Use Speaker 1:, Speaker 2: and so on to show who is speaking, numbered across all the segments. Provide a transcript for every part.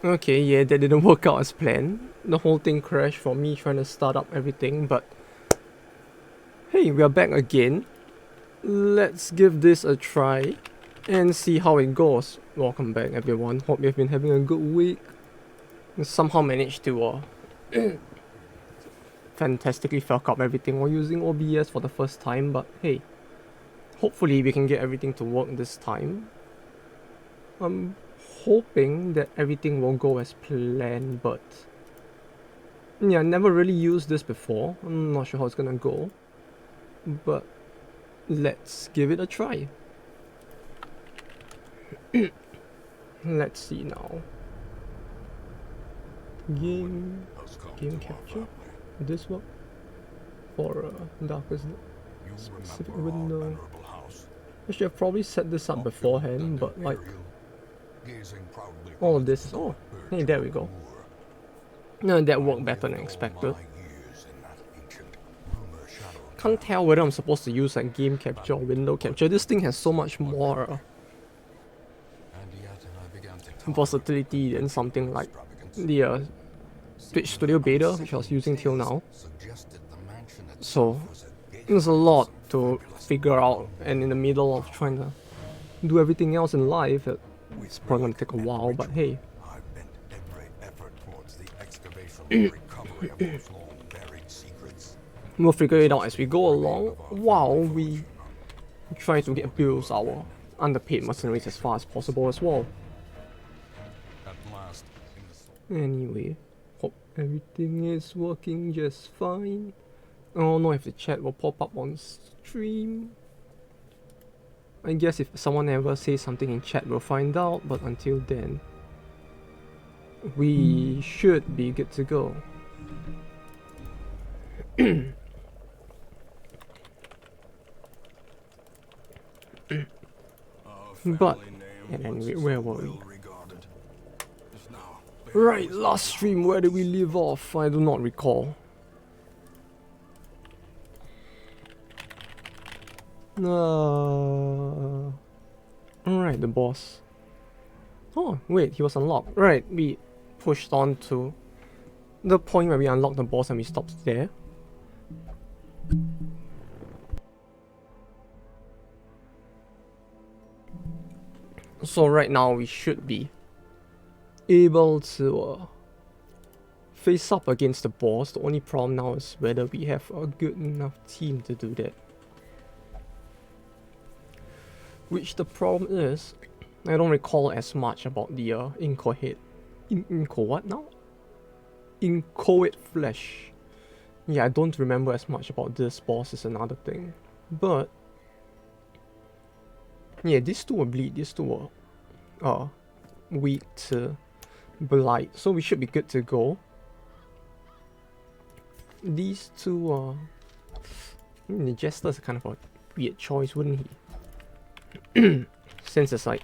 Speaker 1: Okay, yeah, that didn't work out as planned. The whole thing crashed for me trying to start up everything, but hey, we are back again. Let's give this a try and see how it goes. Welcome back, everyone. Hope you've been having a good week. Somehow managed to fantastically fuck up everything while using OBS for the first time, but hey, hopefully we can get everything to work this time. I'm hoping that everything will go as planned, but yeah, I never really used this before. I'm not sure how it's gonna go, but let's give it a try. Let's see now. Game capture. This one for darkest specific window. I should have probably set this up beforehand, but like all of this is hey, there we go. No, that worked better than expected. Can't tell whether I'm supposed to use like game capture or window capture. This thing has so much more versatility than something like the Twitch Studio Beta, which I was using till now. So there's a lot to figure out, and in the middle of trying to do everything else in life, it's probably gonna take a while, but hey. We'll figure it out as we go along while we try to get bills our underpaid mercenaries as far as possible as well. Anyway, hope everything is working just fine. I don't know if the chat will pop up on stream. I guess if someone ever says something in chat, we'll find out, but until then, we should be good to go. But, and anyway, where were we? Right, last stream, where did we leave off? I do not recall. Alright, the boss. Oh, wait, he was unlocked. Right, we pushed on to the point where we unlocked the boss and we stopped there. So right now we should be able to face up against the boss. The only problem now is whether we have a good enough team to do that. Which the problem is, I don't recall as much about the inchoate. What now? Inchoate flesh. Yeah, I don't remember as much about this boss is another thing. But yeah, these two will bleed, these two are weak to blight, so we should be good to go. These two the Jester's kind of a weird choice, wouldn't he? Since it's like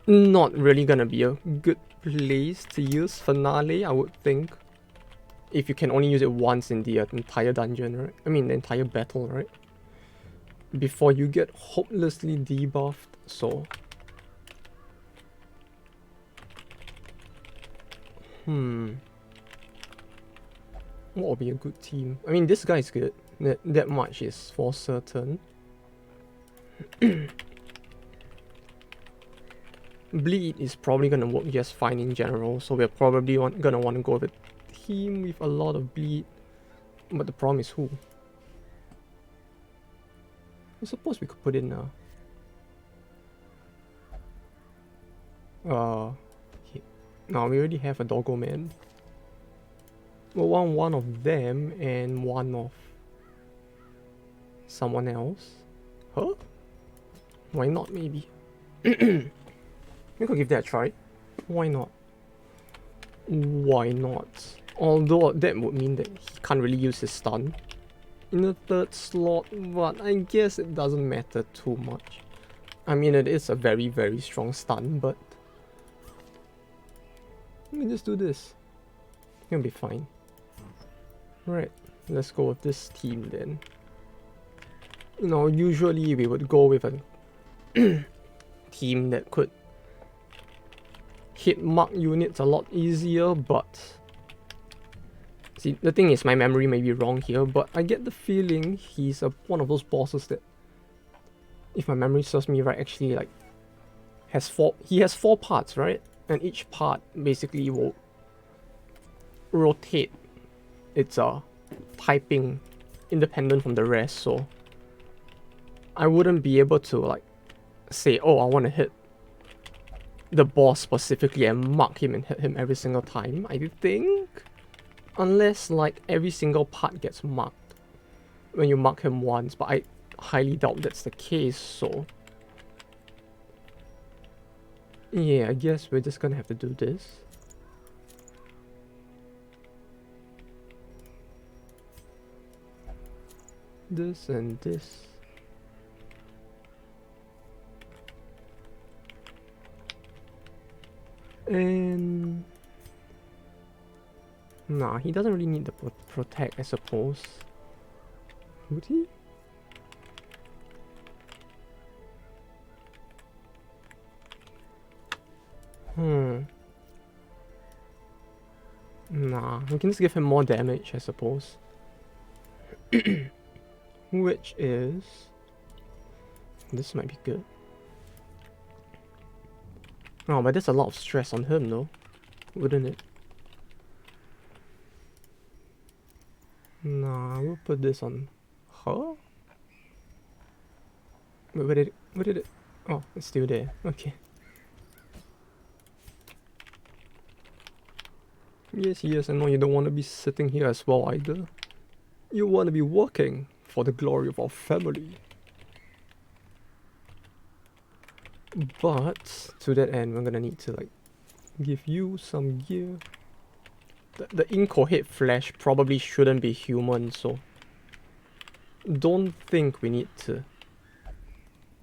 Speaker 1: not really gonna be a good place to use Finale, I would think. If you can only use it once in the entire dungeon, right? I mean the entire battle, right? Before you get hopelessly debuffed, so what would be a good team? I mean, this guy is good. That much is for certain. Bleed is probably gonna work just fine in general, so we're probably gonna want to go with a team with a lot of bleed. But the problem is who? I suppose we could put in no, we already have a doggo man. We'll want one of them and one of someone else. Huh? Why not, maybe? We could give that a try. Why not? Why not? Although that would mean that he can't really use his stun in the third slot, but I guess it doesn't matter too much. I mean, it is a very, very strong stun, but let me just do this. It'll be fine. Right, let's go with this team then. You know, usually we would go with a team that could hit mark units a lot easier, but see, the thing is my memory may be wrong here, but I get the feeling he's one of those bosses that, if my memory serves me right, actually like he has 4 parts, right? And each part basically will rotate its typing independent from the rest, so I wouldn't be able to like say, oh, I want to hit the boss specifically and mark him and hit him every single time, I think. Unless like every single part gets marked when you mark him once, but I highly doubt that's the case, so yeah, I guess we're just gonna have to do this. This and this. And nah, he doesn't really need the protect, I suppose. Would he? Nah, we can just give him more damage, I suppose. Which is... this might be good. Oh, but there's a lot of stress on him though, wouldn't it? Nah, we'll put this on her? Wait, where did it? Oh, it's still there. Okay. Yes, I know you don't want to be sitting here as well either. You want to be working for the glory of our family. But to that end, we're gonna need to like give you some gear. The incoherent flesh probably shouldn't be human, so don't think we need to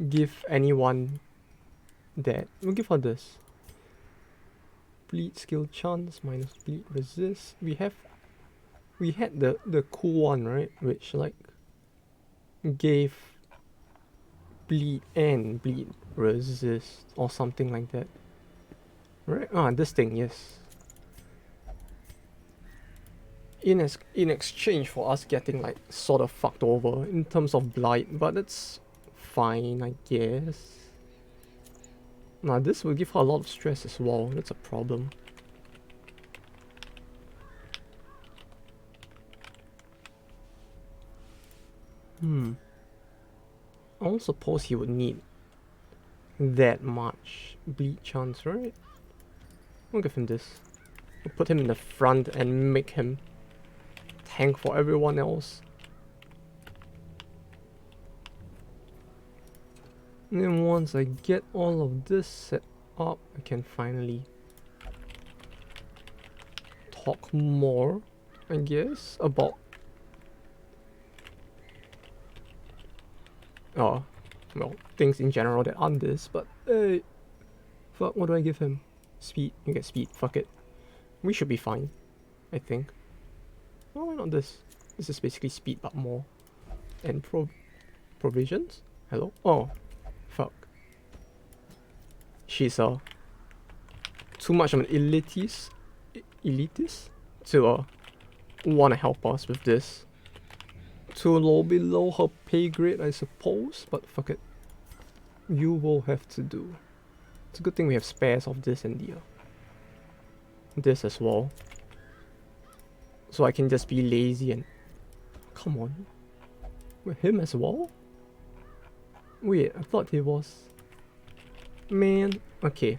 Speaker 1: give anyone that. We'll give her this. Bleed skill chance minus bleed resist. We had the cool one, right? Which like gave bleed and bleed resist or something like that. Right? Ah, this thing, yes. In exchange for us getting like sort of fucked over in terms of blight, but that's fine, I guess. Now this will give her a lot of stress as well. That's a problem. I don't suppose he would need that much bleed chance, right? We'll give him this. We'll put him in the front and make him tank for everyone else. And then once I get all of this set up, I can finally talk more, I guess, about well, things in general that aren't this, but hey, fuck, what do I give him? Speed, you get speed, fuck it. We should be fine, I think. Oh, why not this? This is basically speed but more. And provisions? Hello? Oh, fuck. She's too much of an elitist to wanna help us with this. Too low below her pay grade, I suppose, but fuck it. You will have to do. It's a good thing we have spares of this and this as well. So I can just be lazy and... Come on. With him as well? Wait, I thought he was... Man. Okay.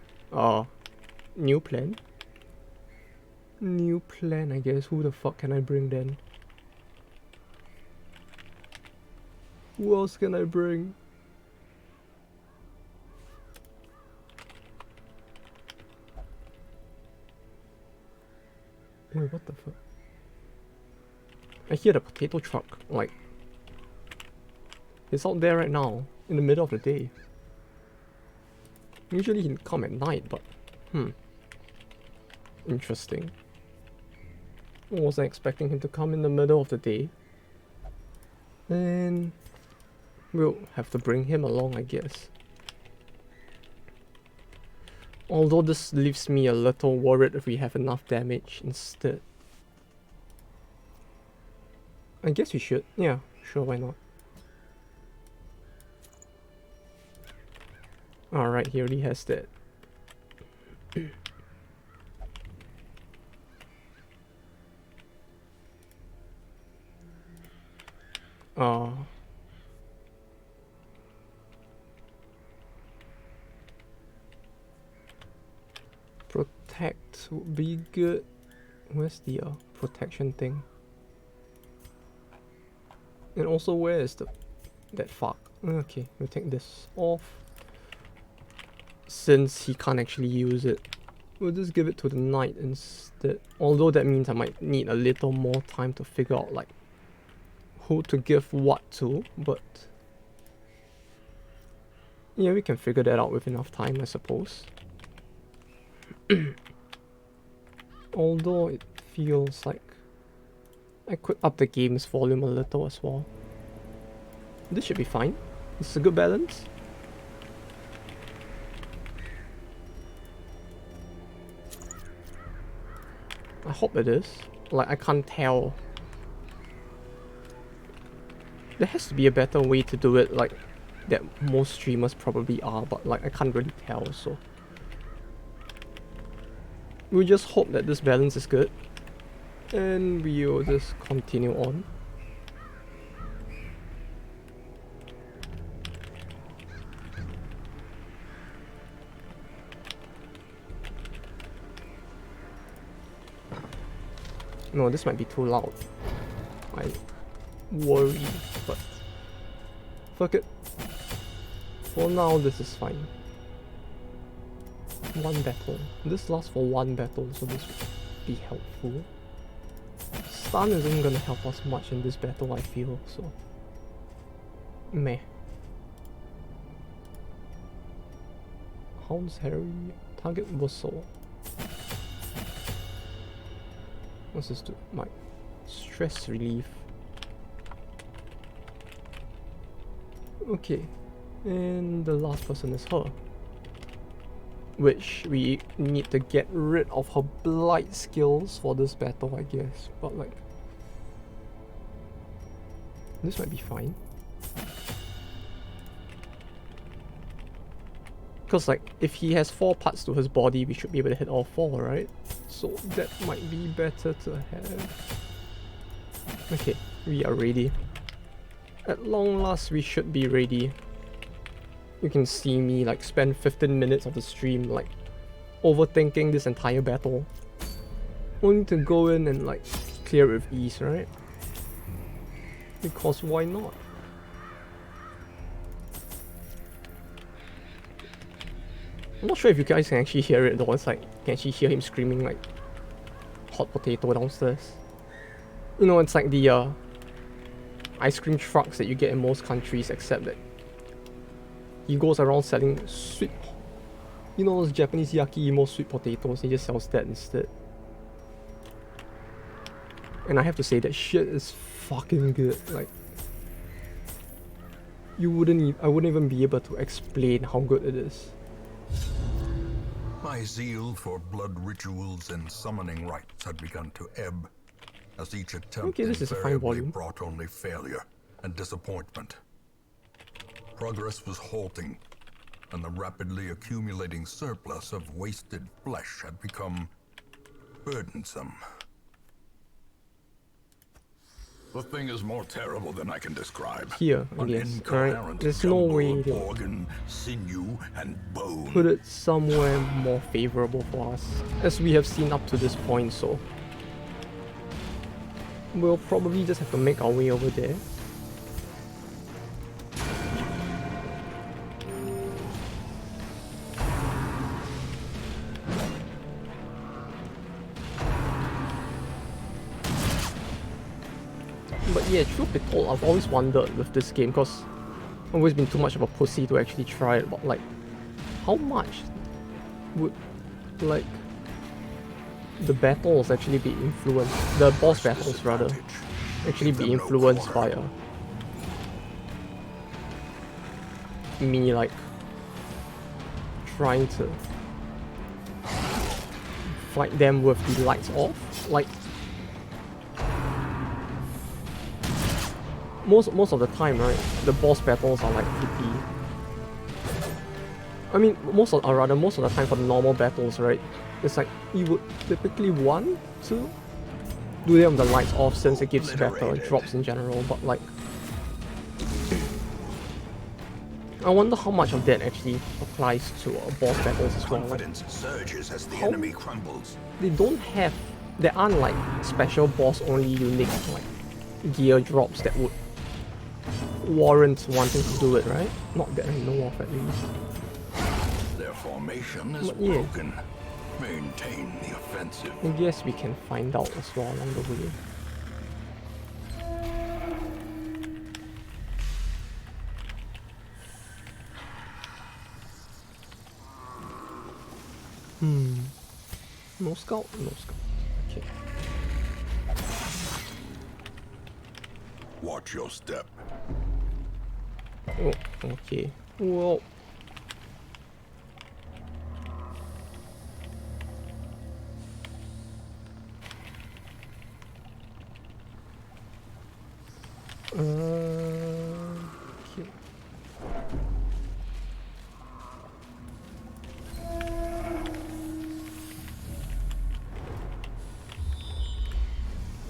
Speaker 1: New plan. New plan, I guess. Who the fuck can I bring then? Who else can I bring? Wait, what the fuck? I hear the potato truck, like... It's out there right now, in the middle of the day. Usually he can come at night, but... Interesting. I wasn't expecting him to come in the middle of the day. And... we'll have to bring him along, I guess. Although this leaves me a little worried if we have enough damage instead. I guess we should. Yeah, sure, why not? Alright, he already has that. Protect would be good. Where's the protection thing? And also, where is that fuck? Okay, we'll take this off. Since he can't actually use it, we'll just give it to the knight instead. Although that means I might need a little more time to figure out like who to give what to, but yeah, we can figure that out with enough time, I suppose. Although it feels like I could up the game's volume a little as well. This should be fine. It's a good balance. I hope it is. Like, I can't tell. There has to be a better way to do it, like, that most streamers probably are, but like, I can't really tell, so. We'll just hope that this balance is good. And we'll just continue on. No, this might be too loud. I worry, but fuck it. For now, this is fine. One battle. This lasts for one battle, so this would be helpful. Stun isn't gonna help us much in this battle, I feel, so meh. Hound's Harry. Target whistle. What's this do? My stress relief. Okay. And the last person is her. Which we need to get rid of her blight skills for this battle, I guess. But like, this might be fine. Because like, if he has 4 parts to his body, we should be able to hit all 4, right? So that might be better to have. Okay, we are ready. At long last, we should be ready. You can see me like spend 15 minutes of the stream like overthinking this entire battle. Only to go in and like clear it with ease, right? Because why not? I'm not sure if you guys can actually hear it though. It's like, you can actually hear him screaming like hot potato downstairs. You know, it's like the ice cream trucks that you get in most countries, except that he goes around selling sweet, you know, those Japanese Yakiimo sweet potatoes. He just sells that instead. And I have to say that shit is fucking good. Like, I wouldn't even be able to explain how good it is.
Speaker 2: My zeal for blood rituals and summoning rites had begun to ebb, as each attempt invariably brought only failure and disappointment. Progress was halting, and the rapidly accumulating surplus of wasted flesh had become burdensome. The thing is more terrible than I can describe.
Speaker 1: Here, I guess. Alright, there's no way to
Speaker 2: organ, sinew, and bone.
Speaker 1: Put it somewhere more favorable for us, as we have seen up to this point, so we'll probably just have to make our way over there. But yeah, truth be told, I've always wondered with this game, because I've always been too much of a pussy to actually try it, but like, how much would, like, the battles actually be influenced, the boss battles rather, actually be influenced by me like, trying to fight them with the lights off. Like most of the time, right? The boss battles are like pretty. I mean, most of the time for the normal battles, right? It's like you would typically want to do them with the lights off since it gives better drops in general, but like I wonder how much of that actually applies to boss battles as well.
Speaker 2: Confidence surges as the enemy crumbles.
Speaker 1: There aren't like special boss only unique like gear drops that would warrant wanting to do it, right? Not that I know of at least.
Speaker 2: Their formation is broken. Maintain the offensive.
Speaker 1: I guess we can find out as well along the way. No scout? No scout. Okay.
Speaker 2: Watch your step.
Speaker 1: Oh, okay. Well. Okay.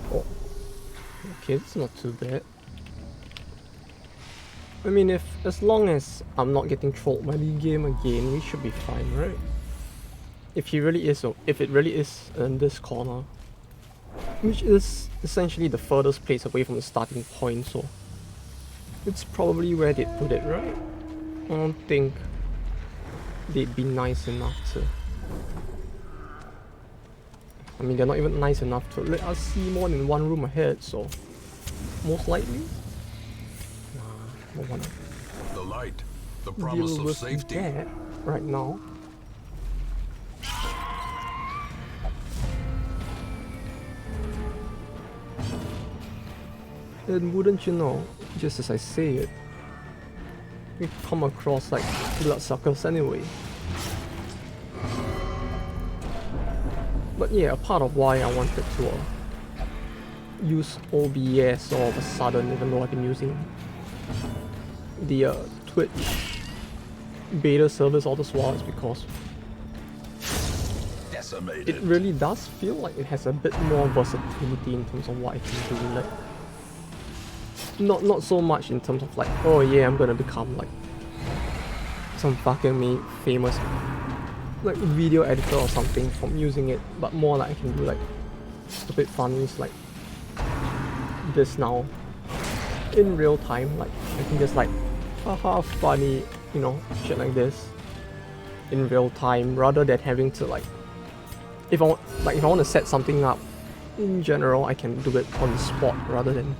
Speaker 1: Oh. Okay, it's not too bad. I mean, as long as I'm not getting trolled by the game again, we should be fine, right? If it really is in this corner, which is essentially the furthest place away from the starting point, so it's probably where they'd put it, right? I don't think they'd be nice enough to. I mean, they're not even nice enough to let us see more than one room ahead, so most likely. Nah, no one.
Speaker 2: The light, the promise of safety.
Speaker 1: That right now. And wouldn't you know, just as I say it, we come across like bloodsuckers anyway. But yeah, a part of why I wanted to use OBS all of a sudden, even though I've been using the Twitch beta service all this while, is because it really does feel like it has a bit more versatility in terms of what I can do. Like, not so much in terms of like, oh yeah, I'm gonna become like some fucking famous like video editor or something from using it, but more like I can do like stupid funnies like this now in real time. Like I can just like haha funny, you know, shit like this in real time, rather than having to like if I want to set something up in general, I can do it on the spot rather than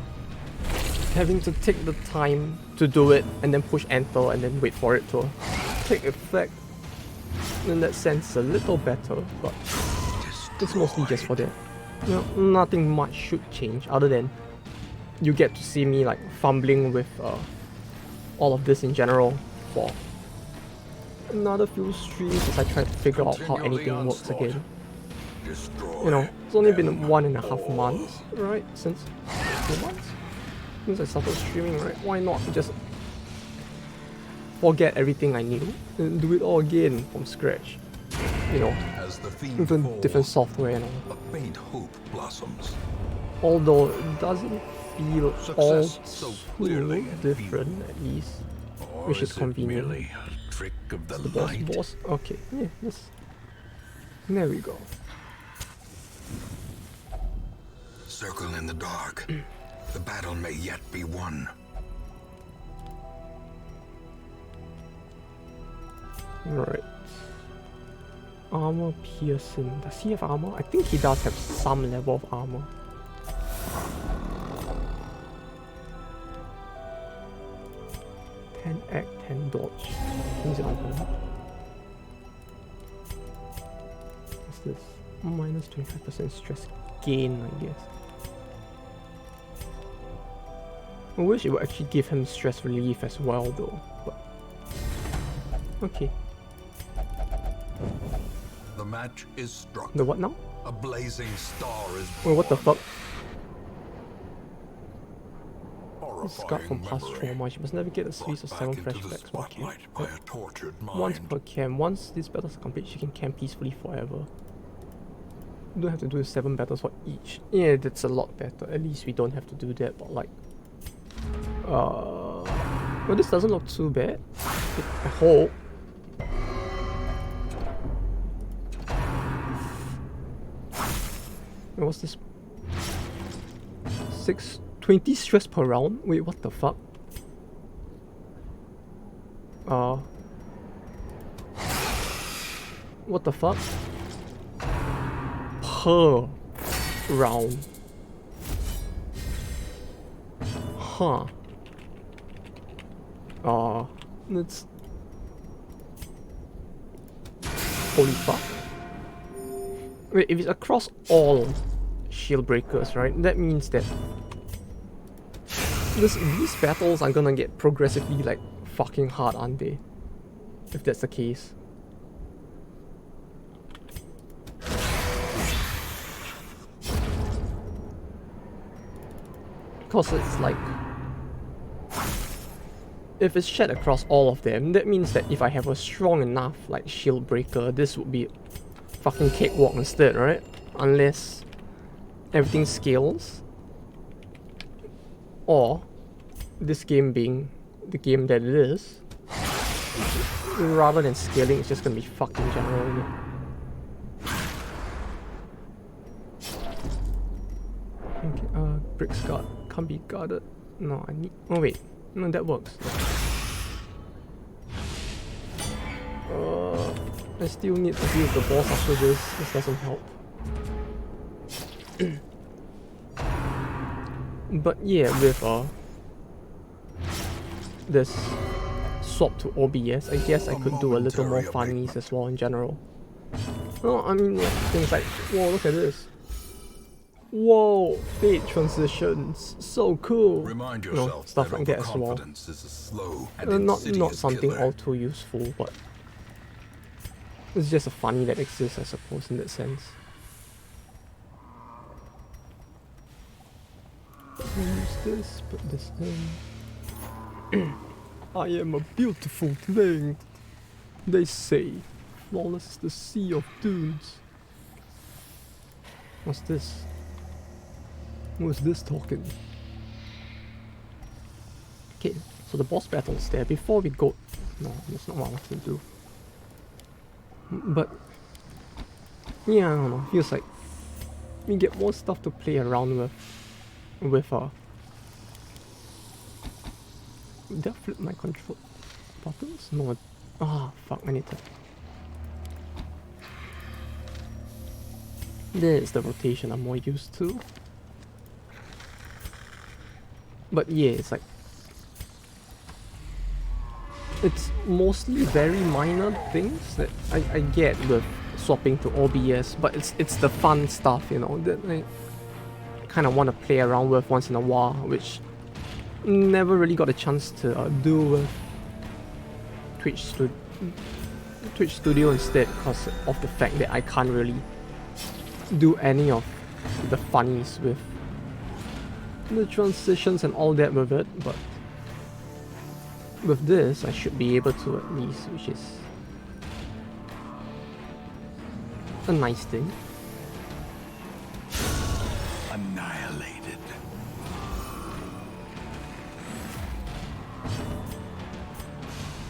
Speaker 1: having to take the time to do it and then push enter and then wait for it to take effect. In that sense, it's a little better, but it's mostly just for that. You know, nothing much should change other than you get to see me like fumbling with all of this in general for another few streams as I try to figure out how anything works again. You know, it's only been 1.5 months, right? Since 2 months? Since I started streaming, right? Why not just forget everything I knew and do it all again from scratch? You know, with different software and all.
Speaker 2: A faint hope blossoms.
Speaker 1: Although it doesn't feel all too different, at least, which is convenient.
Speaker 2: Merely a trick of the
Speaker 1: boss. Okay, yeah, yes. There we go.
Speaker 2: Circle in the dark. The battle may yet be won.
Speaker 1: Right. Armor piercing. Does he have armor? I think he does have some level of armor. Act 10 dodge. What's this? Minus 25% stress gain, I guess. I wish it would actually give him stress relief as well though, but okay.
Speaker 2: The match is struck.
Speaker 1: The what now?
Speaker 2: A blazing star is born.
Speaker 1: Wait, what the fuck?
Speaker 2: Horrifying
Speaker 1: Scarred from past
Speaker 2: memory,
Speaker 1: trauma. She must navigate a series of
Speaker 2: brought
Speaker 1: 7
Speaker 2: back into the
Speaker 1: flashbacks per camp.
Speaker 2: spotlight by a tortured
Speaker 1: Once
Speaker 2: mind.
Speaker 1: per camp. Once these battles are complete, she can camp peacefully forever. You don't have to do 7 battles for each. Yeah, that's a lot better. At least we don't have to do that, but like... well, this doesn't look too bad. I hope. Wait, what's this? 620 stress per round? Wait, what the fuck? What the fuck? Per round. Huh. That's... Holy fuck. Wait, if it's across all shield breakers, right? That means that these battles are gonna get progressively like fucking hard, aren't they? If that's the case. Because it's like... If it's shared across all of them, that means that if I have a strong enough like shield breaker, this would be fucking cakewalk instead, right? Unless everything scales. Or this game being the game that it is, rather than scaling, it's just gonna be fucked in general, isn't it? Okay, bricks guard can't be guarded. No, I need... Oh wait, no, that works. I still need to deal with the boss after this. This doesn't help. But yeah, with this swap to OBS, I guess I could do a little more funnies as well in general. No, I mean like things like, whoa, look at this. Whoa, fade transitions, so cool.
Speaker 2: Remind yourself,
Speaker 1: you know, stuff like that as well.
Speaker 2: Is a slow and
Speaker 1: Not something
Speaker 2: killer.
Speaker 1: all too useful, but it's just a funny that exists, I suppose, in that sense. Use this, put this in. I am a beautiful thing. They say, flawless is the sea of dunes. What's this? Who's this talking? Okay, so the boss battle is there. Before we go... No, that's not what I want to do. But... yeah, I don't know. Feels like we get more stuff to play around with. Did I flip my control buttons? No. Fuck, I need to... There's the rotation I'm more used to. But yeah, it's like... It's mostly very minor things that I get with swapping to OBS, but it's the fun stuff, you know, that I kind of want to play around with once in a while, which never really got a chance to do with Twitch Studio instead, because of the fact that I can't really do any of the funnies with the transitions and all that with it, but with this I should be able to at least, which is a nice thing.
Speaker 2: Annihilated.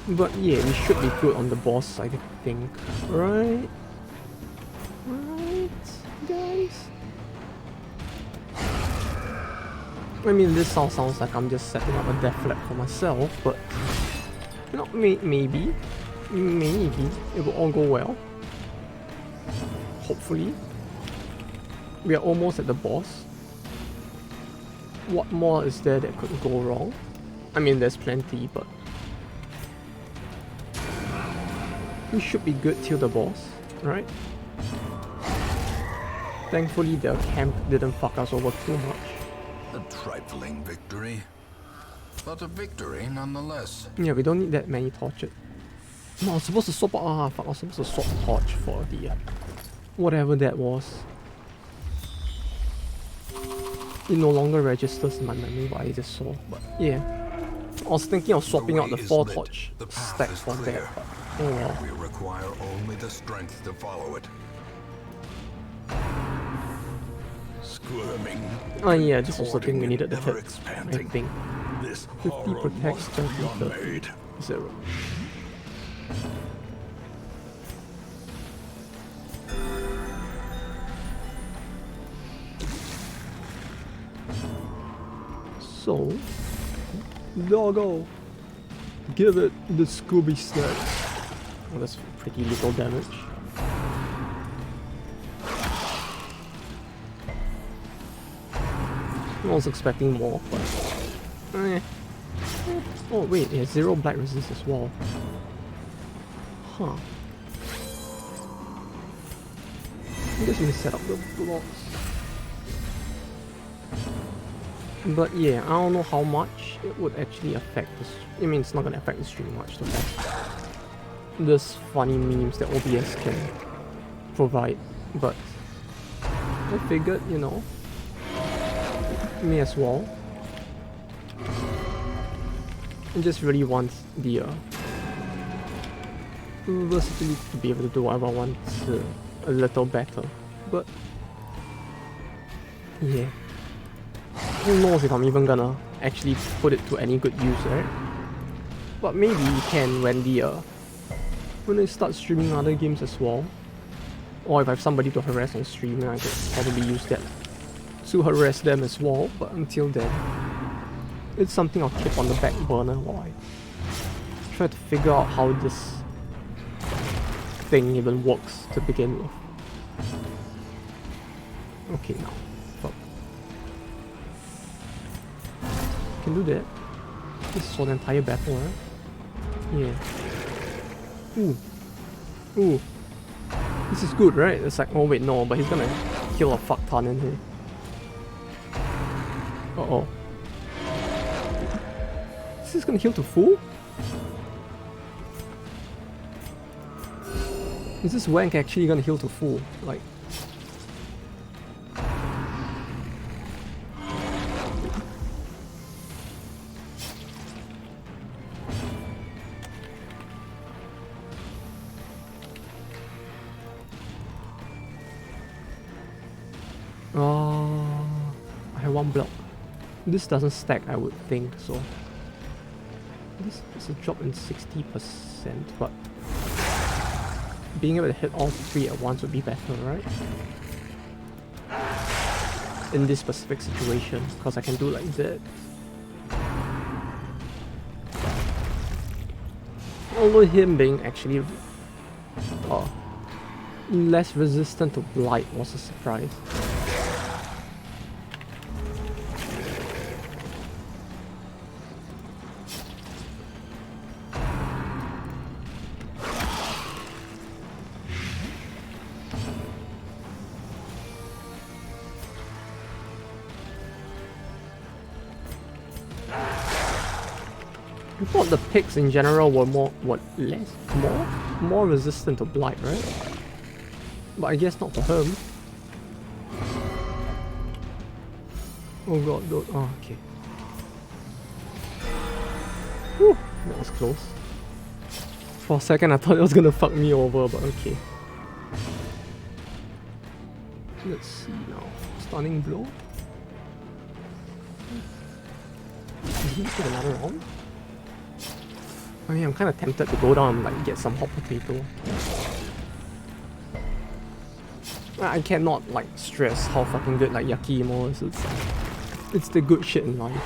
Speaker 1: But yeah, we should be good on the boss side, I think. Right? Right, guys? I mean, this all sounds like I'm just setting up a death flap for myself, but... you know, maybe it will all go well. Hopefully. We are almost at the boss. What more is there that could go wrong? I mean, there's plenty, but... we should be good till the boss, right? Thankfully, their camp didn't fuck us over too much.
Speaker 2: A trifling victory, but a victory nonetheless.
Speaker 1: Yeah, we don't need that many torches. No, I was supposed to swap... fuck, I was supposed to swap torch for the whatever that was. It no longer registers in my memory what I just saw, but yeah. I was thinking of swapping out the 4 torch stack for that, but oh well.
Speaker 2: We require only the strength to follow it. Squirming.
Speaker 1: Oh yeah, this was the thing we needed the tip, I think.
Speaker 2: This
Speaker 1: 50 protects, 30, 0. So, doggo, give it the Scooby snack. Oh, that's pretty little damage. I was expecting more, but oh wait, it has 0 blight resist as well. Huh. I guess we can set up the blocks. But yeah, I don't know how much it would actually affect this. I mean, it's not gonna affect the stream much to have this funny memes that OBS can provide. But I figured, you know, may as well. I just really want the versatility to be able to do whatever I want a little better. But yeah. Who knows if I'm even gonna actually put it to any good use, right? But maybe we can when I start streaming other games as well. Or if I have somebody to harass on stream, then I could probably use that to harass them as well. But until then, it's something I'll keep on the back burner while I try to figure out how this thing even works to begin with. Okay, now. Fuck. Can do that. This is for the entire battle, right? Yeah. Ooh. Ooh. This is good, right? It's like, oh wait, no, but he's gonna kill a fuck ton in here. Uh-oh. Is this gonna heal to full? Is this wank actually gonna heal to full? Like... I have 1 block. This doesn't stack, I would think, so... This is a drop in 60%, but... being able to hit all 3 at once would be better, right? In this specific situation, because I can do like that. Although him being actually less resistant to blight was a surprise. I thought the pigs in general were more resistant to blight, right? But I guess not for him. Oh god, god. Oh, okay. Whew, that was close. For a second I thought it was gonna fuck me over, but okay. Let's see now. Stunning blow. Did he take another round? I mean, I'm kind of tempted to go down and like get some hot potato. I cannot like stress how fucking good like Yakimo is. It's the good shit in life.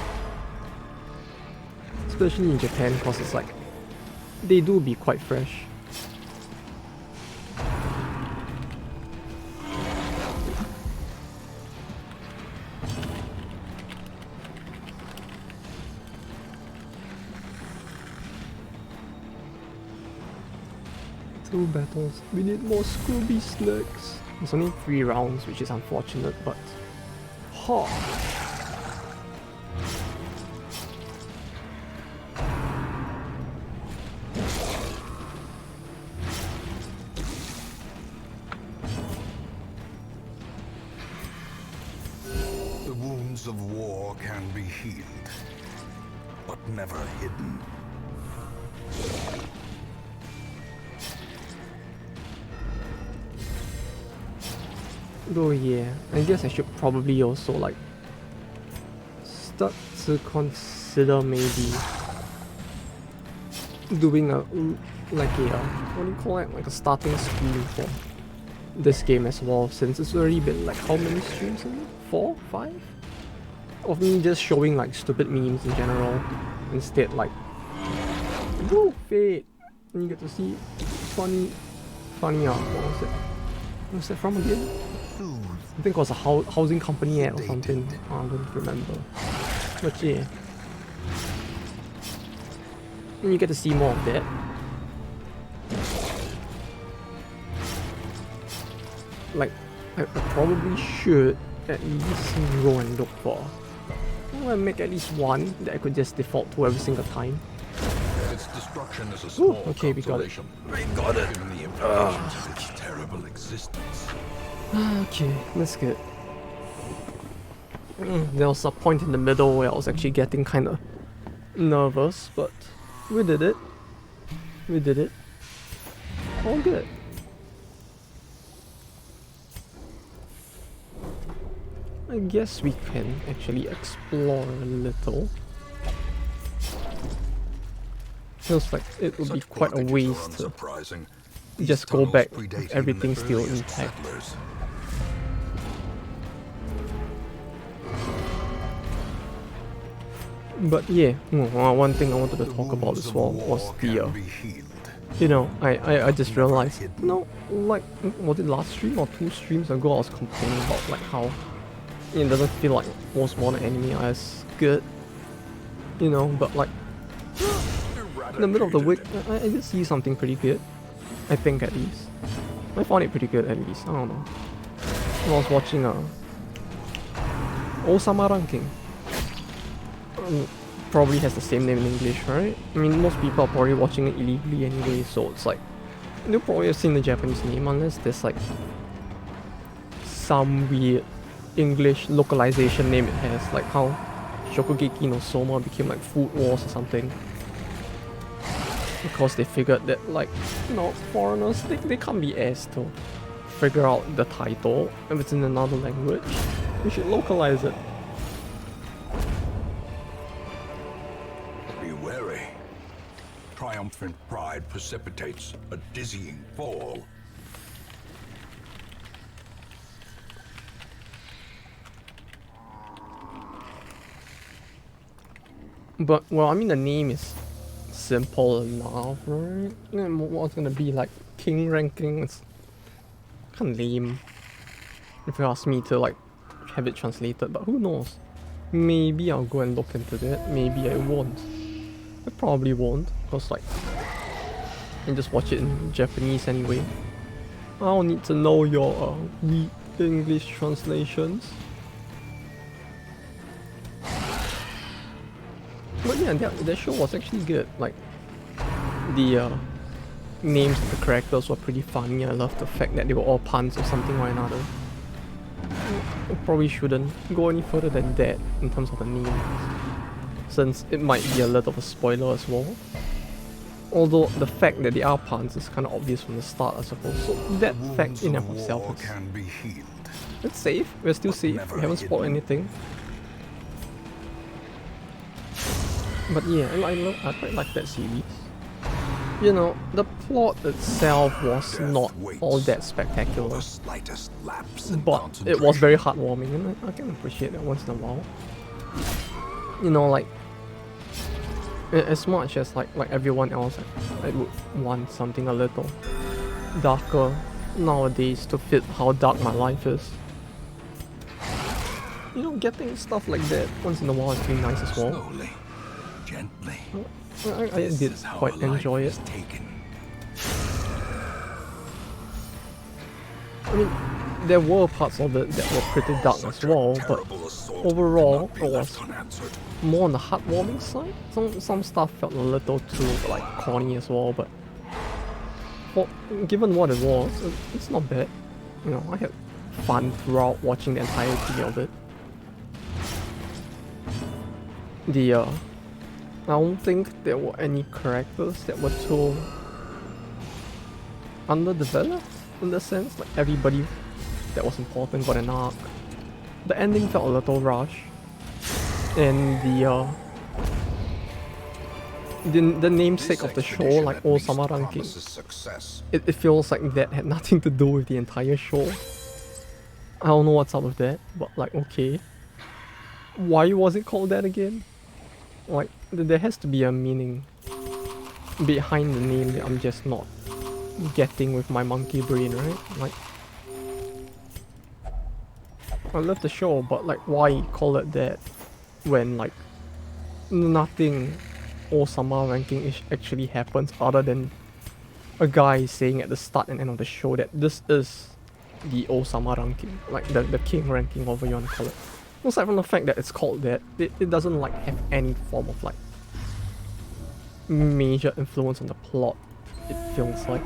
Speaker 1: Especially in Japan, because it's like they do be quite fresh. Two battles. We need more Scooby snacks. It's only 3 rounds, which is unfortunate, but... Ha!
Speaker 2: wounds of war can be healed, but never hidden.
Speaker 1: Oh yeah, I guess I should probably also like start to consider maybe doing a like a what do you call it, like a starting stream for this game as well, since it's already been like how many streams in it? 4, 5? Of me just showing like stupid memes in general, instead like woo fade, and you get to see funny what was it? What's that from again? I think it was a housing company ad or something. I don't remember. But yeah. And you get to see more of that. Like, I probably should at least go and look for. I want to make at least one that I could just default to every single time.
Speaker 2: Its destruction is a small
Speaker 1: okay, we got it.
Speaker 2: We got it. Given the implications of its terrible existence.
Speaker 1: Okay, that's good. There was a point in the middle where I was actually getting kind of nervous, but we did it. We did it. All good. I guess we can actually explore a little. Feels like it would be quite a waste to just go back with everything still intact. But yeah, one thing I wanted to talk about as well was the, you know, I just realized, you know, like, was it last stream or 2 streams ago, I was complaining about like how it doesn't feel like most modern anime are as good, you know, but like, in the middle of the week, I did see something pretty good, I think at least. I found it pretty good at least, I don't know. I was watching Osama Ranking. Probably has the same name in English, right? I mean, most people are probably watching it illegally anyway, so it's like, they'll probably have seen the Japanese name unless there's like some weird English localization name it has, like how Shokugeki no Soma became like Food Wars or something. Because they figured that, like, you know, foreigners, they can't be asked to figure out the title if it's in another language. We should localize it.
Speaker 2: Be wary. Triumphant pride precipitates a dizzying fall.
Speaker 1: But, well, I mean, the name is simple enough, right? What's gonna be like king ranking? It's kind of lame if you ask me to like have it translated, but who knows? Maybe I'll go and look into that, maybe I won't. I probably won't, because like I can just watch it in Japanese anyway. I don't need to know your weak English translations. But yeah, that show was actually good. Like, the names of the characters were pretty funny. I love the fact that they were all puns or something or another. I probably shouldn't go any further than that in terms of the names, since it might be a little of a spoiler as well. Although the fact that they are puns is kind of obvious from the start, I suppose. So that fact in and of itself is... It's safe. We're still safe. We haven't spoiled anything. But yeah, I quite like that series. You know, the plot itself was not all that spectacular, but it was very heartwarming, and I can appreciate that once in a while. You know, like, as much as like everyone else, I would want something a little darker nowadays to fit how dark my life is. You know, getting stuff like that once in a while is pretty nice as well.
Speaker 2: Slowly, gently.
Speaker 1: I did quite enjoy it. I mean, there were parts of it that were pretty dark as well, but overall it was more on the heartwarming side. Some stuff felt a little too like corny as well, but given what it was, it's not bad. You know, I had fun throughout watching the entirety of it. I don't think there were any characters that were too underdeveloped in the sense. Like everybody that was important got an arc. The ending felt a little rushed, and the namesake of the show, like Osama ranking, it feels like that had nothing to do with the entire show. I don't know what's up with that, but like, okay. Why was it called that again? Like, there has to be a meaning behind the name that I'm just not getting with my monkey brain, right? Like, I love the show, but like, why call it that when like nothing Osama ranking actually happens other than a guy saying at the start and end of the show that this is the Osama ranking, like the king ranking, whatever you want to call it. Aside from the fact that it's called that, it doesn't like have any form of like major influence on the plot, it feels like.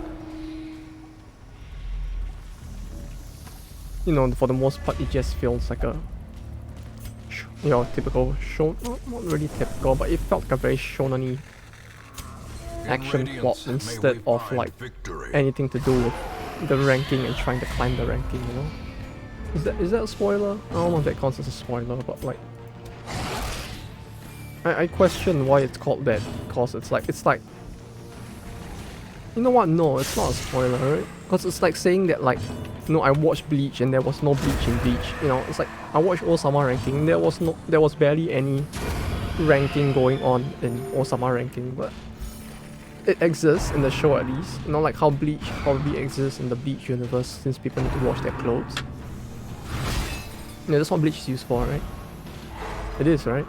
Speaker 1: You know, for the most part, it just feels like a, you know, typical show, not really typical, but it felt like a very shonen-y action plot instead of like anything to do with the ranking and trying to climb the ranking, you know? Is that a spoiler? I don't know if that counts as a spoiler, but like, I question why it's called that, because it's like, you know what, no, it's not a spoiler, right? Because it's like saying that like, no, I watched Bleach and there was no Bleach in Bleach, you know? It's like, I watched Osama ranking, there was barely any ranking going on in Osama ranking, but it exists in the show at least, you know, like how Bleach probably exists in the Bleach universe since people need to wash their clothes. Yeah, that's what Bleach is used for, right? It is, right?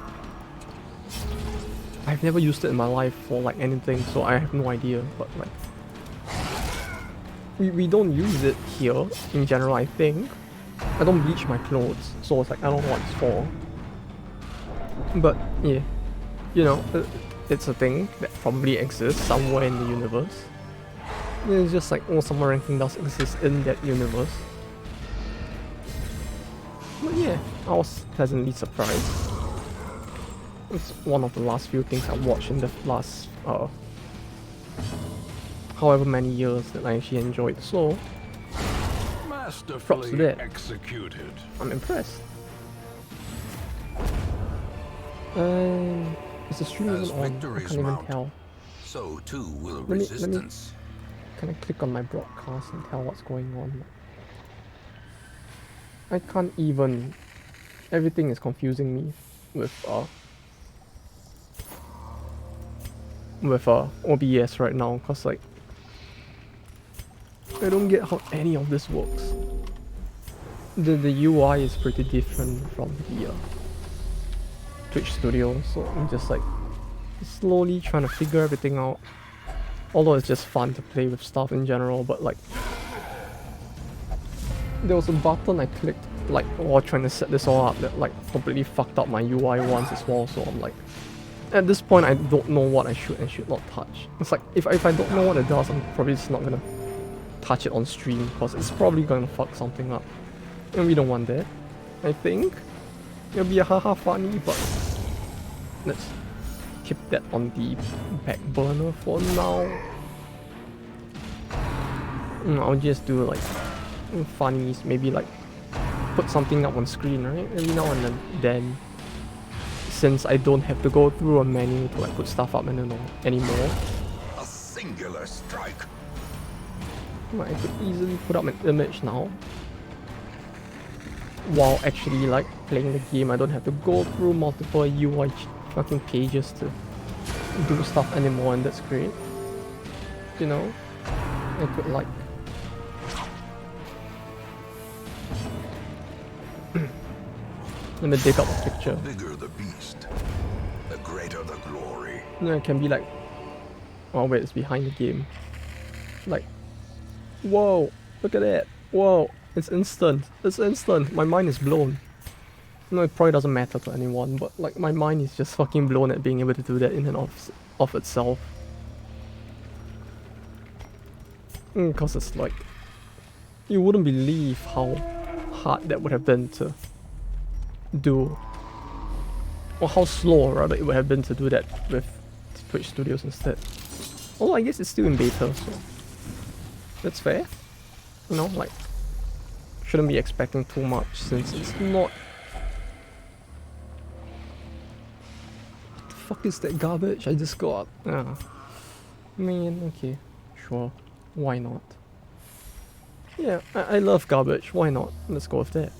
Speaker 1: I've never used it in my life for like anything, so I have no idea, but like, we don't use it here in general, I think. I don't bleach my clothes, so it's like, I don't know what it's for. But yeah, you know, it's a thing that probably exists somewhere in the universe. It's just like, Osama ranking does exist in that universe. But yeah, I was pleasantly surprised. It's one of the last few things I watched in the last however many years that I actually enjoyed, so props to that.
Speaker 3: Executed.
Speaker 1: I'm impressed. Is the stream even on? I can't even tell.
Speaker 2: So too will
Speaker 1: resistance. Can I click on my broadcast and tell what's going on? I can't even. Everything is confusing me with OBS right now, cause like I don't get how any of this works. The UI is pretty different from the Twitch Studio, so I'm just like slowly trying to figure everything out. Although it's just fun to play with stuff in general, but like there was a button I clicked like while trying to set this all up that like completely fucked up my UI once as well, so I'm like, at this point I don't know what I should and should not touch. It's like, if I don't know what it does, I'm probably just not gonna touch it on stream, because it's probably gonna fuck something up. And we don't want that. I think it'll be a haha funny, but let's keep that on the back burner for now. I'll just do like funnies, maybe like put something up on screen, right? Every now and then, since I don't have to go through a menu to like put stuff up anymore.
Speaker 2: A singular strike.
Speaker 1: I could easily put up an image now. While actually like playing the game, I don't have to go through multiple UI fucking pages to do stuff anymore, and that's great. You know, I could like let me dig up a picture.
Speaker 2: The bigger the beast, the greater the glory.
Speaker 1: No, it can be like, oh wait, it's behind the game. Like, whoa, look at that. Whoa, it's instant. It's instant. My mind is blown. No, it probably doesn't matter to anyone, but like my mind is just fucking blown at being able to do that in and of itself. Because it's like, you wouldn't believe how hard that would have been to do. or how slow rather it would have been to do that with Twitch Studios instead. Although I guess it's still in beta, so that's fair. You know, like, shouldn't be expecting too much since it's not. What the fuck is that garbage I just got? Ah, man, okay, sure, why not? Yeah, I love garbage, why not? Let's go with that.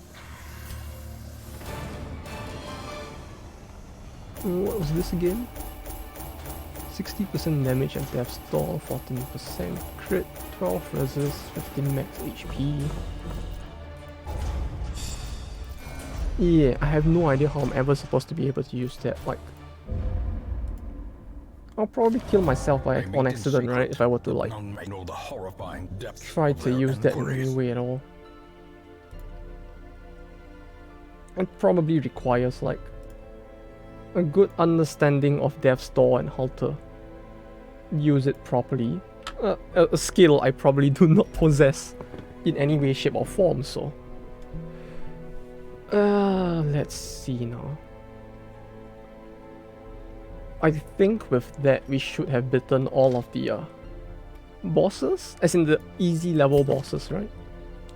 Speaker 1: What was this again? 60% damage at death stall, 14% crit, 12 resist, 15 max HP. Yeah, I have no idea how I'm ever supposed to be able to use that. Like, I'll probably kill myself on accident, right? If I were to like try to use that in any way at all. It probably requires like a good understanding of Death's Door and how to use it properly. A skill I probably do not possess in any way, shape or form, so... let's see now. I think with that we should have beaten all of the bosses, as in the easy level bosses, right?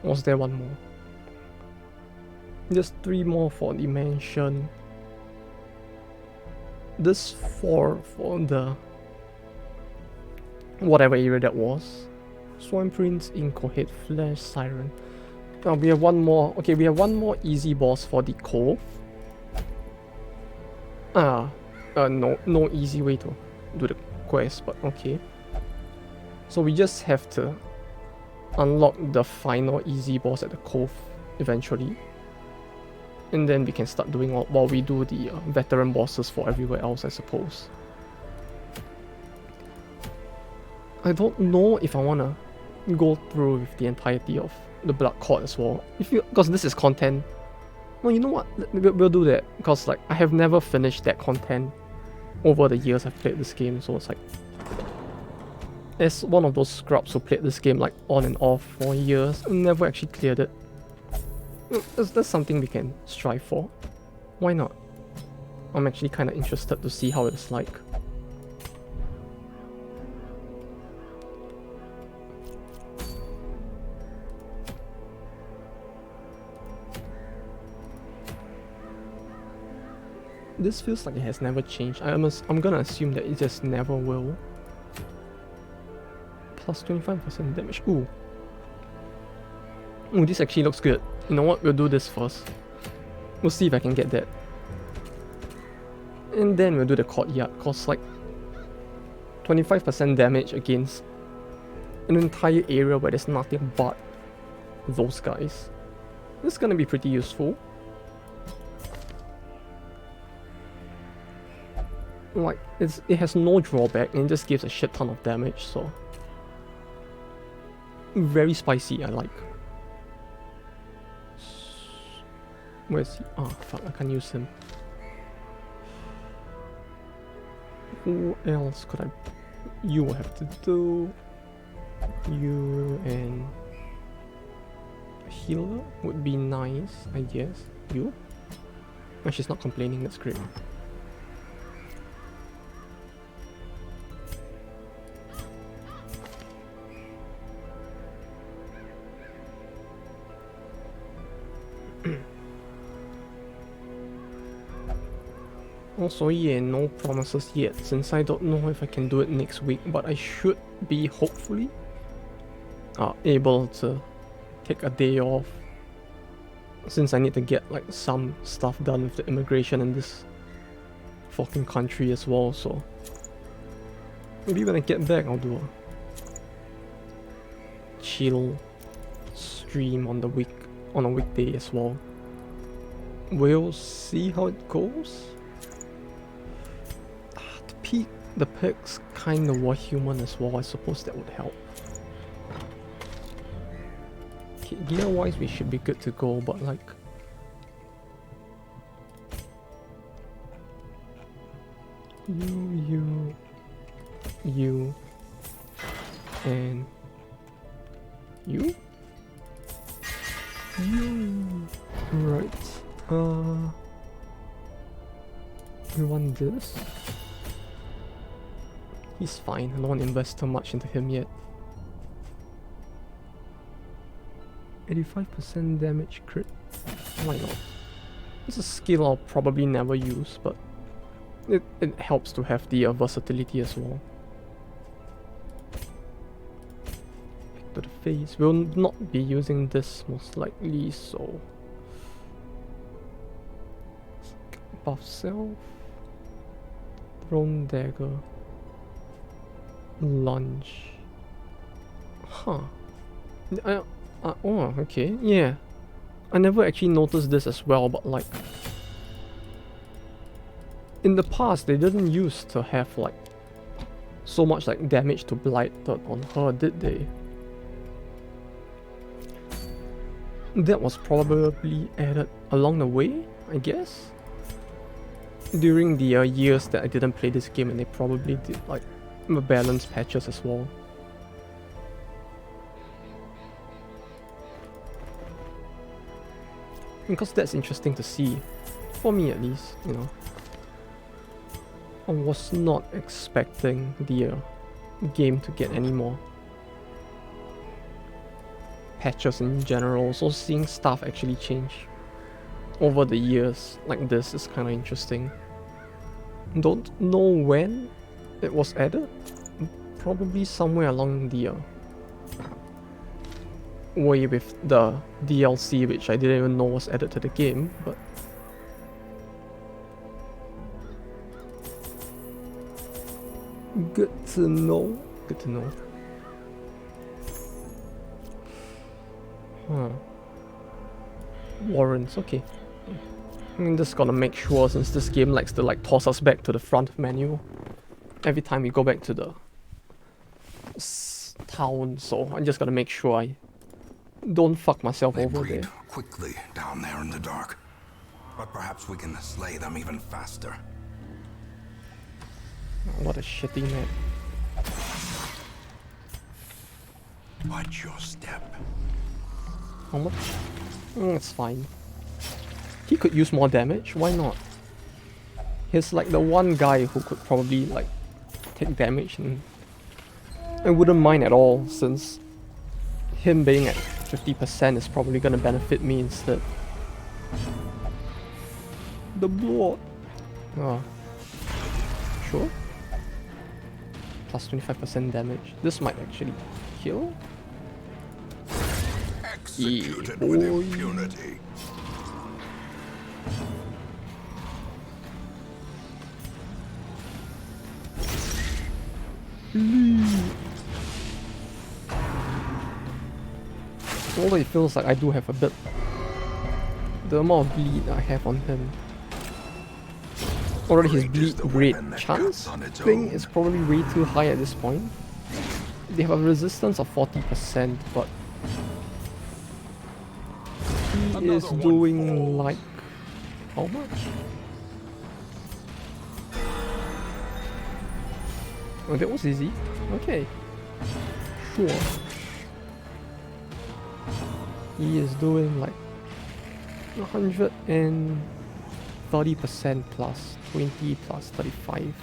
Speaker 1: Or was there one more? Just 3 more for the mansion. This 4 for the whatever area that was. Swine Prince, Incohead, Flash, Siren. We have one more. Okay, we have one more easy boss for the Cove. No easy way to do the quest, but okay. So we just have to unlock the final easy boss at the Cove eventually. And then we can start doing while we do the veteran bosses for everywhere else, I suppose. I don't know if I wanna go through with the entirety of the Blood Court as well. Because this is content. No, you know what? We'll do that. Because like I have never finished that content over the years I've played this game, so it's like, as one of those scrubs who played this game like on and off for years, I never actually cleared it. That's something we can strive for. Why not? I'm actually kind of interested to see how it's like. This feels like it has never changed. I'm gonna assume that it just never will. Plus 25% damage. Ooh, this actually looks good. You know what? We'll do this first. We'll see if I can get that. And then we'll do the courtyard, cause like 25% damage against an entire area where there's nothing but those guys. This is gonna be pretty useful. Like, it has no drawback and it just gives a shit ton of damage, so... Very spicy, I like. Where's he? Oh fuck, I can't use him. Who else could I... You will have to do... You and... A healer would be nice, I guess. You? Oh, she's not complaining, that's great. Also, yeah, no promises yet, since I don't know if I can do it next week, but I should be, hopefully, able to take a day off, since I need to get like some stuff done with the immigration in this fucking country as well, so maybe when I get back I'll do a chill stream on a weekday as well. We'll see how it goes. The pigs kinda were human as well, I suppose that would help. Okay, gear wise we should be good to go, but like... You, and you? Right, We want this. He's fine. I don't want to invest too much into him yet. 85% damage crit. Why not? It's a skill I'll probably never use, but it helps to have the versatility as well. Pick to the face. We'll not be using this most likely, so... Buff self. Thrown dagger. Lunge. Huh. Oh, okay. Yeah. I never actually noticed this as well, but like... In the past, they didn't used to have like... so much like damage to blighted on her, did they? That was probably added along the way, I guess? During the years that I didn't play this game, and they probably did like balance patches as well. Because that's interesting to see, for me at least, you know. I was not expecting the game to get any more patches in general, so seeing stuff actually change over the years like this is kind of interesting. Don't know when it was added, probably somewhere along the way with the DLC, which I didn't even know was added to the game, but good to know. Good to know. Huh. Warrants, okay. I'm just gonna make sure, since this game likes to like toss us back to the front menu every time we go back to the town, so I'm just gonna make sure I don't fuck myself over there.
Speaker 2: Quickly down there in the dark, but perhaps we can slay them even faster.
Speaker 1: Oh, what a shitty map.
Speaker 2: Watch your step.
Speaker 1: How much? It's fine. He could use more damage, why not? He's like the one guy who could probably like take damage, and I wouldn't mind at all, since him being at 50% is probably gonna benefit me instead. The blood. Oh. Sure. Plus 25% damage. This might actually kill.
Speaker 2: Executed with impunity.
Speaker 1: Although it feels like I do have a bit... the amount of bleed I have on him. Already his bleed rate chance thing is probably way too high at this point. They have a resistance of 40%, but... he is doing like... how much? Oh, that was easy. Okay. Sure. He is doing like 130% plus 20 plus 35.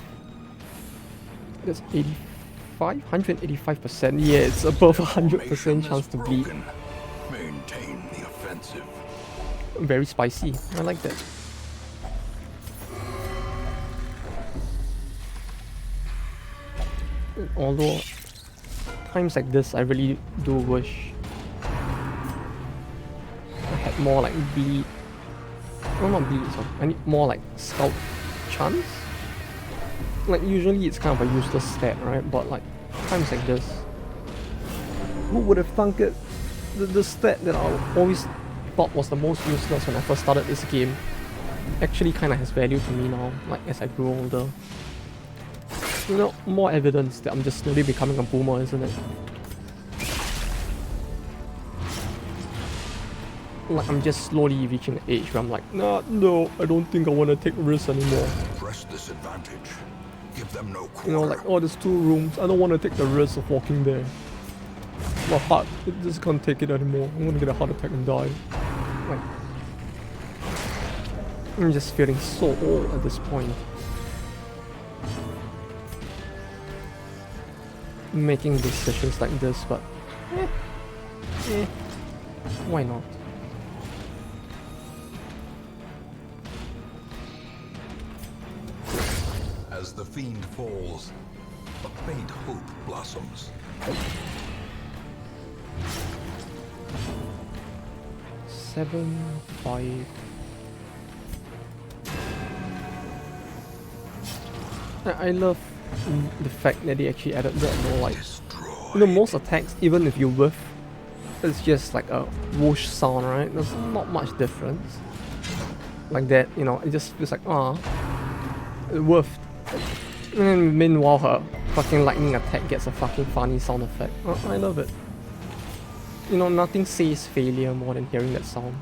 Speaker 1: That's 85? 185%. Yeah, it's above 100% chance to bleed.
Speaker 2: Maintain the offensive.
Speaker 1: Very spicy. I like that. Although times like this, I really do wish I had more like bleed. No, not bleed, sorry. I need more like scout chance. Like usually it's kind of a useless stat, right? But like times like this, who would have thunk it? The stat that I always thought was the most useless when I first started this game actually kind of has value to me now, like as I grew older. You know, more evidence that I'm just slowly becoming a boomer, isn't it? Like I'm just slowly reaching the age where I'm like, nah, no, I don't think I want to take risks anymore.
Speaker 2: Press this advantage. Give them no quarter.
Speaker 1: You know, like, oh, there's 2 rooms. I don't want to take the risk of walking there. My heart, it just can't take it anymore. I'm gonna get a heart attack and die. Like, I'm just feeling so old at this point. making decisions like this, but why not?
Speaker 2: As the fiend falls, a faint hope blossoms.
Speaker 1: 7, 5. I love the fact that they actually added that more, like, you know, most attacks, even if you whiff, it's just like a whoosh sound, right? There's not much difference. Like that, you know, it just feels like, it whiffed. And then meanwhile her fucking lightning attack gets a fucking funny sound effect. I love it. You know, nothing says failure more than hearing that sound.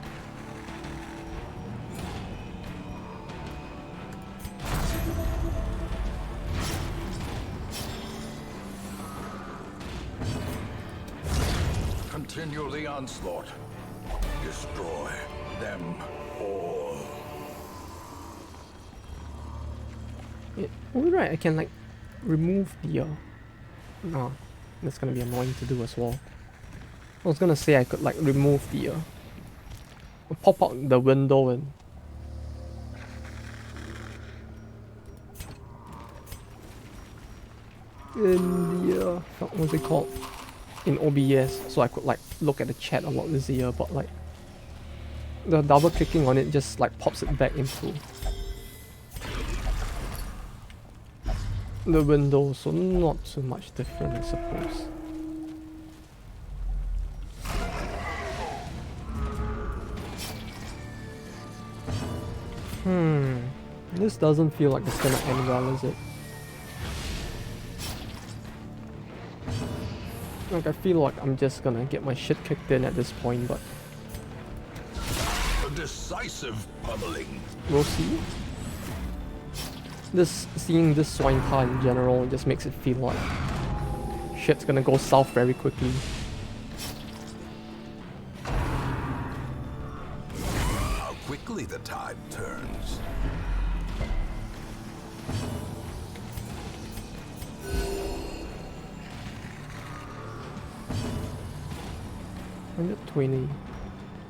Speaker 2: Continue the onslaught. Destroy them all.
Speaker 1: Yeah. Oh, right, I can like remove the no, that's gonna be annoying to do as well. I was gonna say I could like remove the pop out the window and in the what's it called, in OBS, so I could like look at the chat a lot easier, but like the double clicking on it just like pops it back into the window, so not too much different, I suppose. This doesn't feel like it's gonna end well, is it? Like, I feel like I'm just gonna get my shit kicked in at this point, but
Speaker 2: a decisive pummeling.
Speaker 1: We'll see. Seeing this swine car in general just makes it feel like shit's gonna go south very quickly.
Speaker 2: How quickly the tide turns.
Speaker 1: $120,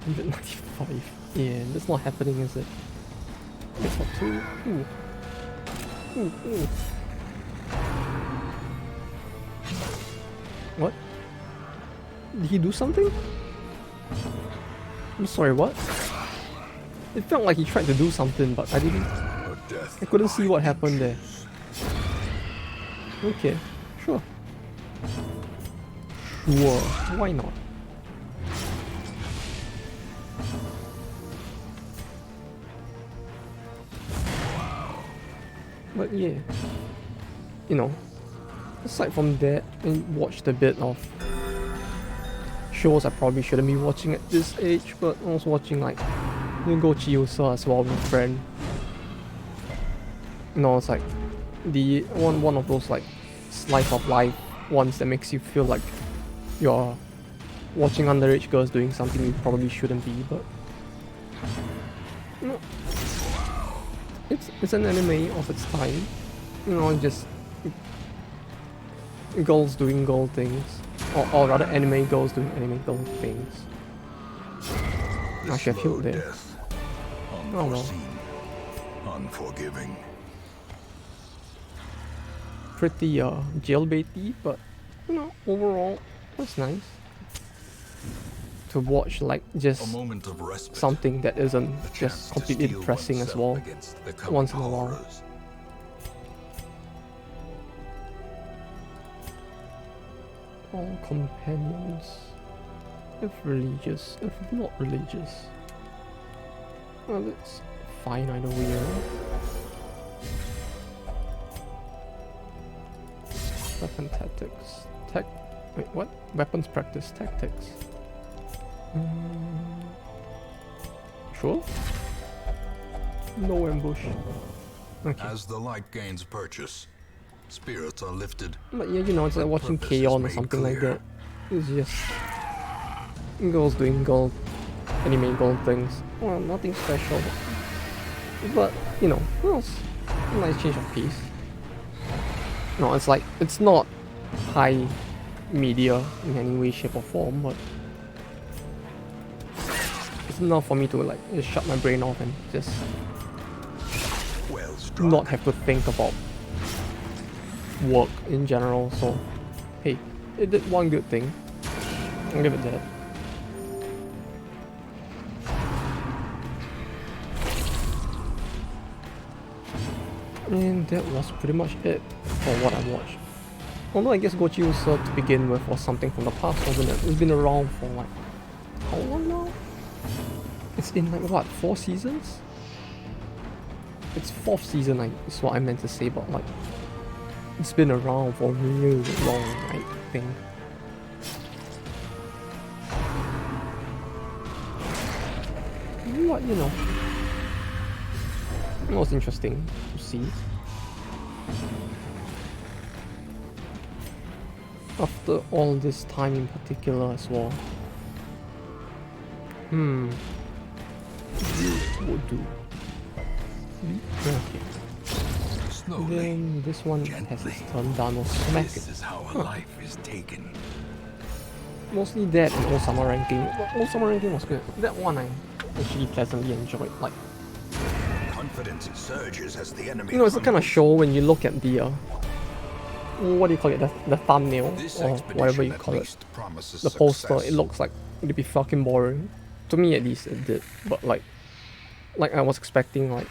Speaker 1: $195. Yeah, that's not happening, is it? It's not too. Ooh. Ooh, ooh. What? Did he do something? I'm sorry, what? It felt like he tried to do something, but I couldn't see what happened there. Okay, sure. Sure, why not? But yeah, you know, aside from that, I watched a bit of shows I probably shouldn't be watching at this age, but I was watching like Go Chiyosa as well with a friend. You know, it's like the one of those like slice of life ones that makes you feel like you're watching underage girls doing something you probably shouldn't be, but you know, it's an anime of its time. You know, just girls doing girl things, or rather anime girls doing anime girl things. Actually, I feel there. Oh well.
Speaker 2: Unforgiving.
Speaker 1: Pretty jailbaity, but you know, overall, that's nice to watch, like just something that isn't just completely depressing as well once in a while. All companions, if religious, if not religious, well, it's fine either way around. Weapon tactics, wait, what? Weapons practice tactics. Sure. No ambush. Okay.
Speaker 2: As the light gains purchase, spirits are lifted.
Speaker 1: But yeah, you know, it's like watching K-On! Or something like that. It's just girls doing girl anime girl things. Well, nothing special. But you know, well, it's a nice change of pace. No, it's like it's not high media in any way, shape or form, but it's enough for me to like just shut my brain off and just not have to think about work in general. So hey, it did one good thing. I'll give it that. And that was pretty much it for what I watched. Although I guess Gochi-Usa to begin with was something from the past, wasn't it? It's been around for like, how long now? It's in like what, 4 seasons? It's 4th season, is what I meant to say, but like, it's been around for really long, I think. What, you know, it was interesting to see. After all this time in particular as well. Would do. Okay.
Speaker 2: Slowly,
Speaker 1: then this one has its turn down or smack it.
Speaker 2: This is how a life is taken.
Speaker 1: Mostly that and Old Summer Ranking. But Old Summer Ranking was good. That one I actually pleasantly enjoyed. Like,
Speaker 2: Confidence surges as the enemy.
Speaker 1: you know, it's the kind of show when you look at the what do you call it? The thumbnail or whatever you call it. The poster. It looks like it'd be fucking boring. To me, at least, it did. But like I was expecting like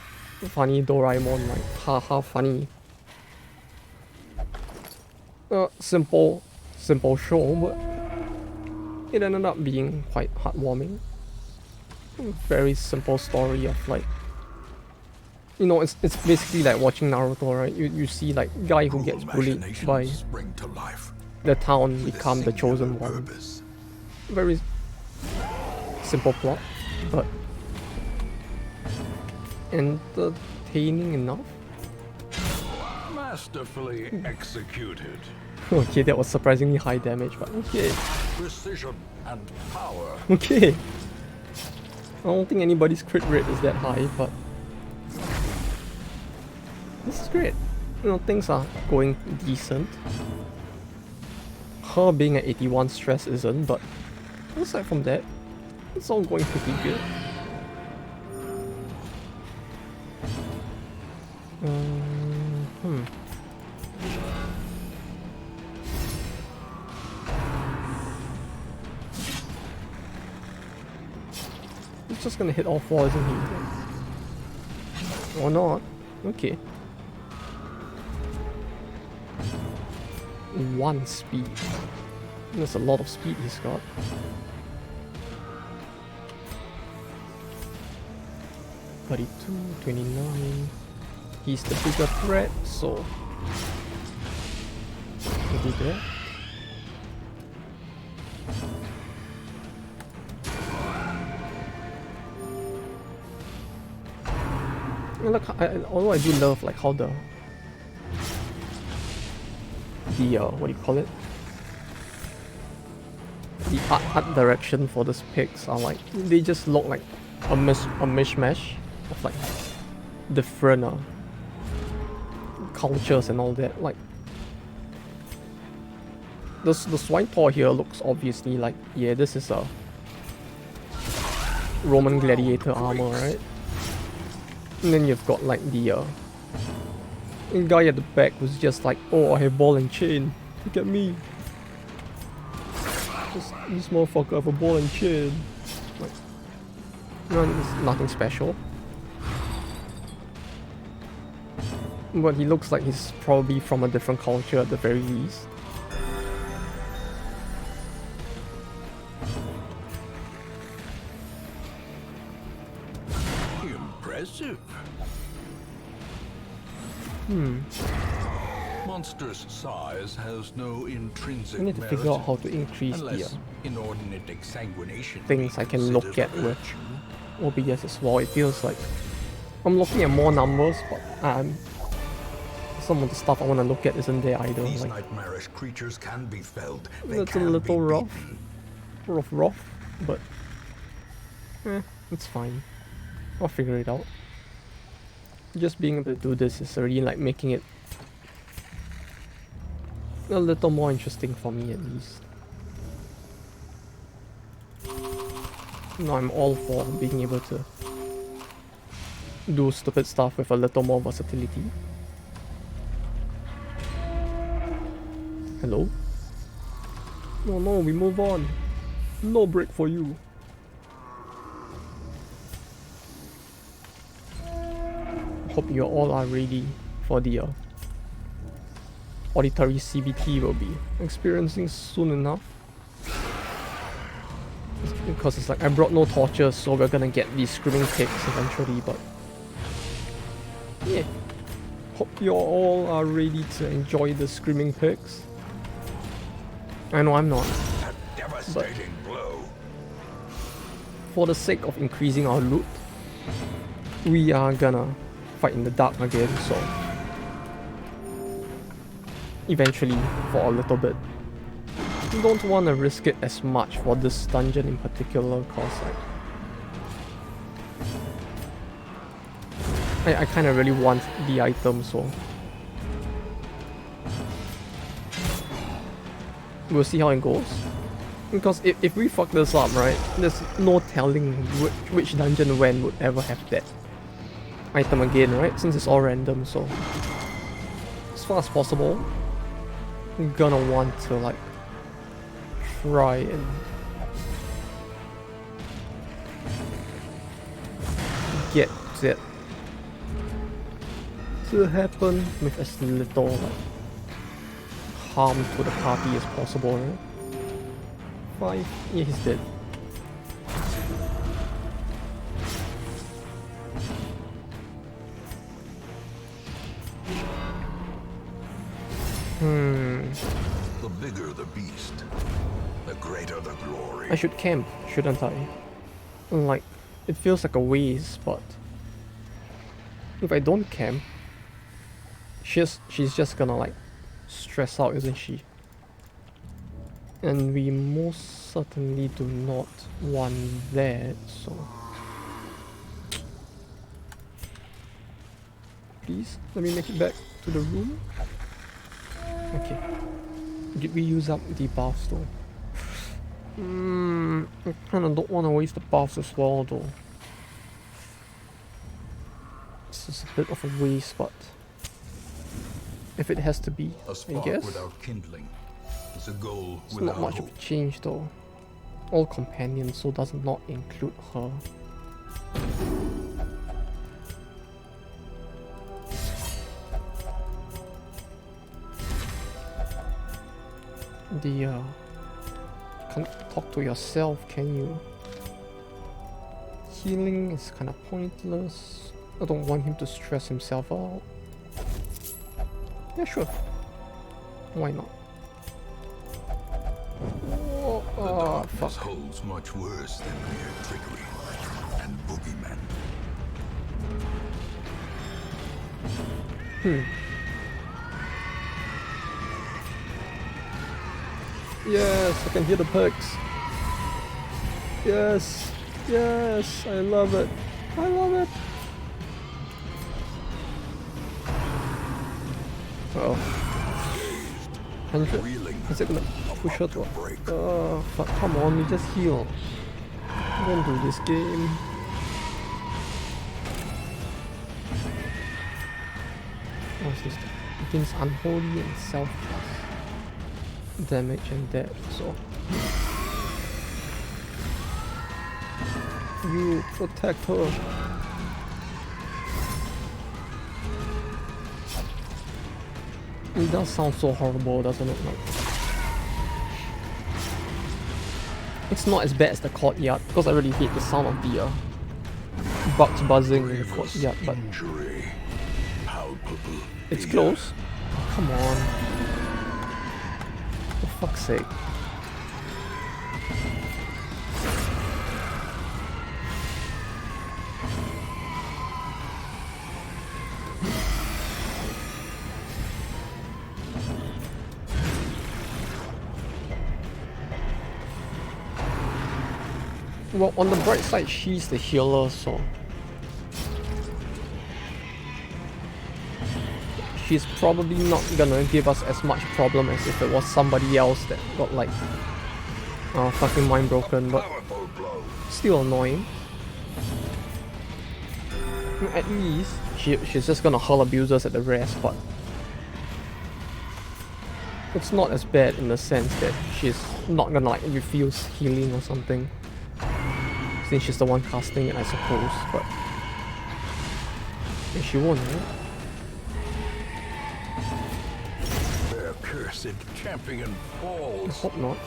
Speaker 1: funny Doraemon, like haha funny. Simple show, but it ended up being quite heartwarming. Very simple story of like, you know, it's basically like watching Naruto, right? You see like guy who gets bullied by the town become the chosen one. Very simple plot, but entertaining enough.
Speaker 2: Masterfully executed.
Speaker 1: Okay, that was surprisingly high damage, but okay.
Speaker 2: Precision and power.
Speaker 1: Okay. I don't think anybody's crit rate is that high, but this is great. You know, things are going decent. Her being at 81 stress isn't, but aside from that, it's all going pretty good. He's just gonna hit all 4, isn't he? Or not? Okay. 1 speed. That's a lot of speed he's got. $32, 29. He's the bigger threat, so we'll do that. And look, although I do love like how the what do you call it? The art direction for these pigs are like, they just look like a mishmash of like different cultures and all that. Like the swine paw here looks obviously like, yeah, this is a Roman gladiator armor, right? And then you've got like the guy at the back who's just like, oh, I have ball and chain. Look at me. This motherfucker have a ball and chain. Like, you know, it's nothing special. But he looks like he's probably from a different culture at the very least.
Speaker 2: Impressive. Monster's size has no intrinsic
Speaker 1: I need to figure out how to increase the
Speaker 2: inordinate exsanguination
Speaker 1: things I can look at with OBS as well. It feels like I'm looking at more numbers, but some of the stuff I want to look at isn't there either.
Speaker 2: These
Speaker 1: like,
Speaker 2: nightmarish creatures can be felled.
Speaker 1: That's a little rough, but it's fine. I'll figure it out. Just being able to do this is already like making it a little more interesting for me at least. No, I'm all for being able to do stupid stuff with a little more versatility. Hello? No, no, we move on. No break for you. Hope you all are ready for the auditory CBT we'll be experiencing soon enough. Because it's like I brought no torches, so we're gonna get these screaming pigs eventually, but yeah. Hope you all are ready to enjoy the screaming pigs. I know I'm not. But for the sake of increasing our loot, we are gonna fight in the dark again, so eventually for a little bit. You don't want to risk it as much for this dungeon in particular, cause I kind of really want the item, so we'll see how it goes. Because if we fuck this up, right, there's no telling which dungeon when would ever have that item again, right? Since it's all random, so as far as possible, I'm gonna want to like try and get that to happen with as little like harm to the party as possible, right? 5, yeah, he's dead.
Speaker 2: The bigger the beast, the greater the glory.
Speaker 1: I should camp, shouldn't I? Like, it feels like a waste, but if I don't camp, she's just gonna like stress out, isn't she? And we most certainly do not want that, so please let me make it back to the room. Okay. Did we use up the buffs though? I kinda don't want to waste the buffs as well though. This is a bit of a waste, but if it has to be, I guess.
Speaker 2: Without kindling is a goal
Speaker 1: it's not much of a change though. All companions, so does not include her. Can't talk to yourself, can you? Healing is kind of pointless. I don't want him to stress himself out. Yeah, sure. Why not? Oh, fuck.
Speaker 2: Holds much worse than mere trickery and boogeymen.
Speaker 1: Yes, I can hear the perks. Yes, yes, I love it. I love it. Uh oh. 100? Is it gonna push her to? Oh, fuck, come on, we just heal. Don't do this game. What's this? Against unholy and self-trust. Damage and death, so you protect her. It does sound so horrible, doesn't it? Like, it's not as bad as the courtyard because I really hate the sound of the bugs buzzing in the courtyard, but it's close. Oh, come on. For fuck's sake. Well, on the bright side, she's the healer, so she's probably not gonna give us as much problem as if it was somebody else that got like fucking mind broken, but still annoying. At least she's just gonna hull abusers at the rest, but it's not as bad in the sense that she's not gonna like refuse healing or something, since she's the one casting it, I suppose, but yeah, she won't, right?
Speaker 2: Their cursed champion falls.
Speaker 1: I hope not.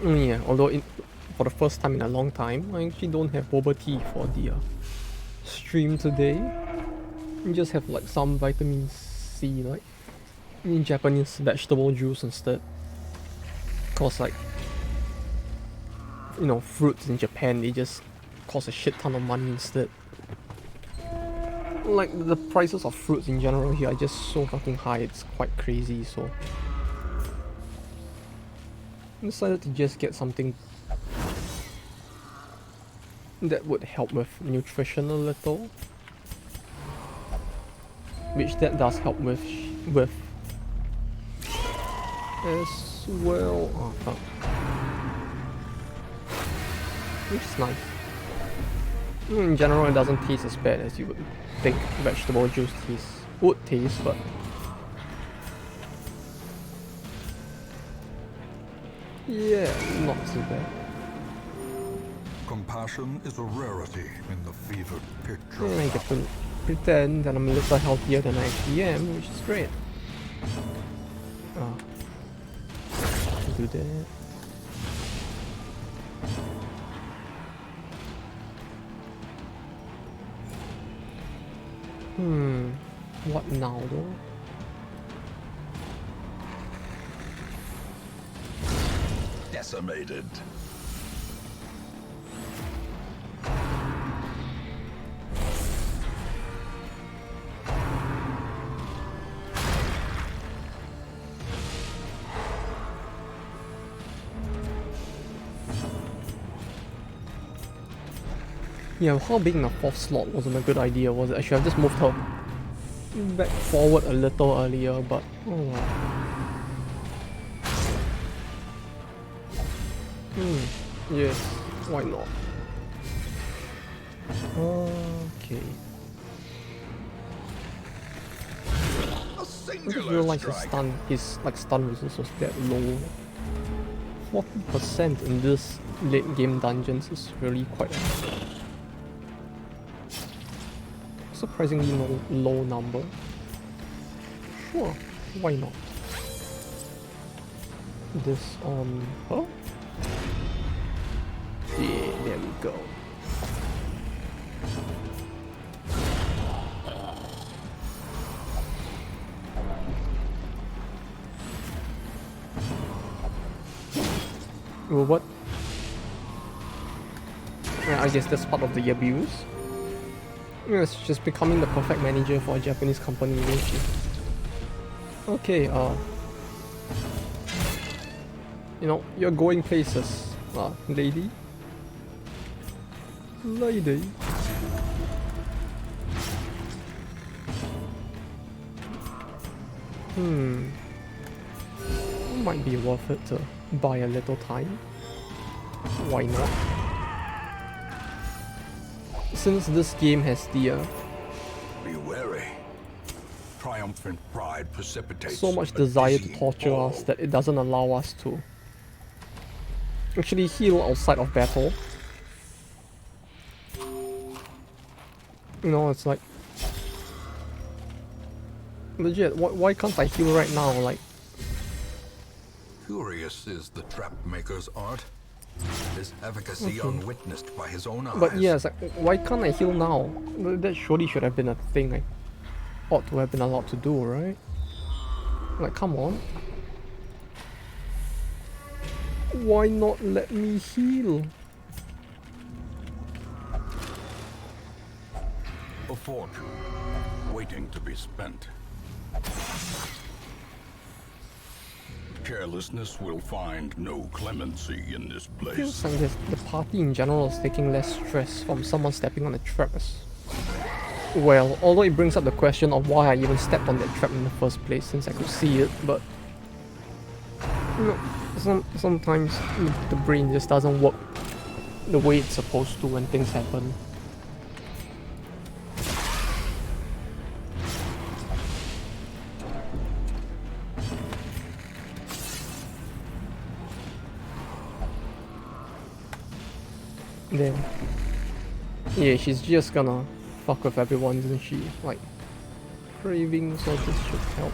Speaker 1: Yeah, although for the first time in a long time, I actually don't have boba tea for the stream today. I just have like some vitamin C, like in Japanese vegetable juice instead. Cause like, you know, fruits in Japan, they just cost a shit ton of money instead. Like the prices of fruits in general here are just so fucking high, it's quite crazy, so I decided to just get something that would help with nutrition a little, which that does help with as well. Oh fuck, which is nice. In general, it doesn't taste as bad as you would think vegetable juice would taste, but yeah, not too bad.
Speaker 2: Compassion is a rarity in the fevered pitch of
Speaker 1: And I get to pretend that I'm a little healthier than I actually am, which is great. Do that. What now though?
Speaker 2: decimated.
Speaker 1: Yeah, her being in the 4th slot wasn't a good idea, was it? I should have just moved her back forward a little earlier, but oh well. Yes, why not? Okay. I just realized his stun resistance was that low. 40% in this late game dungeons is really quite a surprisingly low number. Sure, why not? This on her? Yeah, there we go. Well, what? I guess that's part of the abuse. It's just becoming the perfect manager for a Japanese company, isn't she? Okay, you know, you're going places, lady. Lady. Might be worth it to buy a little time. Why not? Since this game has the
Speaker 2: be wary. Triumphant pride precipitates
Speaker 1: so much desire to torture
Speaker 2: fall.
Speaker 1: us that it doesn't allow us to actually heal outside of battle. You know, it's like legit, why can't I heal right now? Like,
Speaker 2: Curious is the trap maker's art. His efficacy unwitnessed by his own eyes.
Speaker 1: but yeah, it's like, why can't I heal now? That surely should have been a thing I ought to have been allowed to do, right? Like, come on. Why not let me heal?
Speaker 2: A fortune waiting to be spent. Carelessness will find no clemency in this place.
Speaker 1: Feels like the party in general is taking less stress from someone stepping on the traps. Well, although it brings up the question of why I even stepped on that trap in the first place, since I could see it, but you know, sometimes the brain just doesn't work the way it's supposed to when things happen. Then, yeah, she's just gonna fuck with everyone, isn't she? Like, cravings or this should help.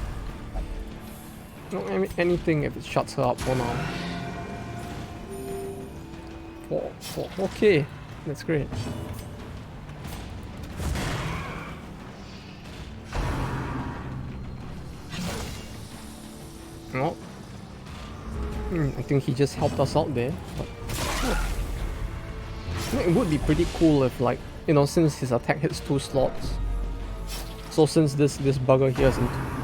Speaker 1: No, I mean, anything if it shuts her up for now. Okay, that's great. Well, I think he just helped us out there, but it would be pretty cool if, like, you know, since his attack hits 2 slots, so since this bugger here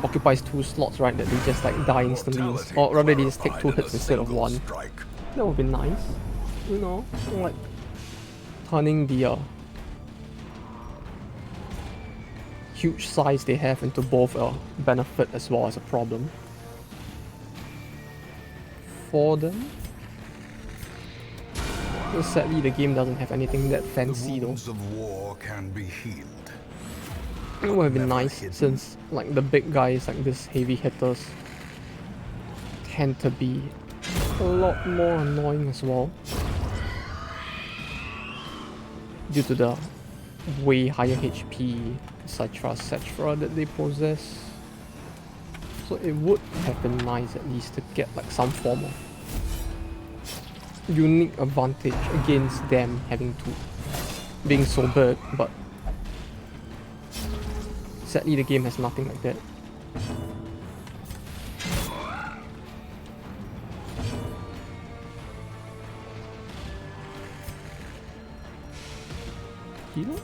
Speaker 1: occupies 2 slots, right, that they just like die instantly, or rather they just take 2 hits instead of 1. That would be nice, you know, like turning the huge size they have into both a benefit as well as a problem for them. Sadly, the game doesn't have anything that fancy though.
Speaker 2: Of war can be healed.
Speaker 1: It would have been nice since like the big guys, like these heavy hitters, tend to be a lot more annoying as well due to the way higher HP, etc., that they possess. So it would have been nice at least to get like some form of unique advantage against them having to being so big, but sadly the game has nothing like that. Heal?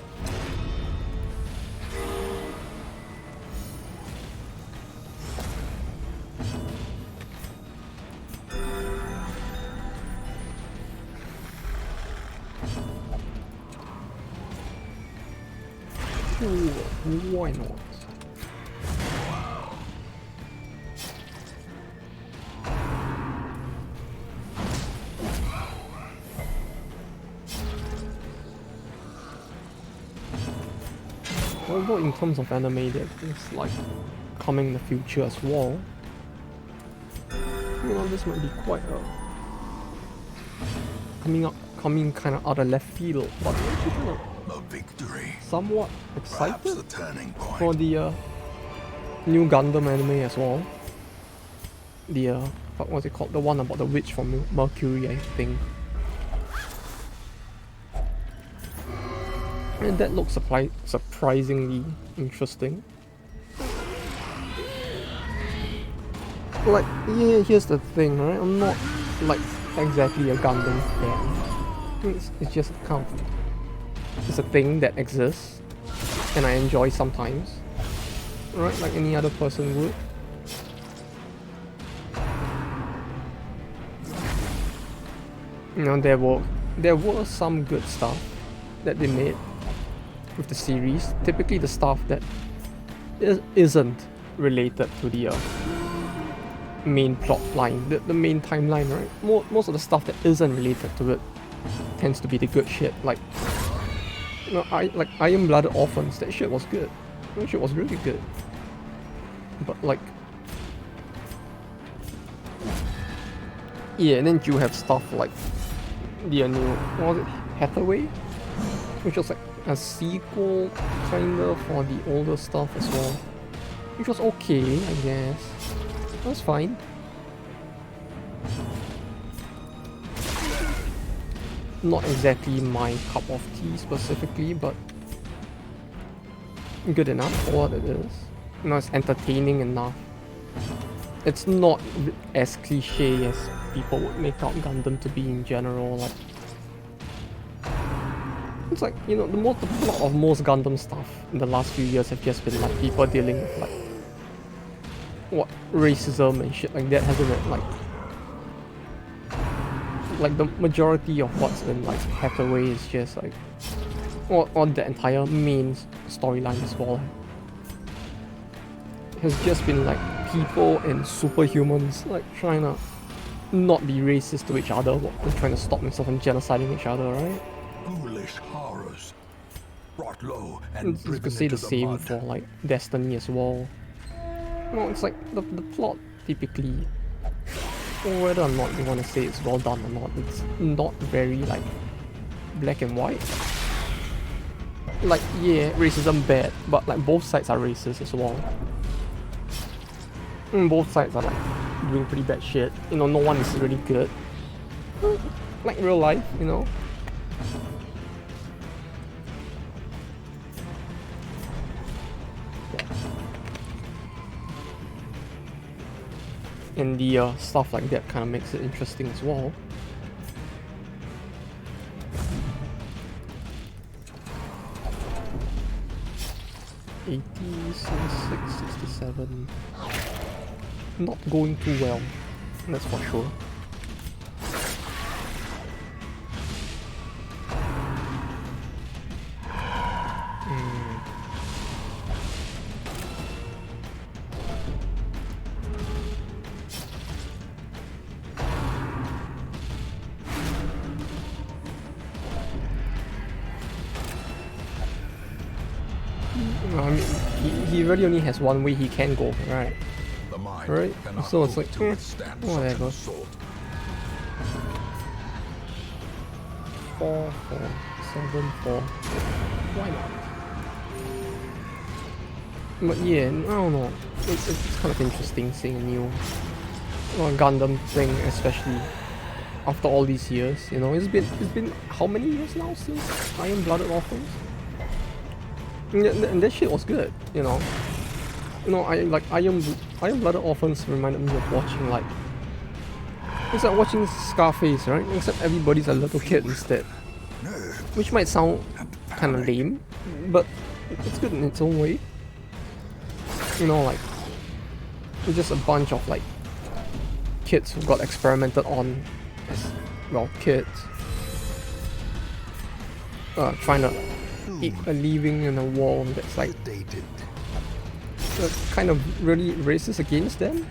Speaker 1: Why not? Although in terms of anime, that is like coming in the future as well. You know, this might be quite a coming kind of out of left field, but actually kind of
Speaker 2: a victory.
Speaker 1: Somewhat excited
Speaker 2: The turning point.
Speaker 1: for the new Gundam anime as well. The what's it called? The one about the witch from Mercury, I think. And that looks surprisingly interesting. Like, yeah, here's the thing, right? I'm not like exactly a Gundam fan. It's just kind of, it's a thing that exists and I enjoy sometimes, right? Like any other person would. You know, there were some good stuff that they made with the series. Typically the stuff that isn't related to the main plot line, the main timeline, right? Most of the stuff that isn't related to it tends to be the good shit. Like, you know, like Iron-Blooded Orphans, that shit was good. That shit was really good. But like, yeah, and then you have stuff like the new, what was it, Hathaway? Which was like a sequel kinda for the older stuff as well. Which was okay, I guess. It was fine. Not exactly my cup of tea specifically, but good enough for what it is. You know, it's entertaining enough. It's not as cliche as people would make out Gundam to be in general. Like, it's like, you know, the plot of most Gundam stuff in the last few years have just been like people dealing with like what, racism and shit like that, hasn't it? Like the majority of what's in like Hathaway is just like, or the entire main storyline as well, has just been like people and superhumans like trying to not be racist to each other and trying to stop themselves from genociding each other, right?
Speaker 2: Ghoulish horrors brought low and
Speaker 1: you could say the same for like Destiny as well. No, it's like the plot typically, or whether or not you want to say it's well done or not, it's not very like black and white. Like, yeah, racism bad, but like both sides are racist as well. And both sides are like doing pretty bad shit. You know, no one is really good. Like real life, you know. And the stuff like that kind of makes it interesting as well. '80s, 66, 67. Not going too well, that's for sure. I mean, he really only has one way he can go, right? Right? So it's like, whatever. 4, 4, 7, 4. Why not? But yeah, I don't know. It's kind of interesting seeing a new Gundam thing, especially after all these years. You know, it's been how many years now since Iron-Blooded Orphans? And that shit was good, you know. You know, I like Iron-Blooded Orphans reminded me of watching like, it's like watching Scarface, right? Except everybody's a little kid instead, which might sound kind of lame, but it's good in its own way. You know, like it's just a bunch of like kids who got experimented on as, well, kids trying to eat a living in a world that's like kind of really racist against them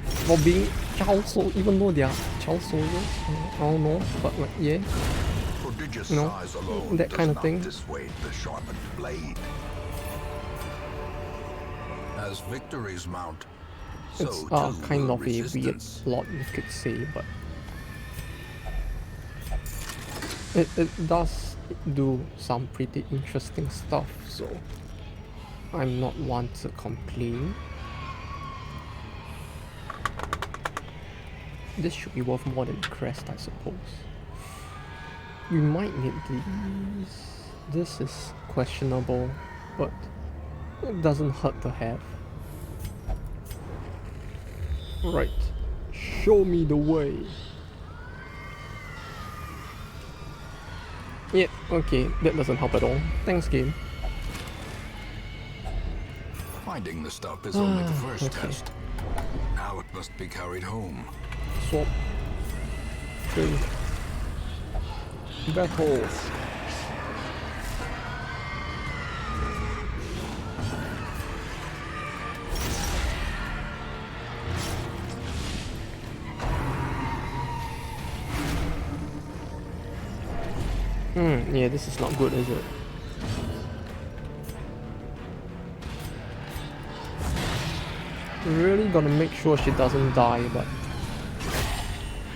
Speaker 1: for being child soldiers, even though they are child soldiers. I don't know, but like, yeah, you know, that kind of thing.
Speaker 2: As victories mount,
Speaker 1: it's kind of a weird plot, you could say, but it does do some pretty interesting stuff, so I'm not one to complain. This should be worth more than the crest, I suppose. We might need these. This is questionable, but it doesn't hurt to have. Right, show me the way. Yeah, okay, that doesn't help at all. Thanks, game.
Speaker 2: Finding the stuff is only the first test. Now it must be carried home.
Speaker 1: Swap. True. Battle. Yeah, this is not good, is it? Really gotta make sure she doesn't die, but...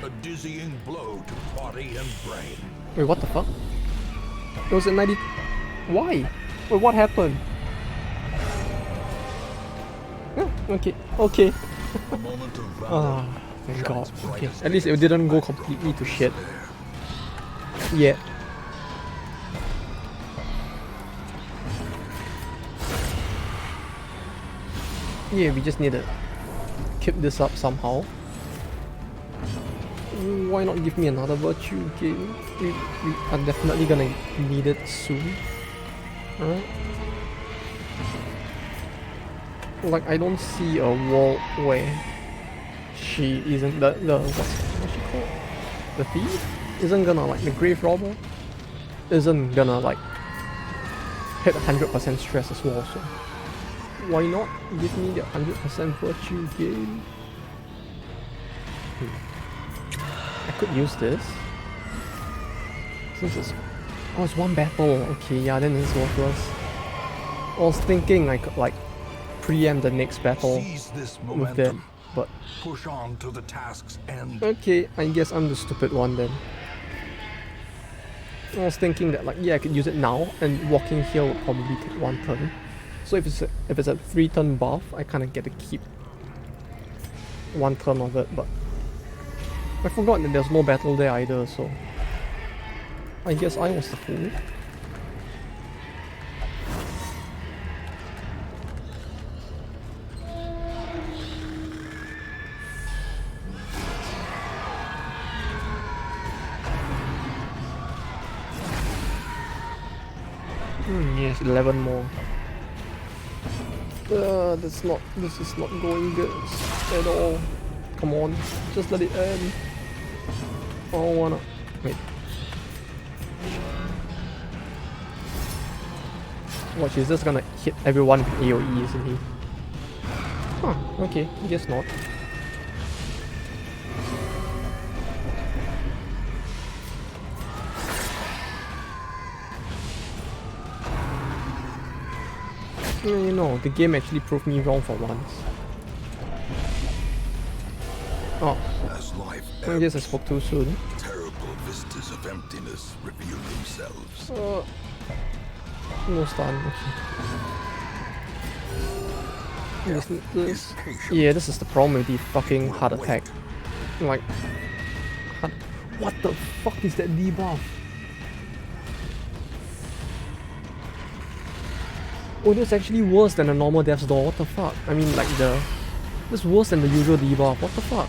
Speaker 2: A dizzying blow to body and brain.
Speaker 1: Wait, what the fuck? It was at 90... Why? Wait, what happened? Okay, okay. Ah, thank god. Okay, at least it didn't go completely to shit. Yeah. Yeah, we just need to keep this up somehow. Why not give me another virtue game? We are definitely gonna need it soon. Alright. Like, I don't see a world where she isn't what's she called? The thief? Isn't gonna, like, the grave robber? Isn't gonna, like, hit 100% stress as well, so why not give me the 100% virtue game? I could use this. Since it's... Oh, it's one battle. Okay, yeah, then it's worthless. I was thinking I could, like, preempt the next battle with that, but...
Speaker 2: Push on to the task's end.
Speaker 1: Okay, I guess I'm the stupid one then. I was thinking that, like, yeah, I could use it now, and walking here would probably take 1 turn. So if it's a 3-turn buff, I kind of get to keep 1 turn of it, but I forgot that there's no battle there either, so I guess I was the fool. Yes, 11 more. This is not going good at all. Come on, just let it end. I don't wanna... Wait. Watch, he's just gonna hit everyone with AoE, isn't he? Huh, okay, guess not. You know, the game actually proved me wrong for once. Oh, I guess I spoke too soon.
Speaker 2: Terrible vistas of emptiness reveal themselves.
Speaker 1: No stun, okay. Yeah, this is the problem with the fucking heart attack. Like, what the fuck is that debuff? Oh, that's actually worse than a normal death's door. What the fuck? I mean, like that's worse than the usual debuff. What the fuck?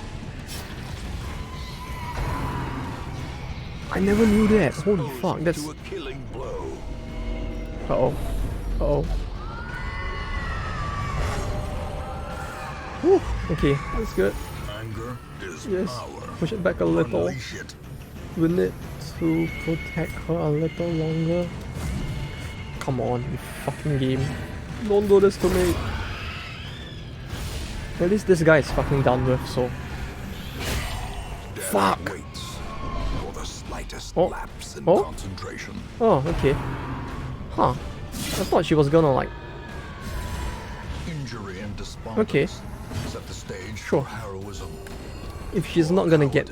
Speaker 1: I never knew that. Holy fuck, that's... Uh-oh. Uh-oh. Whew, okay, that's good.
Speaker 2: Anger is
Speaker 1: yes,
Speaker 2: power.
Speaker 1: push it back a little. We need to protect her a little longer. Come on, you fucking game. Don't do this to me. At least this guy is fucking done with, so... Fuck!
Speaker 2: For the slightest lapse in concentration.
Speaker 1: Oh, okay. Huh. I thought she was gonna, like...
Speaker 2: Injury and despondence set the stage for heroism.
Speaker 1: If she's not gonna get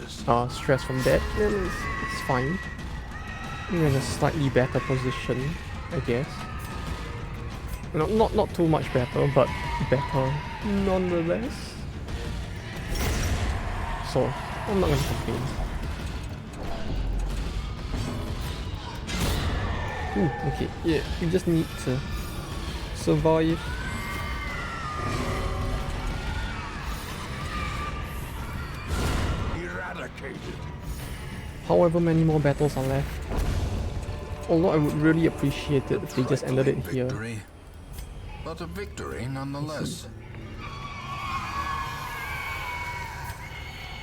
Speaker 1: stress from that, then it's fine. You're in a slightly better position, I guess. No, not too much better, but better nonetheless. So, I'm not gonna complain. Ooh, okay, yeah, you just need to survive.
Speaker 2: Eradicated.
Speaker 1: However many more battles are left. Although I would really appreciate it if they just ended it here.
Speaker 2: But a victory nonetheless.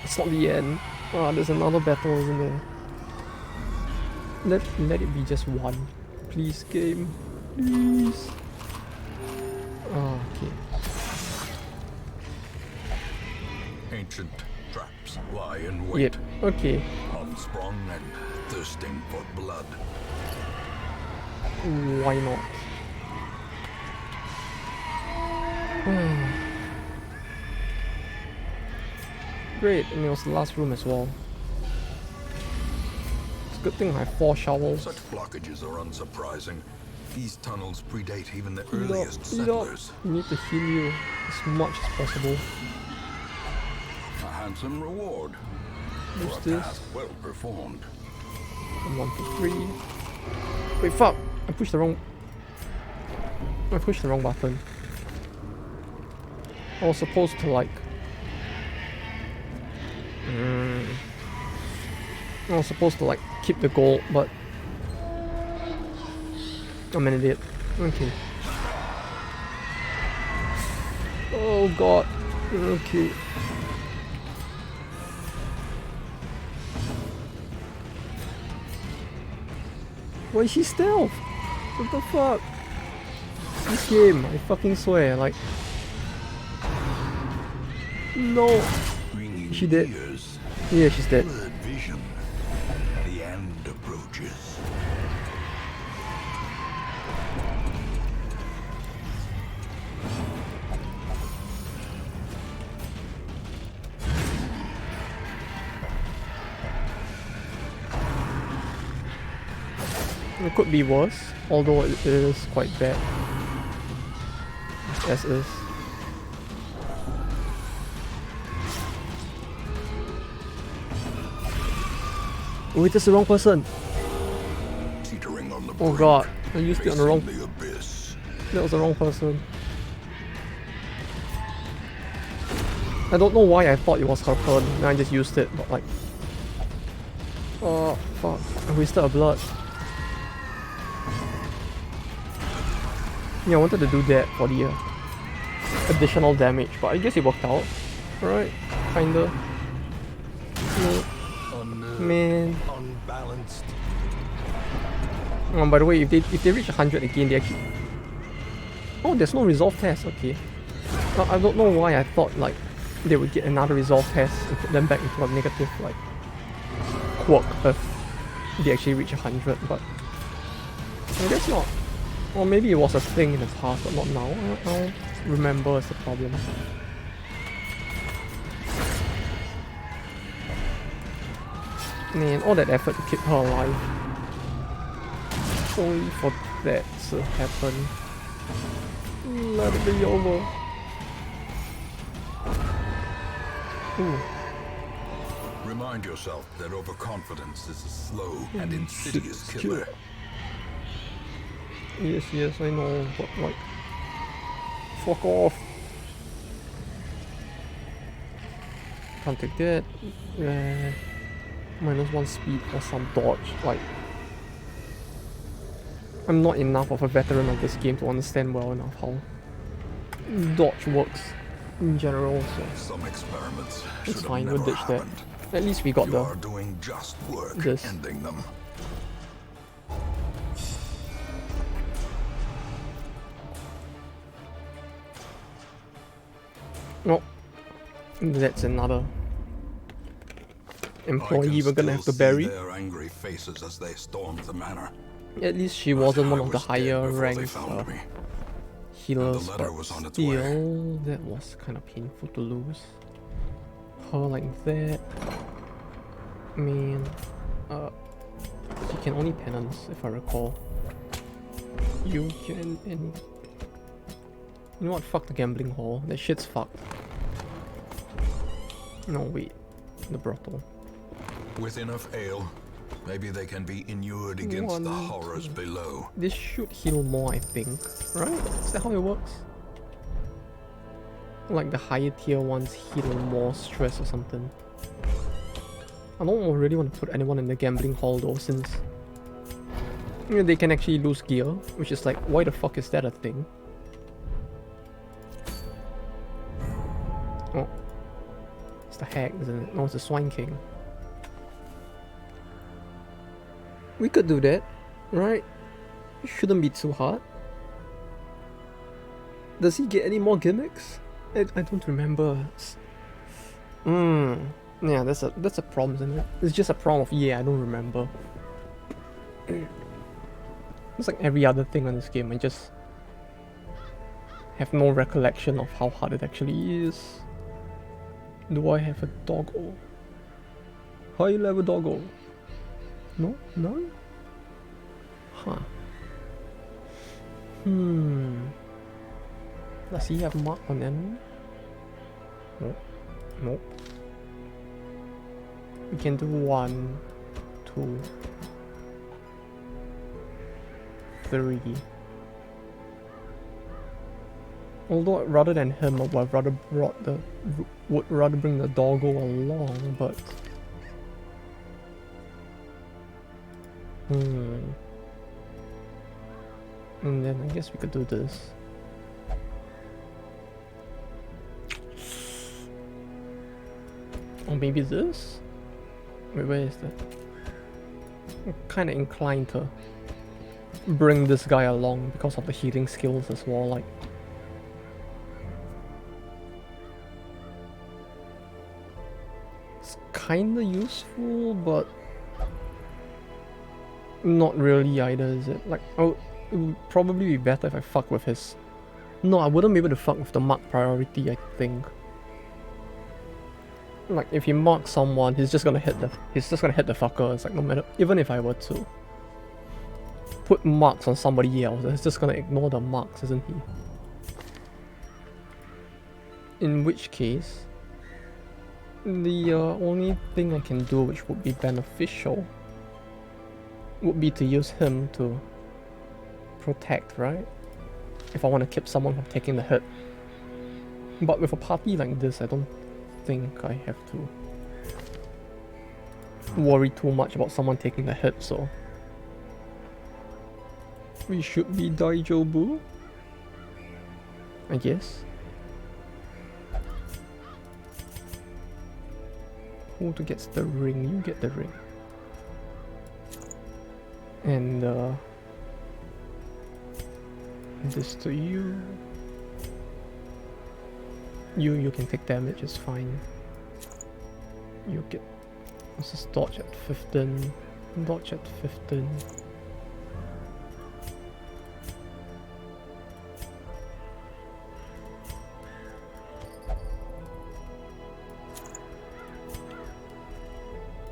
Speaker 1: It's not the end. Ah, there's another battle, isn't there? Let it be just one. Please, game. Please. Ah, okay.
Speaker 2: Ancient traps lie in wait.
Speaker 1: Yep, okay.
Speaker 2: Unsprung and thirsting for blood.
Speaker 1: Why not? Great, and it was the last room as well. It's a good thing I have 4 shovels.
Speaker 2: Such blockages are unsurprising. These tunnels predate even the earliest settlers.
Speaker 1: You need to heal you as much as possible.
Speaker 2: A handsome reward.
Speaker 1: What's
Speaker 2: for a
Speaker 1: this?
Speaker 2: task well performed.
Speaker 1: 1 for 3. Wait, fuck! I pushed the wrong button. I was supposed to, like... I was supposed to, like, keep the gold, but... I'm an idiot. Okay. Oh god. Okay. Why is she stealth? What the fuck? This game, I fucking swear, like... No! Is she dead? Yeah, she's dead.
Speaker 2: Vision. The end approaches.
Speaker 1: It could be worse, although it is quite bad. As is. Wait, that's the wrong person! Oh god, I used it on the wrong... That was the wrong person. I don't know why I thought it was her turn, and I just used it, but like... Oh, fuck. I wasted her blood. Yeah, I wanted to do that for the additional damage, but I guess it worked out. Right? Kinda. No. Man.
Speaker 2: Unbalanced.
Speaker 1: By the way, if they reach 100 again, they actually... Oh, there's no resolve test, okay. I don't know why I thought, like, they would get another resolve test and put them back into a negative, like, quirk if they actually reach 100, but... I guess not. Or maybe it was a thing in the past, but not now. I don't remember is the problem. Man, all that effort to keep her alive. Only for that to happen. Let it be over. Ooh.
Speaker 2: Remind yourself that overconfidence is a slow and insidious killer.
Speaker 1: Yes, I know, but like... Fuck off! Can't take that. -1 speed or some dodge, like... I'm not enough of a veteran of this game to understand well enough how dodge works in general, so...
Speaker 2: Some experiments
Speaker 1: it's fine, we'll ditch that. At least we got
Speaker 2: you are doing just work
Speaker 1: this.
Speaker 2: ending them.
Speaker 1: Oh, that's another employee we're gonna have to bury.
Speaker 2: Their angry faces as they stormed the manor.
Speaker 1: At least she wasn't one of the higher ranks healers, but still, that was kind of painful to lose. Her like that. Man, she can only penance if I recall. You can any. You know what? Fuck the gambling hall. That shit's fucked. No, wait. The brothel.
Speaker 2: With enough ale, maybe they can be inured against the horrors below.
Speaker 1: This should heal more, I think. Right? Is that how it works? Like the higher tier ones heal more stress or something. I don't really want to put anyone in the gambling hall though, since you know, they can actually lose gear, which is like, why the fuck is that a thing? Oh. It's the hag, isn't it? No, it's the Swine King. We could do that, right? It shouldn't be too hard. Does he get any more gimmicks? I don't remember. Yeah, that's a problem, isn't it? It's just a problem of, yeah, I don't remember. It's like every other thing on this game, I just have no recollection of how hard it actually is. Do I have a doggo? High level doggo? No? No? Huh. Does he have mark on enemy? Nope. Nope. We can do 1, 2, 3. Although rather than him, I would rather bring the doggo along, but and then I guess we could do this. Or maybe this? Wait, where is that? I'm kinda inclined to bring this guy along because of the healing skills as well, like. It's kinda useful, but not really either, is it? Like, oh, it would probably be better if I fuck with his... No, I wouldn't be able to fuck with the mark priority, I think. Like, if he marks someone, he's just gonna hit the fucker. It's like, no matter, even if I were to put marks on somebody else, he's just gonna ignore the marks, isn't he? In which case, the only thing I can do which would be beneficial would be to use him to protect, right? If I want to keep someone from taking the hit. But with a party like this, I don't think I have to worry too much about someone taking the hit, so we should be Daijobu, I guess. Who gets the ring? You get the ring. And this to you. You can take damage, it's fine. You get... This is dodge at 15. Dodge at 15.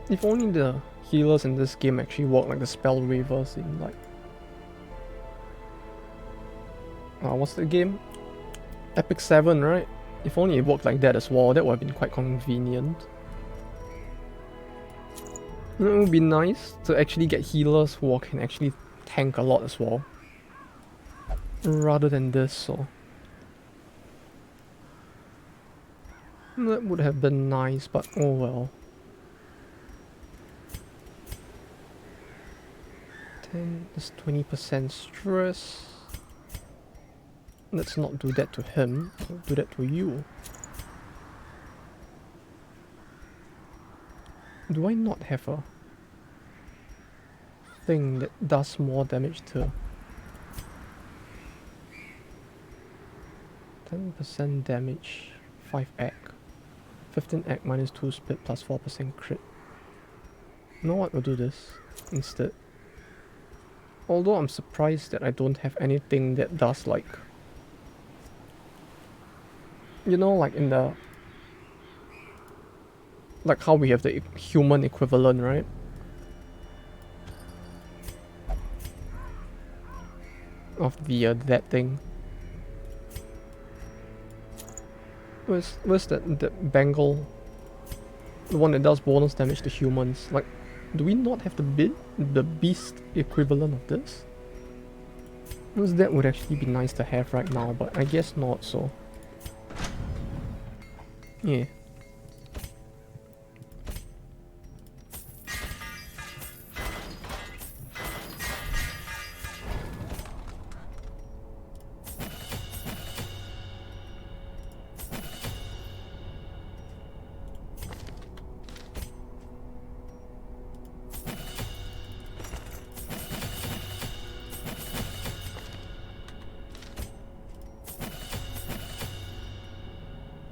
Speaker 1: If only the healers in this game actually work like the spell waivers in like... what's the game? Epic 7, right? If only it worked like that as well, that would have been quite convenient. It would be nice to actually get healers who can actually tank a lot as well. Rather than this, so... That would have been nice, but oh well. 10 is 20% stress. Let's not do that to him, we'll do that to you. Do I not have a thing that does more damage to... 10% damage, 5 egg. 15 egg minus 2 split plus 4% crit. You know what, we'll do this instead. Although I'm surprised that I don't have anything that does like... You know, like in the... Like how we have the human equivalent, right? Of the that thing. Where's that Bengal? The one that does bonus damage to humans. Like, do we not have the beast equivalent of this? Because that would actually be nice to have right now, but I guess not, so... Yeah.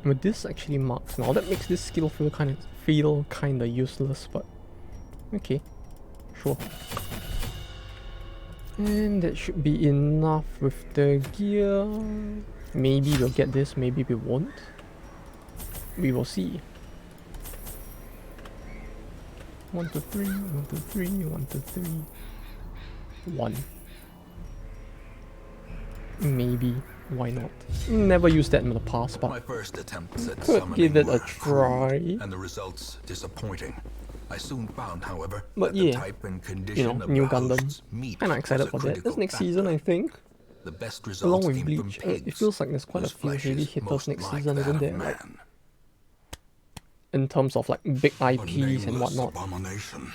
Speaker 1: But this actually marks now. That makes this skill feel kinda useless, but okay, sure. And that should be enough with the gear. Maybe we'll get this, maybe we won't. We will see. 1, 2, 3, 1, 2, 3, 1, 2, 3. 1. Maybe. Why not? Never used that in the past, but
Speaker 2: my first attempts at
Speaker 1: could give it a try.
Speaker 2: And the results disappointing. I soon found, however,
Speaker 1: but
Speaker 2: that
Speaker 1: yeah,
Speaker 2: the type and condition
Speaker 1: you know,
Speaker 2: of
Speaker 1: new
Speaker 2: the
Speaker 1: Gundam.
Speaker 2: host's meat
Speaker 1: Kinda excited for that. This next season, I think.
Speaker 2: The best
Speaker 1: Along
Speaker 2: results
Speaker 1: with
Speaker 2: came
Speaker 1: Bleach,
Speaker 2: from pigs,
Speaker 1: it feels like there's quite a few heavy hitters next season, isn't there? Like, in terms of like big IPs and whatnot.
Speaker 2: Abomination.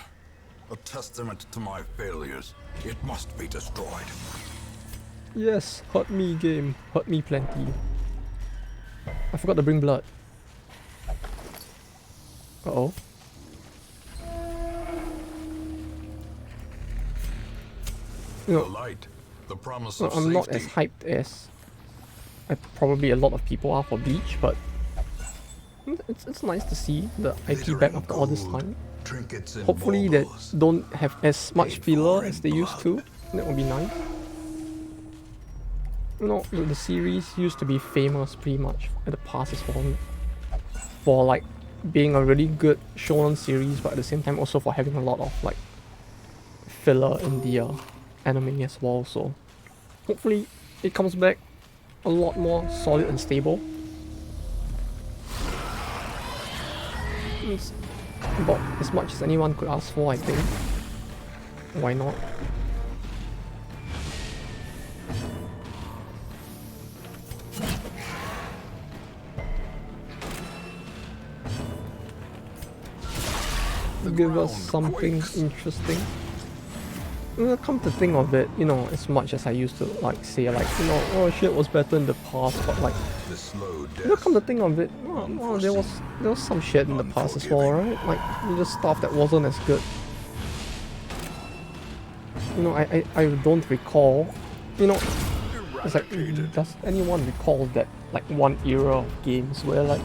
Speaker 2: A testament to my failures. It must be destroyed.
Speaker 1: Yes, hurt me game. Hurt me plenty. I forgot to bring blood. Uh-oh. You know,
Speaker 2: the light, the promise of
Speaker 1: I'm
Speaker 2: safety.
Speaker 1: not as hyped as probably a lot of people are for Bleach, but it's nice to see the IP back after all this time. Hopefully they don't have as much filler as they used to. That would be nice. You know, the series used to be famous pretty much in the past as well, for like being a really good shonen series, but at the same time also for having a lot of like filler in the anime as well. So hopefully it comes back a lot more solid and stable. It's about as much as anyone could ask for, I think. Why not? Give us something interesting. Come to think of it, you know, as much as I used to like say like, you know, oh shit was better in the past, but like, come to think of it, well, there was some shit in the past as well, right? Like just stuff that wasn't as good. You know, I don't recall, you know, it's like, does anyone recall that like one era of games where like,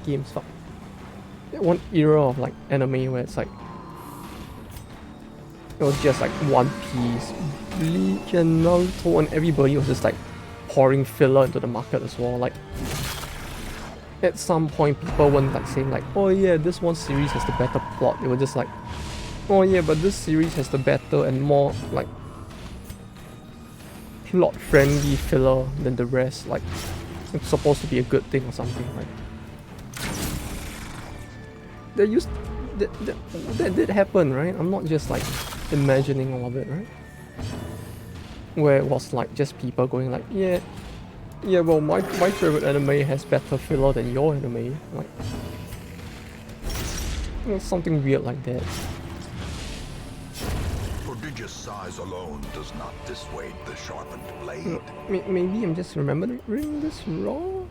Speaker 1: games, fuck, one era of like anime where it's like, it was just like One Piece, Bleach and Naruto, and everybody was just like pouring filler into the market as well. Like at some point people weren't like saying like, oh yeah, this one series has the better plot. They were just like, oh yeah, but this series has the better and more like plot friendly filler than the rest. Like it's supposed to be a good thing or something. Like that did happen, right? I'm not just like imagining all of it, right? Where it was like just people going like, yeah, well my favorite anime has better filler than your anime, like, you know, something weird like that.
Speaker 2: Prodigious size alone does not dissuade the sharpened blade.
Speaker 1: You know, maybe I'm just remembering this wrong.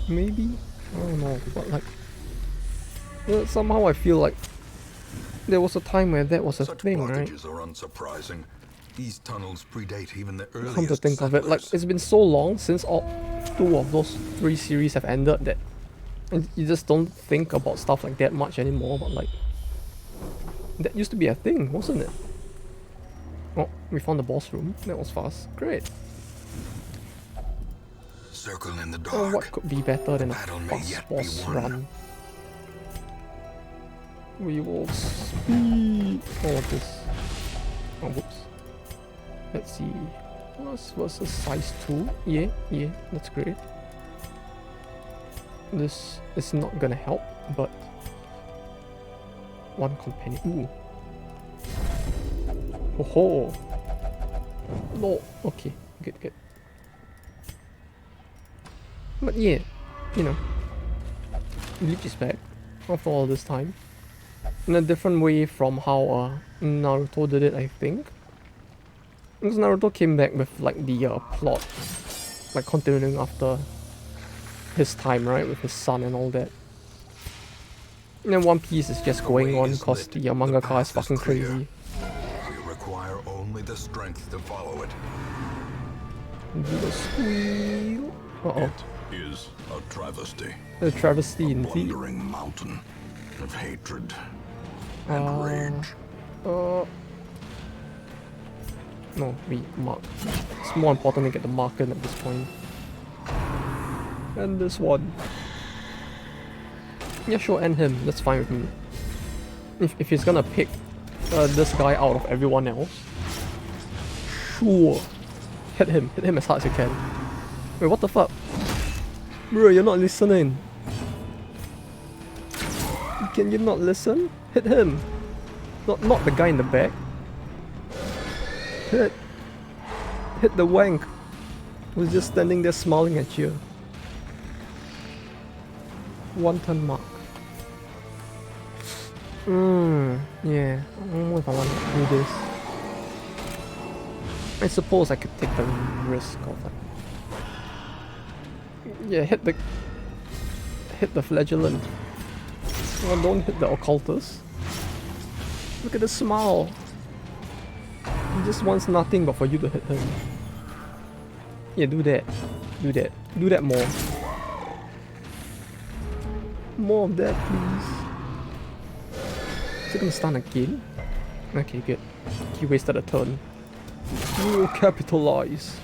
Speaker 1: Maybe, I don't know, but like, you know, somehow I feel like there was a time where that was a thing, right?
Speaker 2: Are unsurprising. These tunnels predate even the earliest
Speaker 1: Come to think
Speaker 2: settlers.
Speaker 1: of it, like it's been so long since all 2 of those 3 series have ended that you just don't think about stuff like that much anymore. But like, that used to be a thing, wasn't it? Oh, we found the boss room. That was fast. Great.
Speaker 2: Circle in the dark.
Speaker 1: Oh, what could be better than a fast boss run? We will speed all of this. Oh, whoops. Let's see. Plus versus size 2. Yeah, that's great. This is not gonna help, but one companion. Ooh. Oh ho. No. Okay. Good. But yeah, you know, Bleach is back after all this time. In a different way from how Naruto did it, I think. Because Naruto came back with like the plot, like continuing after his time, right, with his son and all that. And then One Piece is just going on because the mangaka is fucking crazy.
Speaker 2: We require only the strength to follow it.
Speaker 1: Do the squeal. Uh-oh.
Speaker 2: It is a travesty.
Speaker 1: A travesty indeed.
Speaker 2: Wandering mountain of hatred and rage.
Speaker 1: No, we mark. It's more important to get the marker at this point. And this one. Yeah, sure, end him. That's fine with me. If he's gonna pick this guy out of everyone else, sure. Hit him as hard as you can. Wait, what the fuck? Bro, you're not listening. Can you not listen? Hit him. Not the guy in the back. Hit the wank who's just standing there smiling at you. 1 turn mark. Yeah, I don't know if I want to do this. I suppose I could take the risk of like, yeah, hit the flagellant. Oh, don't hit the occultist. Look at the smile. He just wants nothing but for you to hit him. Yeah, do that. Do that. Do that more. More of that, please. Is it gonna stun again? Okay, good. He wasted a turn. You will capitalize.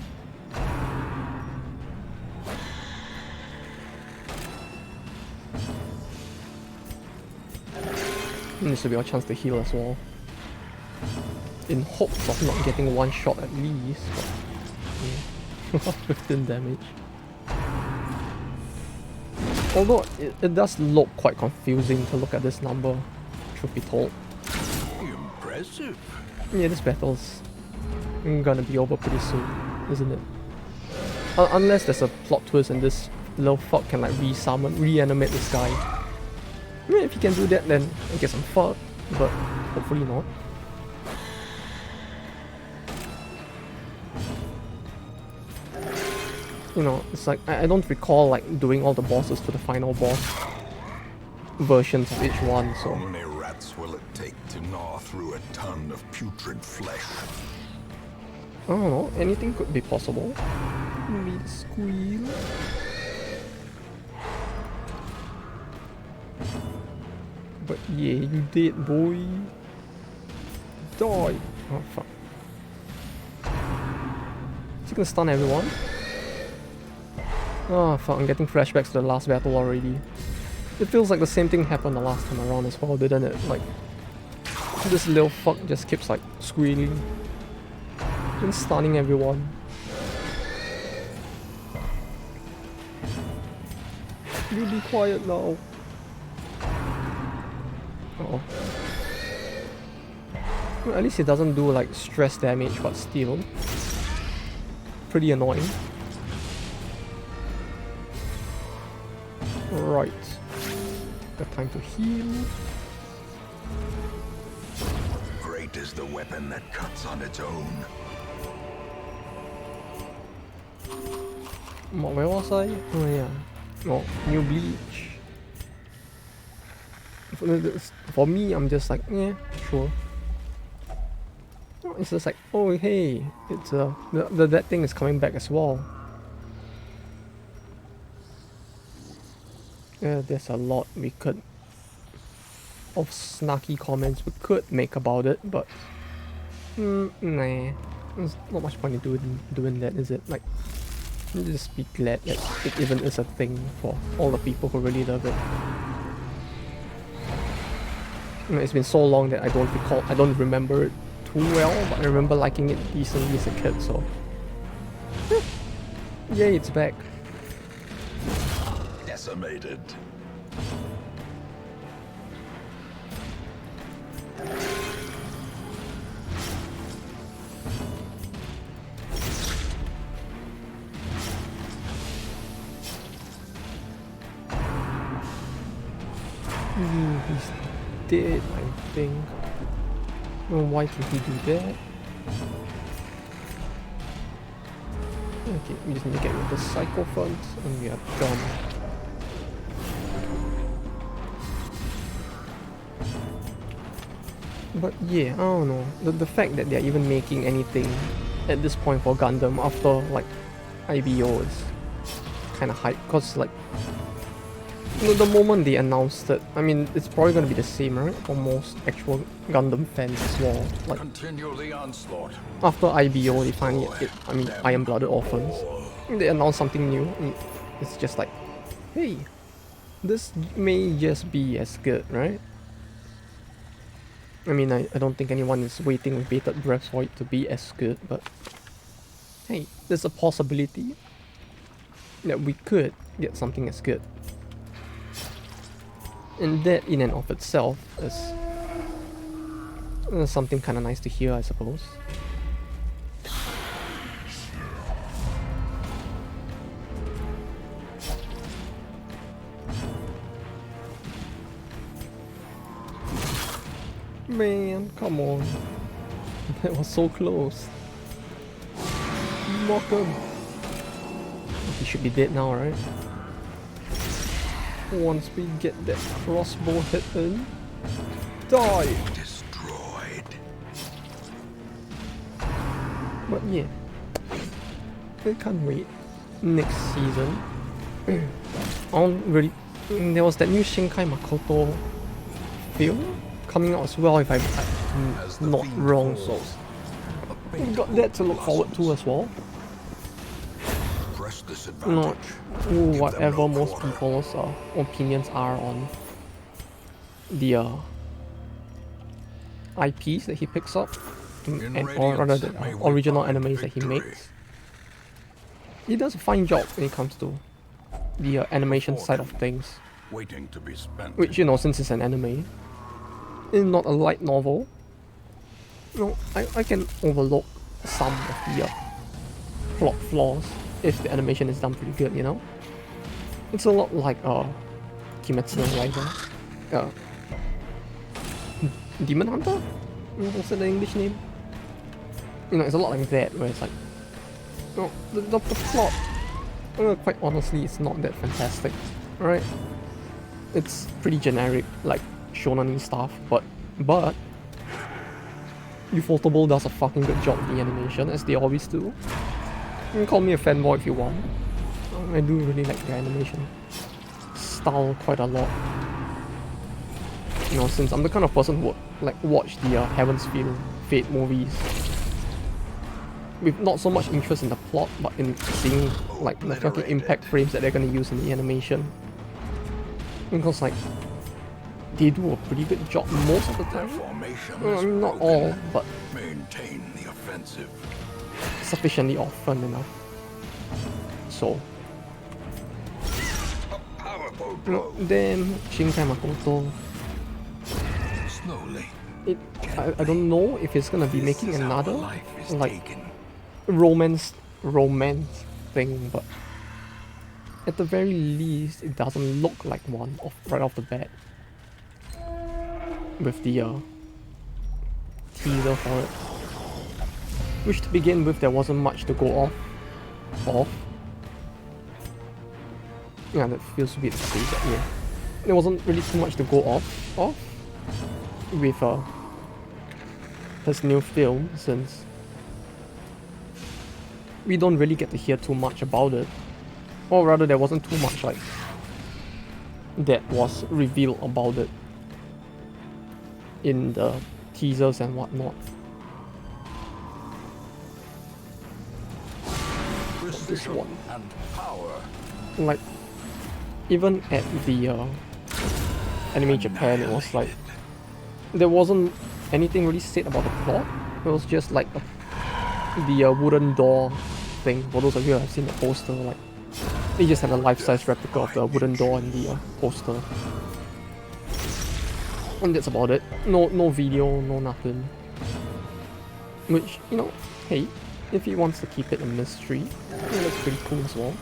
Speaker 1: This will be our chance to heal as well. In hopes of not getting one shot at least. But, yeah. 15 damage. Although it does look quite confusing to look at this number, truth be told.
Speaker 2: Impressive.
Speaker 1: Yeah, this battle's gonna be over pretty soon, isn't it? Unless there's a plot twist and this little fuck can like reanimate this guy. I mean, if he can do that, then I guess I'm fucked, but hopefully not. You know, it's like, I don't recall like doing all the bosses to the final boss versions of each one, so...
Speaker 2: How many rats will it take to gnaw through a ton of putrid flesh?
Speaker 1: I don't know, anything could be possible. Meat squeal. But yeah, you did, boy. Die. Oh fuck. Is he gonna stun everyone? Oh fuck, I'm getting flashbacks to the last battle already. It feels like the same thing happened the last time around as well, didn't it? Like, this little fuck just keeps like squealing and stunning everyone. You be quiet now. Uh-oh. Well, at least it doesn't do like stress damage, but still pretty annoying. Right. Got time to heal.
Speaker 2: Great is the weapon that cuts on its own.
Speaker 1: Where was I? Oh yeah. Oh, new bleach. For me, I'm just like, yeah, sure. It's just like, oh hey, it's that thing is coming back as well. Yeah, there's a lot we could of snarky comments we could make about it, but nah, there's not much point in doing that, is it? Like, just be glad that it even is a thing for all the people who really love it. You know, it's been so long that I don't remember it too well, but I remember liking it decently as a kid, so yay, it's back.
Speaker 2: Decimated.
Speaker 1: He's dead, I think. Oh, why did he do that? Okay, we just need to get rid of the cycle front and we are done. But yeah, I don't know. The fact that they're even making anything at this point for Gundam after like IBO is kind of hype, because like the moment they announced it, I mean, it's probably going to be the same, right, for most actual Gundam fans as well. Like,
Speaker 2: continue the onslaught.
Speaker 1: After IBO, they finally, Iron-Blooded Orphans, they announced something new, and it's just like, hey, this may just be as good, right? I mean, I don't think anyone is waiting with bated breath for it to be as good, but hey, there's a possibility that we could get something as good. And that in and of itself is something kind of nice to hear, I suppose. Man, come on. That was so close. Mock him. He should be dead now, right? once we get that crossbow hit in. Die!
Speaker 2: Destroyed.
Speaker 1: But yeah, I can't wait. Next season, I don't really. There was that new Shinkai Makoto film coming out as well, if I'm not wrong. So we got that to look forward to as well. Not whatever most people's opinions are on the IPs that he picks up, or rather the original animes that he makes. He does a fine job when it comes to the animation side of things. Which, you know, since it's an anime, it's not a light novel, you know, I can overlook some of the plot flaws if the animation is done pretty good, you know? It's a lot like Kimetsu no Yaiba. Demon Hunter? What's the English name? You know, it's a lot like that, where it's like, you know, the plot, quite honestly, it's not that fantastic, right? It's pretty generic, like shonen stuff, but Ufotable does a fucking good job with the animation, as they always do. You can call me a fanboy if you want. I do really like the animation style quite a lot. You know, since I'm the kind of person who would like watch the Heaven's Fate movies with not so much interest in the plot, but in seeing like the fucking impact frames that they're gonna use in the animation. Because like they do a pretty good job most of the time. Well, not all, but
Speaker 2: maintain the offensive
Speaker 1: sufficiently often enough. So, you know, then Shinkai Makoto.
Speaker 2: slowly.
Speaker 1: I don't know if it's gonna be making another like romance thing, but at the very least, it doesn't look like one right off the bat. With the teaser for it, which to begin with there wasn't much to go off. Yeah, that feels weird to say, but yeah, there wasn't really too much to go off with his new film, since we don't really get to hear too much about it, or rather there wasn't too much like that was revealed about it in the teasers and whatnot. This one,
Speaker 2: and power.
Speaker 1: like, even at the Anime Japan, it was like there wasn't anything really said about the plot. It was just like the wooden door thing. For those of you who have seen the poster, like they just had a life-size replica of the wooden door in the poster. And that's about it. No video, no nothing. Which, you know, hey, if he wants to keep it a mystery, yeah, that's pretty cool as well.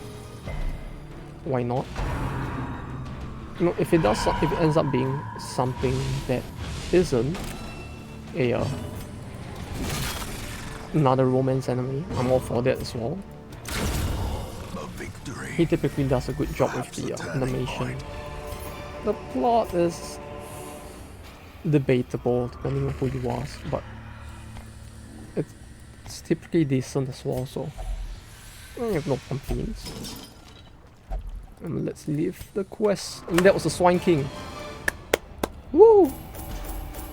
Speaker 1: Why not? You know, if it ends up being something that isn't a another romance anime, I'm all for that as well. He typically does a good job with the animation. The plot is debatable depending on who you ask, but it's typically decent as well, so I have no complaints. And let's leave the quest. And that was the Swine King. Woo!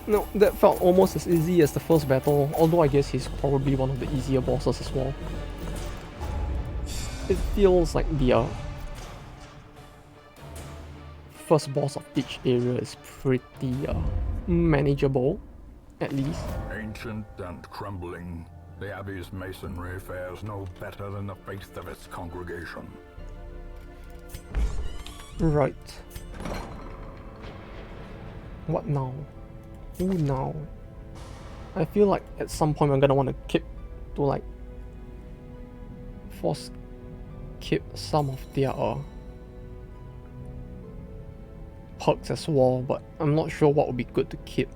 Speaker 1: No, that felt almost as easy as the first battle, although I guess he's probably one of the easier bosses as well. It feels like the first boss of each area is pretty manageable, at least.
Speaker 2: Ancient and crumbling, the Abbey's masonry fares no better than the faith of its congregation.
Speaker 1: Right. What now? Who now? I feel like at some point I'm gonna want to keep to like keep some of their perks as well, but I'm not sure what would be good to keep.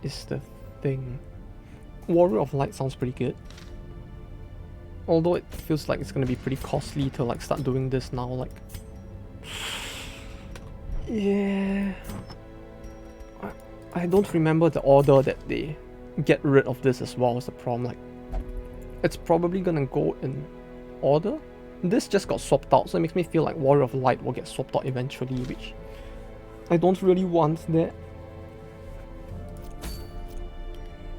Speaker 1: Is the thing. Warrior of Light sounds pretty good. Although it feels like it's gonna be pretty costly to like start doing this now, like Yeah. I don't remember the order that they get rid of this as well as the problem. Like, it's probably gonna go in order. This just got swapped out, so it makes me feel like Warrior of Light will get swapped out eventually, which I don't really want that.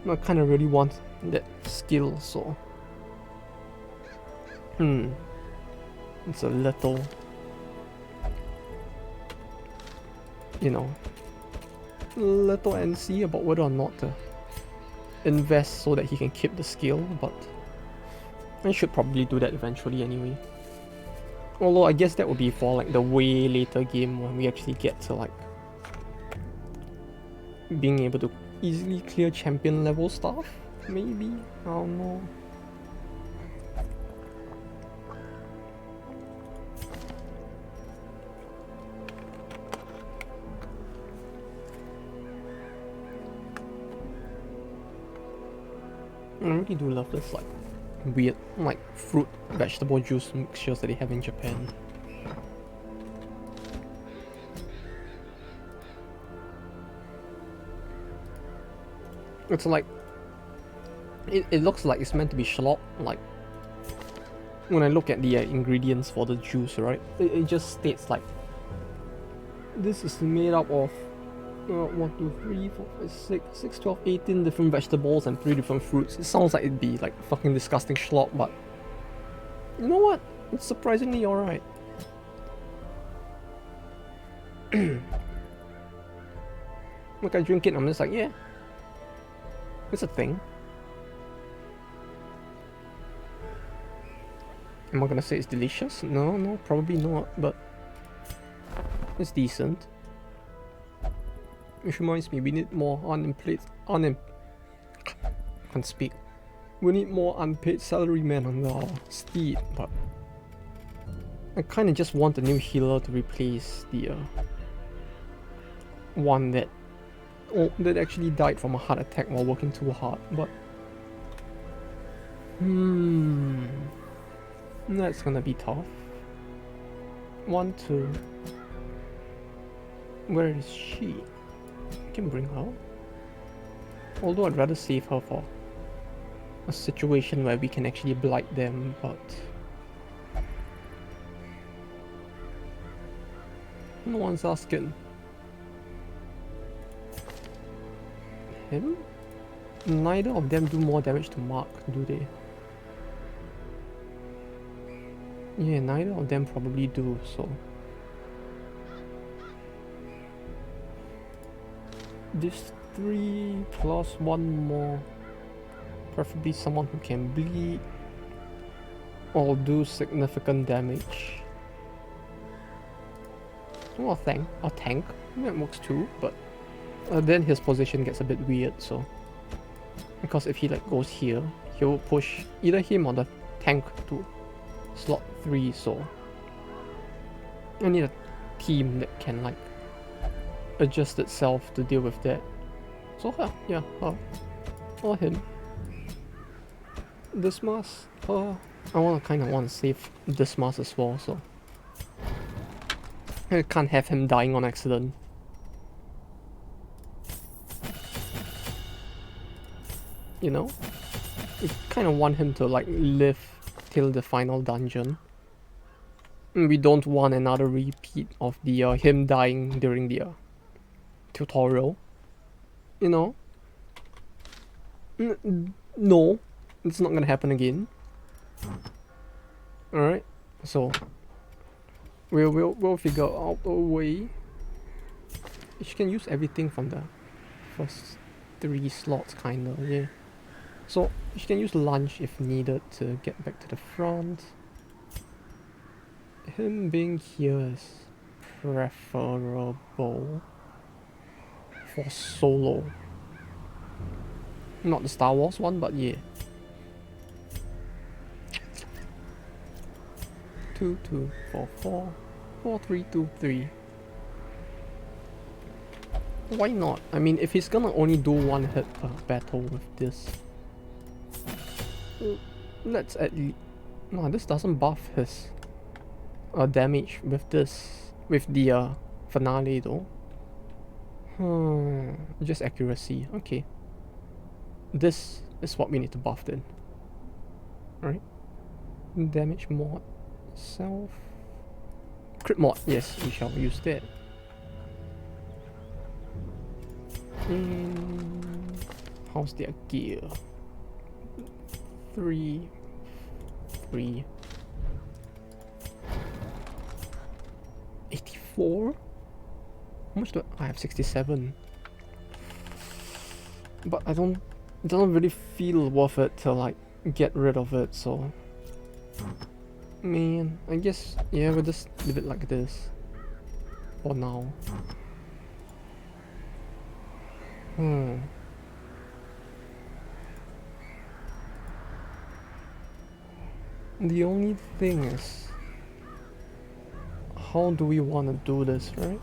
Speaker 1: I kind of really want that skill, so it's a little, you know, little NC about whether or not to invest so that he can keep the skill, but I should probably do that eventually anyway. Although I guess that would be for like the way later game when we actually get to like being able to easily clear champion level stuff, maybe? I don't know. I really do love this like weird like fruit vegetable juice mixtures that they have in Japan. It's like it looks like it's meant to be schlop. Like when I look at the ingredients for the juice, right? It just states like this is made up of 1, 2, 3, 4, 5, 6, 12, 18 different vegetables and 3 different fruits. It sounds like it'd be like fucking disgusting schlop, but you know what? It's surprisingly alright. Like I drink it and I'm just like, yeah, it's a thing. Am I gonna say it's delicious? No, probably not, but it's decent. Which reminds me, we need more can't speak. We need more unpaid salarymen on our steed, but I kinda just want a new healer to replace the one that actually died from a heart attack while working too hard, but that's gonna be tough. 1, 2. Where is she? I can bring her. Although I'd rather save her for a situation where we can actually blight them, but no one's asking. Him? Neither of them do more damage to Mark, do they? Yeah, neither of them probably do, so this 3 plus 1 more, preferably someone who can bleed or do significant damage. Or a tank, that works too, but then his position gets a bit weird, so because if he like goes here, he will push either him or the tank to slot 3, so I need a team that can like adjust itself to deal with that. So her, yeah, her. Or him. Dismas, her. I kinda wanna save Dismas as well, so I can't have him dying on accident. You know? I kinda want him to like live till the final dungeon. We don't want another repeat of the him dying during the tutorial. You know? No, it's not gonna happen again. Alright, so we'll figure out a way. You can use everything from the first 3 slots, kinda, yeah. So you can use lunch if needed to get back to the front. Him being here is preferable for solo. Not the Star Wars one, but yeah. 2, 2, 4, 4, 4, 3, 2, 3. Why not? I mean, if he's gonna only do 1 hit per battle with this, let's at least. No, this doesn't buff his damage with this. with the finale though. Just accuracy. Okay. This is what we need to buff then. Alright. Damage mod. Self. Crit mod. Yes, we shall use that. And how's their gear? 3. 84? How much do I have? 67. But it doesn't really feel worth it to like get rid of it, so man, I guess yeah, we'll just leave it like this for now. The only thing is, how do we want to do this, right?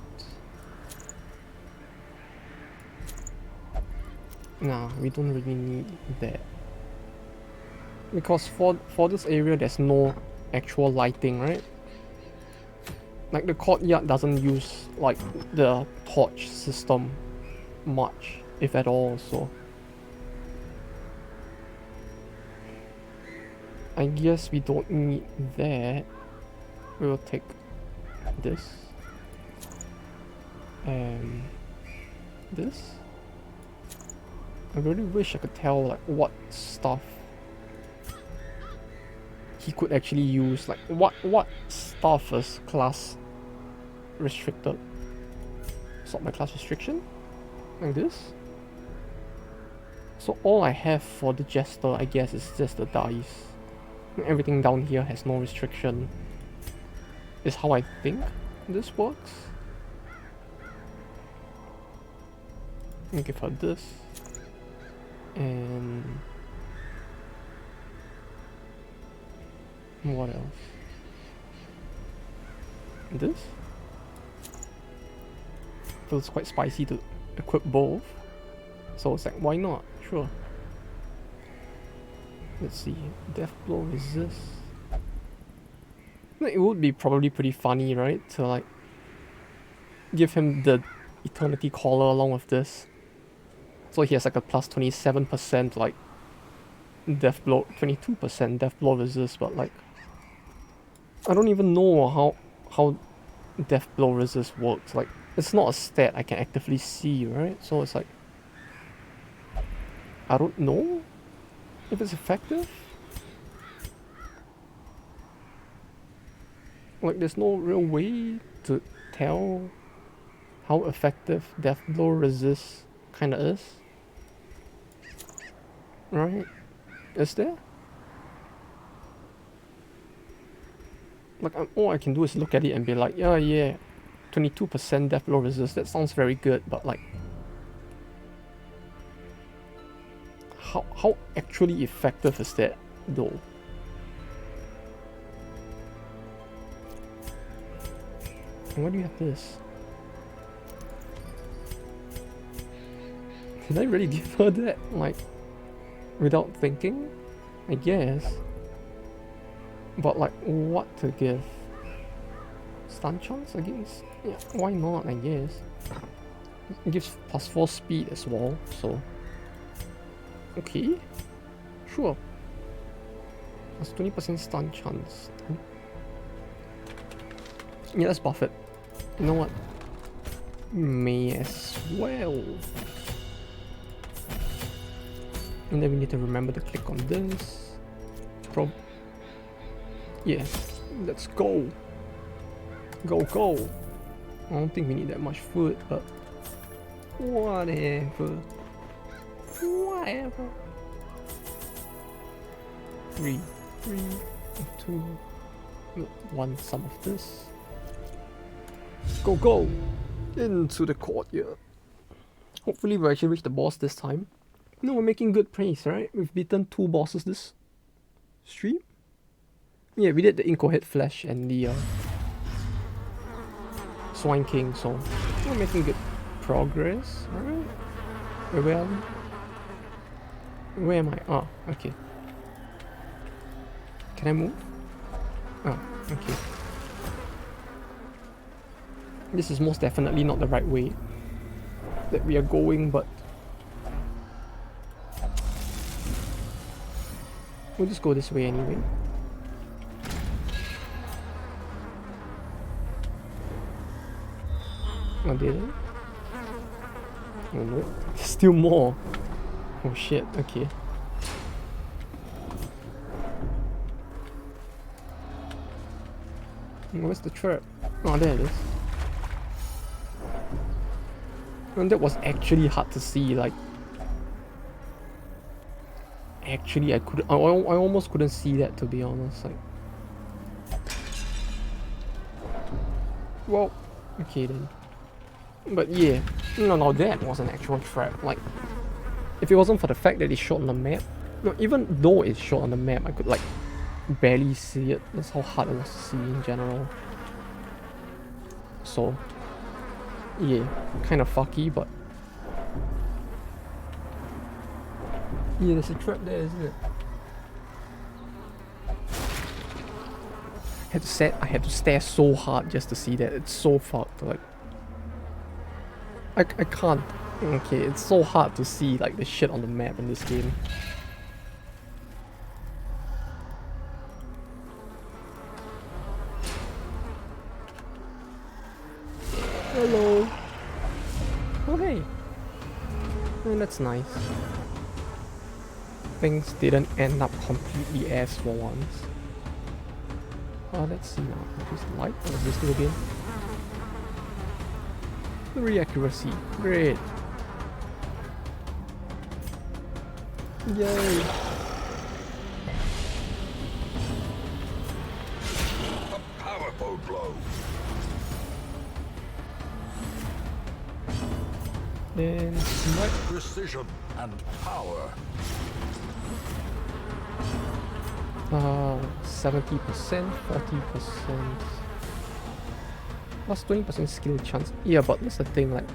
Speaker 1: Nah, we don't really need that. Because for this area, there's no actual lighting, right? Like the courtyard doesn't use like the torch system much, if at all, so I guess we don't need that. We'll take this and this. I really wish I could tell like what stuff he could actually use, like what stuff is class restricted. Sort by class restriction, like this. So all I have for the jester, I guess, is just the dice. Everything down here has no restriction. Is how I think this works. Let me give her this. And what else? This feels quite spicy to equip both, so it's like, why not? Sure. Let's see. Death blow resist. It would be probably pretty funny, right? To like give him the eternity collar along with this. So he has like a plus 27% like death blow, 22% death blow resist, but like I don't even know how death blow resist works. Like it's not a stat I can actively see, right? So it's like I don't know if it's effective. Like there's no real way to tell how effective death blow resist kinda is. Right? Is there? Like all I can do is look at it and be like, yeah, 22% death blow resist, that sounds very good, but like how actually effective is that though? And why do you have this? Did I really give her that? Like, without thinking? I guess. But like, what to give? Stun chance, I guess? Yeah, why not, I guess. It gives plus 4 speed as well, so... Okay. Sure. Plus 20% stun chance. Yeah, let's buff it. You know what? May as well. And then we need to remember to click on this. Yeah, let's go. Go. I don't think we need that much food, but whatever. 3, 2, 1, some of this. Go! Into the courtyard. Hopefully we'll actually reach the boss this time. No, we're making good pace, right? We've beaten 2 bosses this stream. Yeah, we did the Incohead Flash and the Swine King, so we're making good progress, alright? Where are we? Where am I? Oh, okay. Can I move? Oh, okay. This is most definitely not the right way that we are going, but we'll just go this way anyway. Oh, did it? Oh no, there's still more. Oh shit, okay. Where's the trap? Oh, there it is. And that was actually hard to see, like... Actually, I almost couldn't see that, to be honest, like... Well, okay then. But yeah, no, that was an actual trap, like... If it wasn't for the fact that it's shot on the map... No, even though it's shot on the map, I could, like... barely see it. That's how hard it was to see in general. So... yeah, kind of fucky, but... yeah, there's a trap there, isn't it? I had to stare so hard just to see that. It's so fucked, like... I can't. Okay, it's so hard to see, like, the shit on the map in this game. Hello. Oh, hey. Oh, that's nice. Things didn't end up completely ass for once. Oh, let's see now. Is this light or is this still again? 3 accuracy. Great. Yay.
Speaker 2: A powerful blow.
Speaker 1: Then smite.
Speaker 2: Precision and power.
Speaker 1: 70%, 40%. Plus 20% skill chance. Yeah, but that's the thing, like...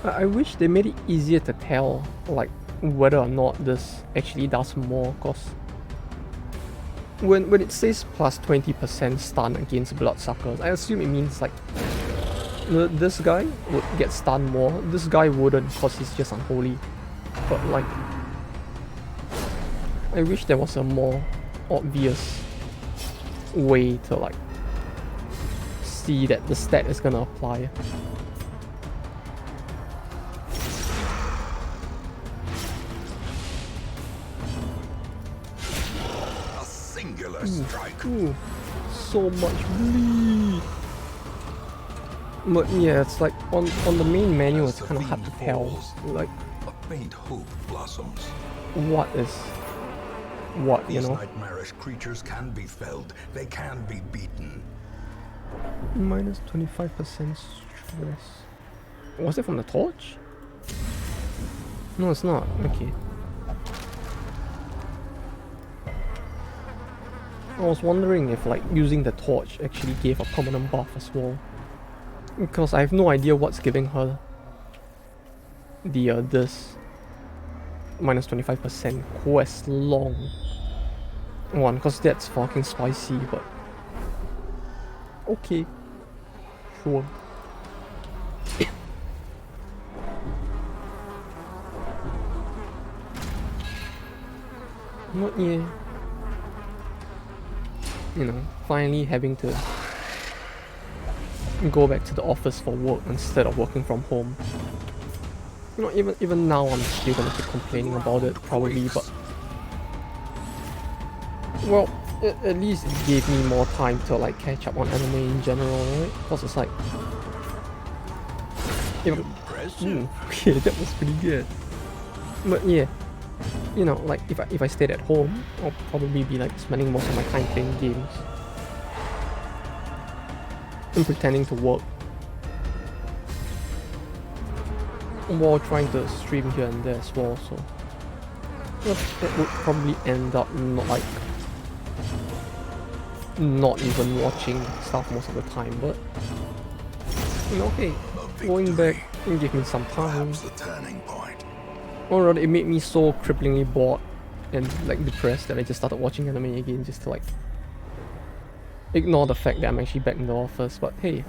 Speaker 1: I wish they made it easier to tell, like, whether or not this actually does more, cause... When it says plus 20% stun against bloodsuckers, I assume it means, like... this guy would get stunned more, this guy wouldn't, cause he's just unholy. But, like... I wish there was a more obvious way to, like, see that the stat is gonna apply.
Speaker 2: A singular strike.
Speaker 1: Ooh, so much bleed. But yeah, it's like on the main menu, it's kind of hard to tell. Like,
Speaker 2: a faint hope blossoms.
Speaker 1: What is what, you
Speaker 2: These
Speaker 1: know?
Speaker 2: nightmarish creatures can be felled. They can be beaten.
Speaker 1: Minus 25% stress. Was it from the torch? No, it's not. Okay. I was wondering if, like, using the torch actually gave a permanent buff as well. Because I have no idea what's giving her the this minus 25% quest long one, because that's fucking spicy, but okay, sure. Not yet. You know, finally having to go back to the office for work instead of working from home. You know, even now I'm still gonna keep complaining about it probably, but well, at least it gave me more time to, like, catch up on anime in general, right? Because it's like, okay, that was pretty good. But yeah, you know, like, if I stayed at home, I'll probably be, like, spending most of my time playing games and pretending to work while trying to stream here and there as well. So that would probably end up not even watching stuff most of the time, but you know, hey, going back and give me some time. Or rather, it made me so cripplingly bored and, like, depressed that I just started watching anime again, just to, like, ignore the fact that I'm actually back in the office, but hey.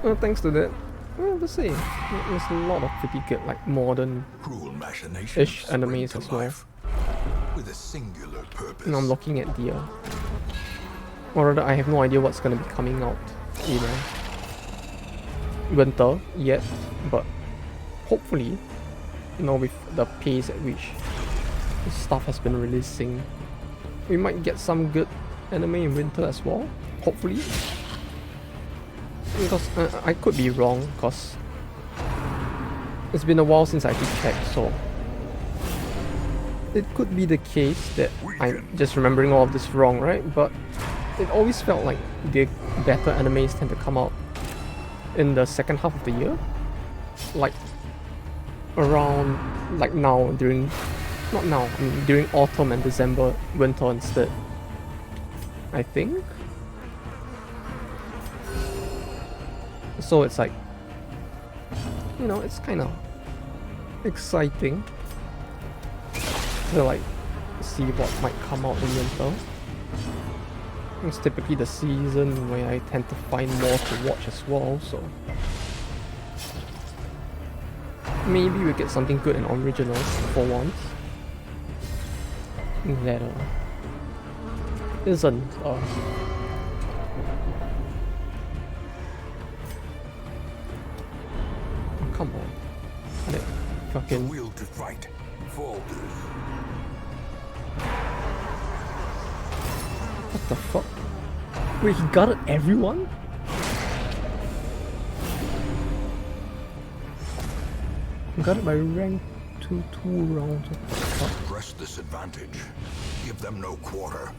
Speaker 1: Well, thanks to that, well, let's see, there's a lot of pretty good, like, modern-ish animes as well.
Speaker 2: With a singular purpose.
Speaker 1: And I'm looking at the, or rather, I have no idea what's gonna be coming out in winter yet, but hopefully, you know, with the pace at which this stuff has been releasing, we might get some good anime in winter as well, hopefully. Because I could be wrong, because it's been a while since I actually checked, so it could be the case that I'm just remembering all of this wrong, right? But it always felt like the better animes tend to come out in the second half of the year, like around, like now, during, not now, I mean during autumn and December, winter instead, I think. So it's like, you know, it's kind of exciting to like see what might come out in winter. It's typically the season where I tend to find more to watch as well, so maybe we get something good and original for once. That isn't come on. Fucking
Speaker 2: will to fight. Falters.
Speaker 1: What the fuck? Wait, he got it, everyone? Got it by rank 2 rounds. What the fuck?
Speaker 2: Press this advantage. Give them no quarter.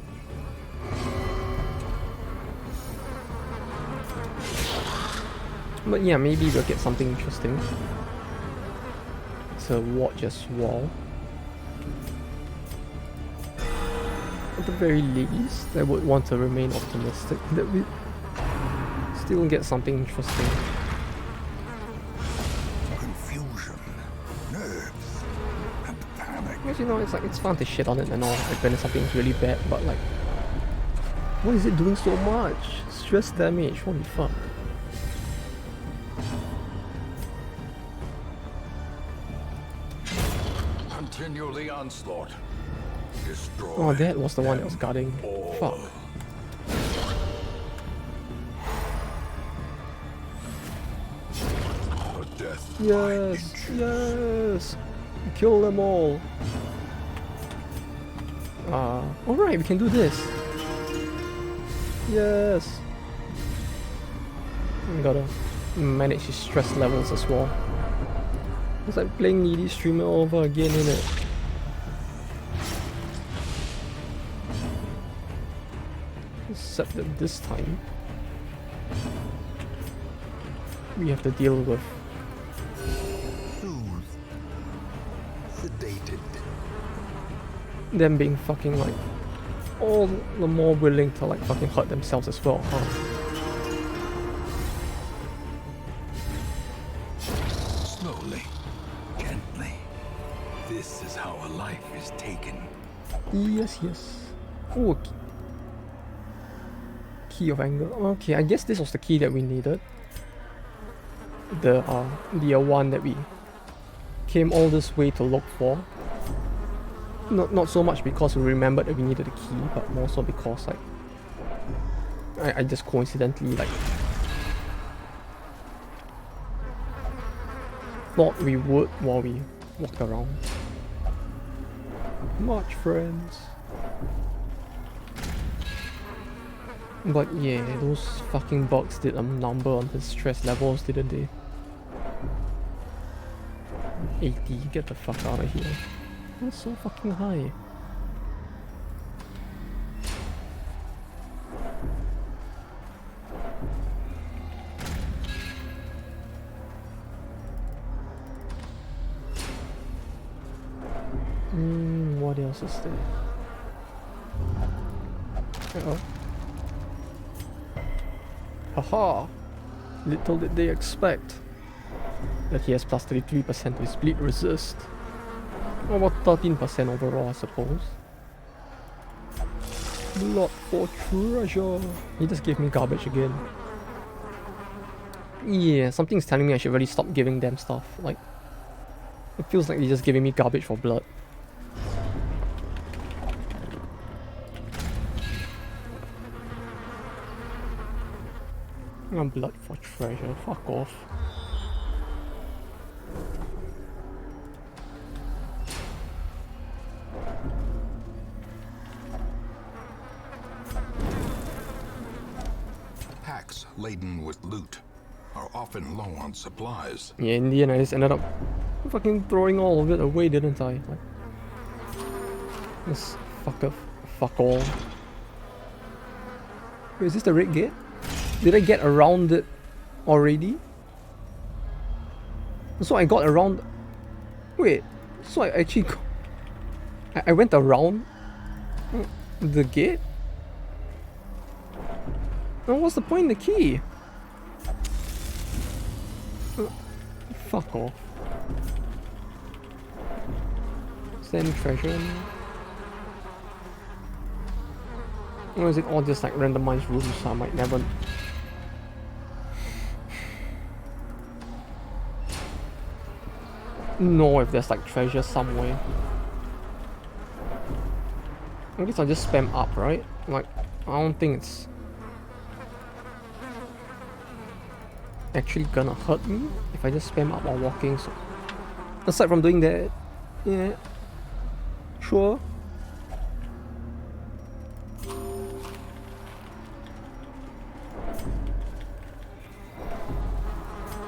Speaker 1: But yeah, maybe we'll get something interesting to watch as well. At the very least, I would want to remain optimistic that we still get something interesting.
Speaker 2: Confusion, nerves, and panic.
Speaker 1: Because you know, it's like, it's fun to shit on it and all, like when something's really bad, but like, what is it doing so much? Stress damage, holy fuck.
Speaker 2: Continue the onslaught. Destroy.
Speaker 1: Oh, that was the one that was guarding. Fuck. Yes, yes. Kill them all. Alright, we can do this. Yes. We gotta manage his stress levels as well. It's like playing needy streamer over again, innit? Except that this time we have to deal with
Speaker 2: sedated.
Speaker 1: Them being fucking like all the more willing to like fucking hurt themselves as well, huh?
Speaker 2: Slowly, gently. This is how a life is taken.
Speaker 1: Yes, yes. Oh, key of anger. Okay, I guess this was the key that we needed. The one that we came all this way to look for. Not so much because we remembered that we needed a key, but more so because like I just coincidentally like thought we would while we walked around. March, friends. But yeah, those fucking bugs did a number on his stress levels, didn't they? 80, get the fuck out of here. That's so fucking high. What else is there? Uh-oh. Haha! Little did they expect that he has plus 33% to his bleed resist. About 13% overall, I suppose. Blood for treasure. He just gave me garbage again. Yeah, something's telling me I should really stop giving them stuff. Like, it feels like they're just giving me garbage for blood. Blood for treasure, fuck off.
Speaker 2: Packs laden with loot are often low on supplies.
Speaker 1: Yeah, in the end I just ended up fucking throwing all of it away, didn't I? Like, this fuck all. Wait, is this the red gate? Did I get around it already? So I got around... Wait, so I actually got... I went around the gate? Then what's the point in the key? Fuck off. Is there any treasure in there? Or is it all just like randomized rooms, so I might never... know if there's like treasure somewhere. I guess I'll just spam up, right? Like, I don't think it's actually gonna hurt me if I just spam up while walking, so aside from doing that, yeah, sure.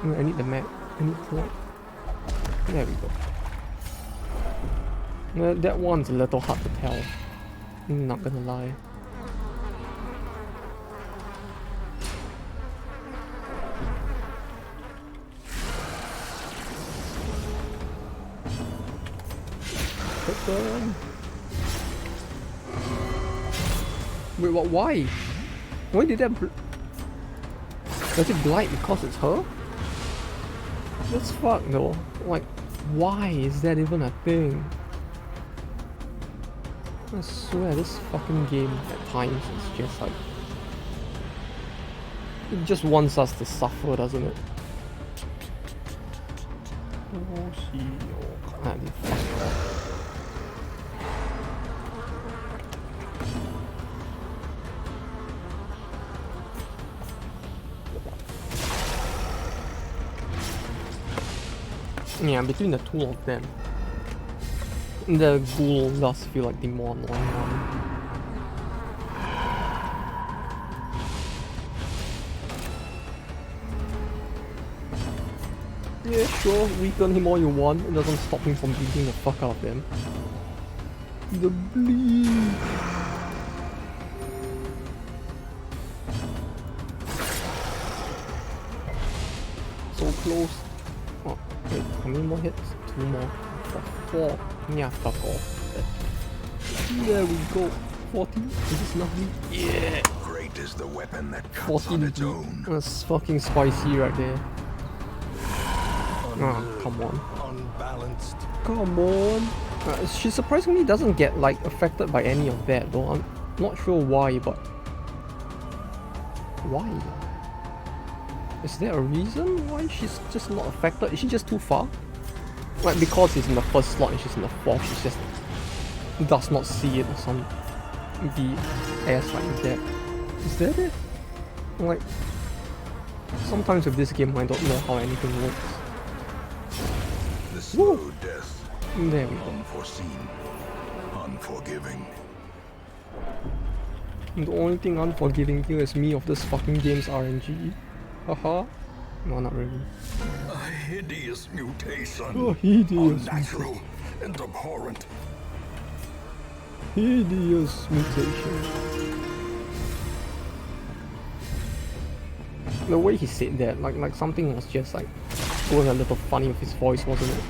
Speaker 1: I need the map. I need to... There we go. That one's a little hard to tell. I'm not gonna lie. Wait, what? Why? Why did that... Does it blight because it's her? That's fucked though. Like, why is that even a thing? I swear, this fucking game at times is just like... It just wants us to suffer, doesn't it? Oh, see. Oh, God, fuck off. Yeah, between the two of them, the ghoul does feel like the more annoying one. Yeah, sure, weaken him all you want, it doesn't stop him from beating the fuck out of them. The bleed. So close. Oh, wait, how many more hits? 2 more. 4. Yeah, fuck off. There we go. 40. Is this lovely? Yeah.
Speaker 2: Great is the weapon that cuts on its own.
Speaker 1: That's fucking spicy right there. Oh, come on.
Speaker 2: Unbalanced.
Speaker 1: Come on. She surprisingly doesn't get like affected by any of that though. I'm not sure why, but why? Is there a reason why she's just not affected? Is she just too far? Like because he's in the first slot and she's in the fourth, she just does not see it or some BS like that. Is that it? Like sometimes with this game I don't know how anything works.
Speaker 2: The slow death.
Speaker 1: There we go.
Speaker 2: Unforeseen. Unforgiving.
Speaker 1: The only thing unforgiving here is me of this fucking game's RNG. Haha. No, not really.
Speaker 2: A hideous mutation.
Speaker 1: Oh, hideous.
Speaker 2: Unnatural and abhorrent.
Speaker 1: Hideous mutation. The way he said that, like something was just like going a little funny with his voice, wasn't it?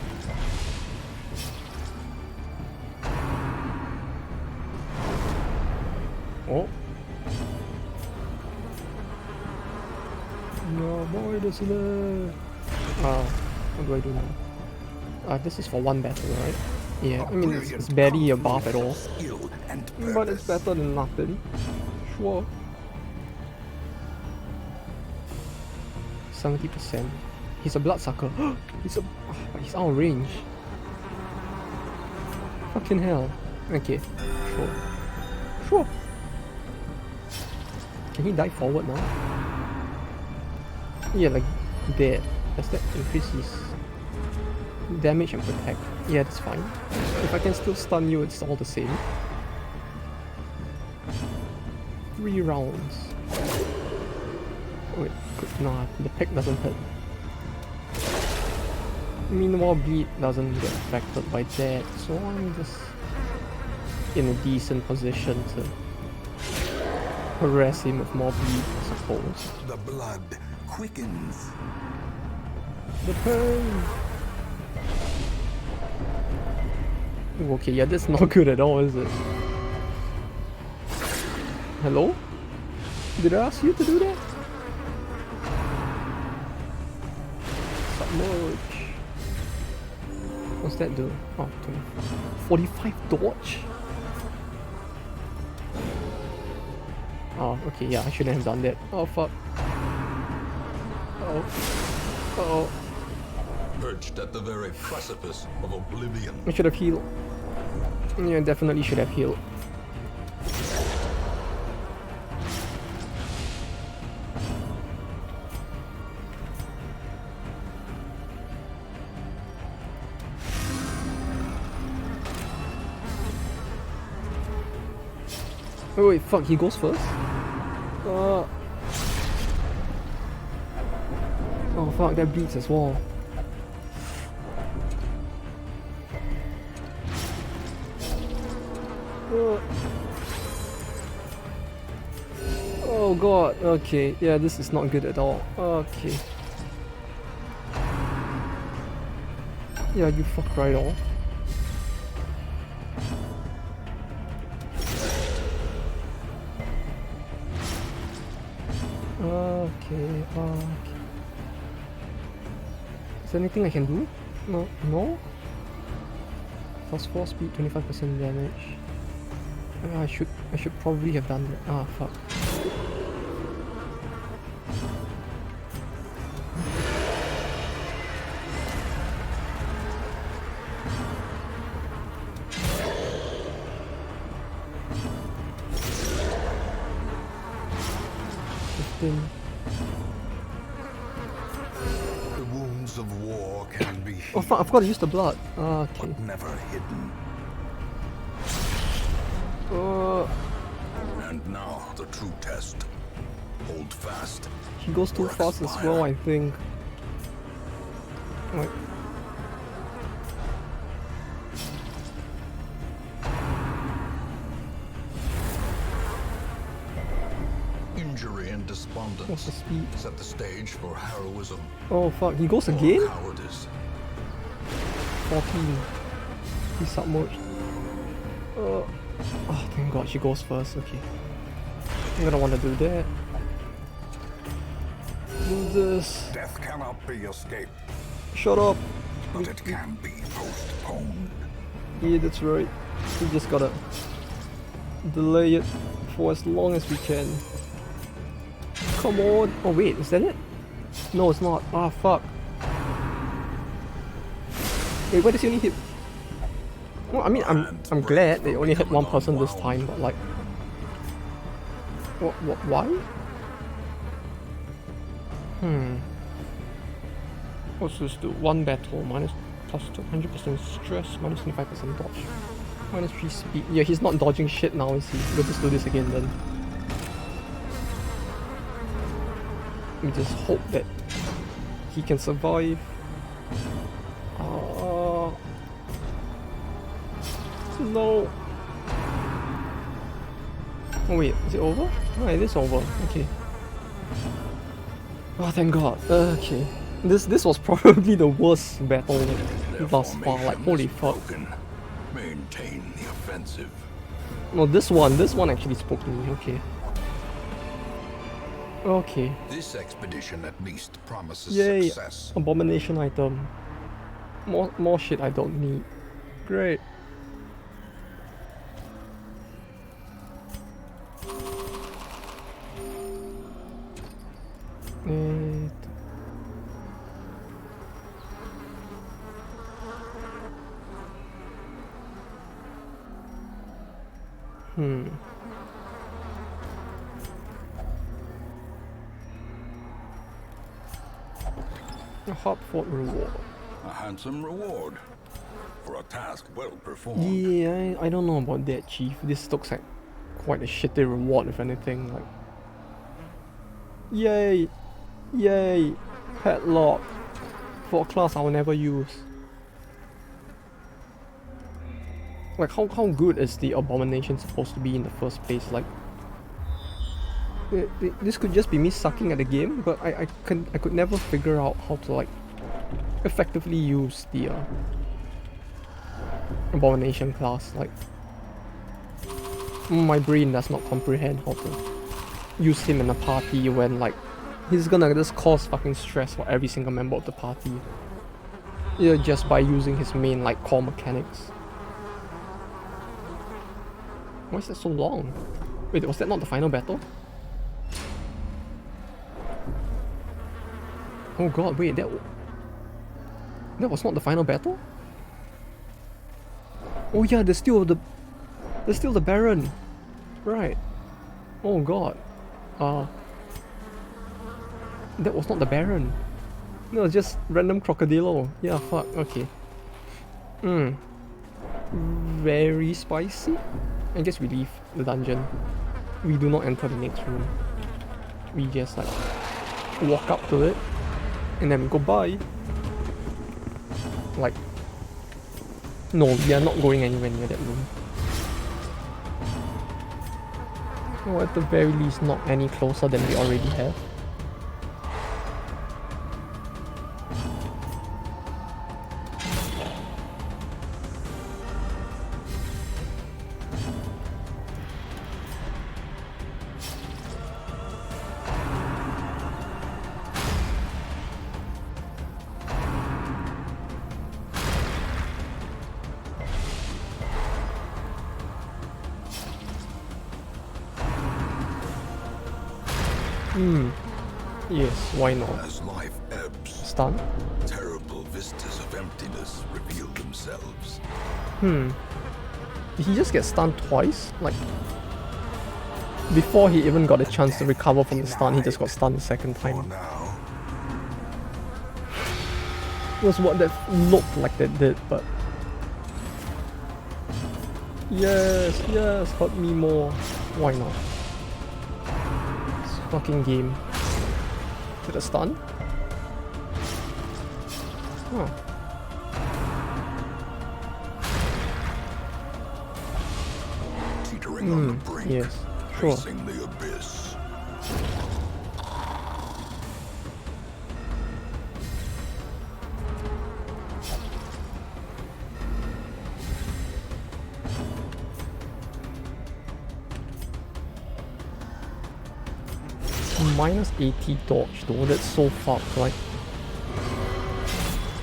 Speaker 1: Oh. No, boy, doesn't it? What do I do now? This is for one battle, right? Yeah, I mean, it's barely a buff at all. But it's better than nothing. Sure. 70%. He's a bloodsucker. He's out of range. Fucking hell. Okay, sure. Sure. Can he dive forward now? Yeah, like that. Does that increase his damage and protect? Yeah, that's fine. If I can still stun you, it's all the same. 3 rounds. Wait, nah, the pick doesn't hit. Meanwhile, bleed doesn't get affected by that, so I'm just in a decent position to harass him with more bleed, I suppose.
Speaker 2: The blood quickens.
Speaker 1: The pain. Ooh, okay, yeah, that's not good at all, is it? Hello? Did I ask you to do that? Submerge. What's that do? Oh, 45 dodge? Oh, okay, yeah, I shouldn't have done that. Oh, fuck. Oh. Uh-oh.
Speaker 2: Perched at the very precipice of oblivion.
Speaker 1: I should have healed. Yeah, definitely should have healed. Wait, fuck, he goes first? Oh fuck, that beats as well. Oh god, okay, yeah, this is not good at all. Okay. Yeah, you fuck right off. Okay. Is there anything I can do? No? No? Plus 4 speed, 25% damage. I should probably have done that. Ah, fuck.
Speaker 2: The wounds of war can be healed,
Speaker 1: oh fuck, I forgot to use the blood. Okay.
Speaker 2: but never hidden. And now the true test. Hold fast.
Speaker 1: He goes too fast as well, I think. Wait.
Speaker 2: Injury and despondence.
Speaker 1: What's the speed?
Speaker 2: Set the stage for heroism.
Speaker 1: Oh fuck, he goes again?
Speaker 2: Cowardice.
Speaker 1: 14. He's submerged. Oh, thank god she goes first. Okay. I'm gonna want to do that. Do this.
Speaker 2: Death cannot be escaped,
Speaker 1: Shut up.
Speaker 2: but it can be postponed.
Speaker 1: Yeah, that's right. We just gotta delay it for as long as we can. Come on. Oh wait, is that it? No, it's not. Ah, fuck. Wait, why does he only hit? Well, I mean, I'm glad they only hit one person this time, but like, what, why? What's this do? 1 battle, minus plus 200% stress, minus 25% dodge, minus 3 speed. Yeah, he's not dodging shit now, is he? We'll just do this again then. We just hope that he can survive. No. Oh wait, is it over? Oh, it is over. Okay. Oh, thank God. Okay. This was probably the worst battle thus far. Like, holy fuck.
Speaker 2: Maintain the offensive.
Speaker 1: No, this one actually spoke to me. Okay. Okay.
Speaker 2: This expedition at least promises
Speaker 1: Yay!
Speaker 2: success.
Speaker 1: Abomination item. More shit I don't need. Great. A hard-fought reward.
Speaker 2: A handsome reward for a task well performed.
Speaker 1: Yeah, I don't know about that, Chief. This looks like quite a shitty reward, if anything. Like, yay, yay, padlock for a class I will never use. Like, how good is the abomination supposed to be in the first place? Like, this could just be me sucking at the game, but I could never figure out how to like effectively use the abomination class. Like, my brain does not comprehend how to use him in a party when like he's gonna just cause fucking stress for every single member of the party. Yeah, just by using his main like core mechanics. Why is that so long? Wait, was that not the final battle? Oh god, wait, that was not the final battle? Oh yeah, there's still the Baron. Right. Oh god. That was not the Baron. No, it's just random crocodilo. Yeah, fuck, okay. Very spicy. I guess we leave the dungeon. We do not enter the next room. We just like walk up to it and then go by. Like, no, we are not going anywhere near that room. Or at the very least not any closer than we already have. Yes, why not?
Speaker 2: As life ebbs,
Speaker 1: Stun?
Speaker 2: terrible vistas of emptiness reveal themselves.
Speaker 1: Did he just get stunned twice? Like, before he even got a chance to recover from the stun, he just got stunned the second time.
Speaker 2: Now,
Speaker 1: Was what that looked like that did, but... Yes, yes, hurt me more. Why not? This fucking game. Did it stun? Huh.
Speaker 2: teetering on the brink,
Speaker 1: Yes, sure.
Speaker 2: facing the abyss.
Speaker 1: Minus 80 dodge though, that's so fucked. Like,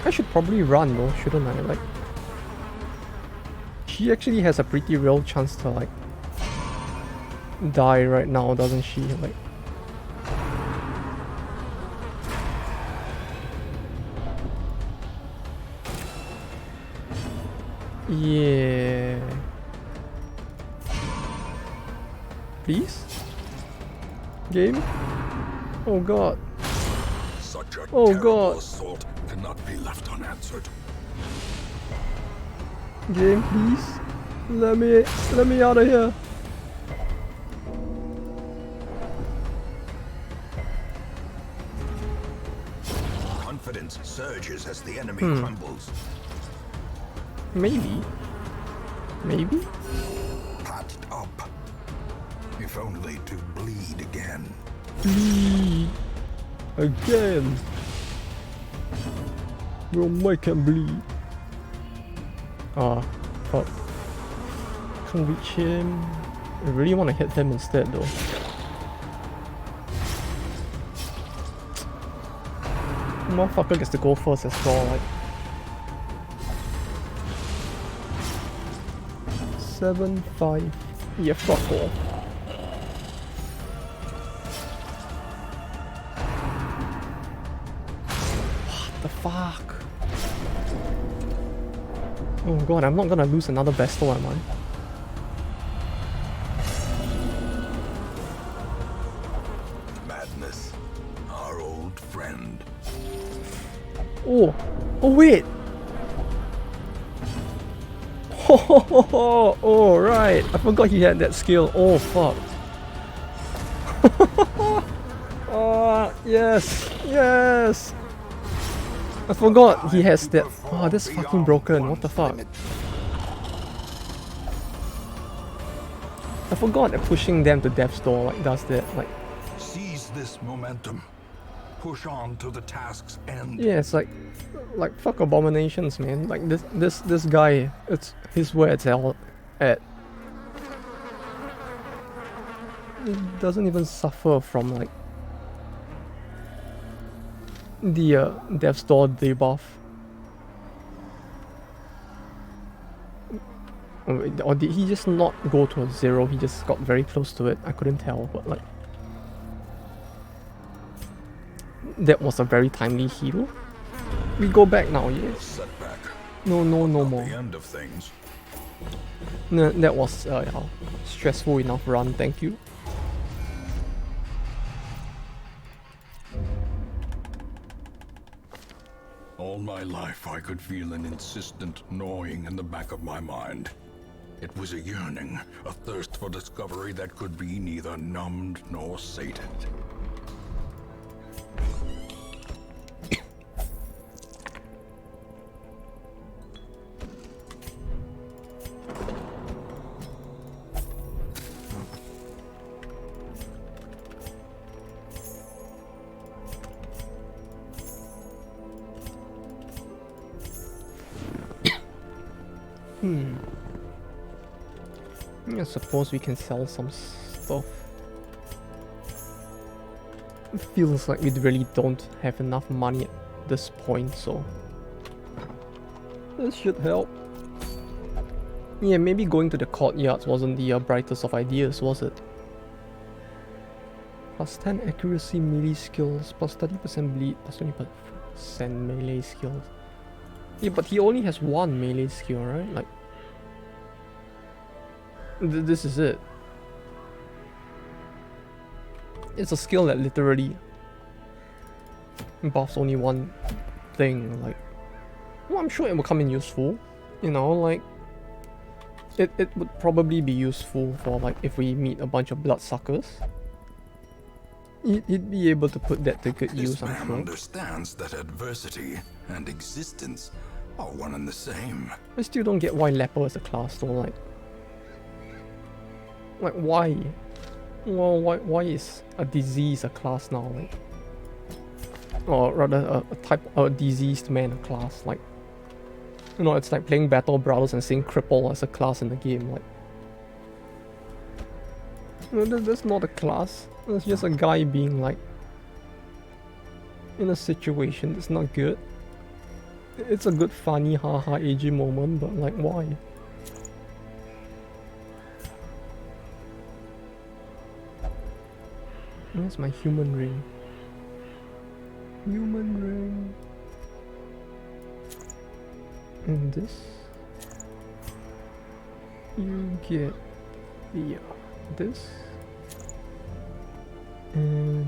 Speaker 1: I should probably run though, shouldn't I? Like, she actually has a pretty real chance to like die right now, doesn't she? Like, yeah. Please? Game? Oh god.
Speaker 2: Such a
Speaker 1: Oh,
Speaker 2: terrible
Speaker 1: God.
Speaker 2: assault cannot be left unanswered.
Speaker 1: Game, please? Let me out of here.
Speaker 2: Confidence surges as the enemy crumbles.
Speaker 1: Maybe. Maybe?
Speaker 2: Patched up. If only to bleed again.
Speaker 1: Bleed. Again. We'll make him bleed. Ah, fuck. Can't reach him. I really want to hit him instead though. Motherfucker gets to go first as well, like. 7-5. Yeah, fuck off. What the fuck? Oh god, I'm not gonna lose another Vestal, am I? Oh, oh wait. Oh, right. I forgot he had that skill. Oh, fuck. Yes, yes. I forgot he has that. Oh, that's fucking broken. What the fuck? I forgot that pushing them to death's door like does that. Like,
Speaker 2: seize this momentum. Push on to the task's end.
Speaker 1: yeah, it's like fuck abominations, man. Like this guy, it's his where it's hell at. He doesn't even suffer from like the death's door debuff. Or did he just not go to a 0? He just got very close to it. I couldn't tell, but like that was a very timely heal. We go back now, yes. No more.
Speaker 2: The end of things.
Speaker 1: No, that was yeah, stressful enough run. Thank you.
Speaker 2: All my life I could feel an insistent gnawing in the back of my mind. It was a yearning, a thirst for discovery that could be neither numbed nor sated.
Speaker 1: I suppose we can sell some stuff. It feels like we really don't have enough money at this point, so this should help. Yeah, maybe going to the courtyards wasn't the brightest of ideas, was it? Plus 10 accuracy melee skills, plus 30% bleed, plus 20% melee skills. Yeah, but he only has one melee skill, right? Like, this is it. It's a skill that literally buffs only one thing. Like, well, I'm sure it will come in useful. You know, like it would probably be useful for like if we meet a bunch of bloodsuckers. He'd be able to put that to good use, I'm sure.
Speaker 2: This man understands that adversity and existence are one and the same.
Speaker 1: I still don't get why leper is a class though. Like why? Well, why is a disease a class now? Like, or rather, a diseased man a class? Like, you know, it's like playing Battle Brothers and seeing cripple as a class in the game. Like, no, that's not a class. It's just a guy being like in a situation that's not good. It's a good funny haha AG moment, but like why? Where's my human ring? Human ring. And this you get via this. And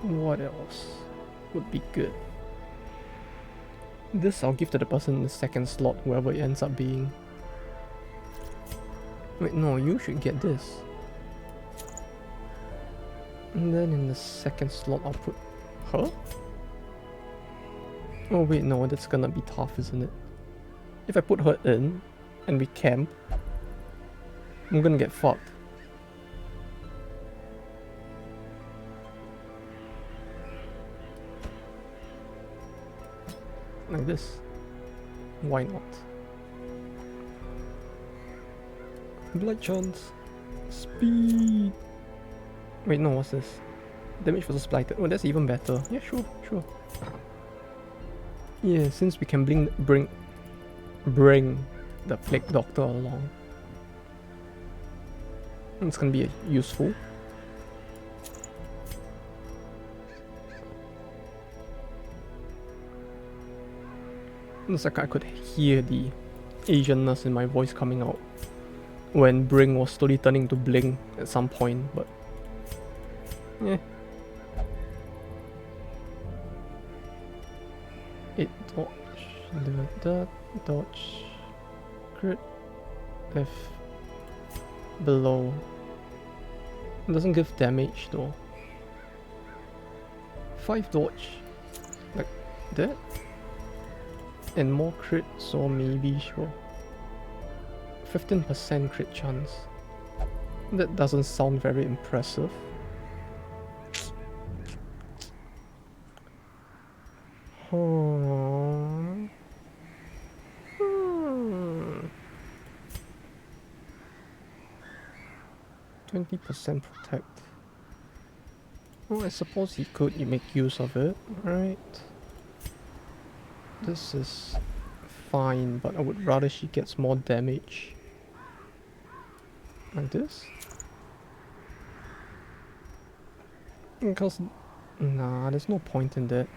Speaker 1: what else would be good? This I'll give to the person in the second slot, whoever it ends up being. Wait, no, you should get this. And then in the second slot I'll put her? Oh wait, no, that's gonna be tough, isn't it? If I put her in, and we camp, I'm gonna get fucked. Like this. Why not? Blood chance. Speed. Wait, no, what's this? Damage versus blighted. Oh, that's even better. Yeah, sure. Yeah, since we can bring the plague doctor along, it's gonna be useful. It's like I could hear the Asianness in my voice coming out when Bring was slowly turning to Bling at some point, but Yeah. 8 dodge, dodge, crit, F, below. It doesn't give damage though. 5 dodge, like that, and more crit, so maybe sure. 15% crit chance. That doesn't sound very impressive. Hmm. 20% protect. Well, I suppose he could make use of it, right? This is fine, but I would rather she gets more damage. Like this? Because, nah, there's no point in that.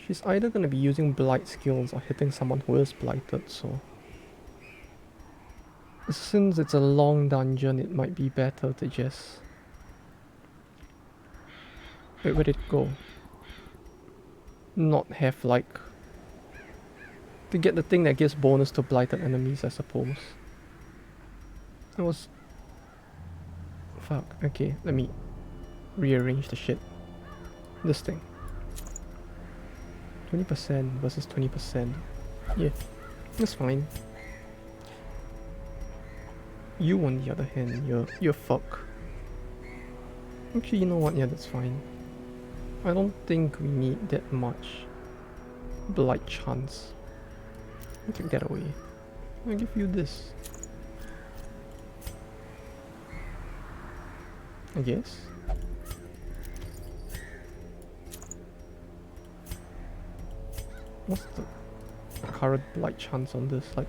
Speaker 1: She's either gonna be using blight skills or hitting someone who is blighted, so... Since it's a long dungeon, it might be better to just... Wait, where did it go? Not have, like... To get the thing that gives bonus to blighted enemies, I suppose. It was... Fuck, okay, let me rearrange the shit. This thing. 20% versus 20%. Yeah, that's fine. You, on the other hand, you're fuck. Actually, you know what? Yeah, that's fine. I don't think we need that much blight chance. I'll take that away. I'll give you this. I guess. What's the current blight chance on this? Like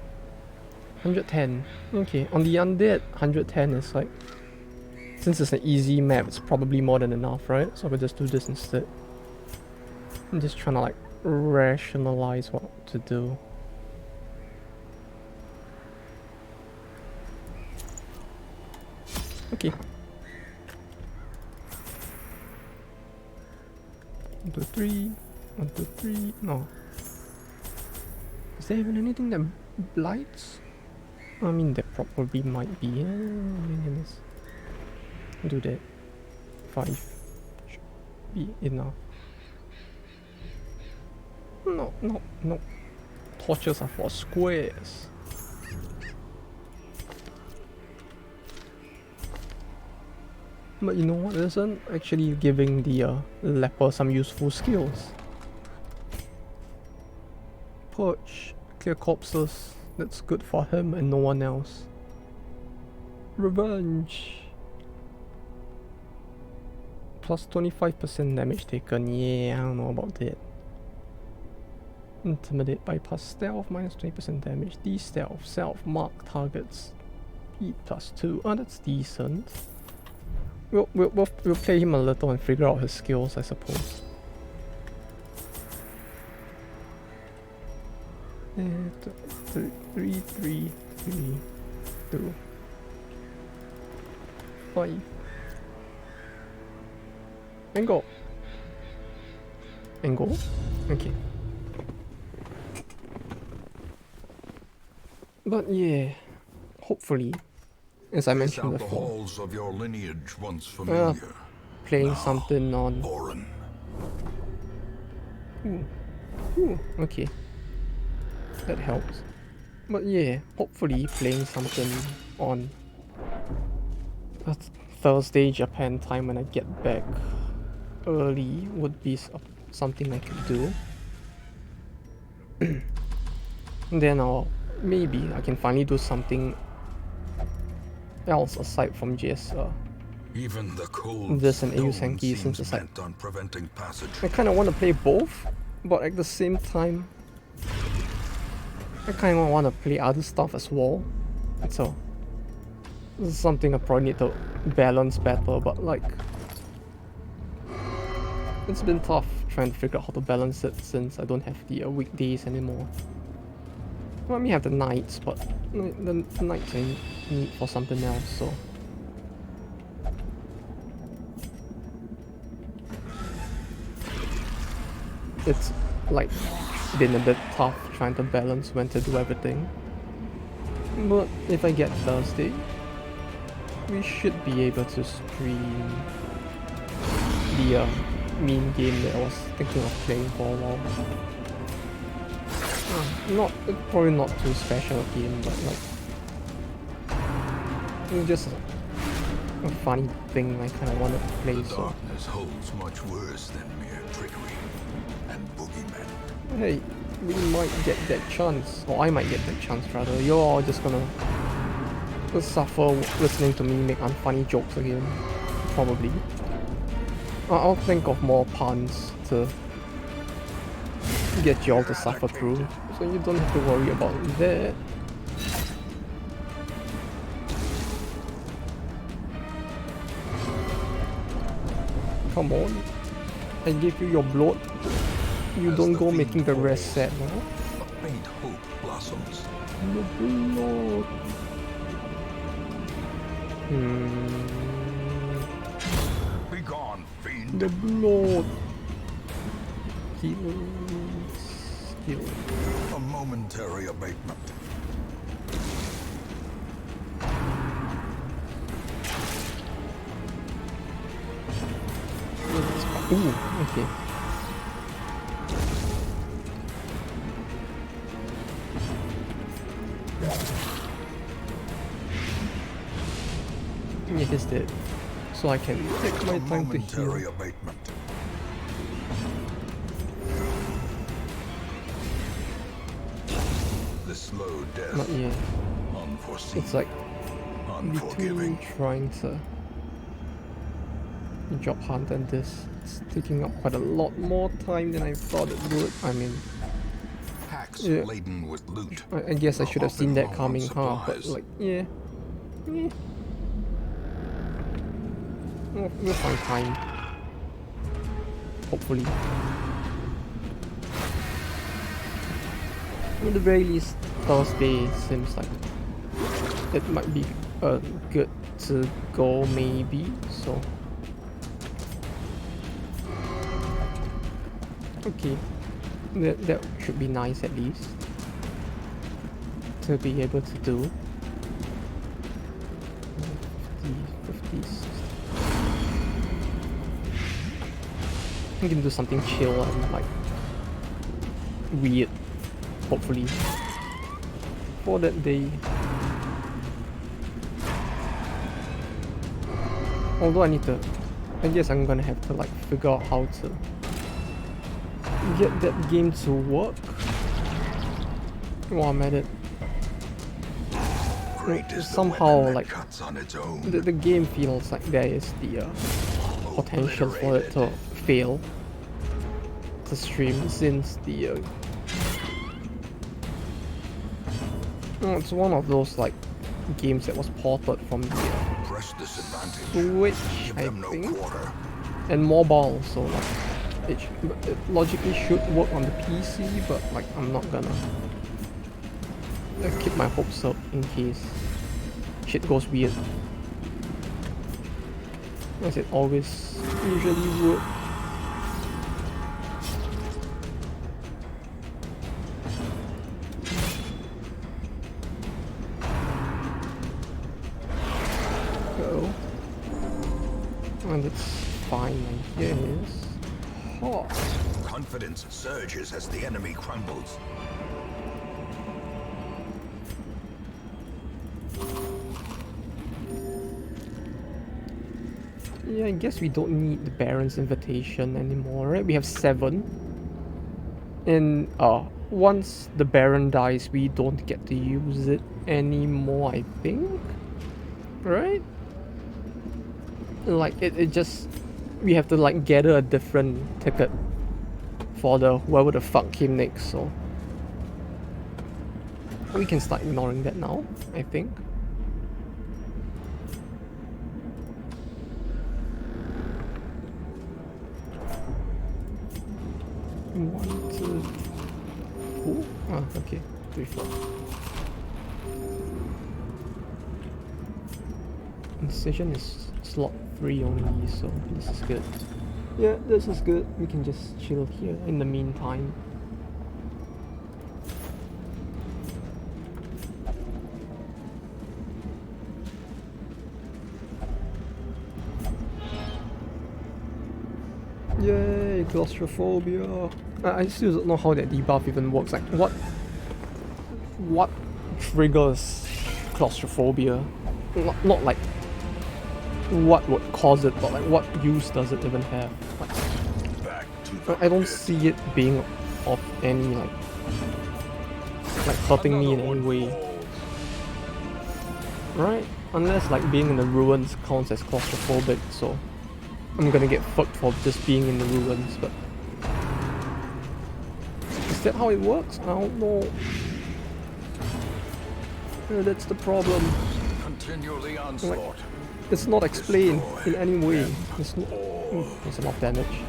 Speaker 1: 110. Okay, on the undead, 110 is like, since it's an easy map, it's probably more than enough, right? So we'll just do this instead. I'm just trying to like rationalize what to do. Okay. 1, 2, 3. 1, 2, 3. No. Is there even anything that blights? I mean, there probably might be. Do that. 5 should be enough. No, no, no. Torches are for squares. But you know what? It isn't actually giving the leper some useful skills. Purge, clear corpses. That's good for him and no one else. Revenge. Plus 25% damage taken. Yeah, I don't know about that. Intimidate, bypass stealth, minus 20% damage. De-stealth, self-mark targets. E plus 2. Oh, that's decent. We'll play him a little and figure out his skills, I suppose. 3, 3, 3, 2, 5. And go. And go? Okay. But yeah, hopefully, as I mentioned before,
Speaker 2: halls of your lineage once familiar,
Speaker 1: playing
Speaker 2: now
Speaker 1: something on
Speaker 2: foreign.
Speaker 1: Ooh, okay. That helps. But yeah, hopefully playing something on a Thursday Japan time when I get back early would be something I could do. Then maybe I can finally do something else aside from just
Speaker 2: even the cold
Speaker 1: this and AU Senki, since it's like
Speaker 2: on preventing passage.
Speaker 1: I kind of want to play both, but at the same time I kind of want to play other stuff as well. So this is something I probably need to balance better, but like it's been tough trying to figure out how to balance it since I don't have the weekdays anymore. Well, I may have the nights, but the nights I need for something else, so it's like been a bit tough trying to balance when to do everything. But if I get Thursday, we should be able to stream the meme game that I was thinking of playing for a while. Probably not too special a game, but like just a funny thing I kind of wanted to play.
Speaker 2: The darkness holds much worse than mere trickery and boogeymen.
Speaker 1: Hey, we might get that chance, or I might get that chance rather. You're all just gonna suffer listening to me make unfunny jokes again, probably. I'll think of more puns to get you all to suffer through, so you don't have to worry about that. Come on, I gave you your blood. You don't go making the rest sad now.
Speaker 2: A faint hope blossoms.
Speaker 1: The blood.
Speaker 2: Be gone, fiend.
Speaker 1: The blood. Skill.
Speaker 2: A momentary abatement.
Speaker 1: Ooh, okay. It is dead. So I can take my time to heal.
Speaker 2: Abatement. The slow death.
Speaker 1: Not yet.
Speaker 2: Unforeseen.
Speaker 1: It's like
Speaker 2: unforgiving.
Speaker 1: between trying to job hunt and this, it's taking up quite a lot more time than I thought it would. I mean,
Speaker 2: Packs
Speaker 1: yeah.
Speaker 2: laden with loot.
Speaker 1: I guess I should have seen that coming, huh? But like, yeah. We'll find time. Hopefully. At the very least, Thursday seems like it might be good to go, maybe. So, okay, that should be nice at least to be able to do. 50, 60. I can do something chill and like weird, hopefully, for that day. Although I guess I'm gonna have to like figure out how to get that game to work while I'm at it. Somehow like the game feels like there is the potential for it to fail to stream, since the it's one of those like games that was ported from the Switch, I think, and mobile, so like it logically should work on the PC, but like I'm not gonna keep my hopes up in case shit goes weird, as it always usually would. And it's fine, I guess. Oh.
Speaker 2: Confidence surges as the enemy crumbles.
Speaker 1: Yeah, I guess we don't need the Baron's invitation anymore, right? We have 7. And once the Baron dies, we don't get to use it anymore, I think. Right? Like it just, we have to like gather a different ticket for the whoever the fuck came next, so we can start ignoring that now, I think. One, 2, 4. Ah, okay, 3, 4. Incision is slot 3 only, so this is good. Yeah, this is good. We can just chill here in the meantime. Yay, claustrophobia. I still don't know how that debuff even works. Like, what triggers claustrophobia? Not like what would cause it, but like what use does it even have? Like, I don't see it being of any like hurting me in any way. Right? Unless like being in the ruins counts as claustrophobic, so I'm gonna get fucked for just being in the ruins, but is that how it works? I don't know. Yeah, that's the problem.
Speaker 2: Continually onslaught.
Speaker 1: Like, it's not explained in any way. It's not, there's a lot of damage.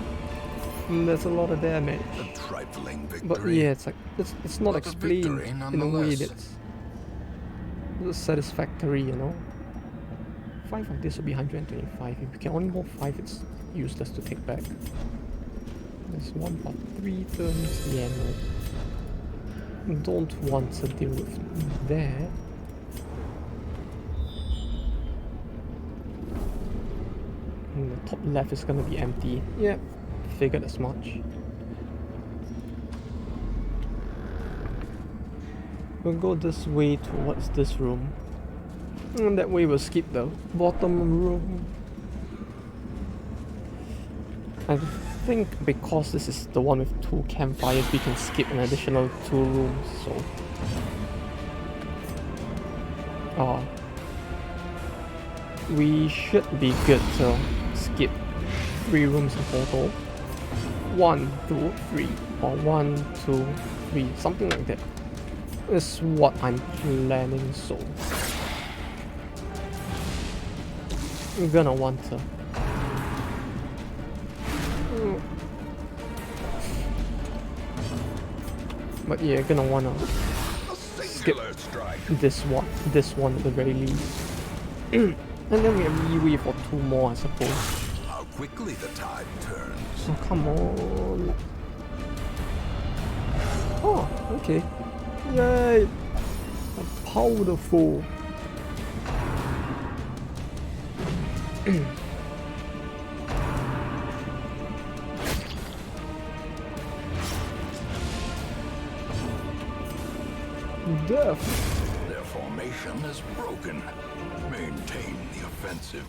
Speaker 1: There's a lot of damage.
Speaker 2: A trifling victory.
Speaker 1: But yeah, it's like it's not explained in a way that's satisfactory, you know. 5 of this will be 125. If you can only hold 5, it's useless to take back. There's 1 for 3 turns. Yeah, no. Don't want to deal with that. And the top left is gonna be empty. Yep, figured as much. We'll go this way towards this room. And that way we'll skip the bottom room. I think because this is the one with 2 campfires, we can skip an additional 2 rooms, so... we should be good to skip 3 rooms in total. 1, 2, 3, or 1, 2, 3, something like that. Is what I'm planning, so... I'm gonna want to... But yeah, gonna wanna skip this one at the very least. And then we reweave for 2 more, I suppose.
Speaker 2: How quickly the tide turns.
Speaker 1: Oh, come on. Oh, okay. Yay! A powderful. Death.
Speaker 2: Their formation is broken. Maintain the offensive.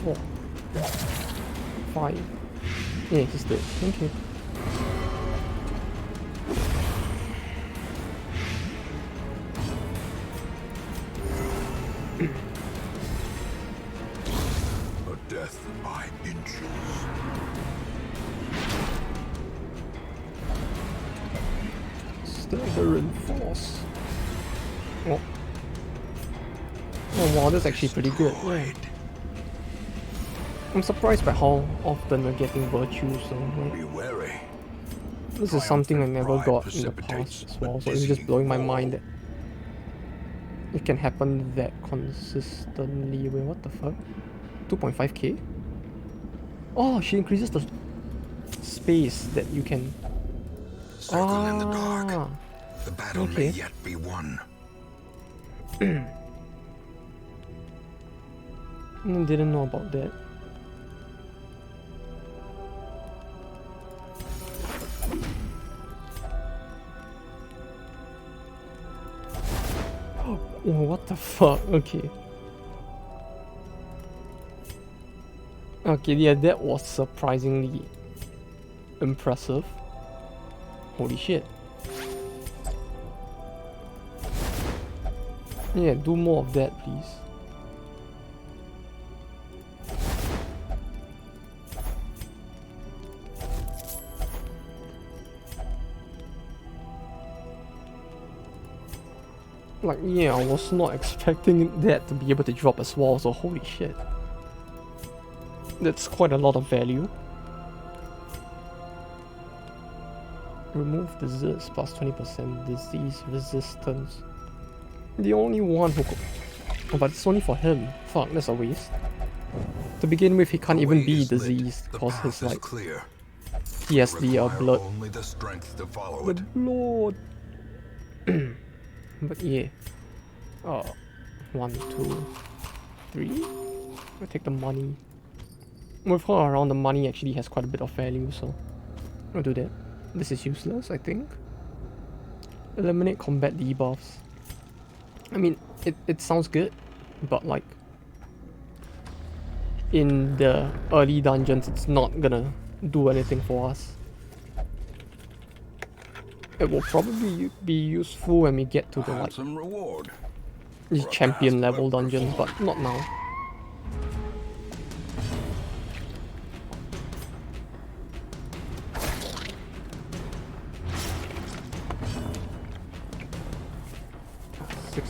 Speaker 1: 4, 5. Yeah, he's dead. Okay.
Speaker 2: A death by inches.
Speaker 1: Staggering force. Oh. Oh wow, that's actually pretty good. Yeah. I'm surprised by how often we're getting virtues, so like,
Speaker 2: Be wary.
Speaker 1: this is something I never got in the past as well, so it's just blowing my mind that it can happen that consistently. Wait, what the fuck? 2.5k? Oh, she increases the space that you can...
Speaker 2: Circle in the dark. The battle may yet be won.
Speaker 1: Didn't know about that. Oh, what the fuck? Okay. Okay, yeah, that was surprisingly impressive. Holy shit. Yeah, do more of that, please. Like, yeah, I was not expecting that to be able to drop as well, so holy shit. That's quite a lot of value. Remove disease plus 20% disease resistance. The only one who could... Oh, but it's only for him. Fuck, that's a waste. To begin with, he can't even be diseased because his like he has the blood.
Speaker 2: Only the strength to follow
Speaker 1: the
Speaker 2: it.
Speaker 1: blood. But yeah. 1, 2, 3. I'll take the money. With her around, the money actually has quite a bit of value, so I'll do that. This is useless, I think. Eliminate combat debuffs. I mean, it sounds good, but like in the early dungeons, it's not gonna do anything for us. It will probably be useful when we get to the like these champion level dungeons, but not now.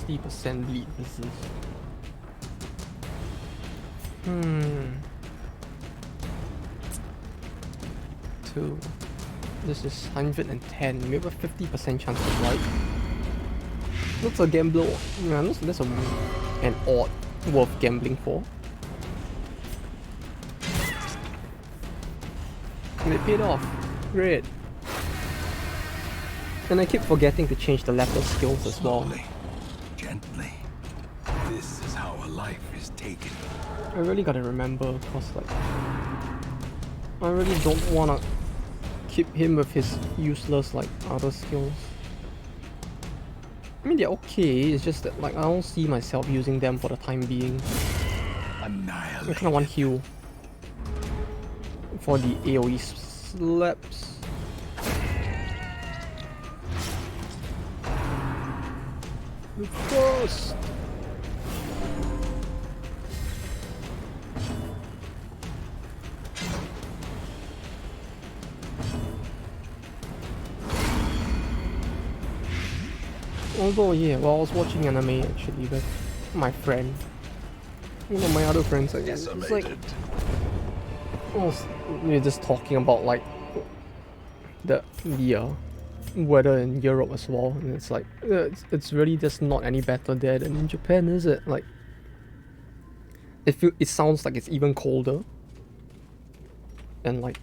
Speaker 1: %, bleed disease. 2. This is 110. We have a 50% chance of light. That's a gambler. Yeah, that's an odd worth gambling for. And it paid off. Great. And I keep forgetting to change the leper skills as well.
Speaker 2: Gently. This is how a life is taken.
Speaker 1: I really gotta remember, cause like I really don't wanna keep him with his useless like other skills. I mean, they're okay, it's just that like I don't see myself using them for the time being. I kinda want heal for the AoE slaps. First. Although yeah, well, I was watching anime actually with my friend, one of my other friends, I guess. It's like, we're just talking about like the weather in Europe as well, and it's like it's really just not any better there than in Japan, is it? Like, it sounds like it's even colder, and like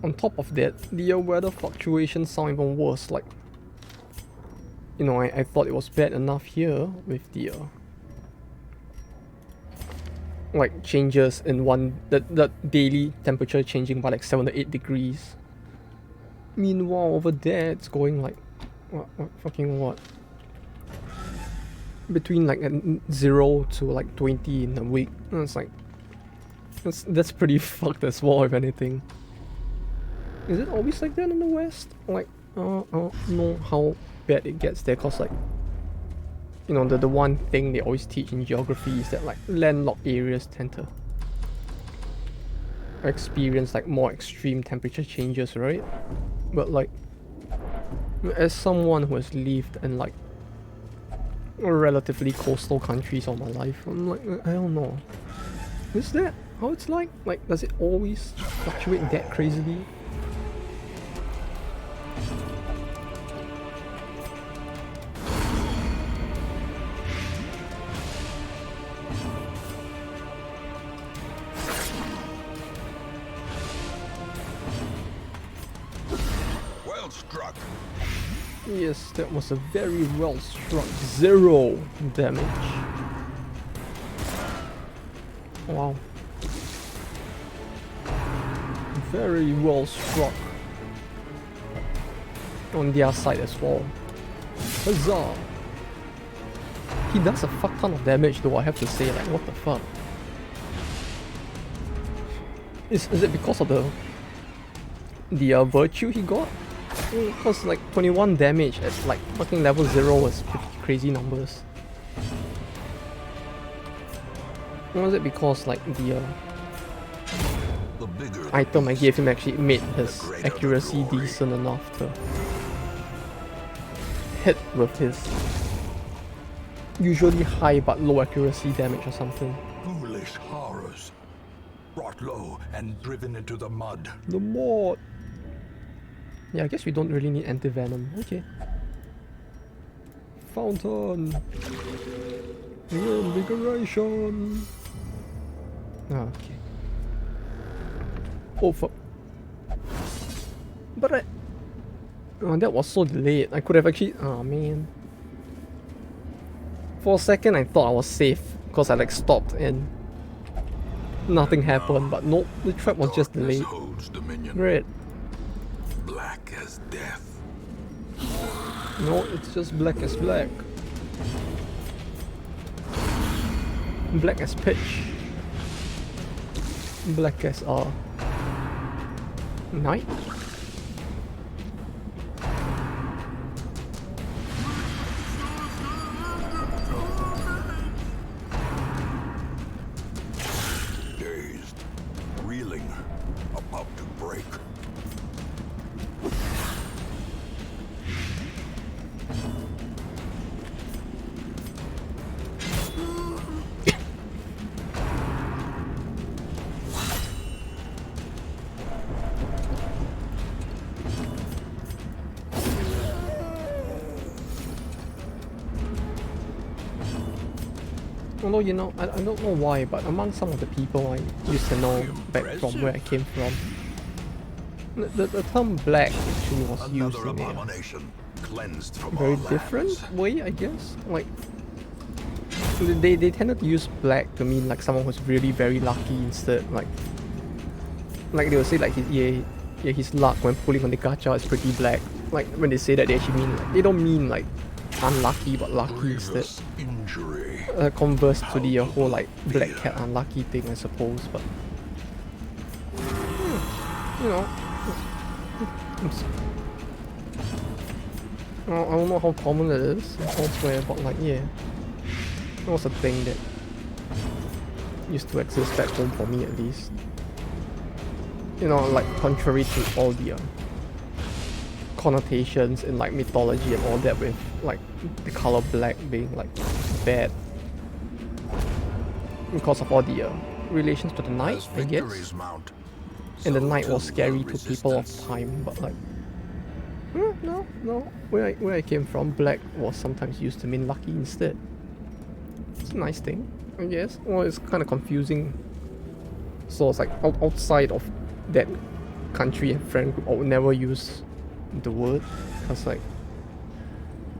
Speaker 1: on top of that, the weather fluctuations sound even worse. Like, you know, I thought it was bad enough here with the like changes in the daily temperature changing by like 7 to 8 degrees. Meanwhile, over there, it's going like, what? Between like 0 to like 20 in a week. And it's like, that's pretty fucked as well, if anything. Is it always like that in the West? Like, I don't know how bad it gets there, cause like, you know, the one thing they always teach in geography is that like landlocked areas tend to experience like more extreme temperature changes, right? But like, as someone who has lived in like relatively coastal countries all my life, I'm like, I don't know. Is that how it's like? Like, does it always fluctuate that crazily? Yes, that was a very well struck 0 damage. Wow. Very well struck. On their side as well. Huzzah! He does a fuck ton of damage though, I have to say, like, what the fuck? Is it because of the virtue he got? Because like 21 damage at like fucking level 0 was pretty crazy numbers. Or was it because like the item I gave him actually made his accuracy decent enough to hit with his usually high but low accuracy damage or something?
Speaker 2: Foolish horrors, brought low and driven into the mud.
Speaker 1: The mod. Yeah, I guess we don't really need anti-venom. Okay. Fountain. Reinvigoration. Okay. Oh fuck. But oh, that was so delayed. I could have actually. Oh man. For a second, I thought I was safe because I like stopped and nothing happened. But nope, the trap was just delayed. Great.
Speaker 2: Black as death.
Speaker 1: No, it's just black as black. Black as pitch. Black as night.
Speaker 2: Dazed, reeling, about to break.
Speaker 1: Although, you know, I don't know why, but among some of the people I used to know back from where I came from, the term black actually was used in a very different way, I guess. Like, they tended to use black to mean like someone who's really very lucky instead. Like they would say like his luck when pulling on the gacha is pretty black. Like when they say that, they actually mean like, they don't mean like unlucky but lucky instead. Converse to the whole like black cat unlucky thing, I suppose. But you know, I don't know how common it is elsewhere, but like yeah, it was a thing that used to exist back home for me at least. You know, like contrary to all the connotations in like mythology and all that, with like the color black being like bad because of all the relations to the night, I guess. And the night was scary to people of time, but like no, where I came from, black was sometimes used to mean lucky instead. It's a nice thing, I guess. Well, it's kind of confusing. So it's like outside of that country and friend group, I would never use the word, because like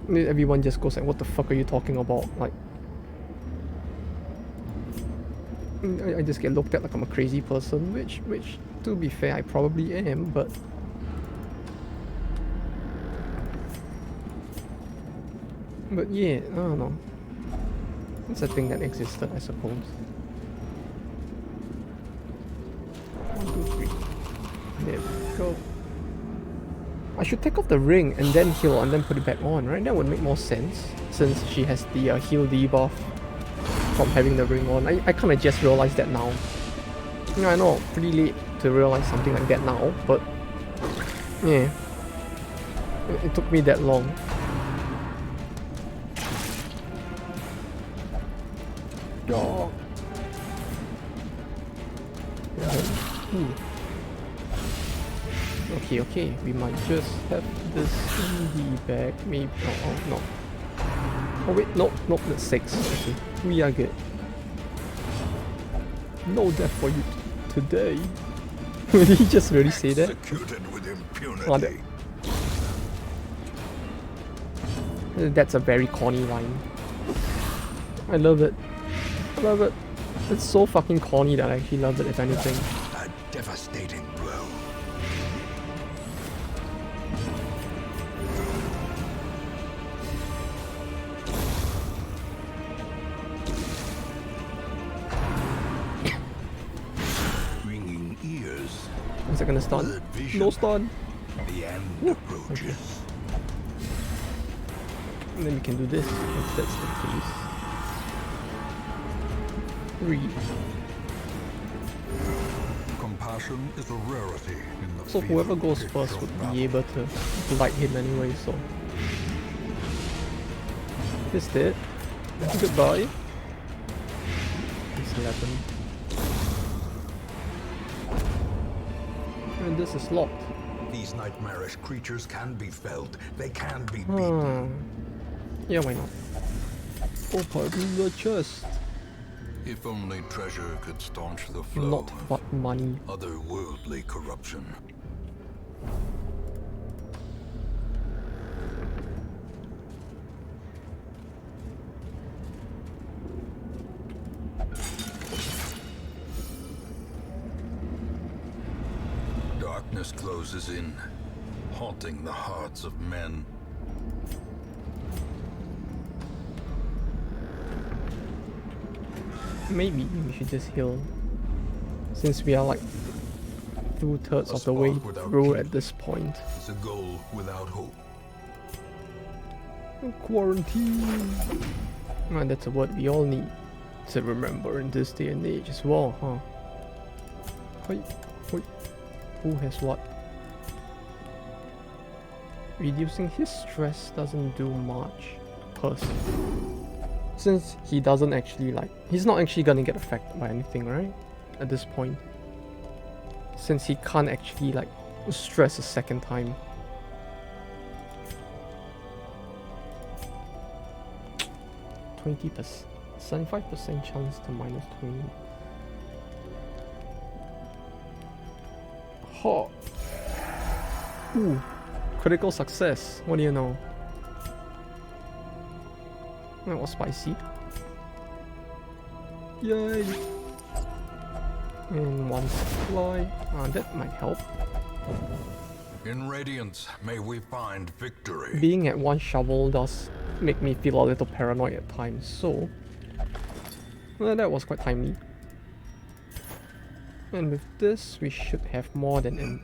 Speaker 1: everyone just goes like, what the fuck are you talking about? Like I just get looked at like I'm a crazy person, which to be fair I probably am, but yeah, I don't know. It's a thing that existed, I suppose. 1, 2, 3. There we go. I should take off the ring and then heal and then put it back on, right? That would make more sense, since she has the heal debuff from having the ring on. I kind of just realized that now. You know, I know, pretty late to realize something like that now, but yeah, it took me that long. Oh. Okay, we might just have this in the bag, maybe. Oh no. Oh wait, no, that's 6. Okay, we are good. No death for you today. Did he just really say that? Oh, that's a very corny line. I love it. It's so fucking corny that I actually love it, if anything.
Speaker 2: A devastating blow. Ringing ears.
Speaker 1: Is it gonna stun? No stun.
Speaker 2: The end approaches.
Speaker 1: Okay. And then we can do this if that's the case. 3.
Speaker 2: Compassion is a rarity in the
Speaker 1: So whoever goes first would be able to light him anyway, so this dead. Goodbye. It's 11. And this is locked.
Speaker 2: These nightmarish creatures can be felled. They can be beaten.
Speaker 1: Yeah, why not? Open the chest.
Speaker 2: If only treasure could staunch the flow
Speaker 1: Not but money.
Speaker 2: of otherworldly corruption. Darkness closes in, haunting the hearts of men.
Speaker 1: Maybe we should just heal, since we are like 2/3 of the way through at this point.
Speaker 2: It's a goal without hope.
Speaker 1: Quarantine. And that's a word we all need to remember in this day and age as well, huh? Wait. Who has what? Reducing his stress doesn't do much per se. Since he doesn't actually he's not actually gonna get affected by anything, right? At this point. Since he can't actually stress a second time. 20%, 75% chance to -20. Huh. Ooh, critical success. What do you know? That was spicy. Yay! And one supply. That might help.
Speaker 2: In Radiance, may we find victory.
Speaker 1: Being at one shovel does make me feel a little paranoid at times, so well, that was quite timely. And with this, we should have more than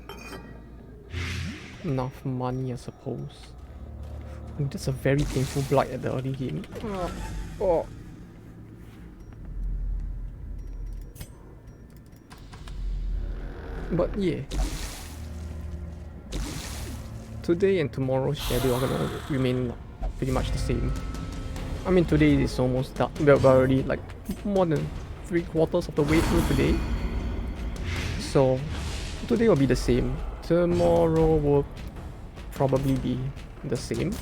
Speaker 1: enough money, I suppose. And that's a very painful blight at the early game. Oh. But yeah. Today and tomorrow's schedule are gonna remain pretty much the same. I mean, today is almost done. We're already more than 3/4 of the way through today. So today will be the same. Tomorrow will probably be the same.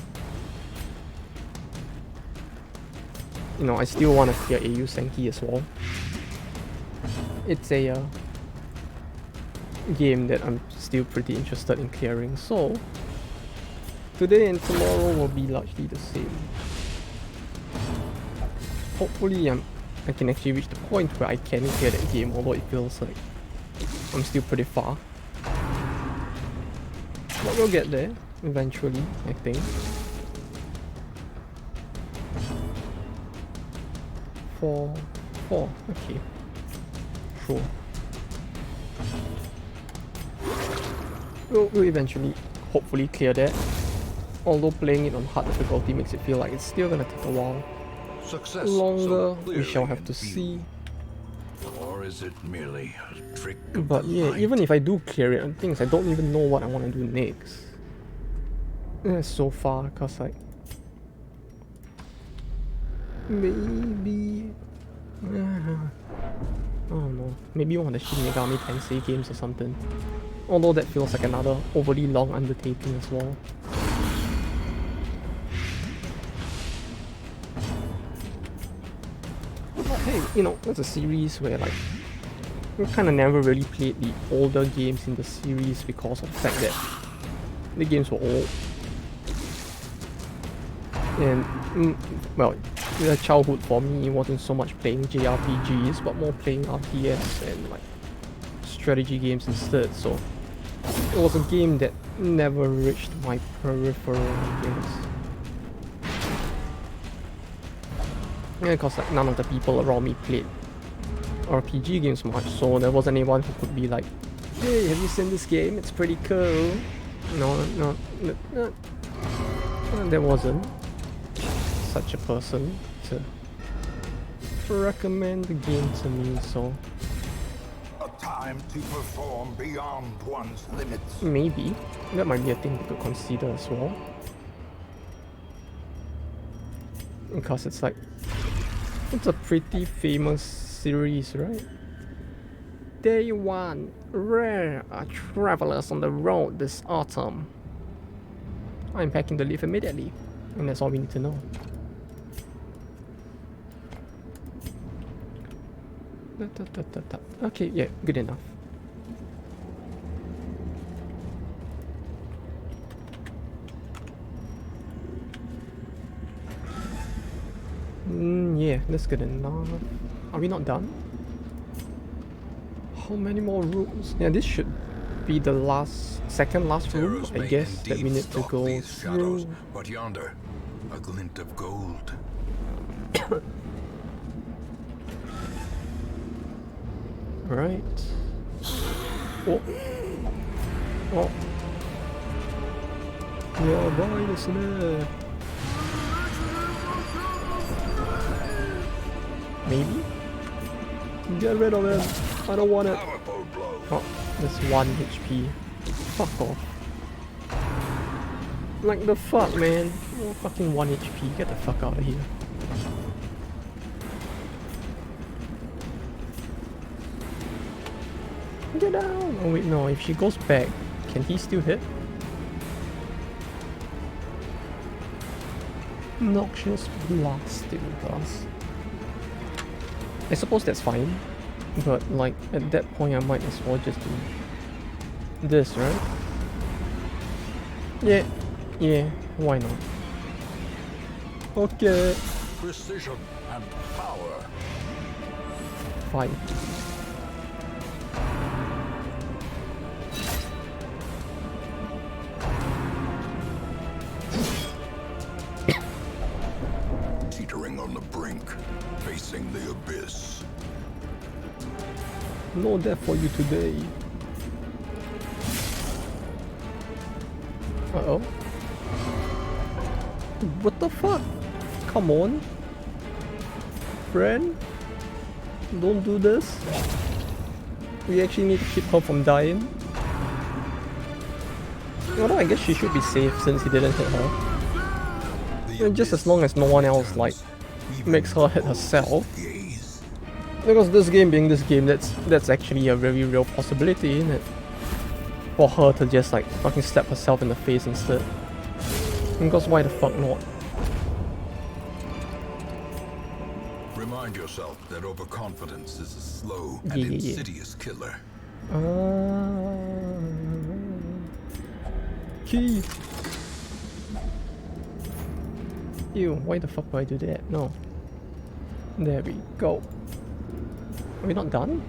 Speaker 1: You know, I still want to clear AU Senki as well. It's a game that I'm still pretty interested in clearing, so today and tomorrow will be largely the same. Hopefully I can actually reach the point where I can clear that game, although it feels like I'm still pretty far. But we'll get there eventually, I think. Four, okay. Sure. We'll eventually, hopefully, clear that. Although playing it on hard difficulty makes it feel like it's still gonna take a while.
Speaker 2: Success
Speaker 1: Longer,
Speaker 2: so
Speaker 1: we shall have
Speaker 2: in
Speaker 1: to
Speaker 2: view.
Speaker 1: see.
Speaker 2: Or is it merely a trick of
Speaker 1: But
Speaker 2: the
Speaker 1: yeah,
Speaker 2: light?
Speaker 1: even if I do clear it, I don't even know what I want to do next. So far, cause maybe I don't know. Maybe one of the Shin Megami Tensei games or something. Although that feels like another overly long undertaking as well. But hey, you know, that's a series where we kind of never really played the older games in the series because of the fact that the games were old. And, well, the childhood for me wasn't so much playing JRPGs, but more playing RTS and strategy games instead, so it was a game that never reached my peripheral, I guess. Yeah, because none of the people around me played RPG games much, so there wasn't anyone who could be like, hey, have you seen this game? It's pretty cool. No, there wasn't such a person to recommend the game to me, so
Speaker 3: A time to perform beyond one's limits.
Speaker 1: maybe that might be a thing we could consider as well. Because it's a pretty famous series, right? Day 1. Rare are travelers on the road this autumn. I'm packing the leaf immediately, and that's all we need to know. Okay, yeah, good enough. Yeah, that's good enough. Are we not done? How many more rooms? Yeah, this should be the second last room, I guess, that we need to go through.
Speaker 2: But yonder, a glint of gold.
Speaker 1: Right. Oh. Oh. Yeah, bye, listener. Maybe? Get rid of him. I don't want it. Oh, that's 1 HP. Fuck off. Like the fuck, man. Oh, fucking 1 HP. Get the fuck out of here. Get down! Oh wait, no. If she goes back, can he still hit? Noxious Blast still does. I suppose that's fine, but like at that point I might as well just do this, right? Yeah, why not? Okay.
Speaker 3: Precision and power.
Speaker 1: Fine.
Speaker 2: Teetering on the brink, facing the abyss.
Speaker 1: No death for you today. Uh-oh. What the fuck? Come on. Friend? Don't do this. We actually need to keep her from dying. Although I guess she should be safe since he didn't hit her. And just as long as no one else like makes her hit herself. Because this game being this game, that's actually a very real possibility, isn't it? For her to just like fucking slap herself in the face instead. Because why the fuck not?
Speaker 2: Remind yourself that overconfidence is a slow and insidious killer.
Speaker 1: Key. Ew, why the fuck do I do that? No. There we go. Are we not done?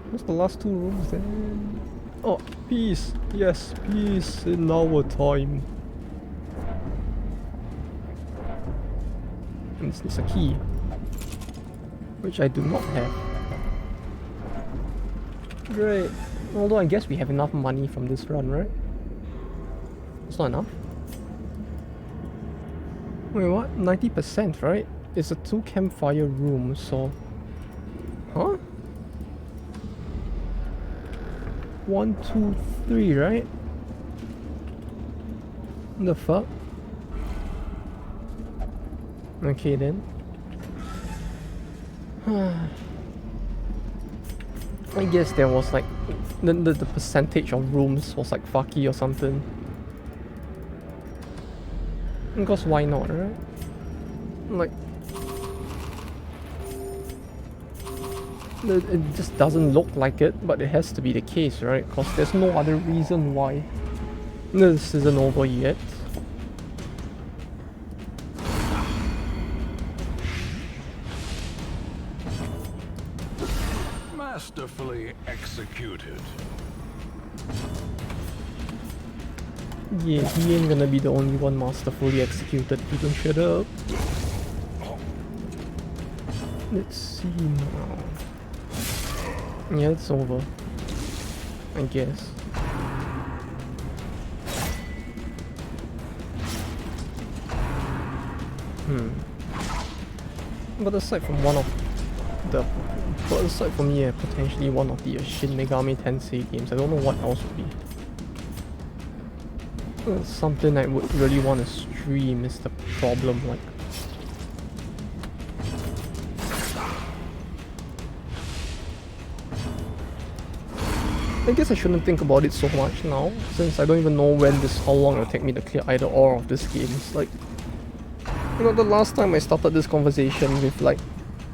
Speaker 1: What's the last 2 rooms then? Oh, peace. Yes, peace in our time. And this is a key, which I do not have. Great. Although I guess we have enough money from this run, right? It's not enough. Wait, what? 90%, right? It's a 2 campfire room, so... Huh? 1, 2, 3, right? The fuck? Okay then. I guess there was like... The percentage of rooms was like fucky or something. Because why not, right? Like... It just doesn't look like it, but it has to be the case, right? Because there's no other reason why this isn't over yet.
Speaker 3: Masterfully executed.
Speaker 1: Yeah, he ain't gonna be the only one masterfully executed. You don't shut up. Let's see now. Yeah, it's over. I guess. But aside from potentially one of the Shin Megami Tensei games, I don't know what else would be. Something I would really want to stream is the problem, like. I guess I shouldn't think about it so much now, since I don't even know how long it'll take me to clear either or of this game. It's like, you know, the last time I started this conversation with like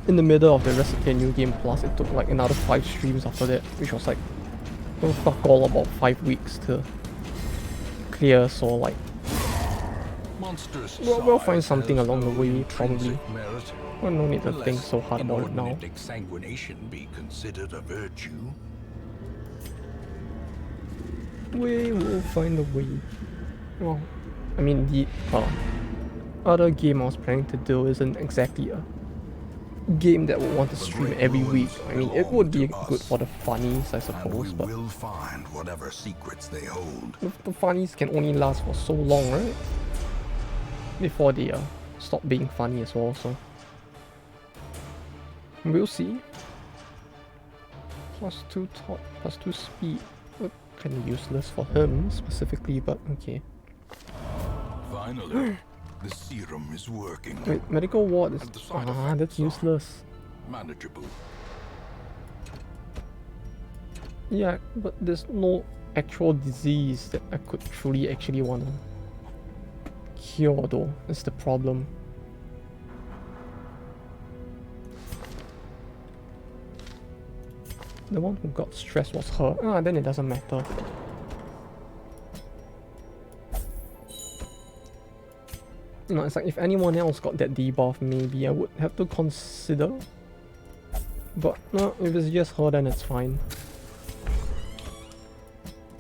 Speaker 1: in the middle of the Recipe New Game Plus, it took like another 5 streams after that, which was like, oh fuck all, about 5 weeks to clear, so like, we'll find something along the way, probably. Well, no need to think so hard about it now.
Speaker 3: Exsanguination be considered a virtue?
Speaker 1: We will find a way. Well, I mean, the other game I was planning to do isn't exactly a game that would want to stream every week. I mean, it would be good for the funnies, I suppose, but
Speaker 3: we'll find whatever secrets they hold.
Speaker 1: the funnies can only last for so long, right? Before they stop being funny as well, so we'll see. +2 top, +2 speed. Kind of useless for him specifically, but okay.
Speaker 3: Finally, the serum is working.
Speaker 1: Wait, medical ward is that's useless.
Speaker 3: Manageable.
Speaker 1: Yeah, but there's no actual disease that I could truly actually want to cure though. That's the problem. The one who got stressed was her. Then it doesn't matter. No, it's like if anyone else got that debuff, maybe I would have to consider. But no, if it's just her, then it's fine.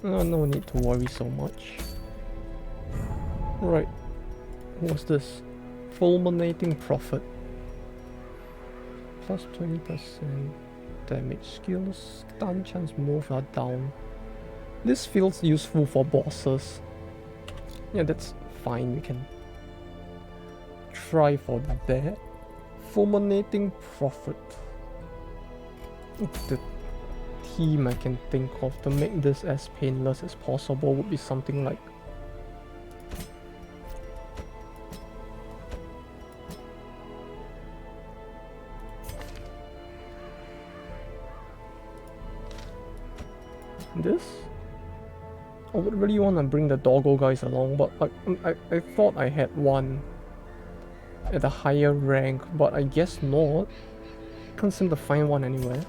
Speaker 1: No need to worry so much. Right. What's this? Fulminating Prophet. Plus 20% damage skills. Stun chance move are down. This feels useful for bosses. Yeah, that's fine. We can try for that. Fulminating Prophet. The theme I can think of to make this as painless as possible would be something like this. I would really want to bring the doggo guys along, but I thought I had one at a higher rank, but I guess not. Can't seem to find one anywhere.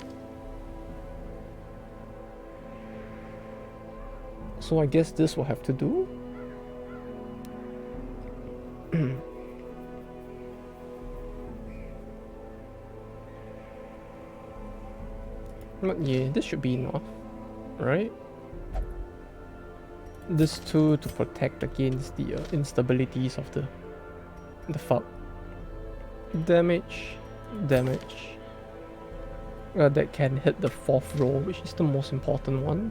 Speaker 1: So I guess this will have to do. But yeah, this should be enough, right? This too to protect against the instabilities of the fuck. Damage. That can hit the 4th row, which is the most important one.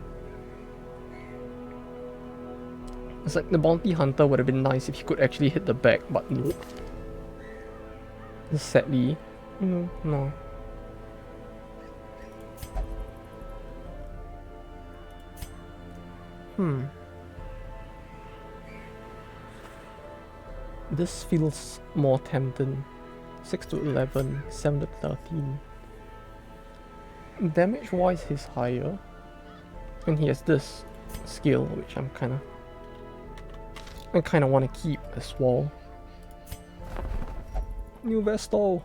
Speaker 1: It's like the bounty hunter would have been nice if he could actually hit the back, but nope. Sadly, no. This feels more tempting. 6 to 11, 7 to 13. Damage wise he's higher. And he has this skill which I kinda wanna keep as well. New Vestal!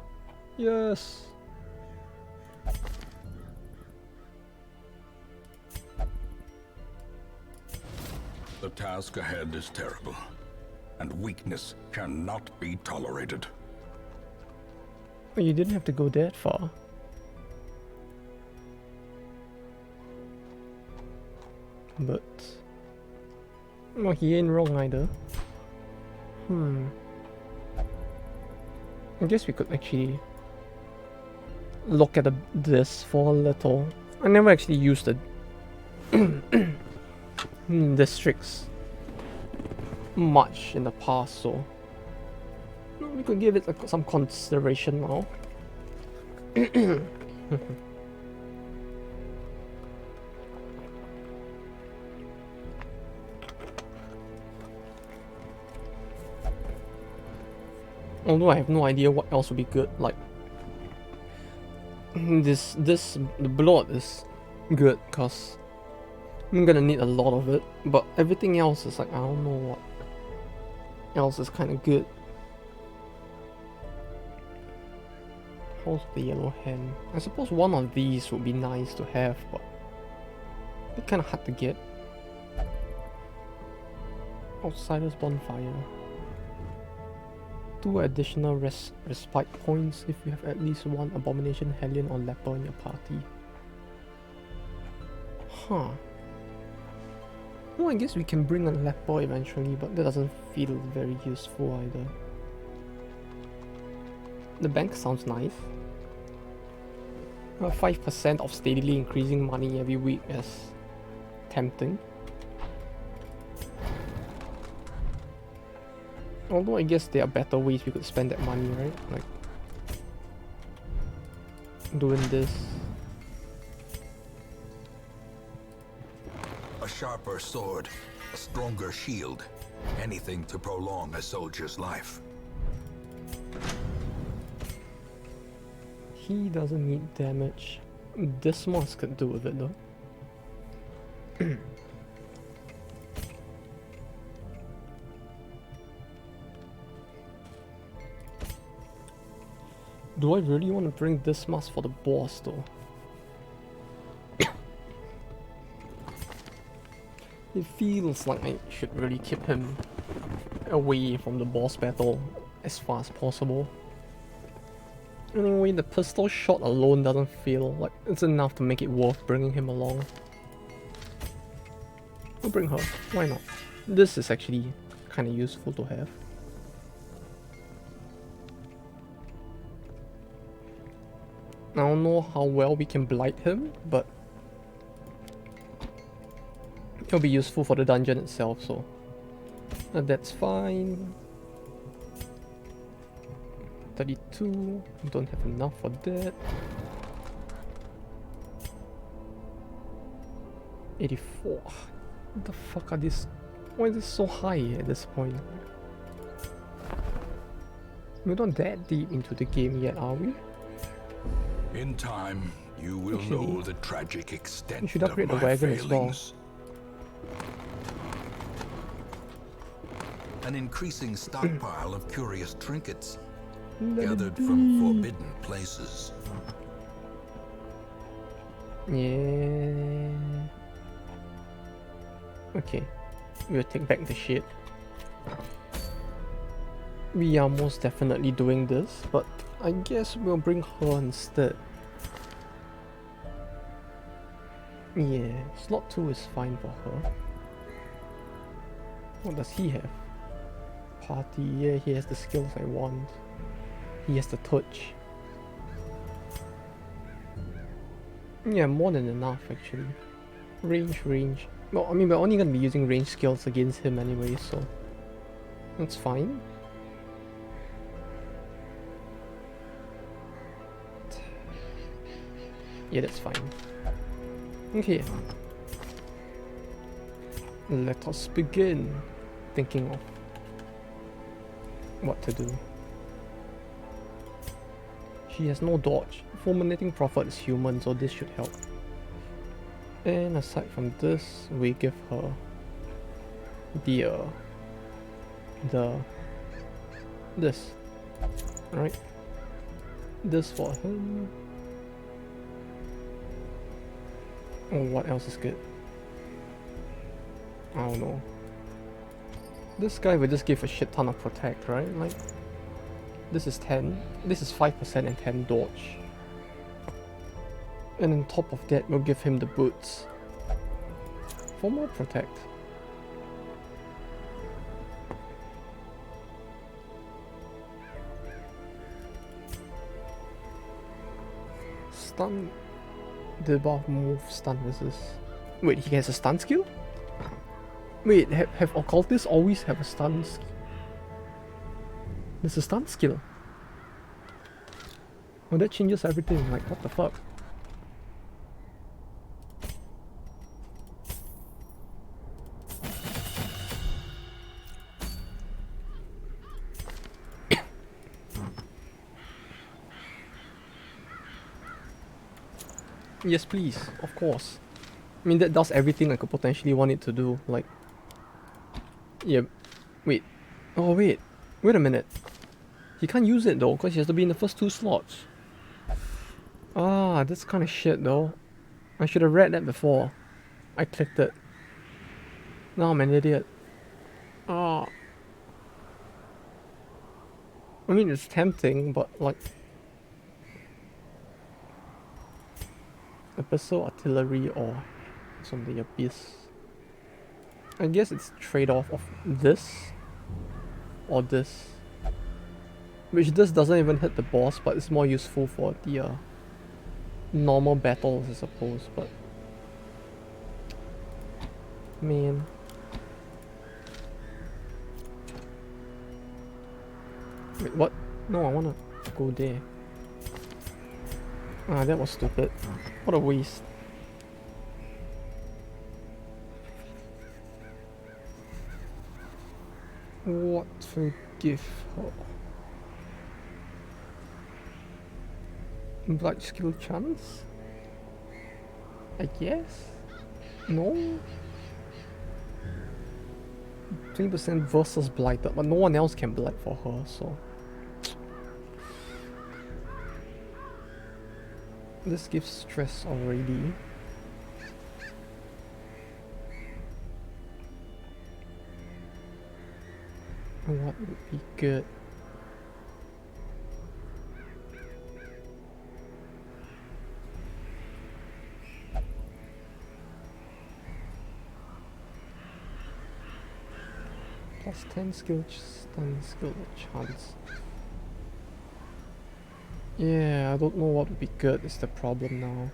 Speaker 1: Yes!
Speaker 3: The task ahead is terrible, and weakness cannot be tolerated.
Speaker 1: But you didn't have to go that far. But well, he ain't wrong either. I guess we could actually look at this for a little. I never actually used the districts much in the past, so we could give it some consideration now. Although I have no idea what else would be good. Like the blood is good because I'm gonna need a lot of it, but everything else is like, I don't know what else is kind of good. Paws of the Yellow Hand. I suppose one of these would be nice to have, but it's kind of hard to get. Outsider's Bonfire. 2 additional respite points if you have at least one Abomination, Hellion or Leper in your party. Huh. Well, I guess we can bring a Leper eventually, but that doesn't feel very useful either. The bank sounds nice. 5% of steadily increasing money every week is tempting. Although I guess there are better ways we could spend that money, right? Like doing this.
Speaker 2: A sharper sword, a stronger shield, anything to prolong a soldier's life.
Speaker 1: He doesn't need damage. This moss could do with it though. Do I really want to bring this mask for the boss though? It feels like I should really keep him away from the boss battle as far as possible. Anyway, the pistol shot alone doesn't feel like it's enough to make it worth bringing him along. We'll bring her, why not? This is actually kind of useful to have. I don't know how well we can blight him, but it'll be useful for the dungeon itself, so that's fine. 32, don't have enough for that. 84. What the fuck are these? Why is this so high at this point? We're not that deep into the game yet, are we?
Speaker 2: In time, you will know the tragic extent
Speaker 1: you should upgrade
Speaker 2: of
Speaker 1: the
Speaker 2: my
Speaker 1: wagon as well.
Speaker 2: failings. An increasing stockpile of curious trinkets, gathered from forbidden places.
Speaker 1: Yeah. Okay, we'll take back the shit. We are most definitely doing this, but I guess we'll bring her instead. Yeah, slot 2 is fine for her. What does he have? Party, yeah, he has the skills I want. He has the touch. Yeah, more than enough actually. Range. Well, I mean, we're only gonna be using range skills against him anyway, so that's fine. Yeah, that's fine. Okay. Let us begin thinking of what to do. She has no dodge. Fulminating Prophet is human, so this should help. And aside from this, we give her this. Alright. This for him. Oh, what else is good? I don't know. This guy will just give a shit ton of protect, right? Like, this is 10, this is 5% and 10 dodge. And on top of that, we'll give him the boots for more protect. Stun. Debuff move stun resist. Wait, he has a stun skill? Wait, have occultists always have a stun skill? There's a stun skill. Well, that changes everything, like what the fuck? Yes, please, of course. I mean, that does everything I could potentially want it to do, like... Yeah, wait. Oh, wait a minute. He can't use it though, because he has to be in the first 2 slots. Ah, this kind of shit though. I should have read that before. I clicked it. Now I'm an idiot. Ah. I mean, it's tempting, but like... Abyssal Artillery or some of the Abyss. I guess it's trade-off of this or this. Which this doesn't even hit the boss, but it's more useful for the normal battles, I suppose, but... Man. Wait, what? No, I wanna go there. Ah, that was stupid. What a waste. What to give her? Blight skill chance? I guess? No? 20% versus blighted, but no one else can blight for her, so... This gives stress already. What would be good? Plus 10 skill stun skill chance. Yeah, I don't know what would be good is the problem now.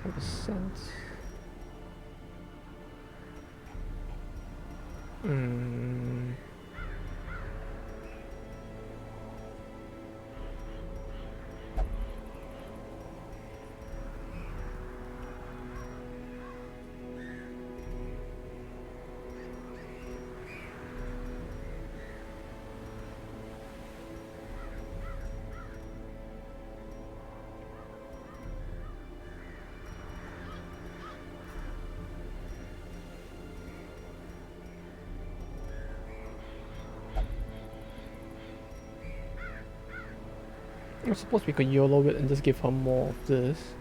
Speaker 1: 10%. I suppose we could YOLO it and just give her more of this.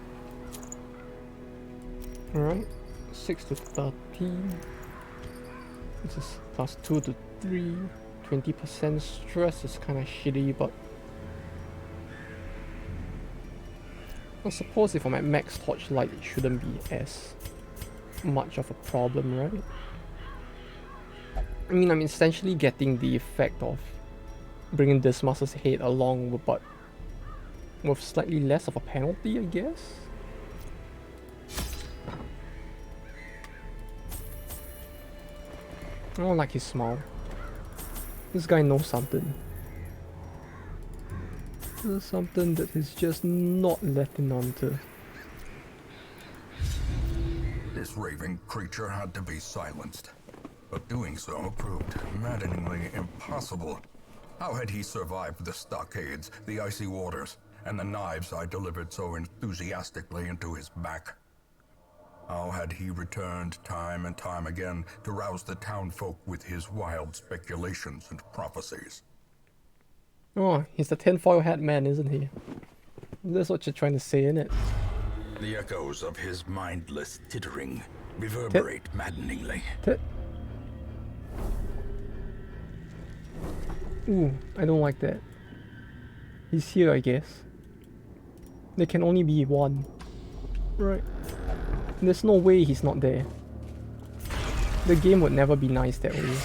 Speaker 1: Alright, 6 to 13. This is plus 2 to 3. 20% stress is kind of shitty, but... I suppose if I'm at max torchlight, it shouldn't be as much of a problem, right? I mean, I'm essentially getting the effect of bringing this Master's Head along, but with slightly less of a penalty, I guess? I don't like his smile. This guy knows something. There's something that he's just not letting on to.
Speaker 2: This raving creature had to be silenced, but doing so proved maddeningly impossible. How had he survived the stockades, the icy waters, and the knives I delivered so enthusiastically into his back? How had he returned time and time again to rouse the townfolk with his wild speculations and prophecies?
Speaker 1: Oh, he's the tinfoil hat man, isn't he? That's what you're trying to say, innit?
Speaker 3: The echoes of his mindless tittering reverberate maddeningly.
Speaker 1: Ooh, I don't like that. He's here, I guess. There can only be one. Right. There's no way he's not there. The game would never be nice that way.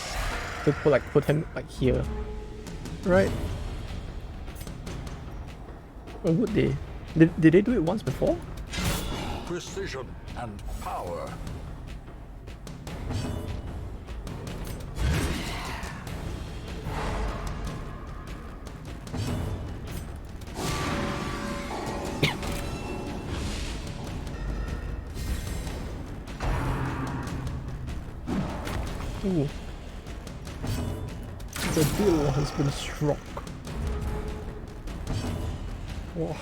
Speaker 1: To put him like here. Right? Or would they? Did they do it once before?
Speaker 3: Precision and power.
Speaker 1: Ooh. The deal has been struck. Oh,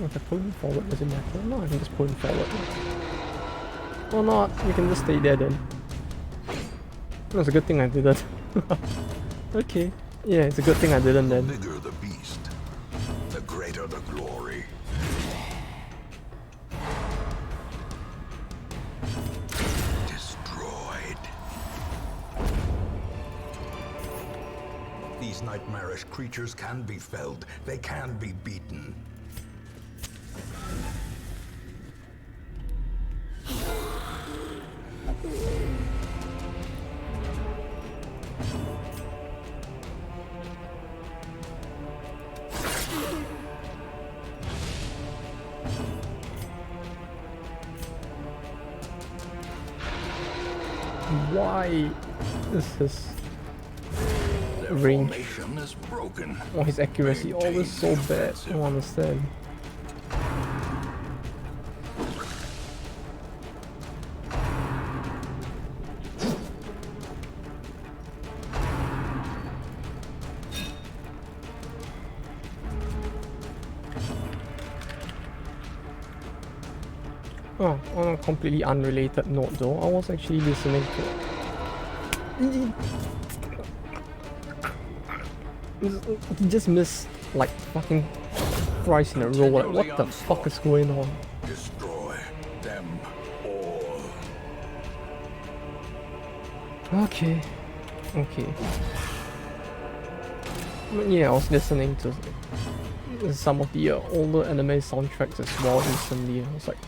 Speaker 1: if I pull him forward, does it matter? No, I can just pull him forward. Or not, we can just stay there then. That's a good thing I did that. Okay. Yeah, it's a good thing I didn't then.
Speaker 2: The bigger the beast, the greater the glory. Destroyed. These nightmarish creatures can be felled. They can be beaten.
Speaker 1: Why is his range
Speaker 2: is broken.
Speaker 1: or his accuracy always so bad? I don't understand. Oh, on a completely unrelated note though, I was actually listening to... He just missed like fucking thrice in a row. Like, what the fuck is going on?
Speaker 2: Destroy them all.
Speaker 1: Okay. Okay. But yeah, I was listening to some of the older anime soundtracks as well recently. I was like,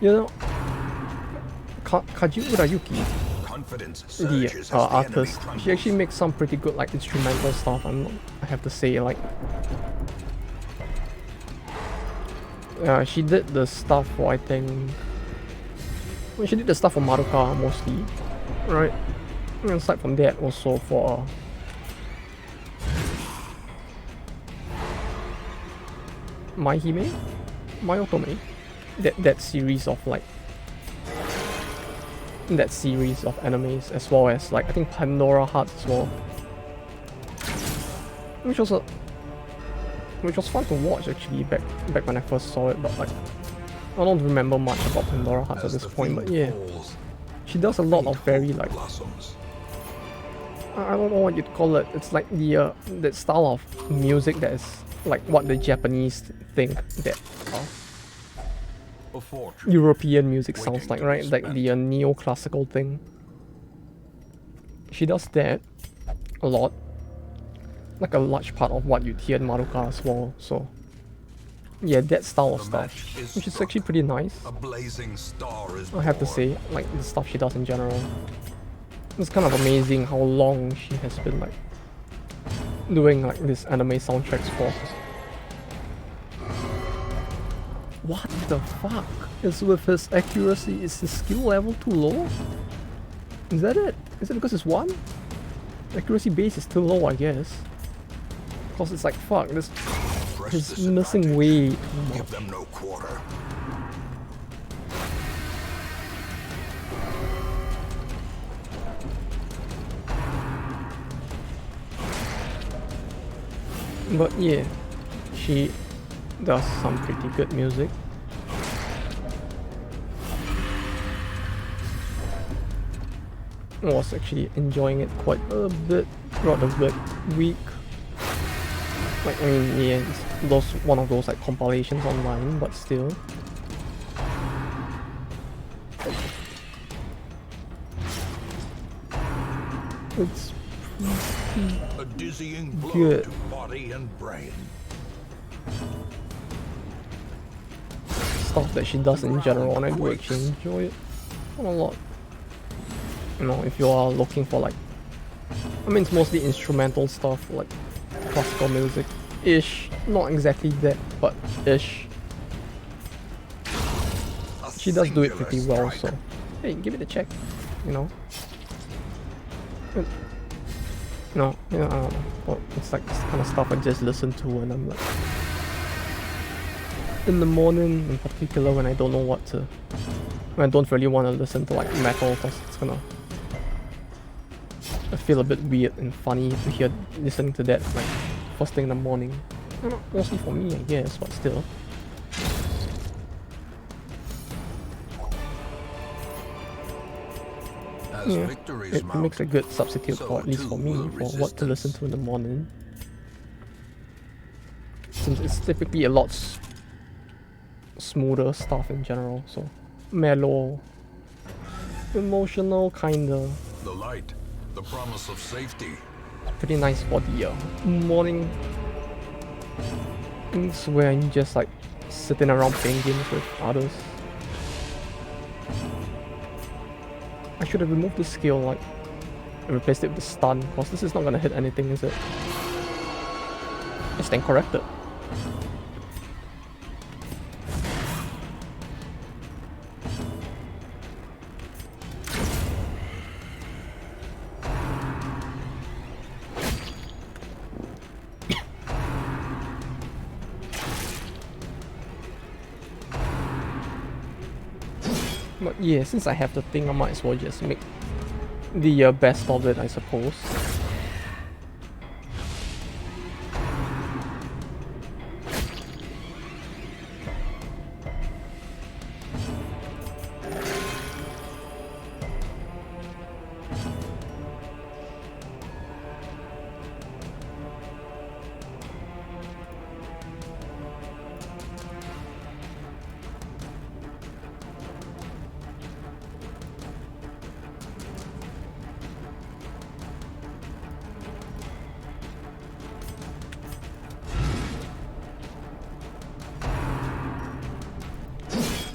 Speaker 1: you know, Kaji Urayuki, the artist, she actually makes some pretty good like instrumental stuff. I have to say, like, she did the stuff for, I think, well, she did the stuff for Madoka mostly, right? And aside from that, also for My Hime, My Otome, that series of like that series of animes, as well as like I think Pandora Hearts as well, which was fun to watch actually back when I first saw it. But like I don't remember much about Pandora Hearts at this point. But yeah, she does a lot of very like I don't know what you'd call it. It's like the that style of music that is like what the Japanese think that European music sounds like, right? Like the neoclassical thing. She does that a lot, like a large part of what you'd hear in Madoka as well. So yeah, that style of stuff, which is actually pretty nice. I have to say, like the stuff she does in general. It's kind of amazing how long she has been like doing like this anime soundtracks for. What the fuck is with his accuracy? Is his skill level too low? Is that it? Is it because it's 1? The accuracy base is too low, I guess. Because it's like, fuck, this is missing way too much.
Speaker 2: Give them no quarter.
Speaker 1: But yeah, she does some pretty good music. I was actually enjoying it quite a bit throughout the week. Like, I mean, yeah, it's one of those like compilations online, but still. It's
Speaker 2: a dizzying blow
Speaker 1: good.
Speaker 2: To body and brain.
Speaker 1: Stuff that she does in general, and I do actually enjoy it a lot. You know, if you are looking for like, I mean, it's mostly instrumental stuff, like classical music-ish. Not exactly that, but ish. She does do it pretty well, so hey, give it a check. You know. No, you know, I don't know. Well, it's like this kind of stuff I just listen to when I'm like in the morning, in particular, when I don't know what to. When I don't really want to listen to like metal, because it's gonna. I feel a bit weird and funny to hear listening to that like first thing in the morning. Mostly for me, I guess, but still. Yeah, it makes a good substitute for, at least for me, for what to listen to in the morning. Since it's typically a lot smoother stuff in general, so mellow, emotional kinda.
Speaker 3: The light, the promise of safety.
Speaker 1: Pretty nice for the morning things where I'm just like sitting around playing games with others. I should have removed the skill, like, and replaced it with the stun, because this is not gonna hit anything, is it? It's then corrected. But yeah, since I have the thing, I might as well just make the best of it, I suppose.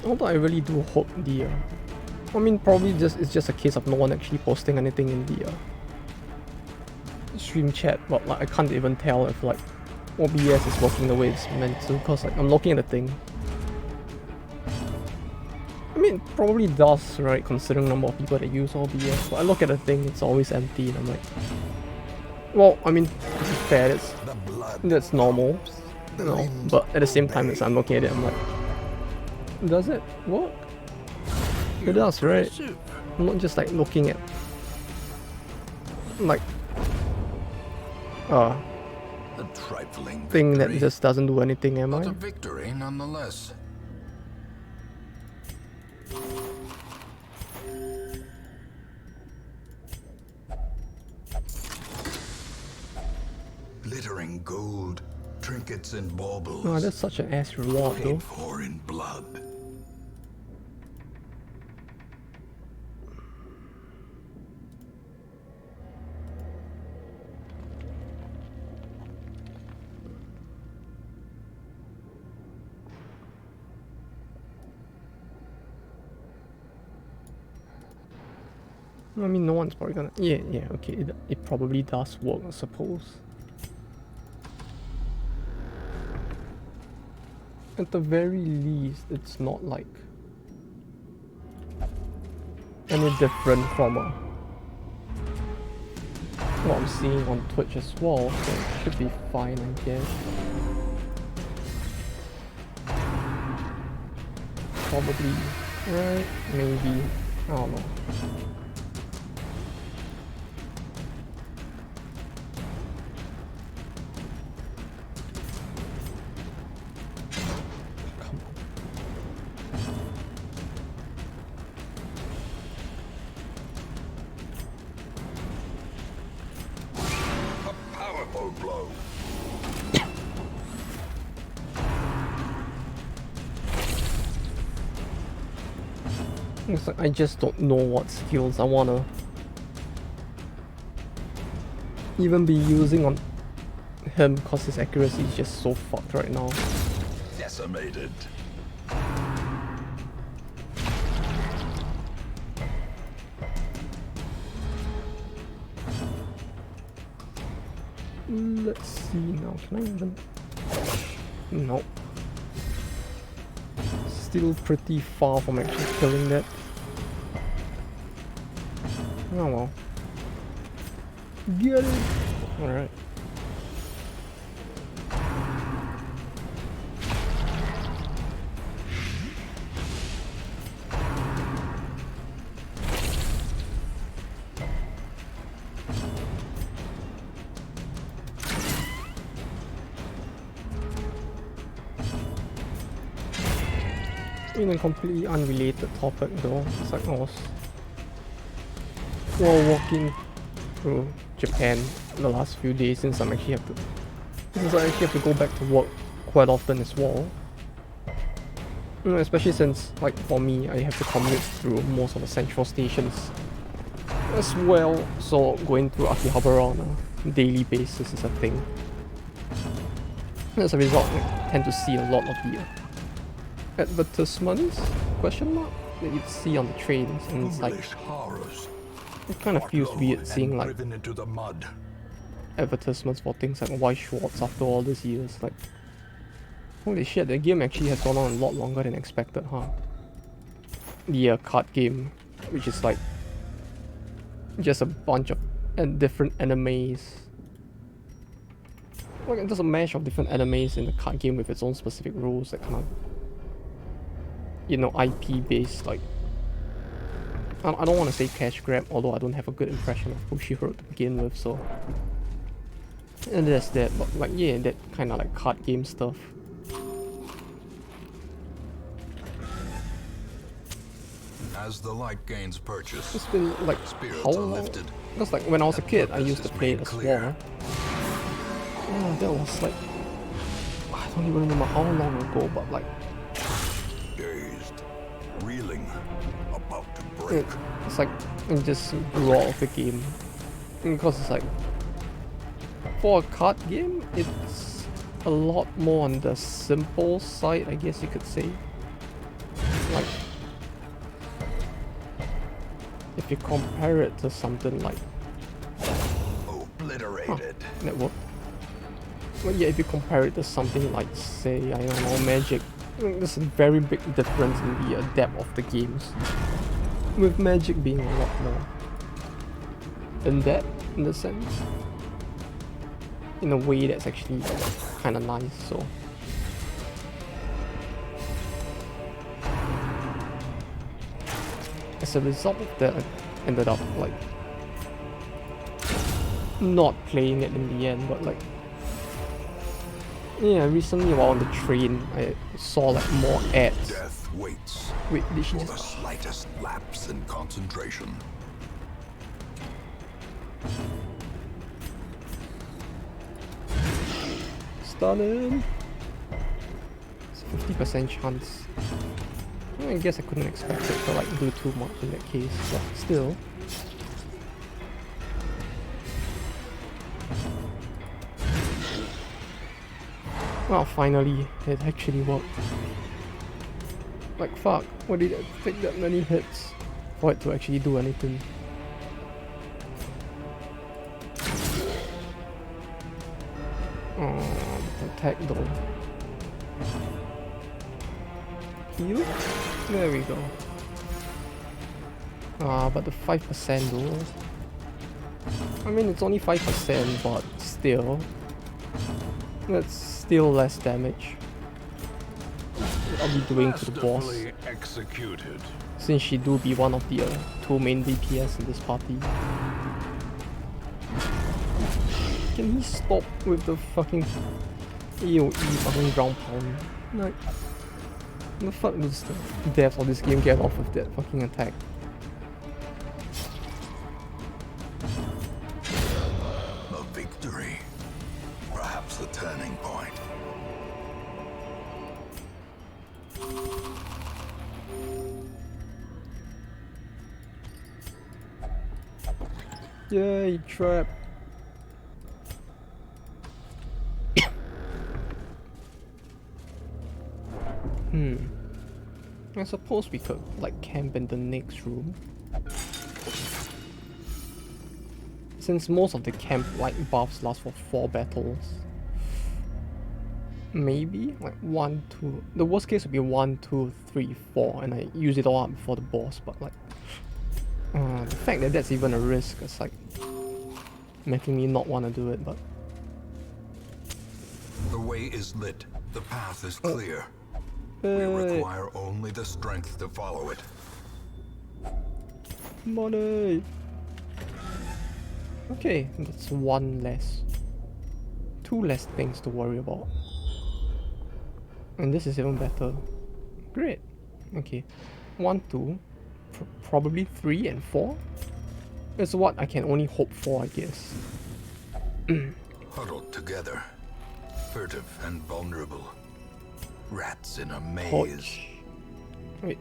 Speaker 1: Although I really do hope the I mean, probably it's just a case of no one actually posting anything in the stream chat, but like I can't even tell if like OBS is working the way it's meant to, because like I'm looking at the thing. I mean, it probably does, right, considering the number of people that use OBS, but I look at the thing, it's always empty, and I'm like, well, I mean, to be fair, that's normal, you know, but at the same time, as I'm looking at it, I'm like, does it work? It does, right? I'm not just like looking at like
Speaker 3: a trifling
Speaker 1: thing that just doesn't do anything, am I?
Speaker 3: But a victory nonetheless. Glittering gold, trinkets and baubles.
Speaker 1: Oh, that's such an ass reward, though.
Speaker 3: Paid for in blood.
Speaker 1: I mean, no one's probably gonna... Yeah, okay, it probably does work, I suppose. At the very least, it's not like any different from what I'm seeing on Twitch as well, so it should be fine, I guess. Probably, right? Maybe, I don't know. It's like I just don't know what skills I wanna even be using on him, because his accuracy is just so fucked right now.
Speaker 3: Decimated.
Speaker 1: Let's see now, can I even... Nope. Still pretty far from actually killing that. Oh well. Get it! Alright. In a completely unrelated topic though, it's like I was while walking through Japan the last few days, since I actually have to go back to work quite often as well. Especially since, like, for me, I have to commute through most of the central stations as well, so going through Akihabara on a daily basis is a thing. As a result, I tend to see a lot of the advertisements, question mark, that you see on the trains, and it's like, it kind of feels weird seeing like advertisements for things like White Schwartz after all these years. Like, holy shit, the game actually has gone on a lot longer than expected, huh? The card game, which is like just a bunch of different animes. Like, there's a mash of different animes in the card game with its own specific rules that kind of, you know, IP based, like, I don't want to say cash grab, although I don't have a good impression of Bushiroad to begin with, so. And there's that, but like, yeah, that kind of like card game stuff.
Speaker 2: As the light gains purchase,
Speaker 1: it's been like how long? Because like when I was a kid, I used to play it as well. Yeah, that was like, I don't even remember how long ago, but like,
Speaker 2: dazed, reeling, about to break.
Speaker 1: It's like it just grew out of the game, because it's like, for a card game, it's a lot more on the simple side, I guess you could say. Like, if you compare it to something like
Speaker 2: obliterated.
Speaker 1: Network. Well, yeah, if you compare it to something like, say, I don't know, Magic, there's a very big difference in the depth of the games. With Magic being a lot more in depth, in the sense. In a way that's actually kind of nice, so. As a result of that, I ended up like not playing it in the end, but like, yeah, recently while on the train, I saw like more ads.
Speaker 2: Death waits.
Speaker 1: Wait, did she
Speaker 2: for
Speaker 1: just?
Speaker 2: the slightest lapse in concentration.
Speaker 1: Stunning. It's a 50% chance. I guess I couldn't expect it to like do too much in that case, but still. Well, finally, it actually worked. Like, fuck, why did it take that many hits for it to actually do anything? Oh, attack though. Heal? There we go. But the 5% though. I mean, it's only 5%, but still. That's still less damage I'll be doing to the boss.
Speaker 3: Executed.
Speaker 1: Since she do be one of the two main DPS in this party. Can he stop with the fucking AoE fucking ground pound? Like, the fuck does the devs of this game get off with that fucking attack?
Speaker 2: A victory. Perhaps the turning point.
Speaker 1: Yay, trap. I suppose we could like camp in the next room. Since most of the camp like buffs last for 4 battles. Maybe like 1, 2. The worst case would be 1, 2, 3, 4, and I use it all up before the boss. But like, the fact that that's even a risk is like making me not want to do it. But
Speaker 2: the way is lit. The path is clear. We require only the strength to follow it.
Speaker 1: Money. Okay, that's 1 less. 2 less things to worry about. And this is even better. Great. Okay. 1, 2. Probably 3 and 4. It's what I can only hope for, I guess.
Speaker 2: Huddled together, furtive and vulnerable. Rats in a maze.
Speaker 1: Torch. Wait,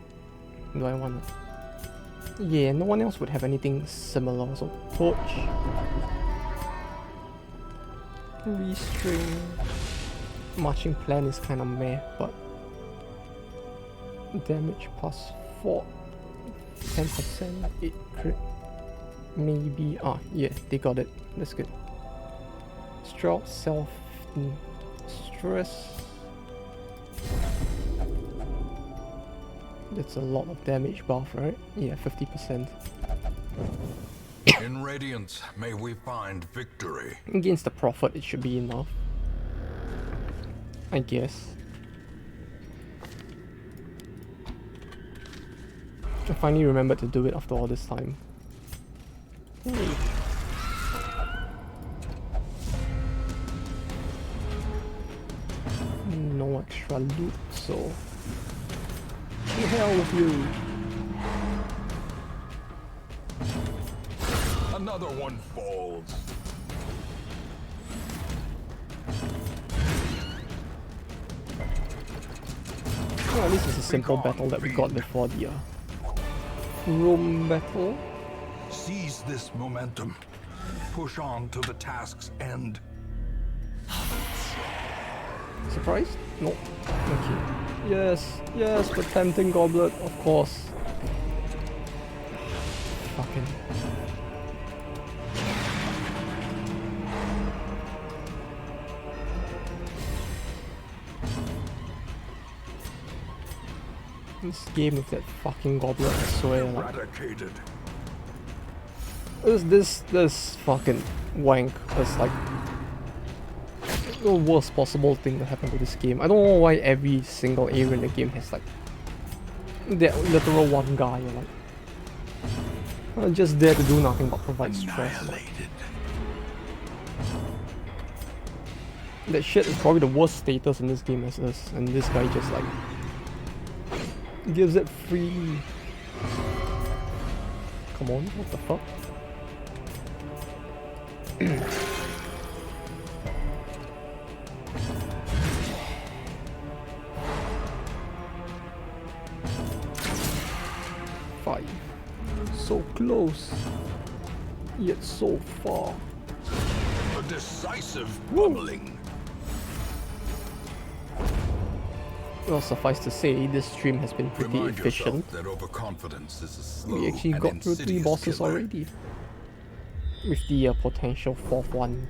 Speaker 1: do I want to? Yeah, no one else would have anything similar, so torch. Restring. Marching plan is kind of meh, but damage plus 4, 10%, 8 crit. Maybe, yeah, they got it. That's good. Stroke, self, stress. That's a lot of damage buff, right? Yeah, 50%.
Speaker 2: In Radiance, may we find victory.
Speaker 1: Against the Prophet, it should be enough, I guess. I finally remembered to do it after all this time. Hey. No extra loot, so to hell with you.
Speaker 3: Another one falls.
Speaker 1: Oh, at least it's a simple battle that we got before the Rome battle.
Speaker 3: Seize this momentum. Push on to the task's end.
Speaker 1: Surprised? No. Okay. Yes, yes, the tempting goblet, of course. Fucking. This game with that fucking goblet, I swear. Like,
Speaker 3: Eradicated.
Speaker 1: this fucking wank was like the worst possible thing that happened to this game. I don't know why every single area in the game has like that literal one guy, like just there to do nothing but provide stress. Like. That shit is probably the worst status in this game as is, and this guy just like gives it freely. Come on, what the fuck? 5. So close, yet so far.
Speaker 3: A decisive bubbling.
Speaker 1: Well, suffice to say, this stream has been pretty efficient.
Speaker 2: That overconfidence is a slow
Speaker 1: We actually got through 3 bosses
Speaker 2: killer.
Speaker 1: already. With the potential 4th one.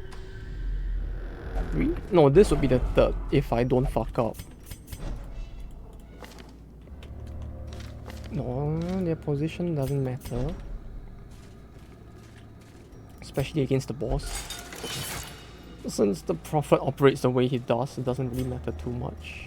Speaker 1: 3? No, this would be the 3rd if I don't fuck up. No, their position doesn't matter. Especially against the boss. Since the Prophet operates the way he does, it doesn't really matter too much.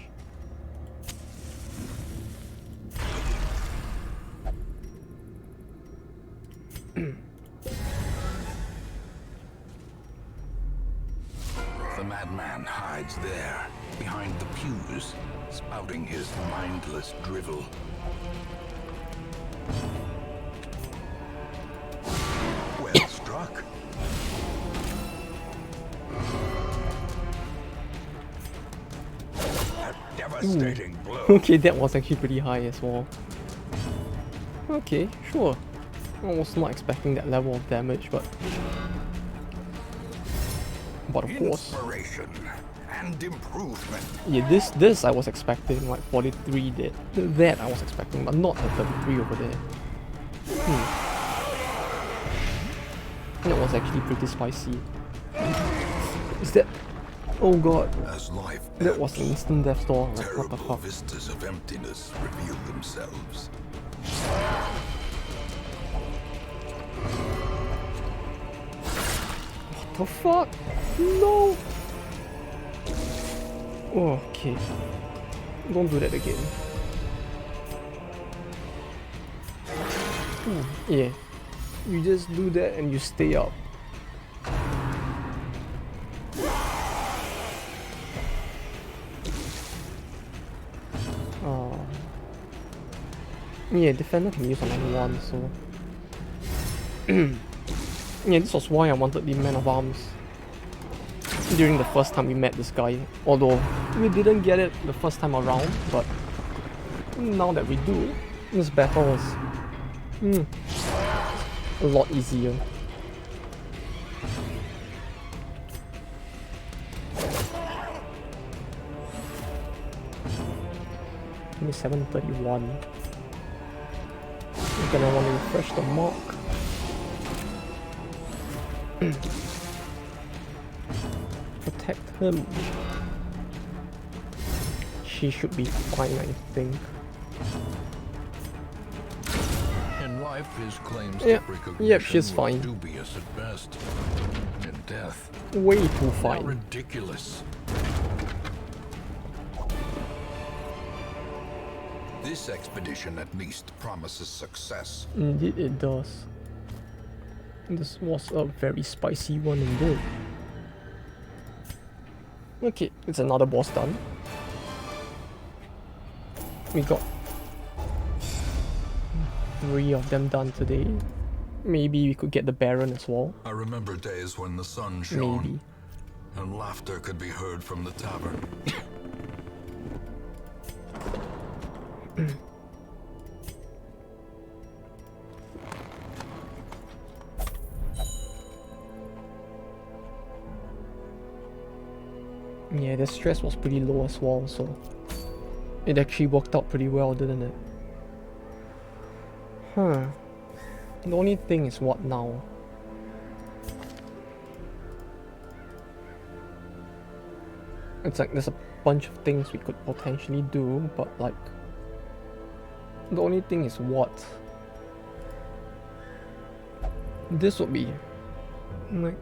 Speaker 3: The madman hides there, behind the pews, spouting his mindless drivel. Well struck. A devastating blow.
Speaker 1: Okay, that was actually pretty high as well. Okay, sure. I was not expecting that level of damage, but of course.
Speaker 3: Inspiration and improvement.
Speaker 1: Yeah, this I was expecting, like 43 did. That I was expecting, but not the 33 over there. That was actually pretty spicy. Is that... Oh god.
Speaker 2: As life
Speaker 1: That was an instant death store. Like, what the
Speaker 2: terrible
Speaker 1: fuck?
Speaker 2: vistas of emptiness reveal themselves.
Speaker 1: What the fuck? No! Okay. Don't do that again. Yeah. You just do that and you stay up. Oh. Yeah, defender can use another one, so Yeah, this was why I wanted the Man of Arms during the first time we met this guy. Although we didn't get it the first time around, but now that we do, this battle is a lot easier. Only 731. I'm gonna want to refresh the mark. Protect him. She should be fine, I think.
Speaker 3: In life, his claims
Speaker 1: Yeah,
Speaker 3: to recognition
Speaker 1: yep, she's
Speaker 3: were
Speaker 1: fine.
Speaker 3: dubious at best. In death,
Speaker 1: Way too
Speaker 3: they're
Speaker 1: fine.
Speaker 3: ridiculous. This expedition at least promises success.
Speaker 1: Indeed it does. This was a very spicy one indeed. Okay, it's another boss done. We got 3 of them done today. Maybe we could get the Baron as well.
Speaker 2: I remember days when the sun shone
Speaker 1: Maybe.
Speaker 2: and laughter could be heard from the tavern.
Speaker 1: Yeah, the stress was pretty low as well, so it actually worked out pretty well, didn't it? Huh. The only thing is what now? It's like there's a bunch of things we could potentially do, but like the only thing is what? This would be like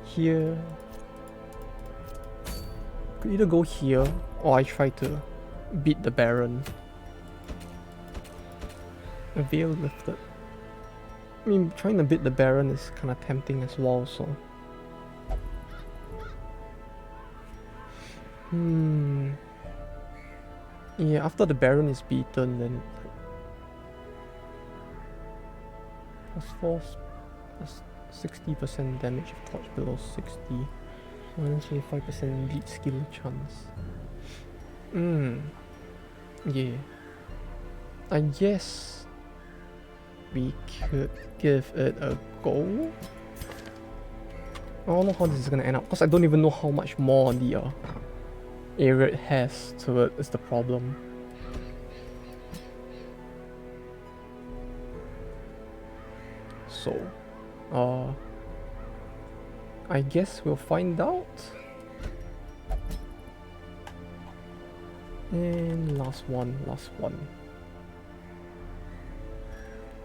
Speaker 1: here. Could either go here or I try to beat the Baron. A veil lifted. I mean, trying to beat the Baron is kind of tempting as well, so. Yeah, after the Baron is beaten, then. Plus 60% damage if torch below 60. Minus 25% lead skill chance. Yeah. I guess we could give it a go. I don't know how this is gonna end up because I don't even know how much more the area it has to it is the problem. So, I guess we'll find out. And last one.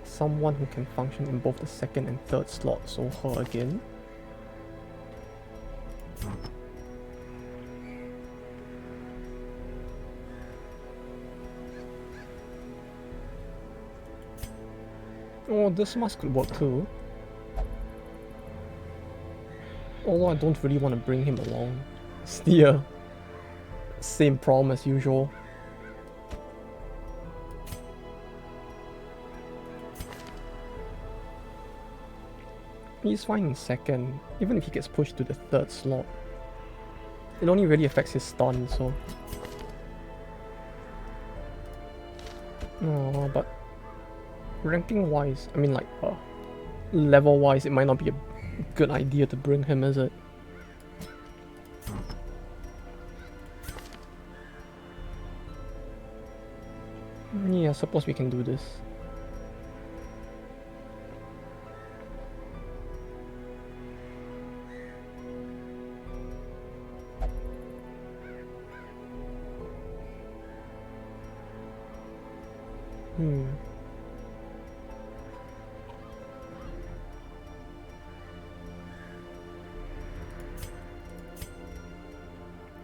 Speaker 1: Someone who can function in both the second and third slot, so her again. Oh, this mask could work too. Although I don't really want to bring him along. It's the same problem as usual. He's fine in second, even if he gets pushed to the third slot. It only really affects his stun, so. Oh, but ranking wise, I mean like level wise, it might not be a good idea to bring him, is it? Yeah, I suppose we can do this.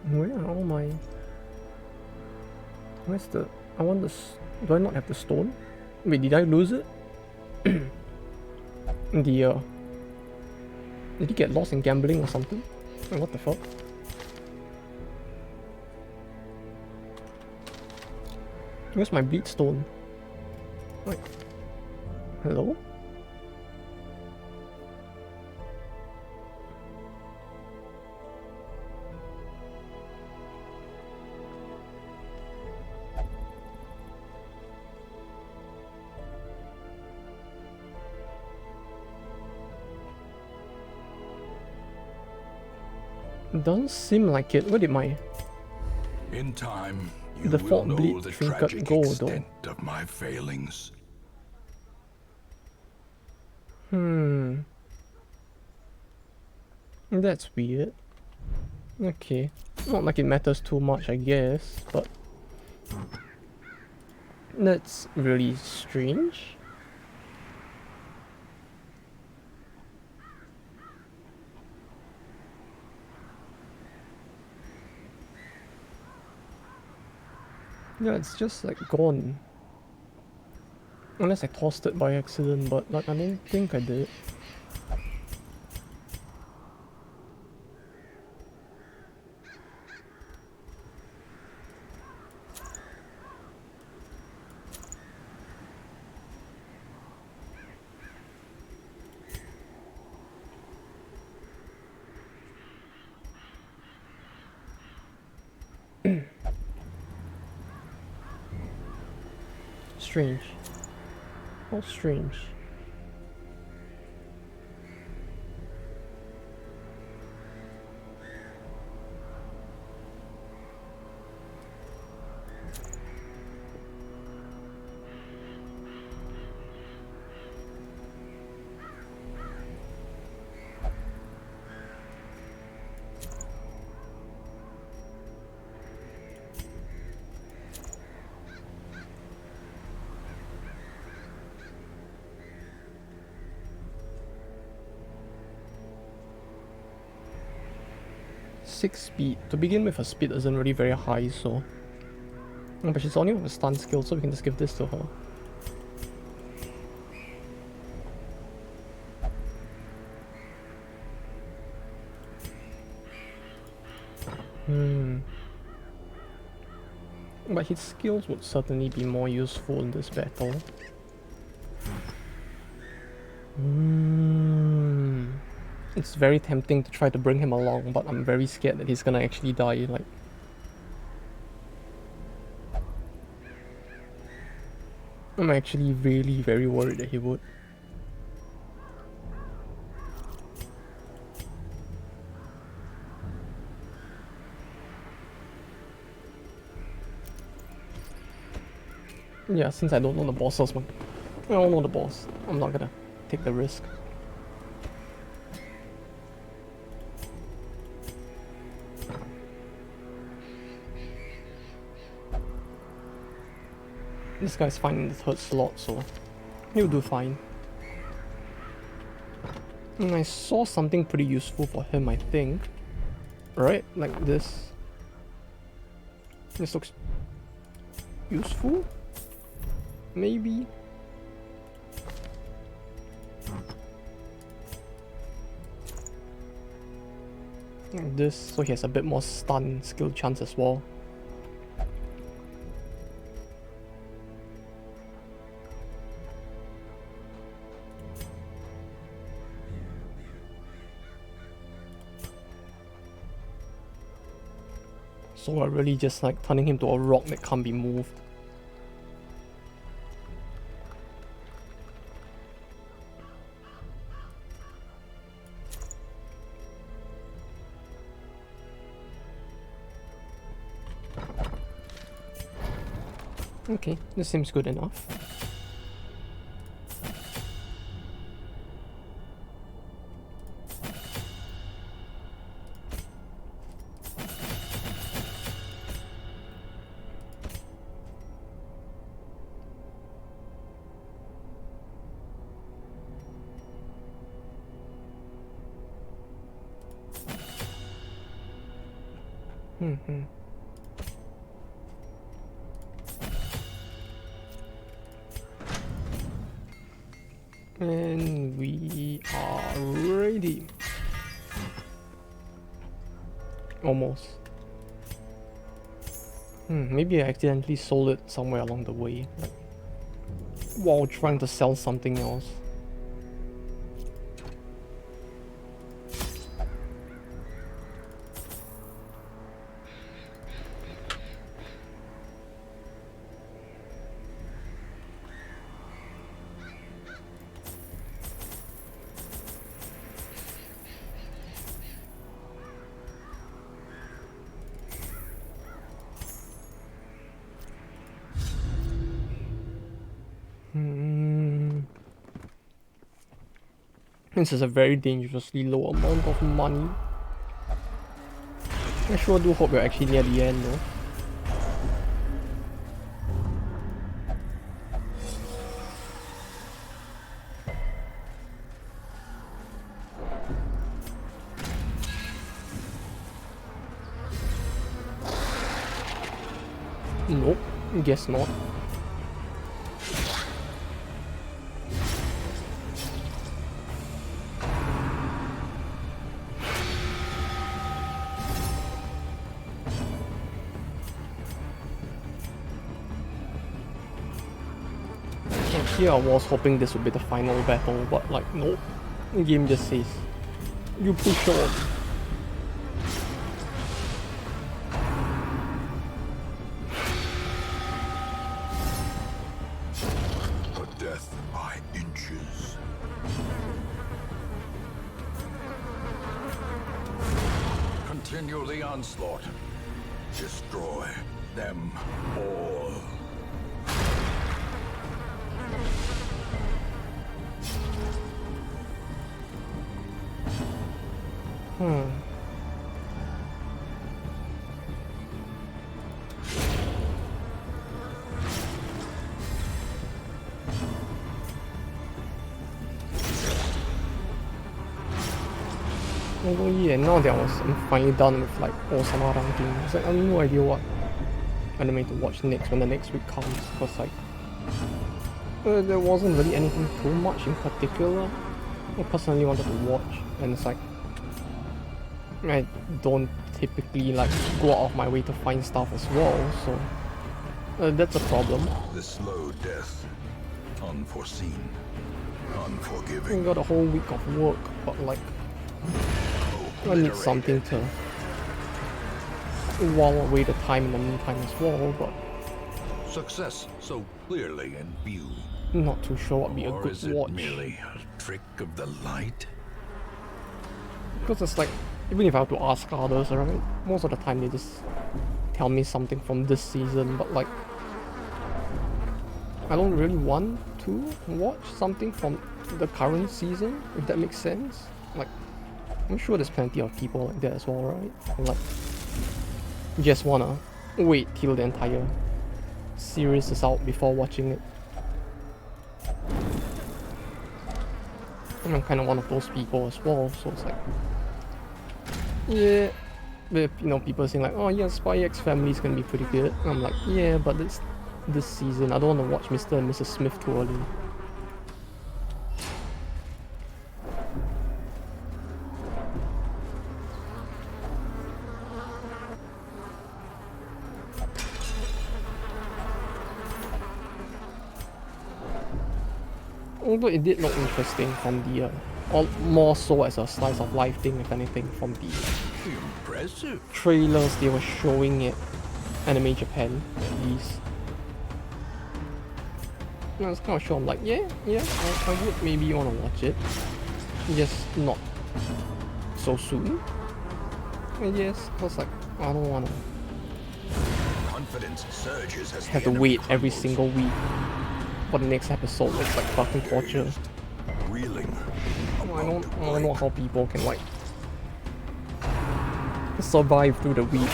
Speaker 1: Where are all my... Where's the... I want this... Do I not have the stone? Wait, did I lose it? The Did he get lost in gambling or something? What the fuck? Where's my bleed stone? Wait. Hello? Doesn't seem like it. Where did my
Speaker 3: In time, you
Speaker 1: the
Speaker 3: will
Speaker 1: fault
Speaker 3: know
Speaker 1: bleed
Speaker 3: the
Speaker 1: trinket
Speaker 3: tragic
Speaker 1: go though?
Speaker 3: extent of my failings.
Speaker 1: That's weird. Okay. Not like it matters too much, I guess, but that's really strange. Yeah, it's just like gone. Unless I tossed it by accident, but like I don't think I did. Strange. How strange. Six speed. To begin with, her speed isn't really very high, so... Oh, but she's only on a stun skill, so we can just give this to her. But his skills would certainly be more useful in this battle. It's very tempting to try to bring him along, but I'm very scared that he's gonna actually die, like... I'm actually really very worried that he would. Yeah, since I don't know the bosses, I don't know the boss. I'm not gonna take the risk. This guy's fine in the third slot, so he'll do fine. And I saw something pretty useful for him, I think. Right? Like this. This looks useful? Maybe? Like this, so he has a bit more stun skill chance as well. So we're really just like turning him to a rock that can't be moved. Okay, this seems good enough. And we are ready. Almost. Maybe I accidentally sold it somewhere along the way, like, while trying to sell something else. This is a very dangerously low amount of money. I sure do hope we're actually near the end though. Nope, guess not. Here I was hoping this would be the final battle, but like, nope. The game just says, you push on.
Speaker 2: A death by inches.
Speaker 3: Continue the onslaught.
Speaker 2: Destroy them all.
Speaker 1: Oh yeah, now that I'm finally done with like Osama ranking, it's like I have no idea what anime to watch next when the next week comes, because like there wasn't really anything too much in particular I personally wanted to watch, and it's like I don't typically like go out of my way to find stuff as well, so that's a problem.
Speaker 2: The slow death, unforeseen, unforgiving.
Speaker 1: I got a whole week of work, but like I need something to while away the time in the meantime as well, but
Speaker 2: success so clearly in view.
Speaker 1: Not too sure what'd be a
Speaker 2: Or
Speaker 1: good
Speaker 2: is it
Speaker 1: watch.
Speaker 2: merely a trick of the light?
Speaker 1: Because it's like, even if I have to ask others, right, most of the time they just tell me something from this season, but like I don't really want to watch something from the current season, if that makes sense. Like, I'm sure there's plenty of people like that as well, right? And like, just wanna wait till the entire series is out before watching it. And I'm kind of one of those people as well, so it's like, yeah, you know, people saying like, oh yeah, Spy X Family is gonna be pretty good. And I'm like, yeah, but it's this season. I don't want to watch Mr. and Mrs. Smith too early. Although it did look interesting from the, or more so as a slice of life thing, if anything, from the
Speaker 2: Impressive.
Speaker 1: trailers they were showing at Anime Japan, at least. I was kind of sure, I'm like, yeah, I would maybe want to watch it. Just not so soon. I guess, because like, I don't want to
Speaker 2: Confidence surges as
Speaker 1: have
Speaker 2: the
Speaker 1: to
Speaker 2: enemy
Speaker 1: wait every
Speaker 2: crumbles.
Speaker 1: single week for the next episode. It's like fucking torture.
Speaker 2: Reeling.
Speaker 1: I don't know how people can like survive through the week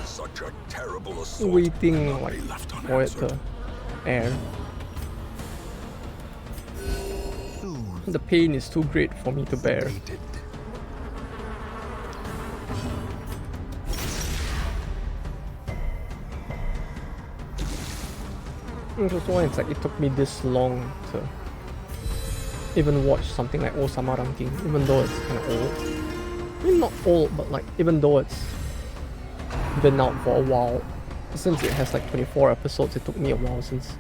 Speaker 2: Such a terrible assault
Speaker 1: waiting
Speaker 2: cannot
Speaker 1: like
Speaker 2: be left
Speaker 1: for it
Speaker 2: unanswered.
Speaker 1: to air. The pain is too great for me to bear.
Speaker 2: Sedated.
Speaker 1: Which is why it's like it took me this long to even watch something like Osama Ranking, even though it's kind of old. I mean, not old, but like even though it's been out for a while, since it has like 24 episodes, it took me a while since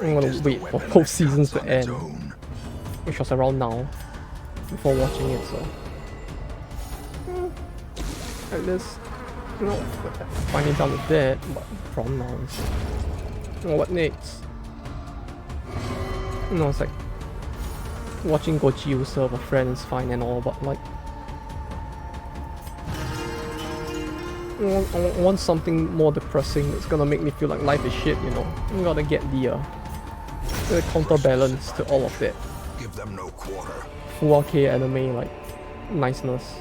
Speaker 1: I'm gonna wait for both seasons to end, which was around now, before watching it, so at least, you know, finally done with that, but from now is, you know, what next? You know, it's like, watching Goji serve a friend is fine and all, but like, I want something more depressing that's gonna make me feel like life is shit, you know. You gotta get the counterbalance to all of that.
Speaker 2: Give them no quarter.
Speaker 1: Full K anime like niceness.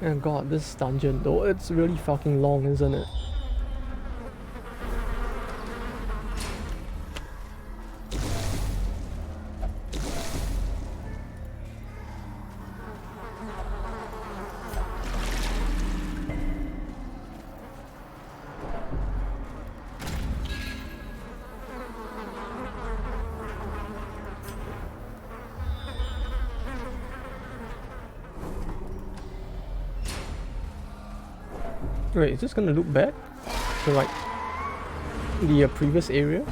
Speaker 1: And god, this dungeon though, it's really fucking long, isn't it? Wait, is this gonna loop back to like the previous area?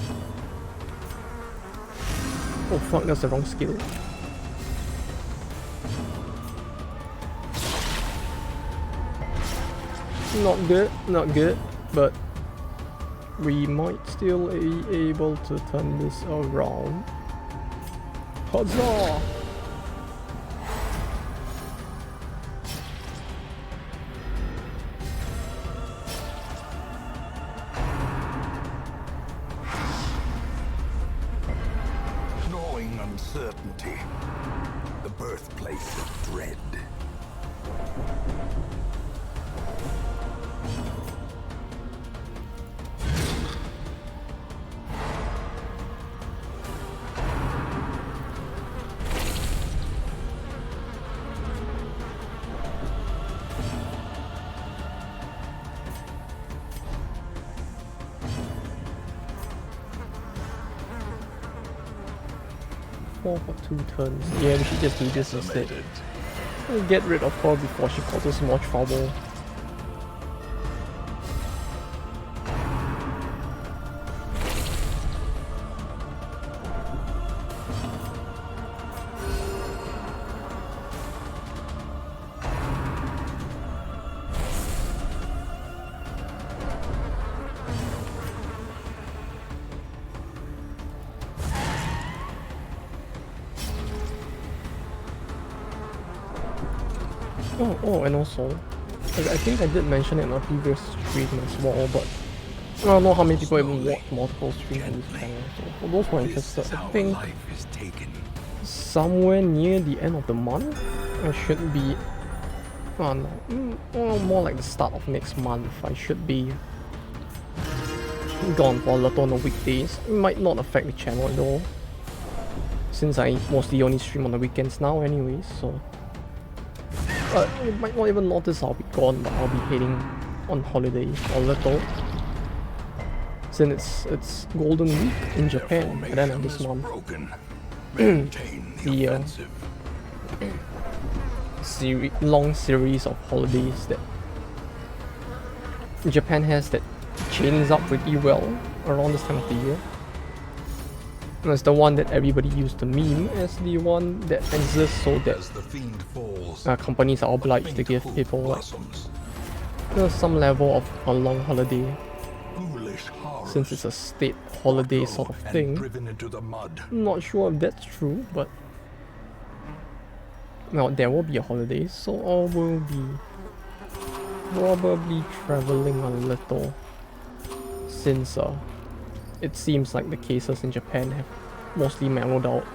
Speaker 1: Oh fuck, that's the wrong skill. Not good, not good, but we might still be able to turn this around. Huzzah!
Speaker 2: Uncertainty, the birthplace of dread.
Speaker 1: For 2 turns. Yeah, we should just do this instead. We'll get rid of her before she causes more trouble. Oh, and also, I think I did mention it in a previous stream as well, but I don't know how many people even watch multiple streams on this channel, so for those who are interested, I think somewhere near the end of the month, I should be, more like the start of next month, I should be gone for a little on the weekdays. It might not affect the channel at all, since I mostly only stream on the weekends now anyways, so you might not even notice I'll be gone, but I'll be heading on holiday for a little. Since it's Golden Week in Japan at the end of this month. The long series of holidays that Japan has that chains up pretty well around this time of the year. And it's the one that everybody used to meme as the one that exists so that companies are obliged to give people like, some level of a long holiday, since it's a state holiday sort of thing. I'm not sure if that's true, but well, there will be a holiday, so I will be probably traveling a little, since it seems like the cases in Japan have mostly mellowed out.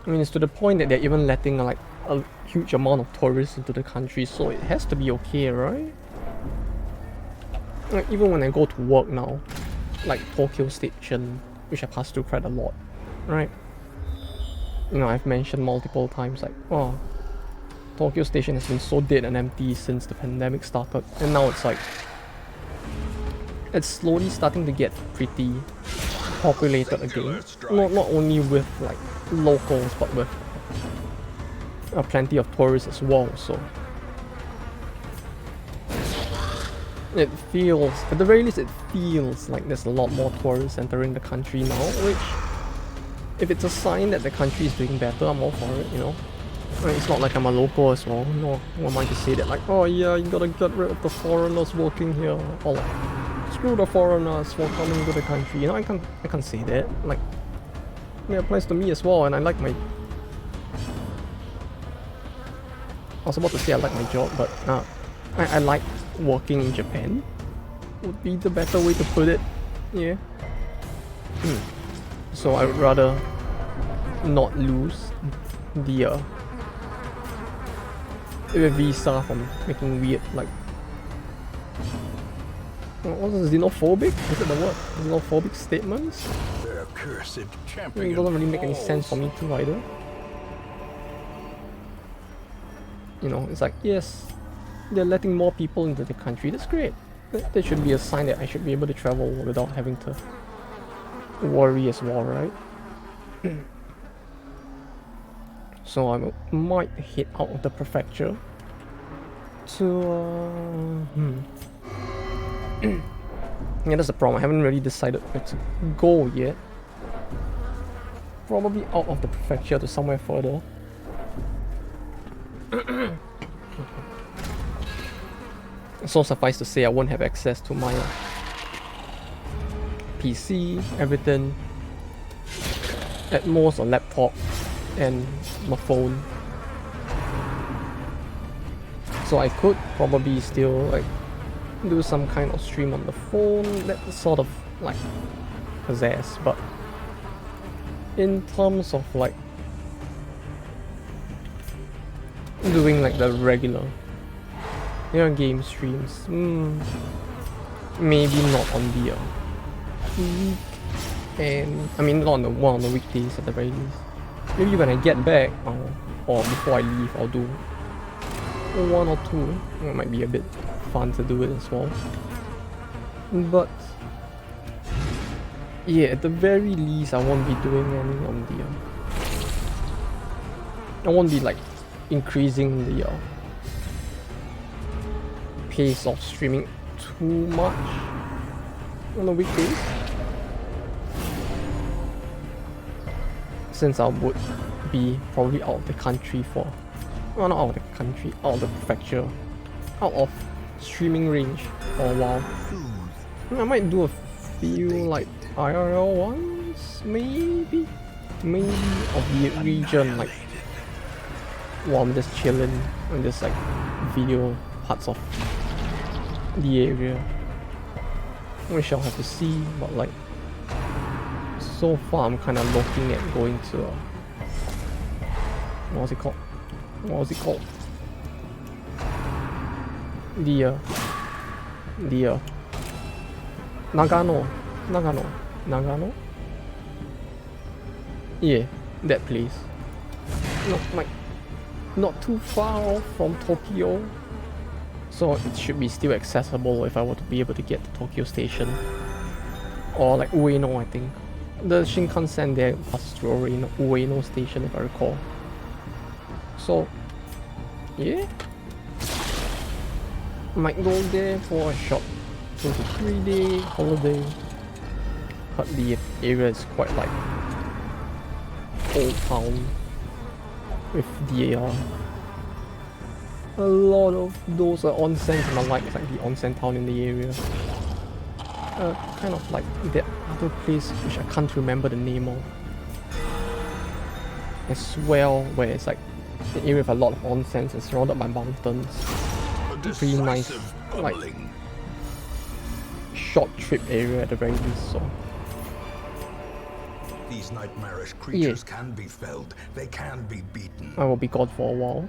Speaker 1: I mean, it's to the point that they're even letting like a huge amount of tourists into the country, so it has to be okay, right? Like, even when I go to work now, like Tokyo Station, which I pass through quite a lot, right? You know, I've mentioned multiple times like, oh, Tokyo Station has been so dead and empty since the pandemic started, and now it's like it's slowly starting to get pretty populated again. Not only with like locals, but with plenty of tourists as well. So it feels, at the very least, it feels like there's a lot more tourists entering the country now. Which, if it's a sign that the country is doing better, I'm all for it. You know. It's not like I'm a local as well. No, who am I to say that? Like, oh yeah, you gotta get rid of the foreigners working here, or like, screw the foreigners for coming to the country. You know, I can't say that. Like, it applies to me as well, and I like my. I was about to say I like my job, but I like working in Japan. Would be the better way to put it. Yeah. So I would rather not lose the visa from making weird, like, what is it, xenophobic? Is it the word? Xenophobic statements?
Speaker 3: Their cursed champion.
Speaker 1: It doesn't really make any sense for me too either. You know, it's like, yes, they're letting more people into the country. That's great. That should be a sign that I should be able to travel without having to worry as well, right? So I might head out of the prefecture to yeah, that's the problem. I haven't really decided where to go yet. Probably out of the prefecture to somewhere further. So suffice to say, I won't have access to my PC, everything. At most a laptop and my phone. So I could probably still like do some kind of stream on the phone, that sort of like possess, but in terms of like doing like the regular, you know, game streams, maybe not on the week, and I mean not on one of the weekdays at the very least. Maybe when I get back, or before I leave, I'll do one or two. It might be a bit fun to do it as well. But yeah, at the very least, I won't be doing any on the. I won't be like increasing the pace of streaming too much on the weekdays, since I would be probably out of the country for, well, not out of the country, out of the prefecture, out of streaming range for a while. I might do a few like IRL ones, maybe of the region, like while I'm just chilling and just like video parts of the area, which I'll have to see. But like, so far I'm kind of looking at going to what was it called? The Nagano? Yeah, that place. Not too far off from Tokyo, so it should be still accessible if I were to be able to get to Tokyo Station, or like Ueno. I think the Shinkansen there passes through Ueno Station, if I recall. So yeah, might go there for a short 2 to 3 day holiday. But the area is quite like old town with the a lot of those onsens, and I like the onsen town in the area. Kind of like that other place which I can't remember the name of as well, where it's like an area with a lot of onsens and surrounded by mountains. Pretty nice, like short trip area at the very least. So
Speaker 3: these nightmarish creatures can be felled. They can be beaten.
Speaker 1: I will be gone for a while.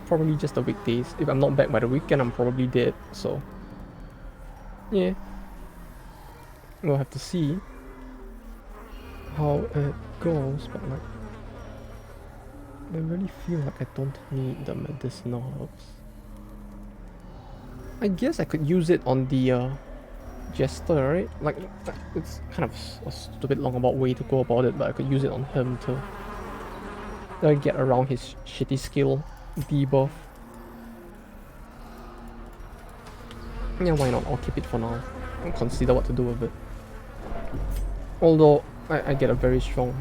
Speaker 1: Probably just the weekdays. If I'm not back by the weekend, I'm probably dead. So yeah, we'll have to see how it goes. But like, I really feel like I don't need the medicinal herbs. I guess I could use it on the Jester, right? Like, it's kind of a stupid long about way to go about it, but I could use it on him to get around his shitty skill debuff. Yeah, why not? I'll keep it for now and consider what to do with it. Although, I get a very strong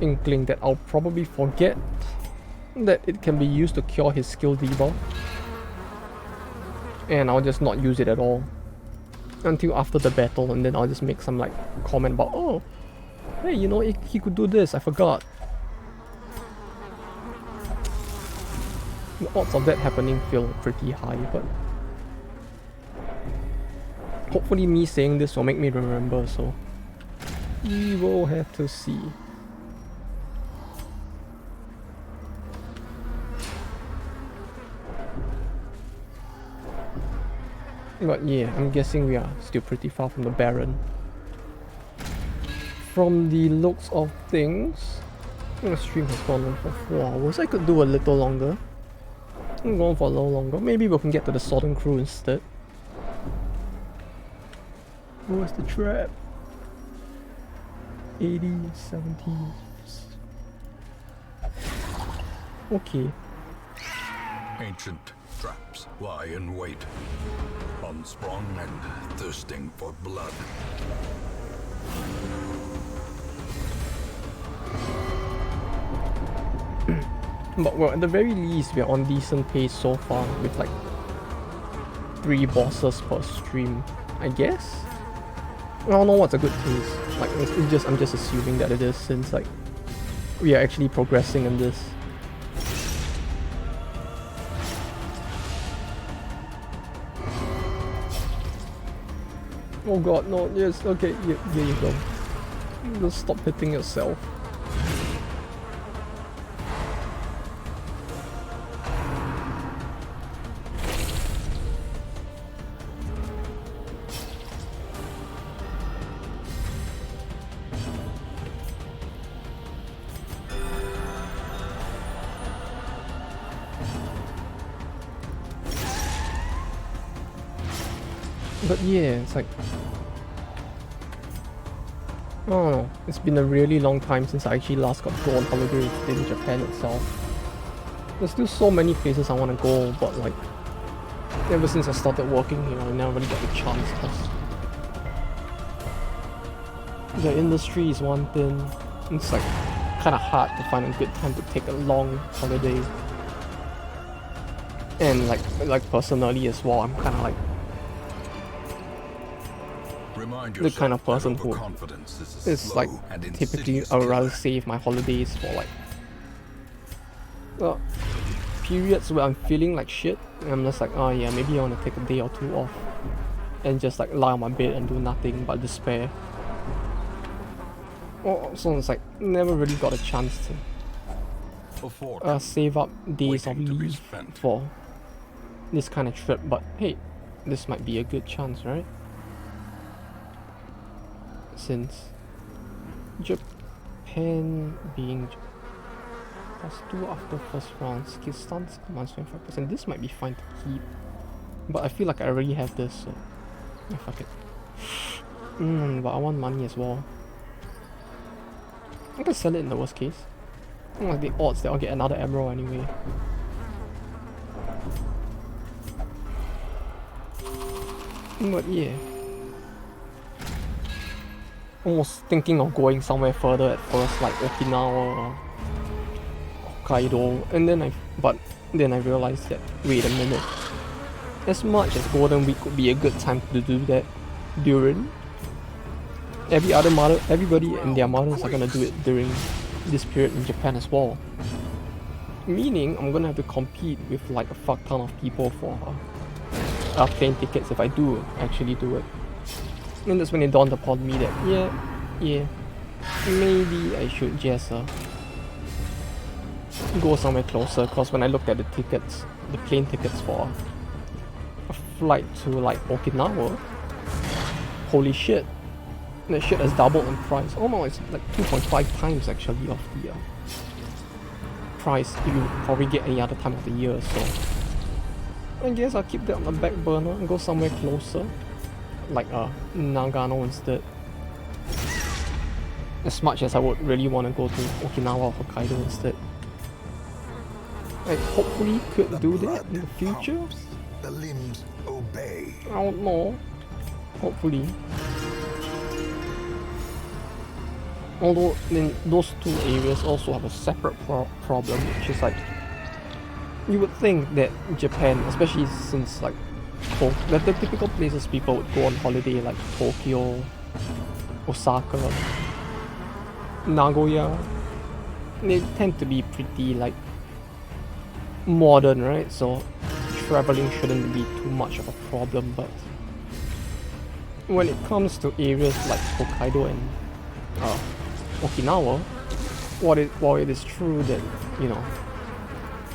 Speaker 1: inkling that I'll probably forget that it can be used to cure his skill debuff. And I'll just not use it at all until after the battle, and then I'll just make some like comment about, oh, hey, you know, he could do this, I forgot. The odds of that happening feel pretty high, but hopefully me saying this will make me remember, so we will have to see. But yeah, I'm guessing we are still pretty far from the Baron. From the looks of things, the stream has gone on for 4 hours. I could do a little longer. I'm going for a little longer. Maybe we can get to the Southern Crew instead. Where's the trap? 80, 70. Okay.
Speaker 2: Ancient traps lie in wait, unsprung and thirsting for blood.
Speaker 1: But well, at the very least, we're on decent pace so far with like 3 bosses per stream, I guess. I don't know what's a good pace. Like, I'm just assuming that it is, since like we are actually progressing in this. Oh god, no, yes, okay, here you go. Just stop hitting yourself. But yeah, it's like, I don't know, it's been a really long time since I actually last got to go on holiday in Japan itself. There's still so many places I want to go, but like, ever since I started working here, I never really got the chance, because the industry is one thing. It's like kind of hard to find a good time to take a long holiday. And like personally as well, I'm kind of like the kind of person who is like, typically I would rather save my holidays for like periods where I'm feeling like shit, and I'm just like, oh yeah, maybe I want to take a day or 2 off and just like lie on my bed and do nothing but despair. So it's like, never really got a chance to save up days of leave for this kind of trip, but hey, this might be a good chance, right? Since Japan being +2 after first round, skill stance commands 25%. This might be fine to keep, but I feel like I already have this, so yeah, fuck it. But I want money as well. I can sell it in the worst case. Like the odds that I'll get another emerald anyway. But yeah, almost thinking of going somewhere further at first, like Okinawa or Hokkaido, and then I realized that, wait a minute, as much as Golden Week could be a good time to do that during, everybody and their mothers are gonna do it during this period in Japan as well. Meaning I'm gonna have to compete with like a fuck ton of people for plane tickets if I do actually do it. And that's when it dawned upon me that yeah, maybe I should just go somewhere closer, because when I looked at the tickets, the plane tickets for a flight to like Okinawa, holy shit, that shit has doubled in price. Oh no, it's like 2.5 times actually of price you would probably get any other time of the year, so I guess I'll keep that on the back burner and go somewhere closer, like Nagano instead. As much as I would really want to go to Okinawa or Hokkaido instead. I hopefully could do that in the future.
Speaker 2: The limbs obey.
Speaker 1: I don't know. Hopefully. Although then those two areas also have a separate problem, which is like, you would think that Japan, especially since like the typical places people would go on holiday like Tokyo, Osaka, Nagoya, they tend to be pretty like modern, right? So traveling shouldn't be too much of a problem, but when it comes to areas like Hokkaido and Okinawa, while it is true that, you know,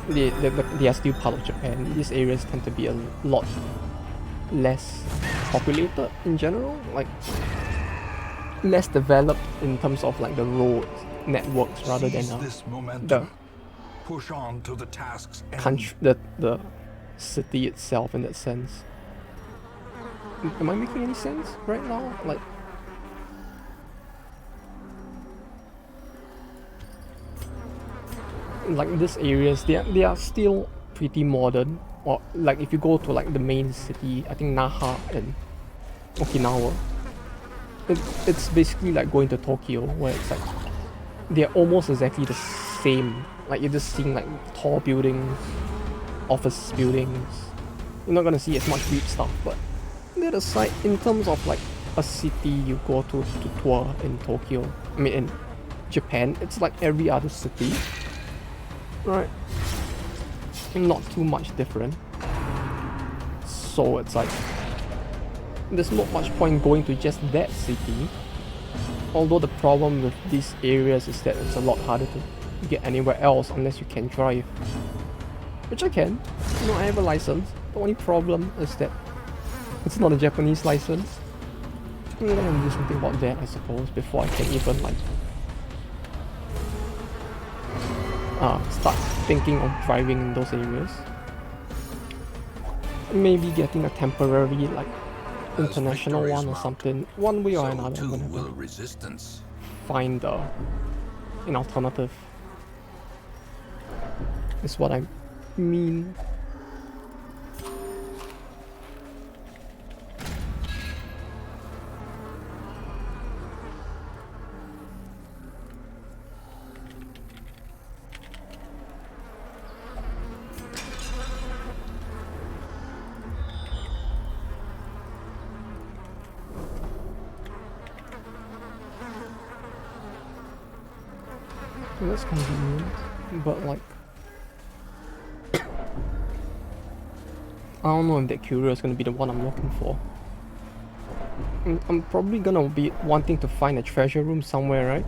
Speaker 1: they are still part of Japan, these areas tend to be a lot less populated in general, like less developed in terms of like the road networks rather than the
Speaker 3: push on to the task's end.
Speaker 1: country, the city itself in that sense. Am I making any sense right now? Like these areas, they are still pretty modern. Or like if you go to like the main city, I think Naha and Okinawa, it's basically like going to Tokyo, where it's like they're almost exactly the same. Like you're just seeing like tall buildings, office buildings. You're not gonna see as much weird stuff, but that aside, in terms of like a city you go to tour in Tokyo, I mean in Japan, it's like every other city, right? Not too much different. So it's like there's not much point going to just that city. Although the problem with these areas is that it's a lot harder to get anywhere else unless you can drive. Which I can. You know, I have a license. The only problem is that it's not a Japanese license. I'm gonna do something about that, I suppose, before I can even like start thinking of driving in those areas. Maybe getting a temporary like international one or something. One way or another, I'm gonna find an alternative. Is what I mean. That's convenient, but like I don't know if that courier is gonna be the one I'm looking for. I'm probably gonna be wanting to find a treasure room somewhere, right?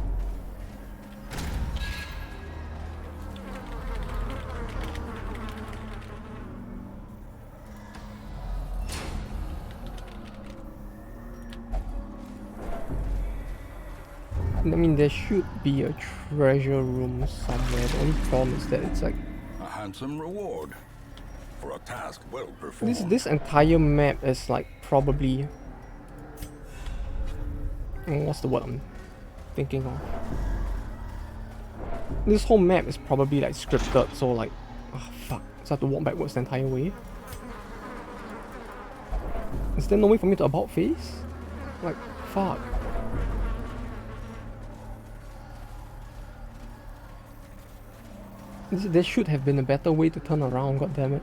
Speaker 1: I mean, there should be a treasure room somewhere. The only problem is that it's like
Speaker 3: a handsome reward for a task well performed.
Speaker 1: This entire map is like probably what's the word I'm thinking of? This whole map is probably like scripted, so like oh fuck, so I have to walk backwards the entire way. Is there no way for me to about face? Like fuck. There should have been a better way to turn around, goddammit.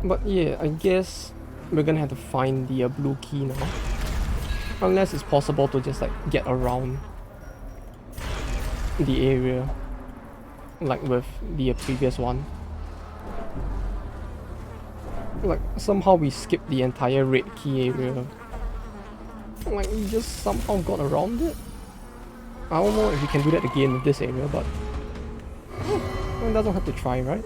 Speaker 1: But yeah, I guess we're gonna have to find the blue key now. Unless it's possible to just like get around the area like with the previous one. Like somehow we skipped the entire red key area. Like we just somehow got around it. I don't know if we can do that again with this area, but one doesn't have to try, right?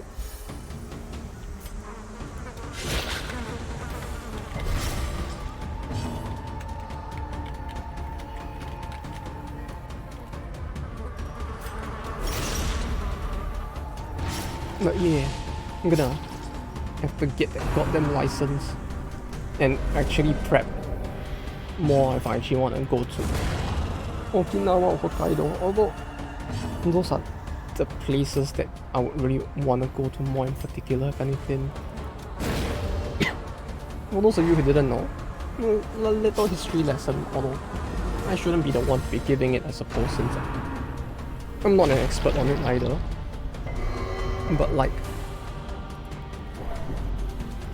Speaker 1: But yeah, I'm gonna have to get that goddamn license and actually prep more if I actually want to go to Okinawa or Hokkaido, although those are the places that I would really want to go to more in particular, if anything. For those of you who didn't know, a little history lesson, although I shouldn't be the one to be giving it, I suppose, since I'm not an expert on it either. But like,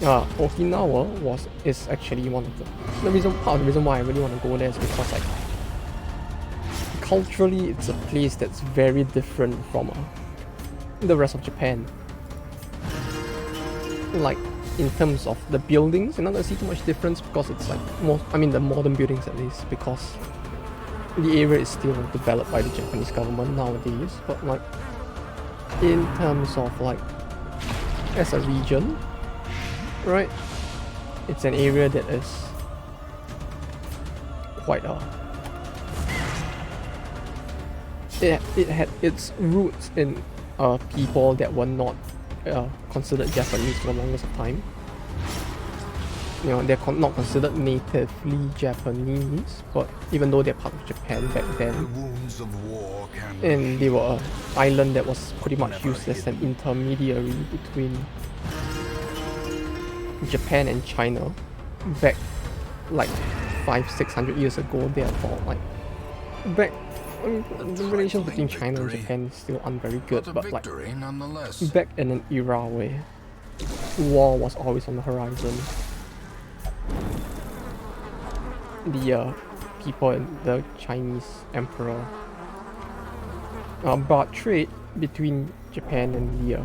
Speaker 1: Okinawa is actually one of part of the reason why I really want to go there is because like culturally it's a place that's very different from the rest of Japan. Like in terms of the buildings, you're not gonna see too much difference because it's like the modern buildings at least, because the area is still developed by the Japanese government nowadays. But like in terms of like as a region, right, it's an area that is quite it had its roots in people that were not considered Japanese for the longest of time. You know, they're not considered natively Japanese, but even though they're part of Japan back then, and they were an island that was pretty much used as an intermediary between Japan and China back like 500-600 years ago. Therefore, like back, the relations between China and Japan still aren't very good, but like back in an era where war was always on the horizon, the people and the Chinese emperor brought trade between Japan and the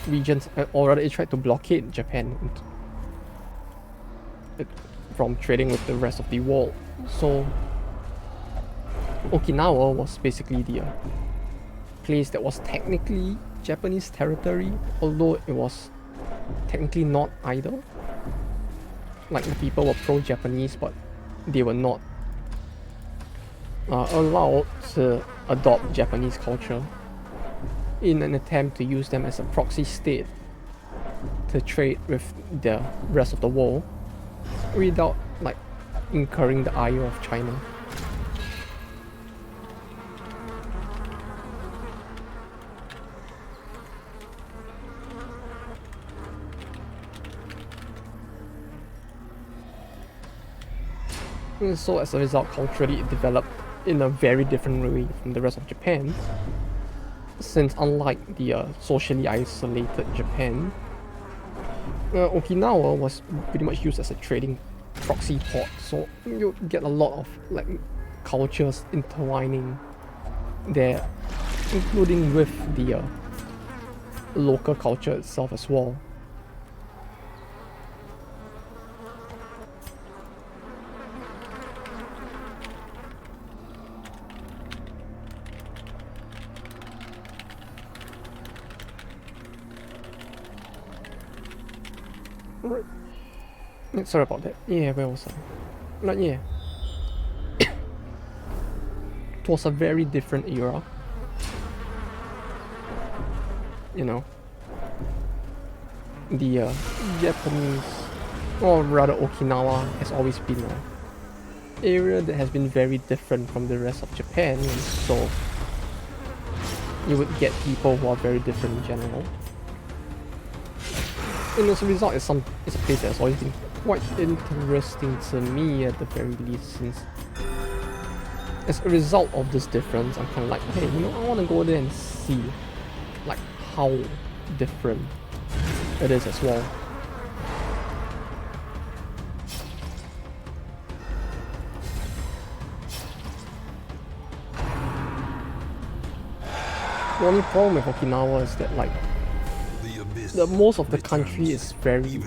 Speaker 1: regions, or rather it tried to blockade Japan from trading with the rest of the world. So Okinawa was basically the place that was technically Japanese territory, although it was technically not either. Like the people were pro-Japanese, but they were not allowed to adopt Japanese culture in an attempt to use them as a proxy state to trade with the rest of the world without like incurring the ire of China. And so as a result, culturally it developed in a very different way from the rest of Japan, since unlike the socially isolated Japan, Okinawa was pretty much used as a trading proxy port, so you get a lot of like cultures intertwining there, including with the local culture itself as well. Right. Sorry about that. Yeah, where was I? But yeah. It was a very different era. You know. The Japanese, or rather Okinawa, has always been an area that has been very different from the rest of Japan, and so you would get people who are very different in general. And as a result, it's a place that's always been quite interesting to me at the very least, since as a result of this difference, I'm kind of like, hey, you know, I want to go there and see like how different it is as well. The only problem with Okinawa is that like most of the country is very,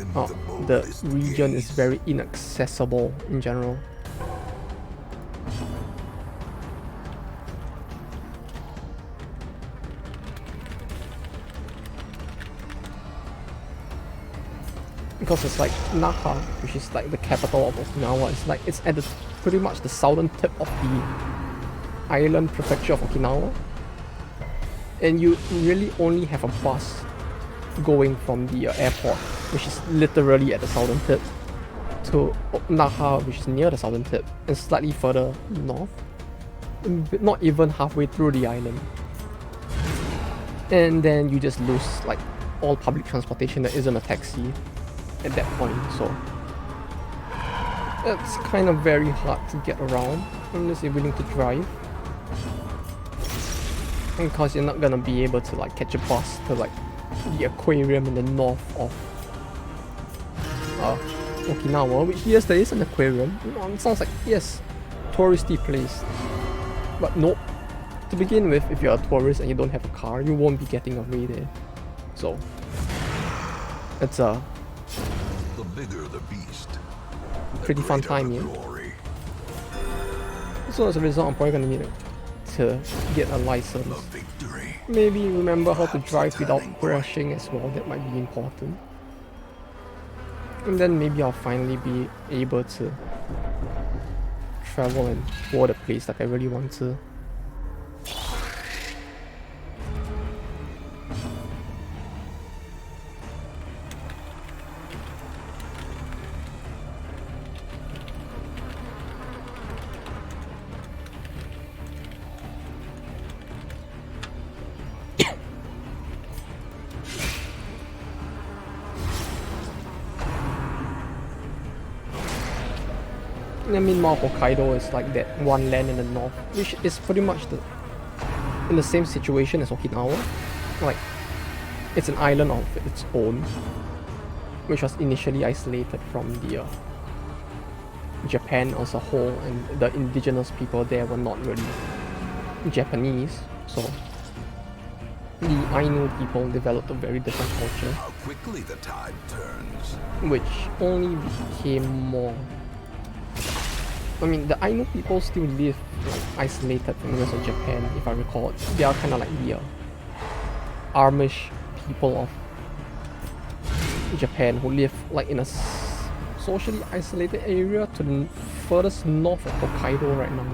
Speaker 1: the region is very inaccessible in general. Because it's like Naka, which is like the capital of Okinawa, it's at pretty much the southern tip of the island prefecture of Okinawa. and you really only have a bus going from the airport, which is literally at the southern tip, to Naha, which is near the southern tip, and slightly further north, not even halfway through the island. And then you just lose like all public transportation that isn't a taxi at that point, so it's kind of very hard to get around unless you're willing to drive. And because you're not gonna be able to like catch a bus to like the aquarium in the north of Okinawa, which yes, there is an aquarium. It sounds like, yes, touristy place, but nope. To begin with, if you're a tourist and you don't have a car, you won't be getting away there. So it's a
Speaker 2: the bigger the beast,
Speaker 1: pretty fun time here. So as a result, I'm probably gonna need to get a license. Maybe remember how to drive without crashing as well. That might be important. And then maybe I'll finally be able to travel and tour the place like I really want to. I mean, Hokkaido is like that one land in the north, which is pretty much in the same situation as Okinawa. Like, it's an island of its own, which was initially isolated from the Japan as a whole, and the indigenous people there were not really Japanese, so the Ainu people developed a very different culture.
Speaker 2: How quickly the tide turns.
Speaker 1: Which only became more. I mean, the Ainu people still live like isolated from the rest of Japan, if I recall. They are kind of like the Amish people of Japan who live like in a socially isolated area to the furthest north of Hokkaido right now.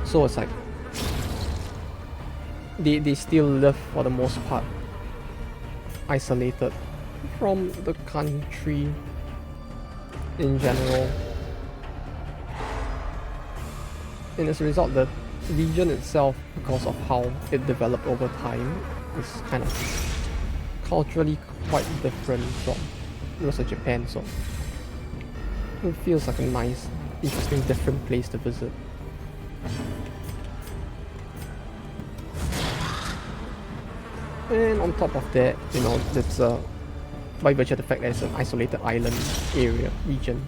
Speaker 1: So it's like they still live for the most part isolated from the country in general. And as a result, the region itself, because of how it developed over time, is kind of culturally quite different from the rest of Japan, so it feels like a nice, interesting, different place to visit. And on top of that, you know, it's by virtue of the fact that it's an isolated island area, region,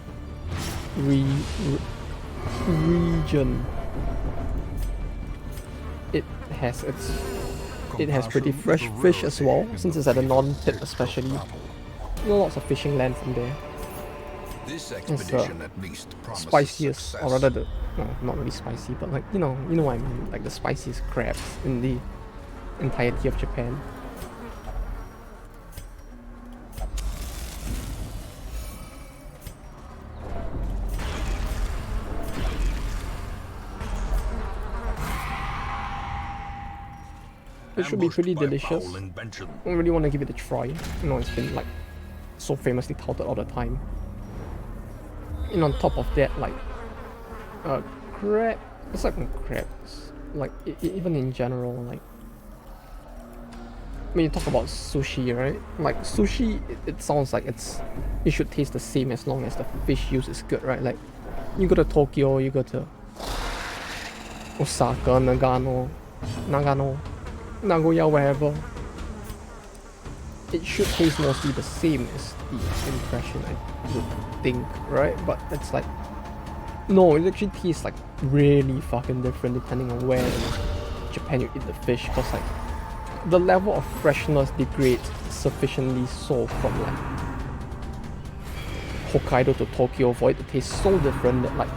Speaker 1: it has pretty fresh fish as well, since it's at the northern tip especially. Lots of fishing land from there.
Speaker 2: This expedition at least promises
Speaker 1: Spiciest,
Speaker 2: success.
Speaker 1: or rather no, not really spicy, but like, you know what I mean, like the spiciest crabs in the entirety of Japan. It should be pretty delicious. I really want to give it a try. You know, it's been like so famously touted all the time. And on top of that, like crab, aside from crabs, like even in general, like when you talk about sushi, right? Like sushi, it sounds like it should taste the same as long as the fish used is good, right? Like you go to Tokyo, you go to Osaka, Nagano, Nagoya, wherever, it should taste mostly the same as the impression I would think, right? But it's like, no, it actually tastes like really fucking different depending on where in Japan you eat the fish, because like the level of freshness degrades sufficiently so from like Hokkaido to Tokyo for it to taste so different that like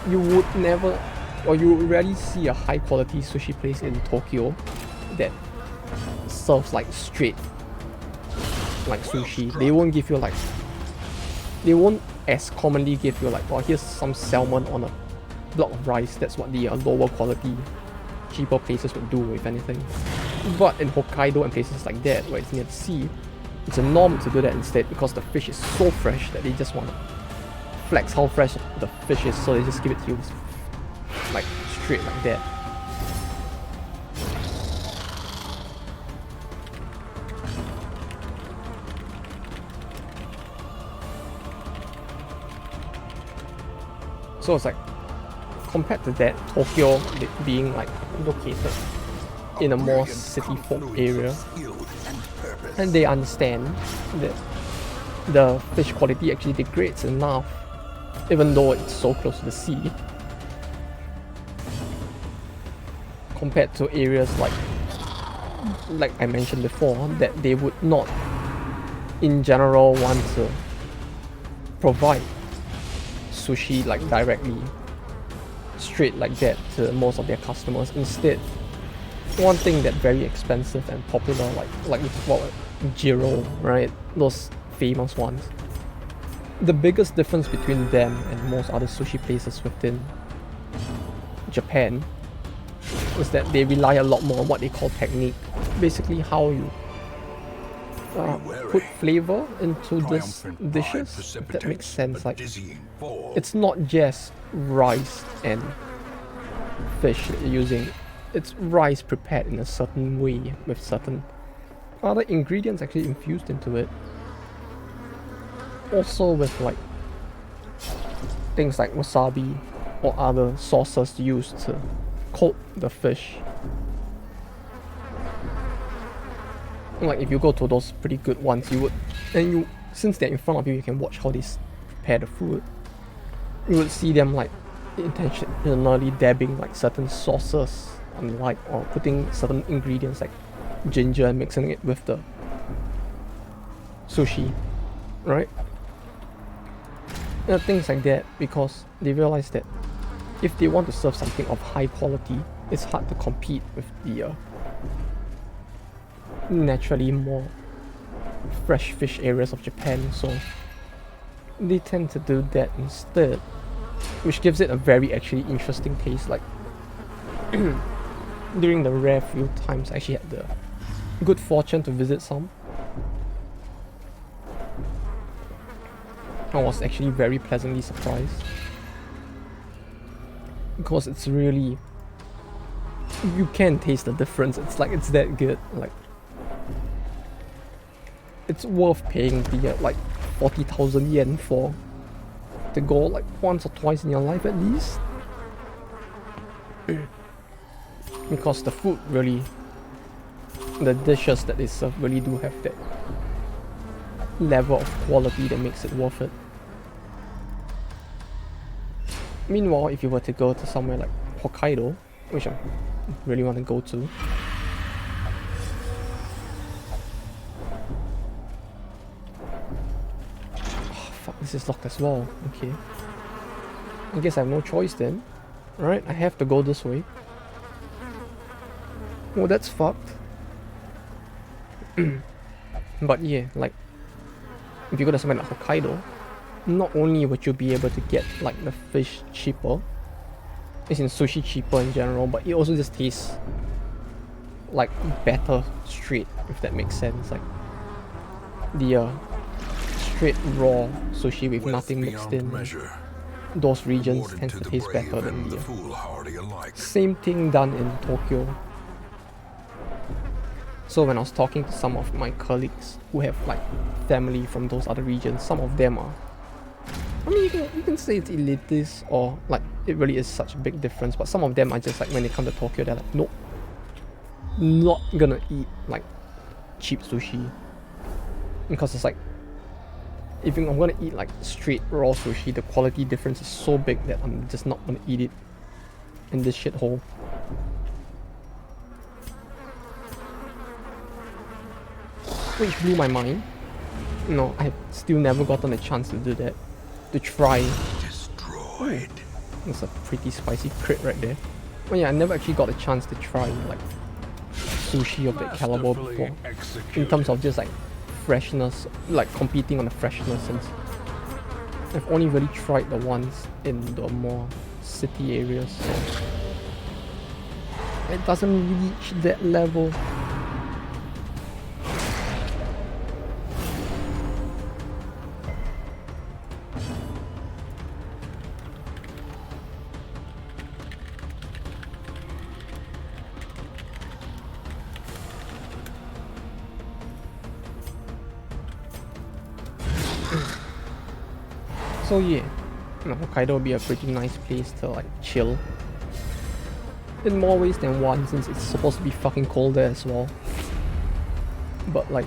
Speaker 1: you would never, or you rarely see a high quality sushi place in Tokyo that serves like straight like sushi. They won't give you like, they won't as commonly give you like, oh, here's some salmon on a block of rice. That's what the lower quality, cheaper places would do, if anything. But in Hokkaido and places like that, where it's near the sea, it's a norm to do that instead, because the fish is so fresh that they just want to flex how fresh the fish is, so they just give it to you like straight like that. So it's like, compared to that, Tokyo being like located in a more city folk area, and they understand that the fish quality actually degrades enough, even though it's so close to the sea, compared to areas like I mentioned before, that they would not in general want to provide sushi like directly straight like that to most of their customers. Instead, one thing that's very expensive and popular, like we talk about Jiro, right? Those famous ones. The biggest difference between them and most other sushi places within Japan is that they rely a lot more on what they call technique. Basically, how you put flavor into these dishes, if that makes sense. Like, it's not just rice and fish that you're using, it's rice prepared in a certain way with certain other ingredients actually infused into it. Also with like things like wasabi or other sauces used to coat the fish. Like if you go to those pretty good ones, you would, and you, since they're in front of you, you can watch how they prepare the food. You would see them like intentionally dabbing like certain sauces and like, or putting certain ingredients like ginger and mixing it with the sushi, right? And things like that, because they realize that if they want to serve something of high quality, it's hard to compete with the naturally more fresh fish areas of Japan, so they tend to do that instead, which gives it a very actually interesting taste. Like during the rare few times I actually had the good fortune to visit some, I was actually very pleasantly surprised, because it's really, you can taste the difference. It's like, it's that good. Like, it's worth paying the like 40,000 yen for, to go like once or twice in your life at least. Because the food really, the dishes that they serve really do have that level of quality that makes it worth it. Meanwhile, if you were to go to somewhere like Hokkaido, which I really want to go to, this is locked as well. Okay, I guess I have no choice then. Alright, I have to go this way. Well, that's fucked. But yeah, like, if you go to somewhere like Hokkaido, not only would you be able to get like the fish cheaper, it's in sushi cheaper in general, but it also just tastes like better straight, if that makes sense. Like the straight raw sushi with nothing mixed in, those regions tend to taste better than the same thing done in Tokyo. So when I was talking to some of my colleagues who have like family from those other regions, some of them are, I mean, you can say it's elitist, or like it really is such a big difference, but some of them are just like, when they come to Tokyo, they're like, nope, not gonna eat like cheap sushi, because it's like, if I'm gonna eat like straight raw sushi, the quality difference is so big that I'm just not gonna eat it in this shithole. Which blew my mind. No, I have still never gotten a chance to do that. To try. Destroyed. That's a pretty spicy crit right there. Oh yeah, I never actually got a chance to try like sushi of that caliber before. In terms of just like freshness, like competing on the freshness, since I've only really tried the ones in the more city areas, so it doesn't reach that level. So yeah, Hokkaido will be a pretty nice place to like chill. In more ways than one, since it's supposed to be fucking cold there as well. But like,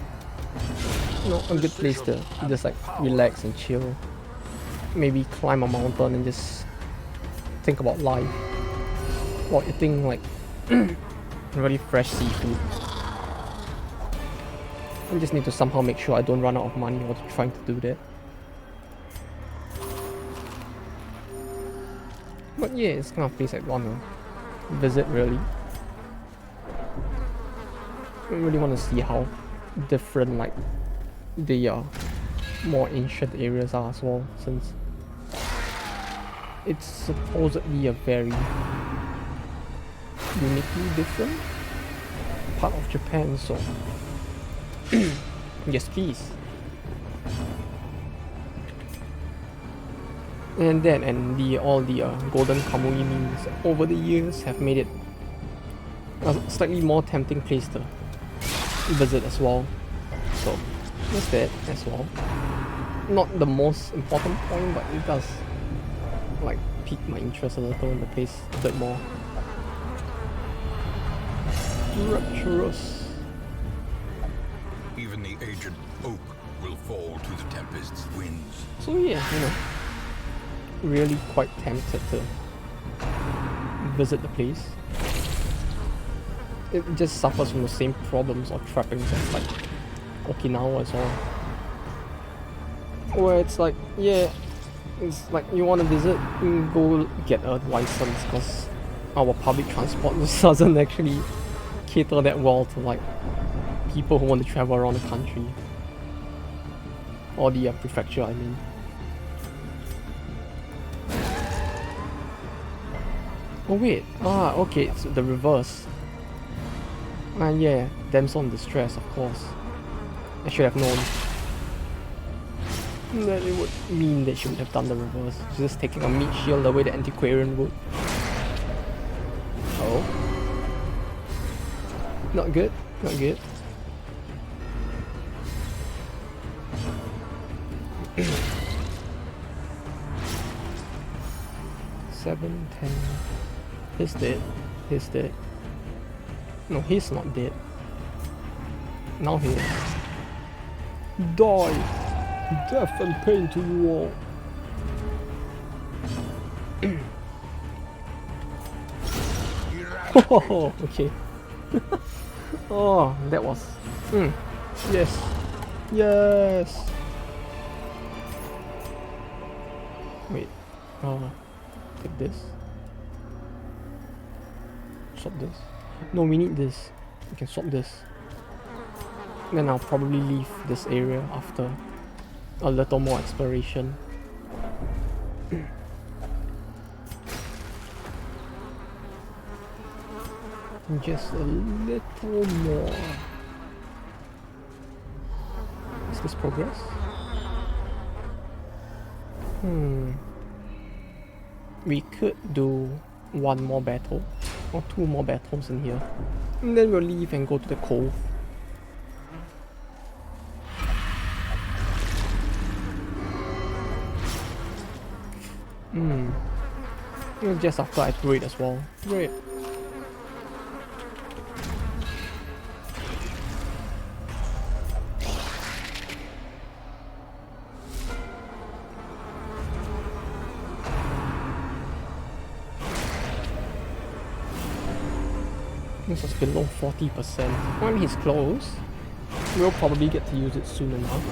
Speaker 1: a good place to just like relax and chill. Maybe climb a mountain and just think about life while eating like really fresh seafood. I just need to somehow make sure I don't run out of money while trying to do that. But yeah, it's kind of place I'd want to visit really. I really want to see how different like the more ancient areas are as well, since it's supposedly a very uniquely different part of Japan, so yes please. And that and all the golden Kamui memes over the years have made it a slightly more tempting place to visit as well. So there's that as well. Not the most important point, but it does like pique my interest a little in the place a bit more. Rapturous.
Speaker 3: Even the aged oak will fall to the tempest's winds.
Speaker 1: So yeah, really quite tempted to visit the place. It just suffers from the same problems or trappings as like Okinawa as well. Where it's like, yeah, it's like you want to visit, go get a license, because our public transport just doesn't actually cater that well to like people who want to travel around the country. Or the prefecture, I mean. Oh wait, okay, it's the reverse. Yeah, damsel in distress, of course. I should have known. That it would mean they shouldn't have done the reverse. Just taking a meat shield the way the antiquarian would. Oh. Not good, not good. Seven, 10. He's dead. He's dead. No, he's not dead. Now he is. Die! Death and pain to you all. Oh, okay. Oh, that was. Yes. Yes. Wait. Take this. Swap this. No, we need this. We can swap this. Then I'll probably leave this area after a little more exploration. Just a little more. Is this progress? We could do one more battle or two more battles in here, and then we'll leave and go to the cove. Just after I threw it as well. Great. This was below 40%. When he's close, we'll probably get to use it soon enough.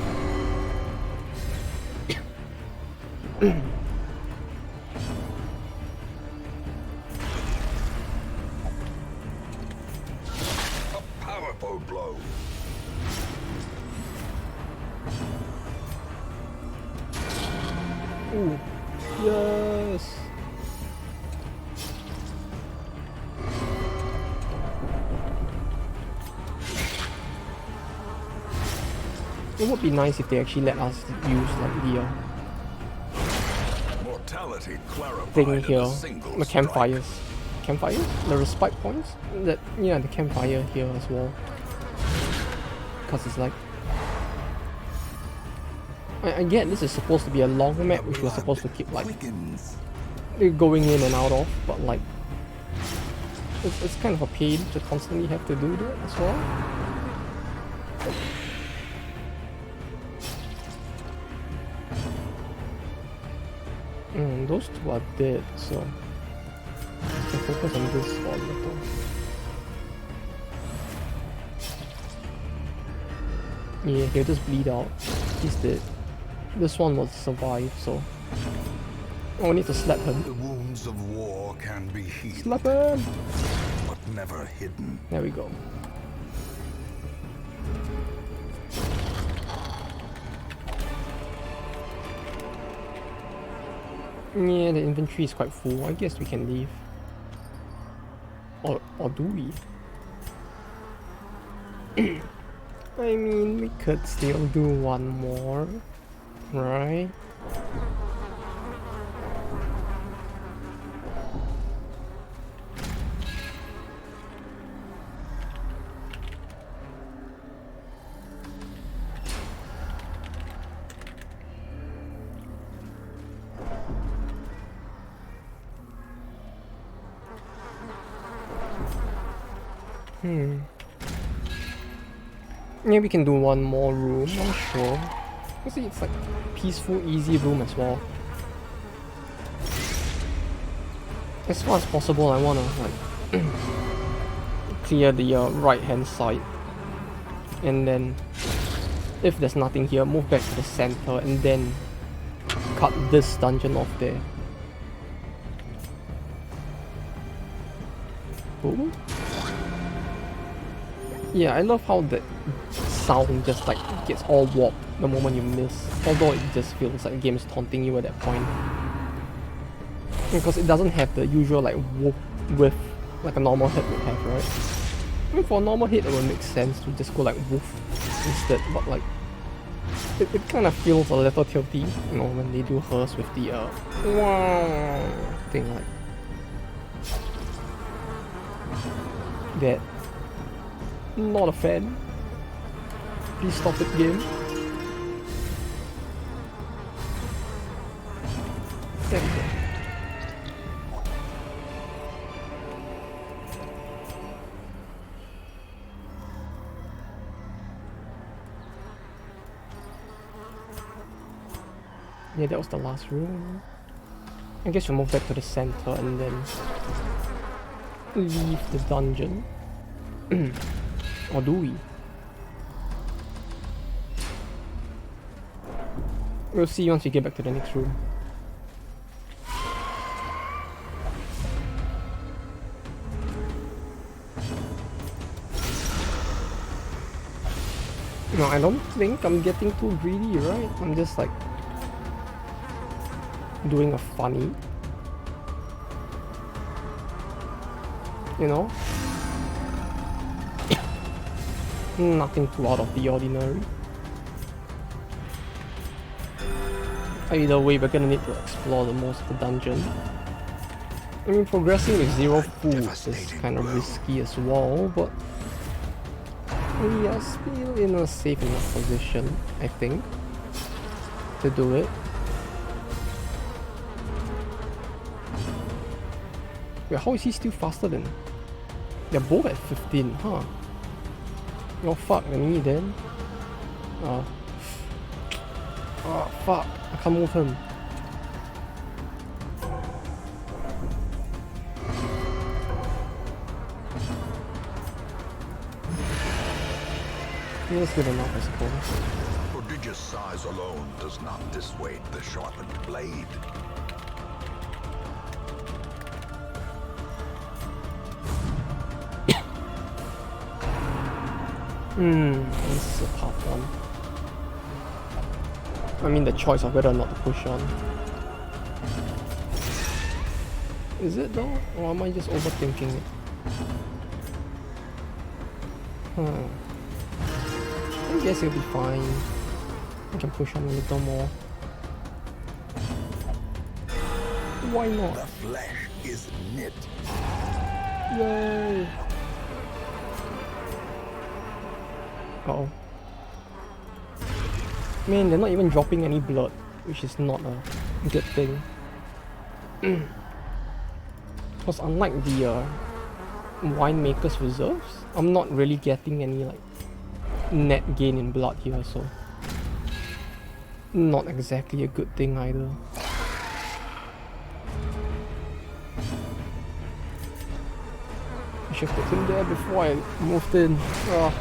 Speaker 3: A powerful blow.
Speaker 1: Ooh, yes. It would be nice if they actually let us use like the thing here, the campfires. Campfires? The respite points? The campfire here as well. Because it's like... I get this is supposed to be a long map which we're supposed to keep like going in and out of, but like it's kind of a pain to constantly have to do that as well. Those two are dead, so I can focus on this for a little. Yeah, he'll just bleed out. He's dead. This one will survive, so I need to slap him.
Speaker 2: The wounds of war can be healed,
Speaker 1: slap him,
Speaker 2: but never hidden.
Speaker 1: There we go. Yeah, the inventory is quite full. I guess we can leave. Or do we? I mean, we could still do one more, right? Yeah, we can do one more room, I'm sure. You see, it's like peaceful, easy room as well. As far as possible, I wanna like clear the right hand side, and then if there's nothing here, move back to the center, and then cut this dungeon off there. Ooh. Yeah, I love how that sound just like gets all warped the moment you miss, although it just feels like the game is taunting you at that point. Because it doesn't have the usual like whoop whiff like a normal hit would have, right? I mean, for a normal hit it would make sense to just go like woof instead, but like it kind of feels a little tilty, you know, when they do hers with the wow thing like that. Not a fan. Please stop it, game. There we go. Yeah, that was the last room. I guess we'll move back to the center and then leave the dungeon. Or do we? We'll see once we get back to the next room. No, I don't think I'm getting too greedy, right? I'm just like doing a funny, you know? Nothing too out of the ordinary. Either way, we're gonna need to explore the most of the dungeon. I mean, progressing with 0 fools is kind of risky as well, but we are still in a safe enough position, I think, to do it. Wait, how is he still faster than? They're both at 15, huh? Oh fuck me then. Oh fuck, I can't move him. That's good enough, I suppose.
Speaker 2: Prodigious size alone does not dissuade the sharpened blade.
Speaker 1: This is a tough one. I mean, the choice of whether or not to push on. Is it though? Or am I just overthinking it? I guess it'll be fine. I can push on a little more. Why not?
Speaker 2: The flesh is knit.
Speaker 1: Yay! Uh-oh. Man, they're not even dropping any blood, which is not a good thing. Because unlike the winemaker's reserves, I'm not really getting any like net gain in blood here, so not exactly a good thing either. I should have put him there before I moved in. Ah.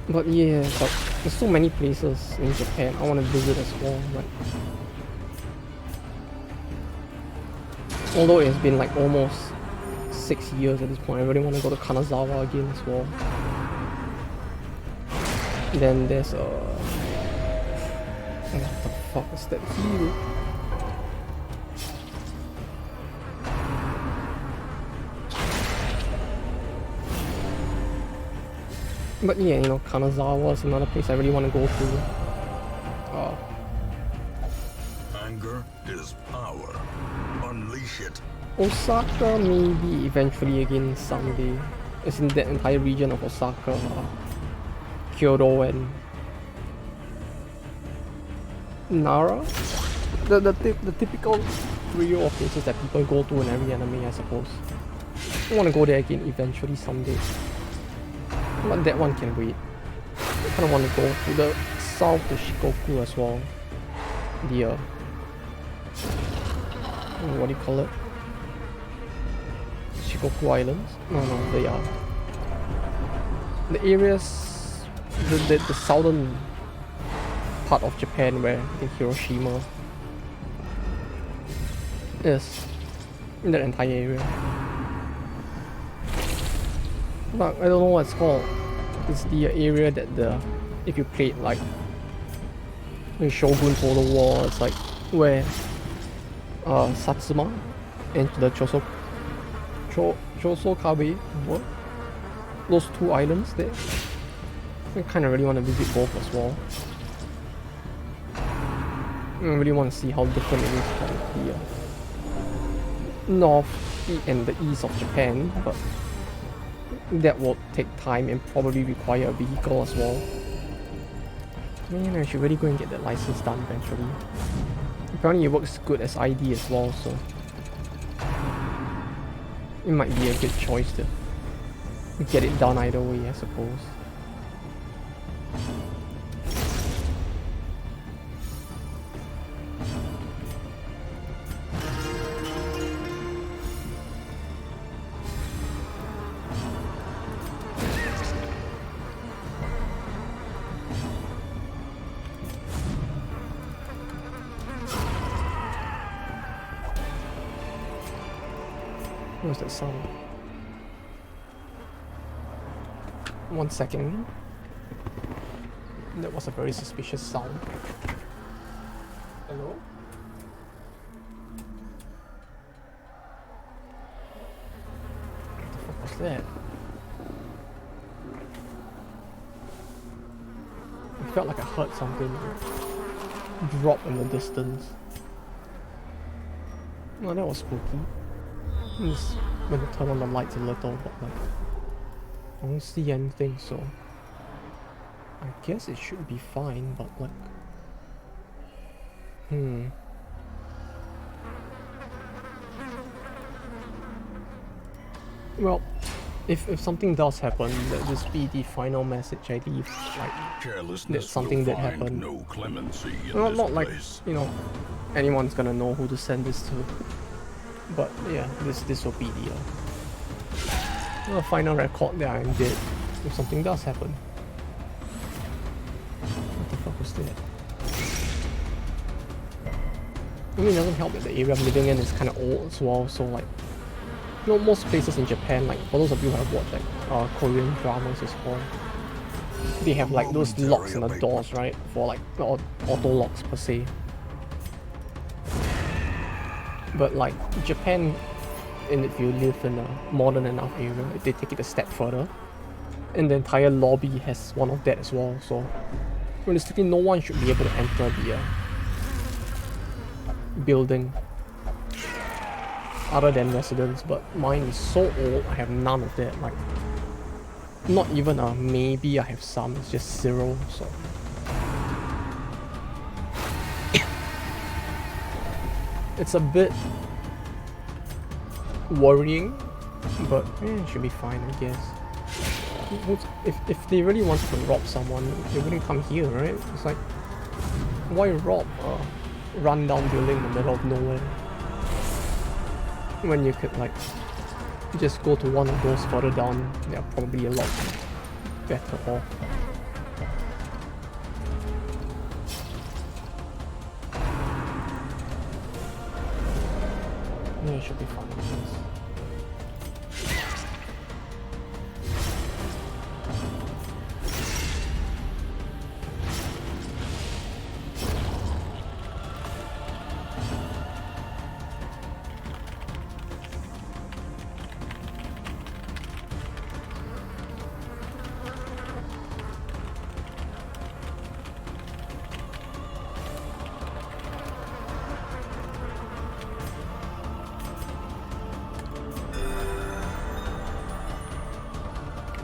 Speaker 1: But yeah, but there's so many places in Japan I want to visit as well. Like, although it's been like almost 6 years at this point, I really want to go to Kanazawa again as well. Then there's what the fuck is that hill? But yeah, you know, Kanazawa is another place I really want to go to.
Speaker 2: Anger is power. Unleash it.
Speaker 1: Osaka maybe eventually again someday. It's in that entire region of Osaka, Kyoto and Nara. The typical trio of places that people go to in every anime, I suppose. I want to go there again eventually someday. But that one can wait. I kind of want to go to the south to Shikoku as well. The what do you call it? Shikoku Islands? No, they are the areas, the southern part of Japan where in Hiroshima is in that entire area. But I don't know what it's called. It's the area that if you played like the Shogun Total War, it's like where Satsuma and the Chosokabe were. Those two islands there. I kind of really want to visit both as well. I really want to see how different it is from the north and the east of Japan, but that will take time and probably require a vehicle as well. Man, I should really go and get that license done eventually. Apparently it works good as ID as well, so it might be a good choice to get it done either way, I suppose. What was that sound? 1 second. That was a very suspicious sound. Hello? What the fuck was that? I felt like I heard something drop in the distance. Oh, that was spooky. Just when I turn on the lights a little, but like I don't see anything, so I guess it should be fine, but like well, if something does happen, let this be the final message I leave. Like, that's something that happened.
Speaker 3: No clemency in
Speaker 1: Not
Speaker 3: this
Speaker 1: like,
Speaker 3: place.
Speaker 1: you know, anyone's gonna know who to send this to. But yeah, this will be the final record that I did if something does happen. What the fuck was that? I mean, it doesn't help that the area I'm living in is kind of old as well, so like, you know, most places in Japan, like for those of you who have watched like Korean dramas as well, they have like those locks on the doors, right? For like auto locks per se. But like Japan, and if you live in a modern enough area, if they take it a step further, And the entire lobby has one of that as well, so realistically no one should be able to enter the building other than residents, but mine is so old I have none of that. Like, not even a maybe I have some, it's just 0, so it's a bit worrying, but it should be fine, I guess. If they really wanted to rob someone, they wouldn't come here, right? It's like, why rob a rundown building in the middle of nowhere when you could like just go to one of those further down? They're probably a lot better off. Yeah, it should be fine, I guess.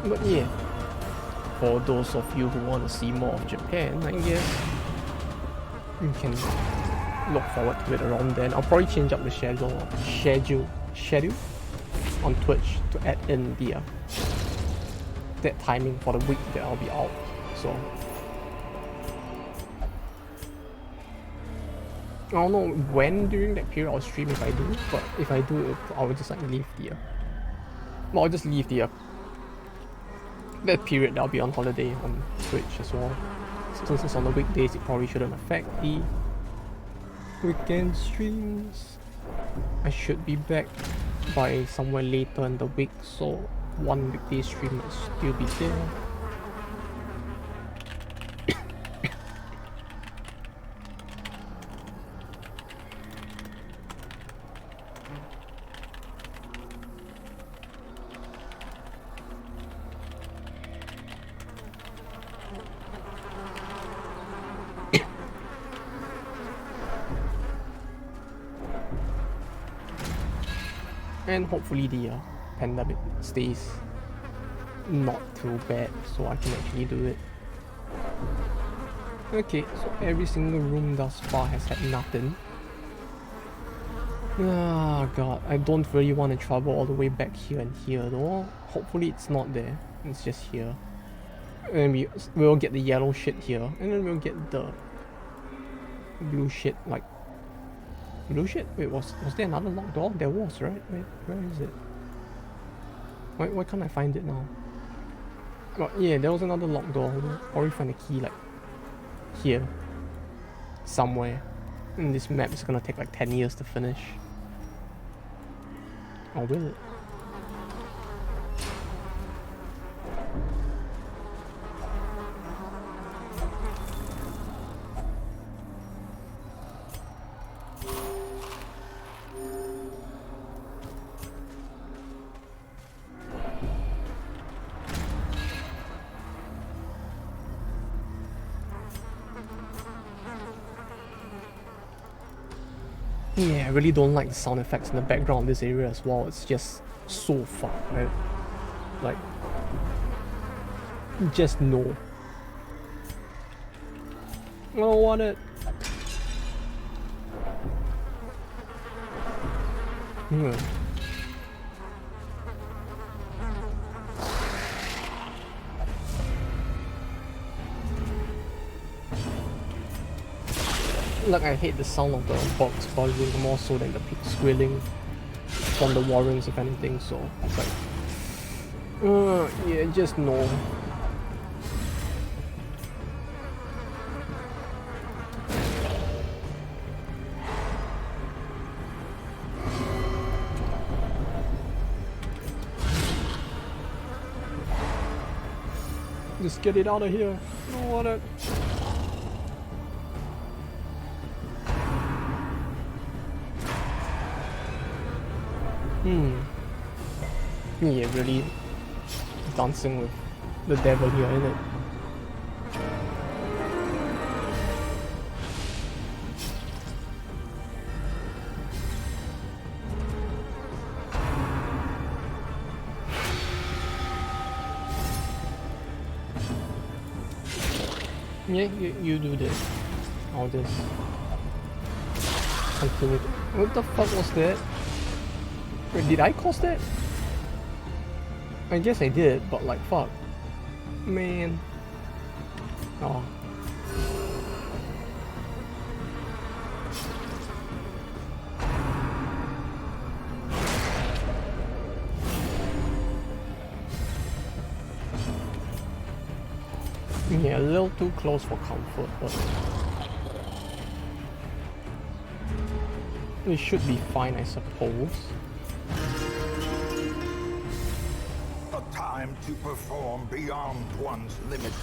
Speaker 1: But yeah, for those of you who want to see more of Japan, I guess you can look forward to it around then. I'll probably change up the schedule on Twitch to add in the that timing for the week that I'll be out. So I don't know when during that period I'll stream if I do, but if I do, I'll just like leave the well, I'll just leave the that period that I'll be on holiday on Twitch as well. Since it's on the weekdays, it probably shouldn't affect the weekend streams. I should be back by somewhere later in the week, so one weekday stream might still be there. And hopefully the pandemic stays not too bad so I can actually do it. Okay, so every single room thus far has had nothing. Ah god, I don't really want to travel all the way back here and here though. Hopefully it's not there, it's just here. And we'll get the yellow shit here, and then we'll get the blue shit, like blue shit? Wait, was there another locked door? There was, right? Wait, where is it? Why can't I find it now? Oh, yeah, there was another locked door. I'll probably find a key like here somewhere. And this map is gonna take like 10 years to finish. Or will it? Yeah, I really don't like the sound effects in the background of this area as well. It's just so fun, right? Like, just no. I don't want it. Like, I hate the sound of the box buzzing more so than the pig squealing from the warrants, if anything, so it's like, yeah, just no. Just get it out of here. I don't want it. Yeah, really dancing with the devil here, isn't it? Yeah, you do this. I'll just continue. What the fuck was that? Wait, did I cause that? I guess I did, but like fuck. Man. Oh. Yeah, a little too close for comfort, but it should be fine, I suppose.
Speaker 3: A time to perform beyond one's limits.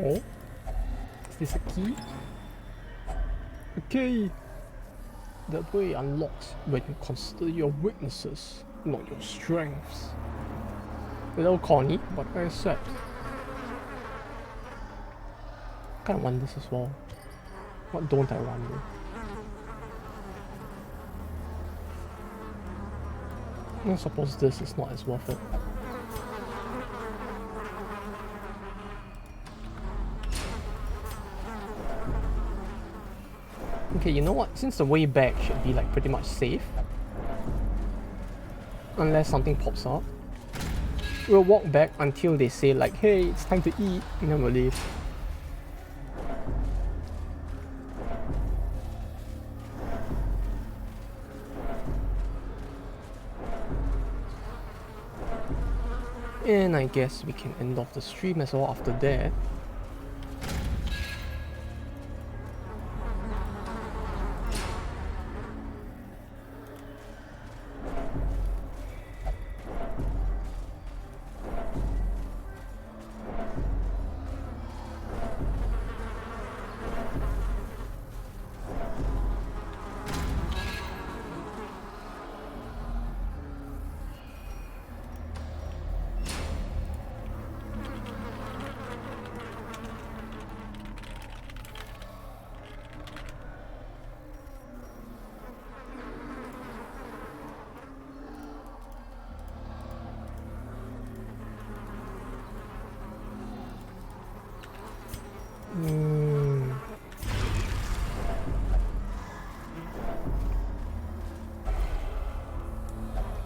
Speaker 1: Oh? Is this a key? Okay. That way unlocks when you consider your weaknesses, not your strengths. A little corny, but I accept. I kinda want this as well. What don't I want though? I suppose this is not as worth it. Okay, you know what? Since the way back should be like pretty much safe, unless something pops up, we'll walk back until they say like, hey, it's time to eat, and then we'll leave. And I guess we can end off the stream as well after that.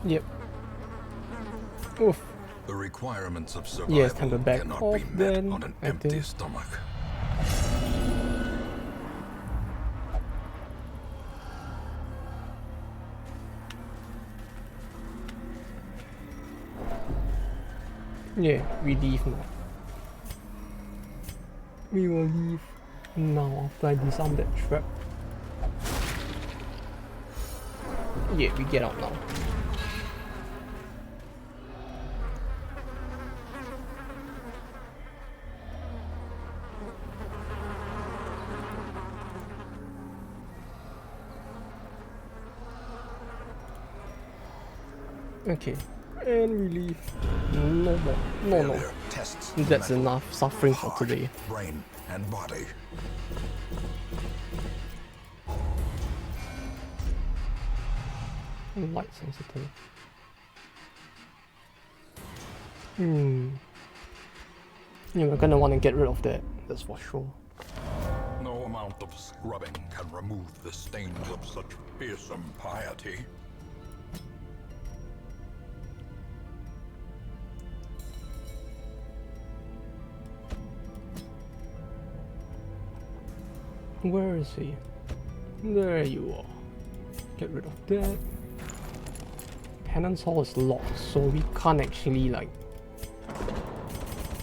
Speaker 1: Yep. Oof.
Speaker 3: The requirements of survival
Speaker 1: yes, time to back
Speaker 3: cannot
Speaker 1: off
Speaker 3: be met
Speaker 1: then,
Speaker 3: on an
Speaker 1: I
Speaker 3: empty
Speaker 1: think.
Speaker 3: stomach.
Speaker 1: Yeah, we leave now. We will leave now after I disarm that trap. Yeah, we get out now. Okay, and we leave. No more. No. That's enough suffering for today.
Speaker 3: Brain and body.
Speaker 1: Light sensitive. Yeah, we're gonna want to get rid of that. That's for sure.
Speaker 3: No amount of scrubbing can remove the stains of such fearsome piety.
Speaker 1: Where is he? There you are. Get rid of that. Penance Hall is locked, so we can't actually like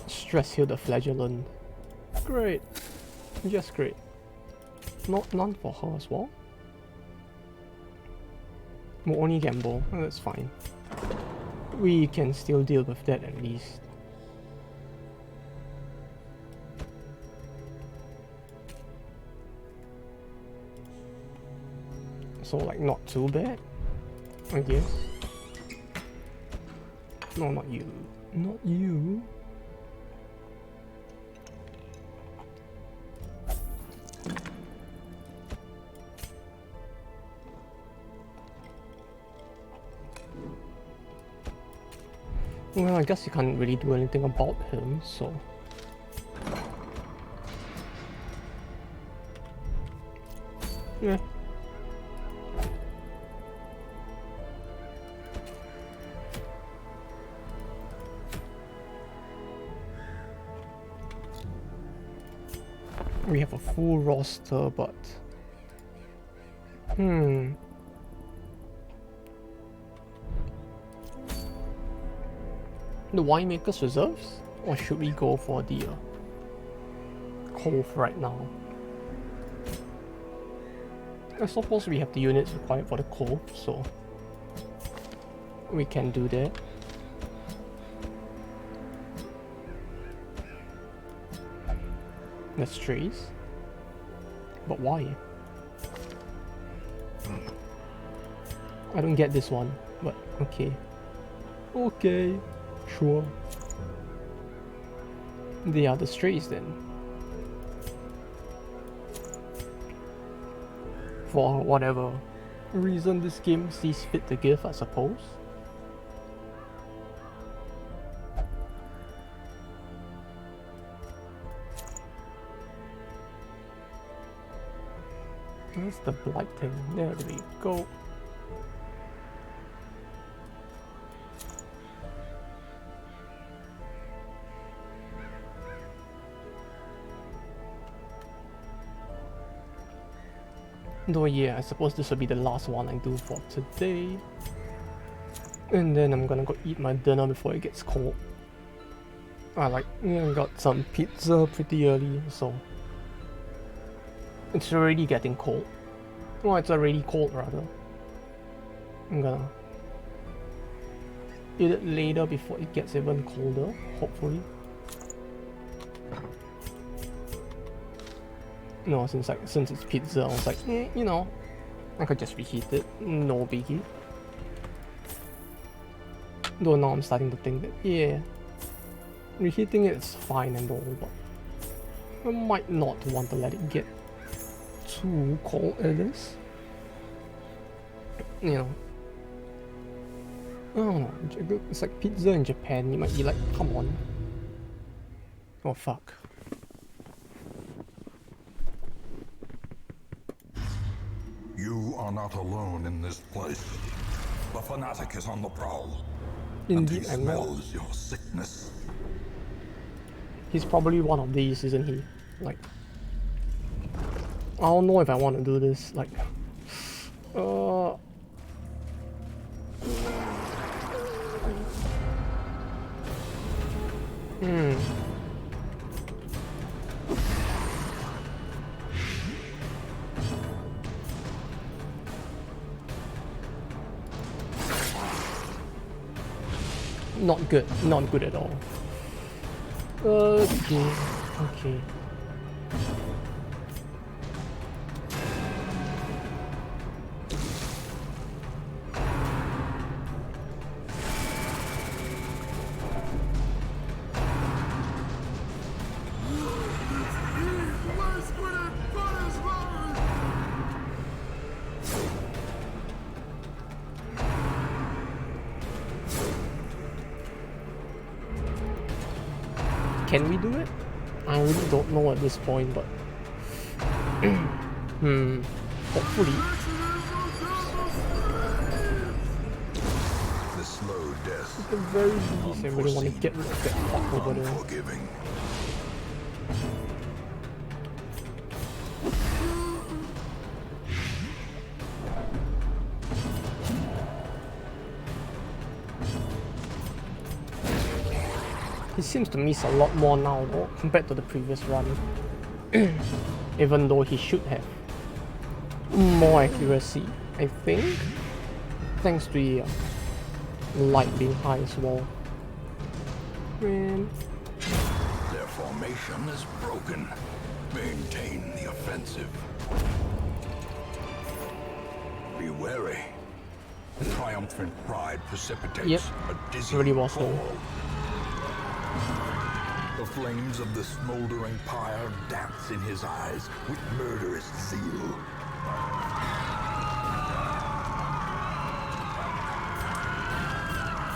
Speaker 1: stress heal the flagellant. Great. Just great. None for her as well. We'll only gamble. That's fine. we can still deal with that at least. So like not too bad, I guess. No, not you. Not you. Well, I guess you can't really do anything about him, so... yeah. We have a full roster, but... The winemaker's reserves? Or should we go for the Cove right now? I suppose we have the units required for the Cove, so we can do that. That's trees. But why? I don't get this one, but okay. Okay. Sure. They are the strays then. For whatever reason this game sees fit to give, I suppose. That's the blight thing. There we go. Though yeah, I suppose this will be the last one I do for today. And then I'm gonna go eat my dinner before it gets cold. I got some pizza pretty early, so it's already getting cold. Well, it's already cold rather. I'm gonna eat it later before it gets even colder, hopefully. No, since it's pizza, I was like, you know, I could just reheat it, no biggie. Though now I'm starting to think that, yeah, reheating it is fine and all, but I might not want to let it get too cold at this. You know, I don't know, it's like pizza in Japan, you might be like, come on. Oh fuck.
Speaker 2: You are not alone in this place. The fanatic is on the prowl.
Speaker 1: Indeed,
Speaker 2: and he smells your sickness.
Speaker 1: He's probably one of these, isn't he? Like, I don't know if I want to do this. Like, Not good. Not good at all. Okay. Okay. Can we do it? I really don't know at this point, but hopefully.
Speaker 2: The slow death.
Speaker 1: At the very least, I really want to get rid of that fuck over there.
Speaker 2: Unforgiving. He
Speaker 1: seems to miss a lot more now though, compared to the previous run. Even though he should have more accuracy, I think. Thanks to light being high as well. Man.
Speaker 3: Their formation is broken. Maintain the offensive. Be wary. Triumphant pride precipitates a dizzy
Speaker 1: really was
Speaker 3: fall. The flames of the smoldering pyre dance in his eyes with murderous zeal.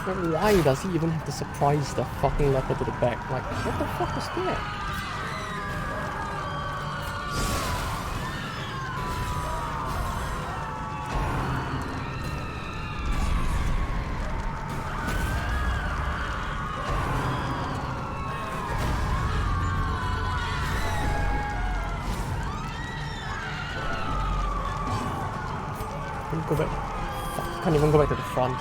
Speaker 1: But why does he even have to surprise the fucking leopard to the back? Like, what the fuck was that? Go back. Fuck, can't even go back to the front.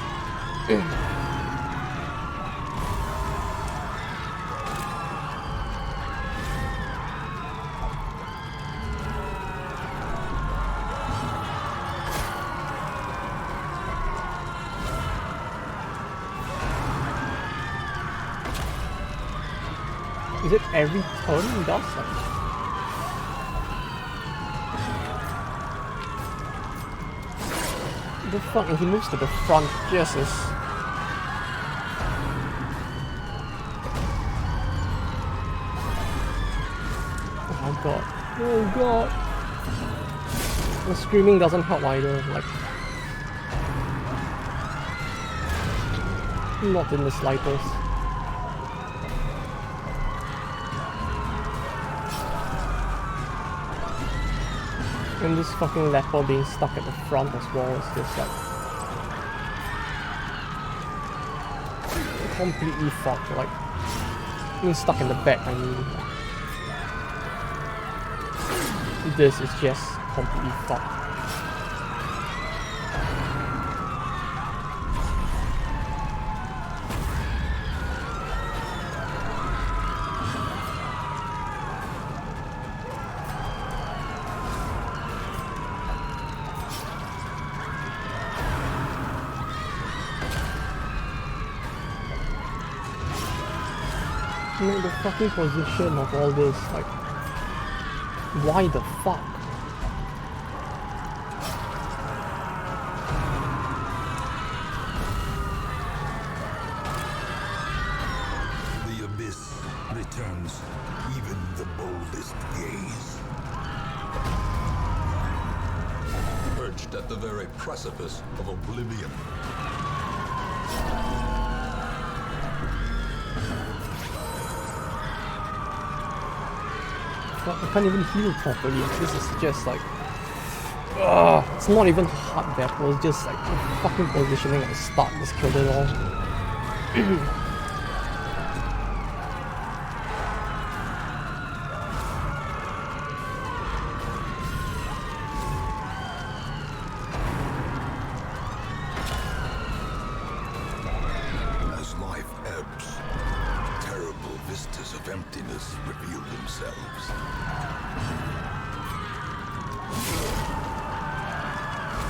Speaker 1: Is it every turn he does? Like, the fuck, and he moves to the front just as... Oh god. Oh god. The screaming doesn't help either, like... Not in the slightest. And this fucking leopard being stuck at the front as well is just like completely fucked. Like, being stuck in the back, I mean, this is just completely fucked. I mean, the fucking position of all this, like, why the fuck?
Speaker 3: The abyss returns even the boldest gaze. Perched at the very precipice of oblivion.
Speaker 1: I can't even heal properly. This is just like... it's not even hard battle, it's just like the fucking positioning at the start just killed it all.
Speaker 3: As life ebbs, terrible vistas of emptiness reveal themselves.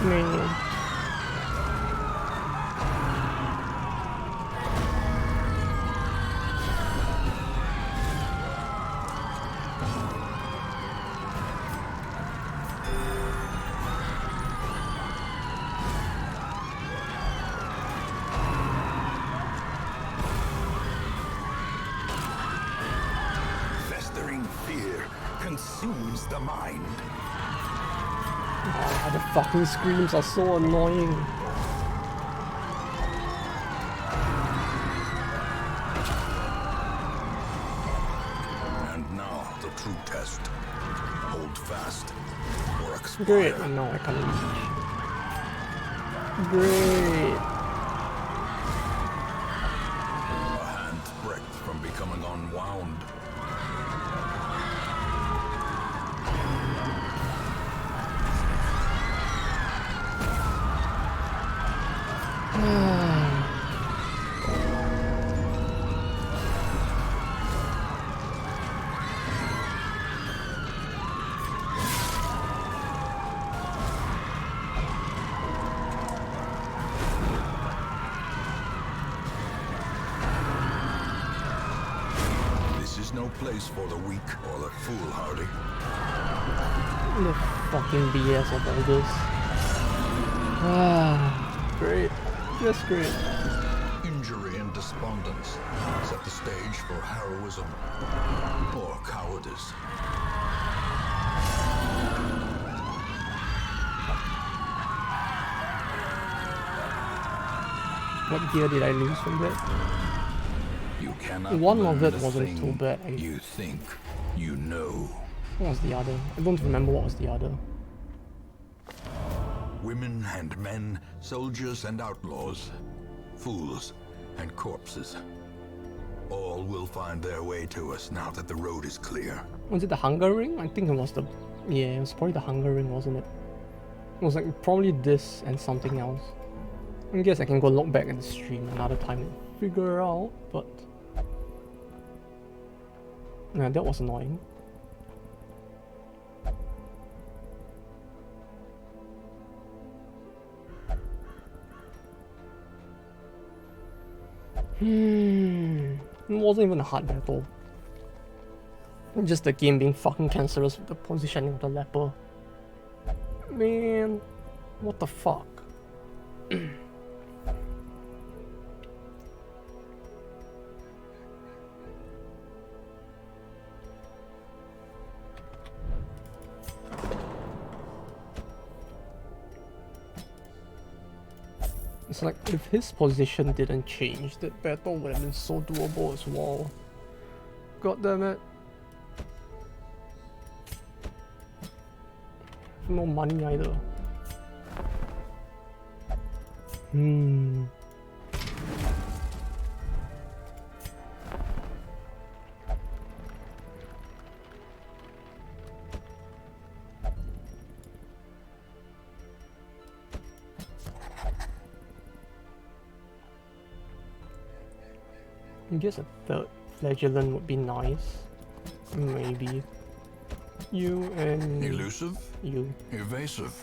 Speaker 1: Man.
Speaker 3: Festering fear consumes the mind.
Speaker 1: Oh, the fucking screams are so annoying.
Speaker 3: And now the true test. Hold fast or expire.
Speaker 1: Great. No, I can't reach. Great.
Speaker 3: A hand's breadth from becoming unwound. no place for the weak or the foolhardy.
Speaker 1: The fucking BS of all this. Ah, great. Just great.
Speaker 2: Injury and despondence set the stage for heroism or cowardice.
Speaker 1: What gear did I lose from that?
Speaker 3: You cannot
Speaker 1: One of
Speaker 3: learn
Speaker 1: it
Speaker 3: the
Speaker 1: wasn't
Speaker 3: thing
Speaker 1: too bad.
Speaker 3: you think you know.
Speaker 1: What was the other? I don't remember what was the other.
Speaker 2: Women and men, soldiers and outlaws, fools and corpses. All will find their way to us now that the road is clear.
Speaker 1: Was it the hunger ring? I think it was the... Yeah, it was probably the hunger ring, wasn't it? It was like probably this and something else. I guess I can go look back at the stream another time and figure out, but... Yeah, that was annoying. It wasn't even a hard battle. Just the game being fucking cancerous with the positioning of the leper. Man, what the fuck? It's like, if his position didn't change, that battle would have been so doable as well. God damn it. No money either. I guess a third flagellant would be nice. Maybe. You and...
Speaker 3: Elusive?
Speaker 1: You.
Speaker 3: Evasive.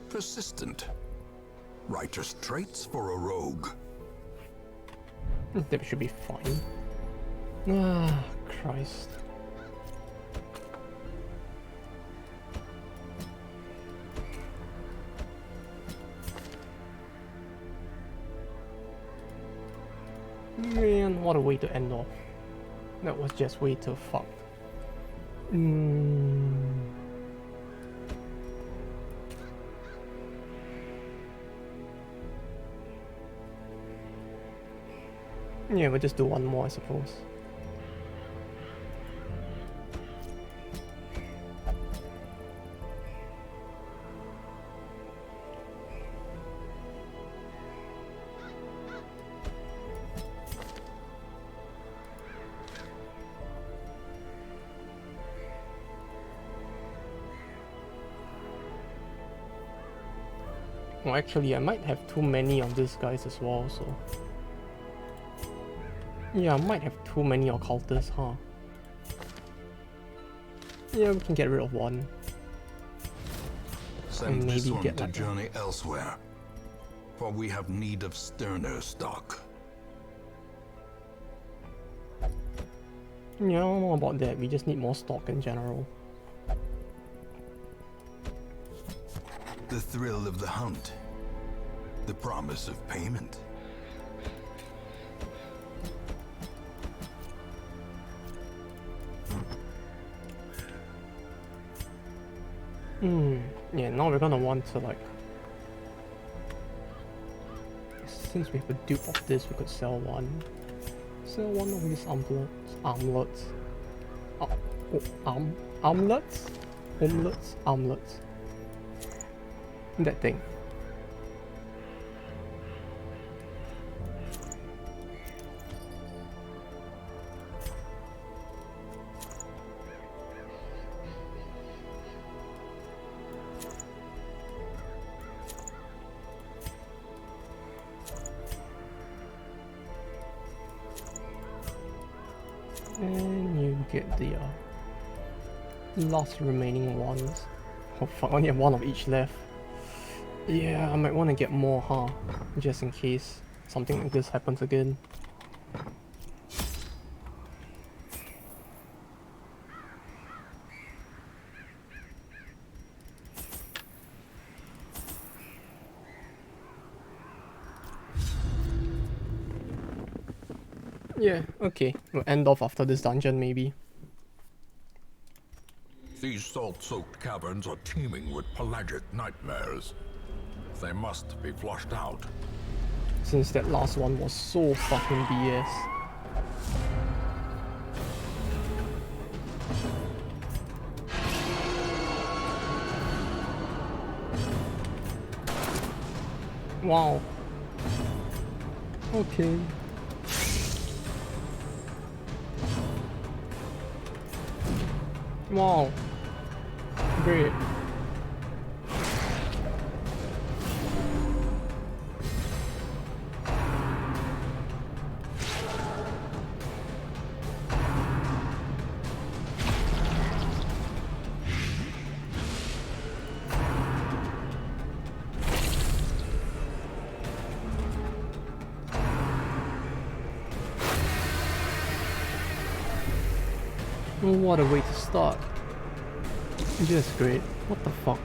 Speaker 3: Persistent. Righteous traits for a rogue.
Speaker 1: That should be fine. Ah, Christ. Man, what a way to end off. That was just way too fucked. Yeah, we'll just do one more, I suppose. Well, actually, I might have too many of these guys as well, so... Yeah, I might have too many occultists, huh? Yeah, we can get rid of one.
Speaker 2: Send
Speaker 1: and
Speaker 2: this
Speaker 1: maybe
Speaker 2: one
Speaker 1: get
Speaker 2: to
Speaker 1: like
Speaker 2: journey elsewhere, for we have need of sterner stock.
Speaker 1: Yeah, I don't know about that. We just need more stock in general.
Speaker 2: The thrill of the hunt, the promise of payment.
Speaker 1: Yeah, now we're gonna want to like... Since we have a dupe of this, we could sell one. Sell one of these armlets. Armlets? Armlets? That thing. And you get the last remaining ones. Oh fuck, I only have one of each left. Yeah, I might want to get more, huh? Just in case something like this happens again. Yeah, okay. We'll end off after this dungeon, maybe.
Speaker 3: These salt-soaked caverns are teeming with pelagic nightmares. They must be flushed out.
Speaker 1: Since that last one was so fucking BS. Wow. Okay. Wow. Great. Oh, what a way to start. Just great. What the fuck?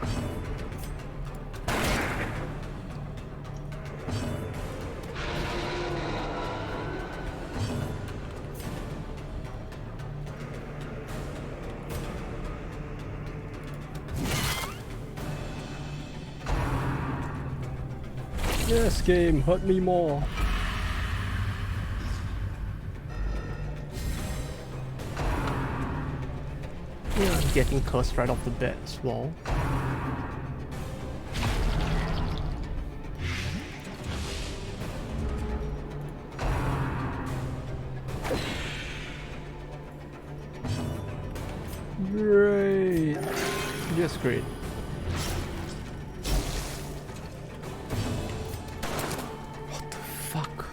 Speaker 1: Yes, game, hurt me more. Yeah, I'm getting cursed right off the bat as well. Great. Just great. What the fuck?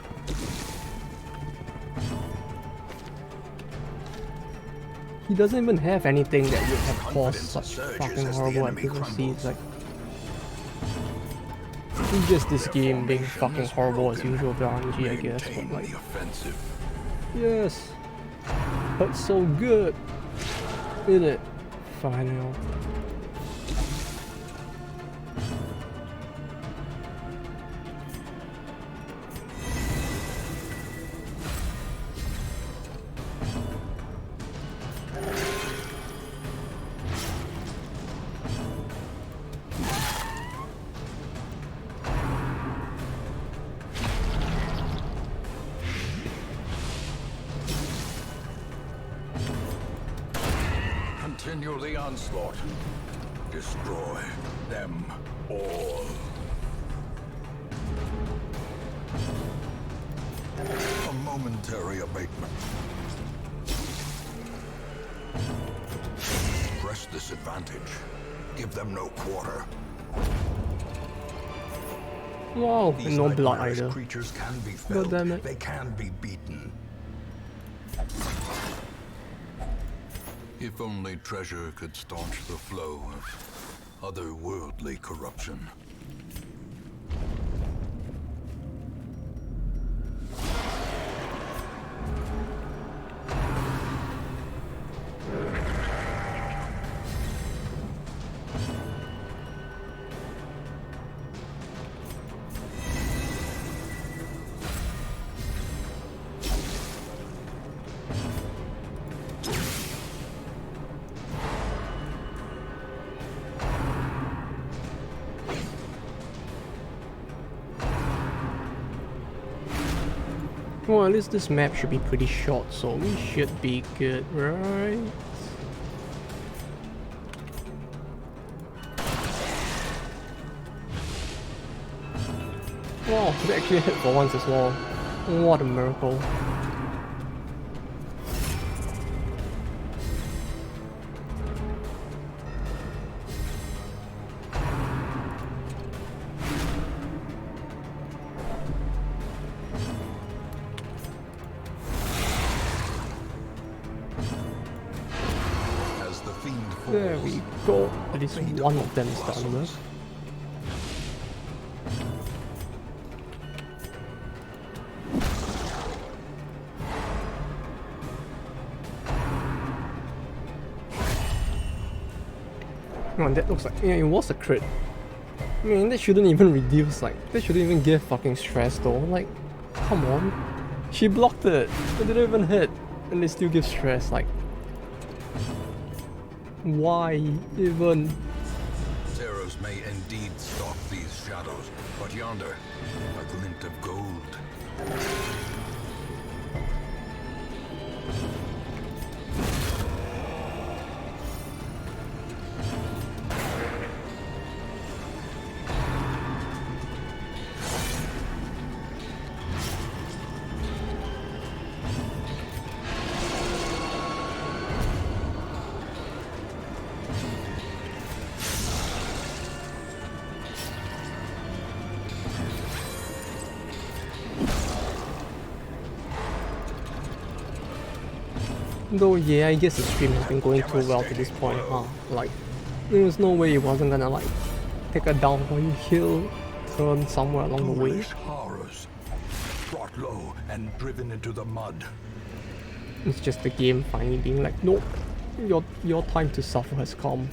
Speaker 1: He doesn't even have anything that would have caused such fucking horrible accuracy. It's like... It's just this game being fucking horrible as usual for RNG, I guess, but like... Yes! But so good! In it. Final.
Speaker 3: Continue the onslaught. Destroy them all.
Speaker 2: A momentary abatement. Press this advantage. Give them no quarter.
Speaker 1: Wow,
Speaker 2: These
Speaker 1: no blood
Speaker 2: nightmarish
Speaker 1: either.
Speaker 2: creatures can be felled.
Speaker 1: God damn it.
Speaker 2: They can be beaten. If only treasure could staunch the flow of otherworldly corruption.
Speaker 1: Well, at least this map should be pretty short, so we should be good, right? Wow, they actually hit for once as well. What a miracle. There we go. At least one of them is done with. Come on, that looks like... Yeah, it was a crit. I mean, that shouldn't even reduce, like... That shouldn't even give fucking stress though. Like, come on. She blocked it. It didn't even hit. And they still give stress, like... Why even?
Speaker 3: Zeros may indeed stalk these shadows, but yonder, a glint of gold.
Speaker 1: Though yeah, I guess the stream has been going too well to this point, huh? Like, there was no way it wasn't gonna like take a downward hill turn somewhere along the way.
Speaker 3: Horrors, brought low and driven into the mud.
Speaker 1: It's just the game finally being like, nope, your time to suffer has come.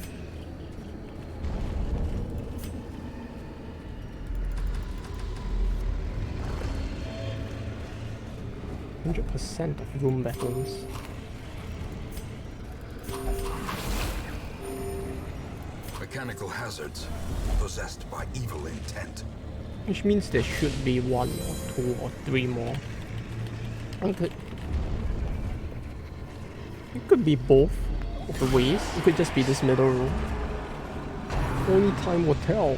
Speaker 1: %, of room battles.
Speaker 3: Mechanical hazards possessed by evil intent.
Speaker 1: Which means there should be 1 or 2 or 3 more. Okay. It could be both of the ways. It could just be this middle room. Only time will tell.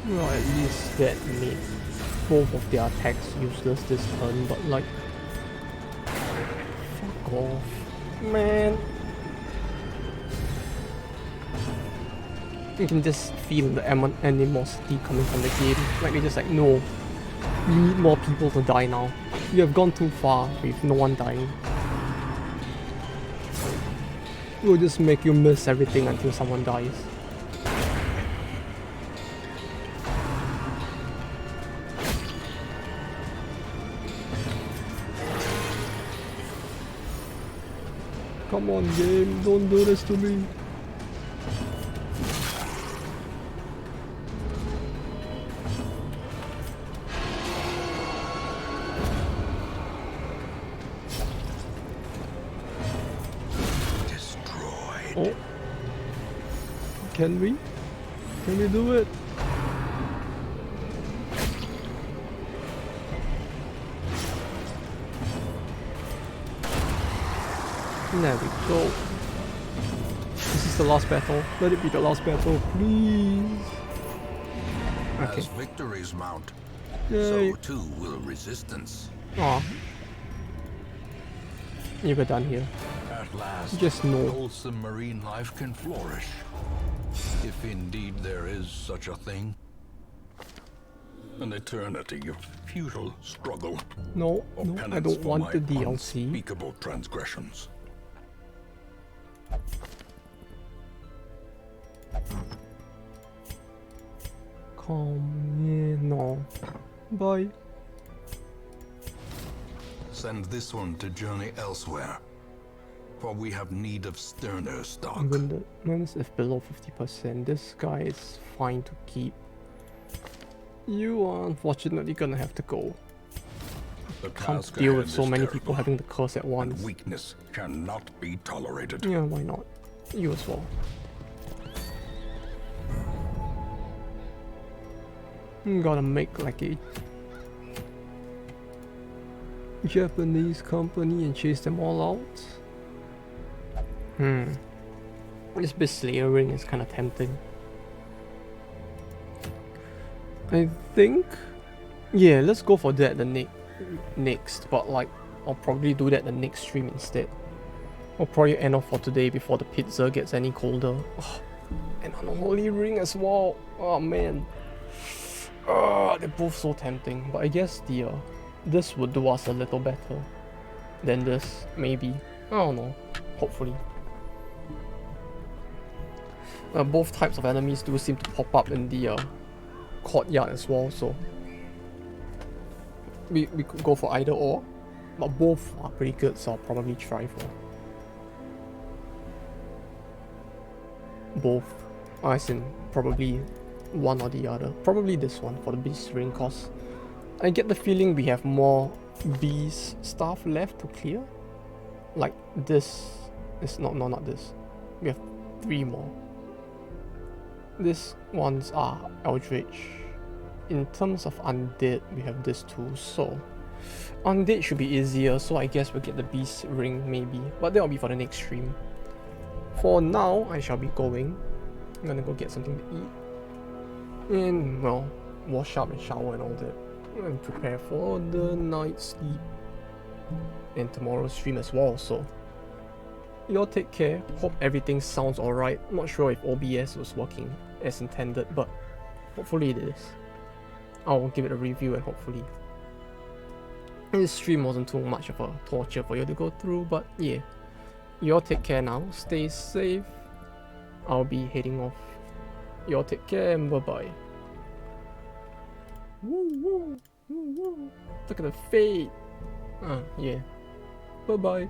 Speaker 1: Well, at least that made both of their attacks useless this turn, but like... Fuck off. Man. You can just feel the animosity coming from the game. Like they're just like, no. We need more people to die now. You have gone too far with no one dying. We'll just make you miss everything until someone dies. Come on, game, don't do this to me.
Speaker 3: Destroyed.
Speaker 1: Oh. Can we? Can we do it? There we go. This is the last battle. Let it be the last battle, please. Okay.
Speaker 3: As victories mount,
Speaker 1: Yay.
Speaker 3: so too will resistance.
Speaker 1: Aw. You were done here.
Speaker 3: At last,
Speaker 1: Just no.
Speaker 3: wholesome marine life can flourish. If indeed there is such a thing. An eternity of futile struggle.
Speaker 1: No,
Speaker 3: Or
Speaker 1: no, I
Speaker 3: penance
Speaker 1: don't
Speaker 3: for
Speaker 1: want
Speaker 3: my
Speaker 1: the DLC.
Speaker 3: unspeakable transgressions.
Speaker 1: Come in, no. Bye.
Speaker 3: Send this one to journey elsewhere, for we have need of sterner stock.
Speaker 1: Minus if below 50%. This guy is fine to keep. You are unfortunately gonna have to go.
Speaker 3: The
Speaker 1: Can't
Speaker 3: task
Speaker 1: deal
Speaker 3: ahead
Speaker 1: with so
Speaker 3: is
Speaker 1: many
Speaker 3: terrible,
Speaker 1: people having the curse at once.
Speaker 3: and weakness cannot be tolerated.
Speaker 1: Yeah, why not? You as well. Gotta make like a Japanese company and chase them all out. This bit slayering is kind of tempting. I think, yeah, let's go for that the next. But like, I'll probably do that the next stream instead. I'll probably end off for today before the pizza gets any colder. Oh, an unholy ring as well. Oh man. They're both so tempting, but I guess the this would do us a little better than this, maybe. I don't know. Hopefully. Both types of enemies do seem to pop up in the courtyard as well, so we could go for either or, but both are pretty good, so I'll probably try for both. As in probably one or the other. Probably this one for the beast ring, cause I get the feeling we have more beast stuff left to clear. Like this is not this. We have 3 more. These ones are eldritch. In terms of undead, we have this too, so undead should be easier, so I guess we'll get the beast ring maybe, but that'll be for the next stream. For now, I shall be going. I'm gonna go get something to eat and, well, wash up and shower and all that and prepare for the night sleep and tomorrow's stream as well. So y'all take care. Hope everything sounds alright. Not sure if OBS was working as intended, but hopefully it is. I'll give it a review and hopefully this stream wasn't too much of a torture for you to go through, but yeah. Y'all take care now. Stay safe. I'll be heading off. Y'all take care and bye-bye. Woo woo. Woo woo. Look at the fade. Yeah. Bye-bye.